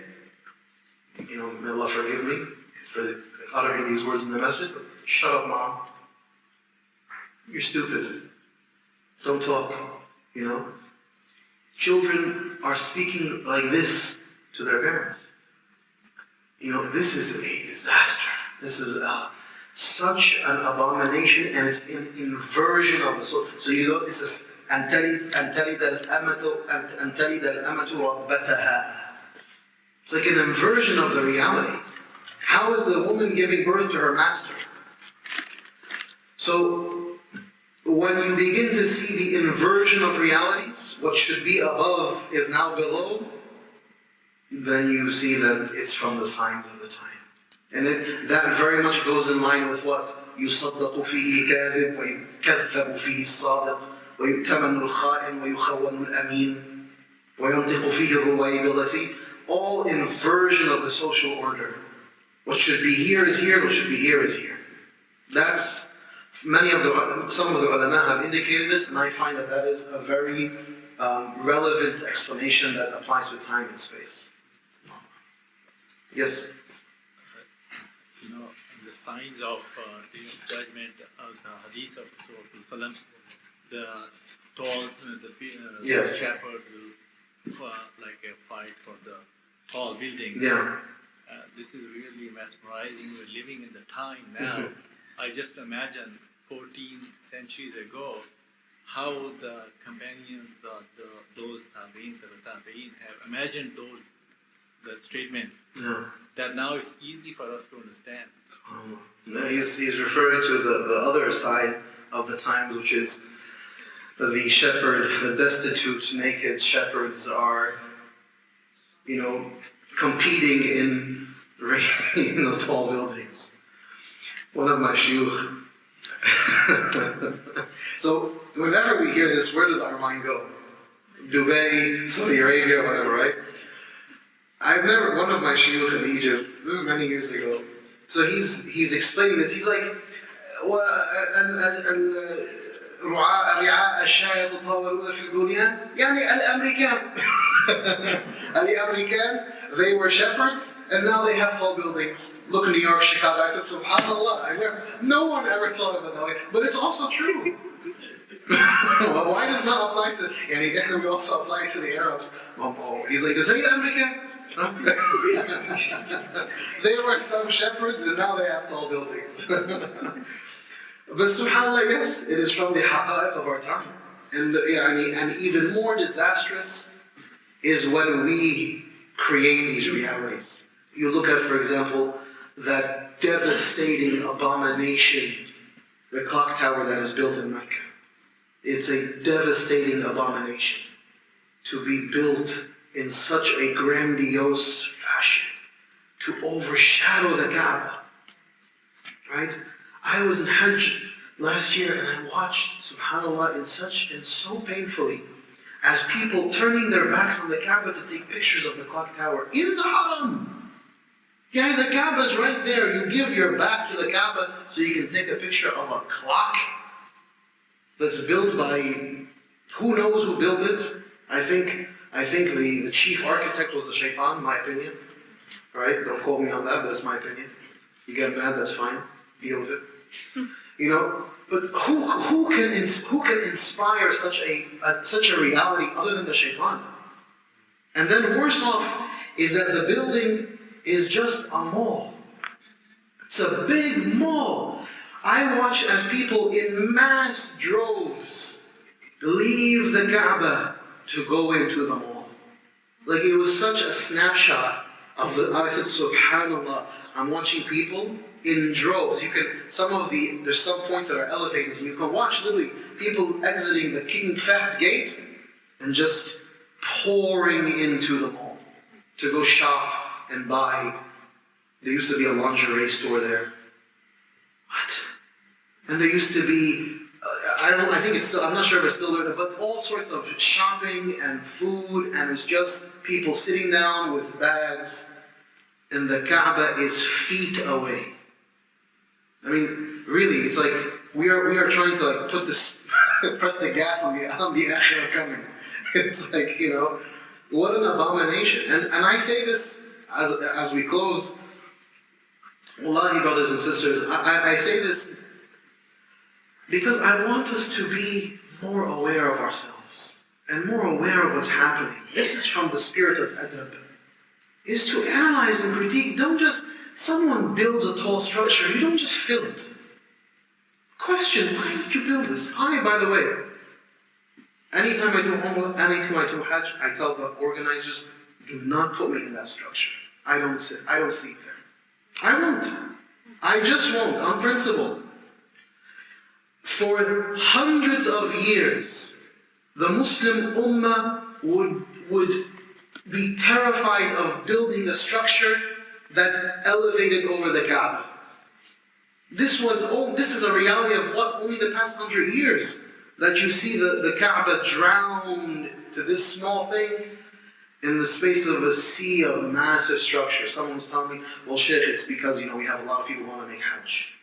may Allah forgive me for uttering these words in the masjid, but shut up, mom. You're stupid. Don't talk, Children are speaking like this to their parents. This is a disaster. This is such an abomination, and it's an inversion of the soul. So it says, أَن تَلِدَ الْأَمَةُ رَبَّتَهَا. It's like an inversion of the reality. How is the woman giving birth to her master? So, when you begin to see the inversion of realities, what should be above is now below, then you see that it's from the signs of the time. And that very much goes in line with what? يُصَدَّقُ فِيهِ كَاذِبٌ وَيُكَذَّبُ فِيهِ الصَّادِقُ وَيُؤْتَمَنُ الْخَائِنُ وَيُخَوَّنُ الْأَمِينُ وَيُنْطِقُ فِيهِ الرُّوَيْبِضَةِ. All inversion of the social order. What should be here is here, what should be here is here. That's, some of the ulama have indicated this, and I find that is a very relevant explanation that applies with time and space. Yes? The signs of judgment of the Hadith of Rasulullah, the tall, the shepherds who like a fight for the tall buildings. Yeah. This is really mesmerizing. We're living in the time now. I just imagine 14 centuries ago how the companions of those tabi'in have imagined the statements that now it's easy for us to understand. He's referring to the other side of the times, which is the shepherd, the destitute, naked shepherds are, competing in tall buildings. One of my shuyukh. So whenever we hear this, where does our mind go? Dubai, Saudi Arabia, whatever, right? One of my shuyukh in Egypt, this is many years ago, so he's explaining this, he's like, رعاء الشاة يتطاولون في البنيان يعني الأمريكان they were shepherds and now they have tall buildings. Look in New York, Chicago. I said, subhanallah, no one ever thought of it that way, but it's also true. Why does not apply to, and we also apply it to the Arabs. He's like, does any American? They were some shepherds and now they have tall buildings. But subhanAllah, yes, it is from the haqa'iq of our time. And even more disastrous is when we create these realities. You look at, for example, that devastating abomination, the clock tower that is built in Mecca. It's a devastating abomination to be built in such a grandiose fashion, to overshadow the Kaaba. Right? I was in Hajj last year and I watched, subhanAllah, and so painfully, as people turning their backs on the Kaaba to take pictures of the clock tower in the Haram. Yeah, the Kaaba's right there. You give your back to the Kaaba so you can take a picture of a clock that's built by who knows who built it. I think the chief architect was the Shaitan, in my opinion. Right? Don't quote me on that, but that's my opinion. You get mad, that's fine. Deal with it. But who can inspire such a reality other than the Shaitan? And then worse off is that the building is just a mall. It's a big mall. I watch as people in mass droves leave the Kaaba to go into the mall. Like it was such a snapshot of I said, subhanAllah, I'm watching people in droves. There's some points that are elevated, and you can watch literally people exiting the King Fahd gate and just pouring into the mall to go shop and buy. There used to be a lingerie store there. What? And there used to be, I'm not sure if it's still there, but all sorts of shopping and food, and it's just people sitting down with bags, and the Kaaba is feet away. I mean, really, it's like we are trying to like put this, press the gas on the ants that are coming. It's like, what an abomination. And I say this as we close. Wallahi, brothers and sisters, I say this because I want us to be more aware of ourselves and more aware of what's happening. This is from the spirit of adab. Is to analyze and critique. Don't just, someone builds a tall structure, you don't just fill it. Question, why did you build this? By the way, anytime I do Umrah, anytime I do Hajj, I tell the organizers, do not put me in that structure. I don't sleep there. I won't. I just won't, on principle. For hundreds of years, the Muslim Ummah would be terrified of building a structure that elevated over the Kaaba. This is a reality of only the past 100 years, that you see the Kaaba drowned to this small thing in the space of a sea of massive structure. Someone was telling me, well, Shaykh, it's because, we have a lot of people who want to make Hajj.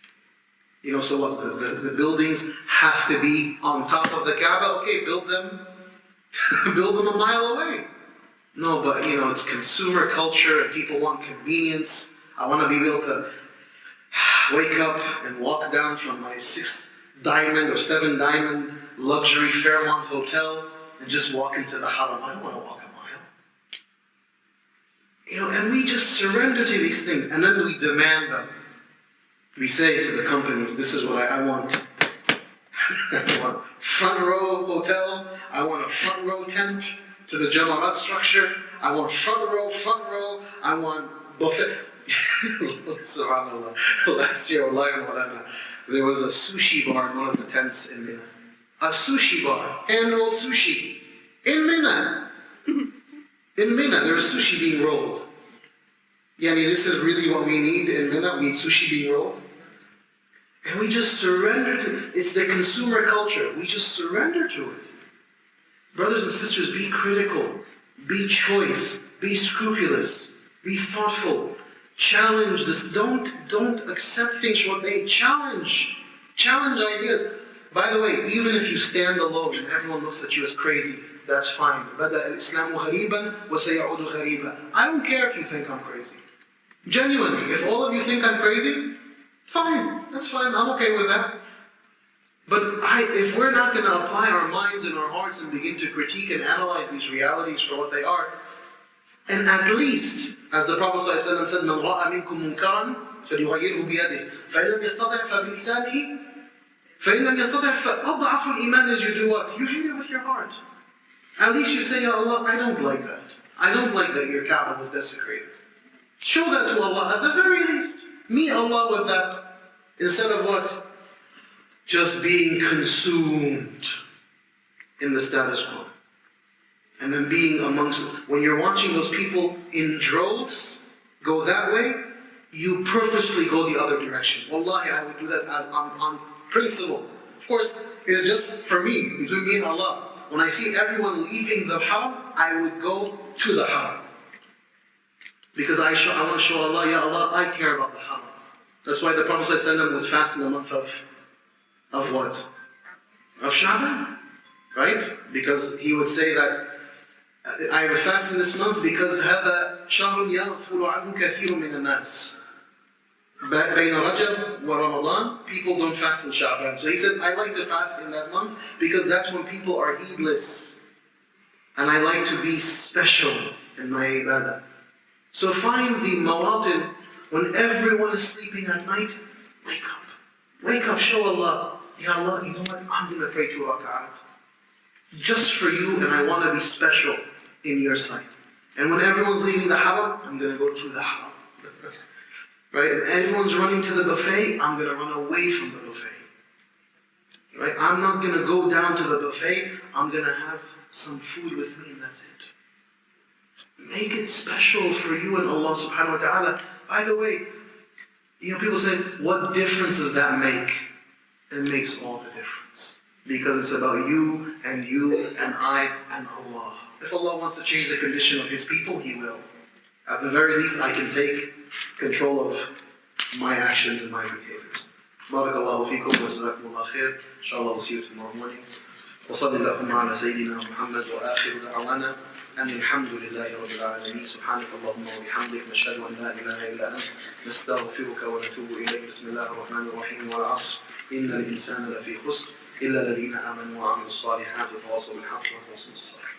So what, the buildings have to be on top of the Kaaba? Okay, build them a mile away. No, but it's consumer culture and people want convenience. I want to be able to wake up and walk down from my 6-diamond or 7-diamond luxury Fairmont hotel and just walk into the Haram. I don't want to walk a mile. And we just surrender to these things, and then we demand them. We say to the companies, this is what I want. I want front row hotel. I want a front row tent to the Jamarat structure. I want front row. I want buffet. SubhanAllah. Last year, there was a sushi bar in one of the tents in Mina. A sushi bar. Hand-rolled sushi. In Mina. In Mina, there's sushi being rolled. This is really what we need in Mina. We need sushi being rolled. And we just surrender to it's the consumer culture. We just surrender to it. Brothers and sisters, be critical, be choice, be scrupulous, be thoughtful. Challenge this. Don't accept things for what they challenge. Challenge ideas. By the way, even if you stand alone and everyone looks at you as crazy, that's fine. بَدَأَ الْإِسْلَامُ غَرِيبًا وَسَيَعُودُ غَرِيبًا. I don't care if you think I'm crazy. Genuinely, if all of you think I'm crazy, fine. That's fine. I'm okay with that. But if we're not going to apply our minds and our hearts and begin to critique and analyze these realities for what they are, And at least, as the Prophet ﷺ said, مَنْ رَأَى مِنْكُمْ مُنْكَرًا فَلْيُغَيِّرْهُ بِيَدِهِ فَإِنْ لَمْ يَسْتَطِعْ فَبِلِسَانِهِ فَإِنْ لَمْ يَسْتَطِعْ فَأَضْعَفُ الْإِيمَانِ is you do what? You hate it with your heart. At least you say, Ya Allah, I don't like that. I don't like that your Kaaba was desecrated. Show that to Allah at the very least. Meet Allah with that. Instead of what? Just being consumed in the status quo. And then being amongst, when you're watching those people in droves go that way, you purposefully go the other direction. Wallahi, I would do that as on principle. Of course, it's just for me, between me and Allah. When I see everyone leaving the haram, I would go to the haram. Because I want to show Allah, Ya Allah, I care about the haram. That's why the Prophet ﷺ would fast in the month of what? Of Sha'ban. Right? Because he would say that I would fast in this month because هذا شهر يغفل عنه كثير من الناس. بين رجب ورمضان, people don't fast in Sha'ban. So he said, I like to fast in that month because that's when people are heedless. And I like to be special in my ibadah. So find the mawatin when everyone is sleeping at night, wake up. Wake up, show Allah, Ya Allah, you know what, I'm going to pray 2 rak'at. Just for you, and I want to be special in your sight. And when everyone's leaving the haram, I'm going to go to the haram. Right? And everyone's running to the buffet, I'm going to run away from the buffet. Right? I'm not going to go down to the buffet, I'm going to have some food with me and that's it. Make it special for you and Allah subhanahu wa ta'ala. By the way, people say, what difference does that make? It makes all the difference. Because it's about you and I and Allah. If Allah wants to change the condition of His people, He will. At the very least, I can take control of my actions and my behaviors. Barakallahu feekum wa jazakumullah khair. Inshallah we'll see you tomorrow morning. وصلى اللهم على سيدنا محمد وآخر دعوانا أن الحمد لله رب العالمين. سبحانك اللهم وبحمدك نشهد أن لا إله إلا أنت نستغفرك ونتوب إليك. بسم الله الرحمن الرحيم. والعصر إن الإنسان لفي خسر إلا الذين آمنوا وعملوا الصالحات وتواصوا بالحق وتواصوا بالصبر.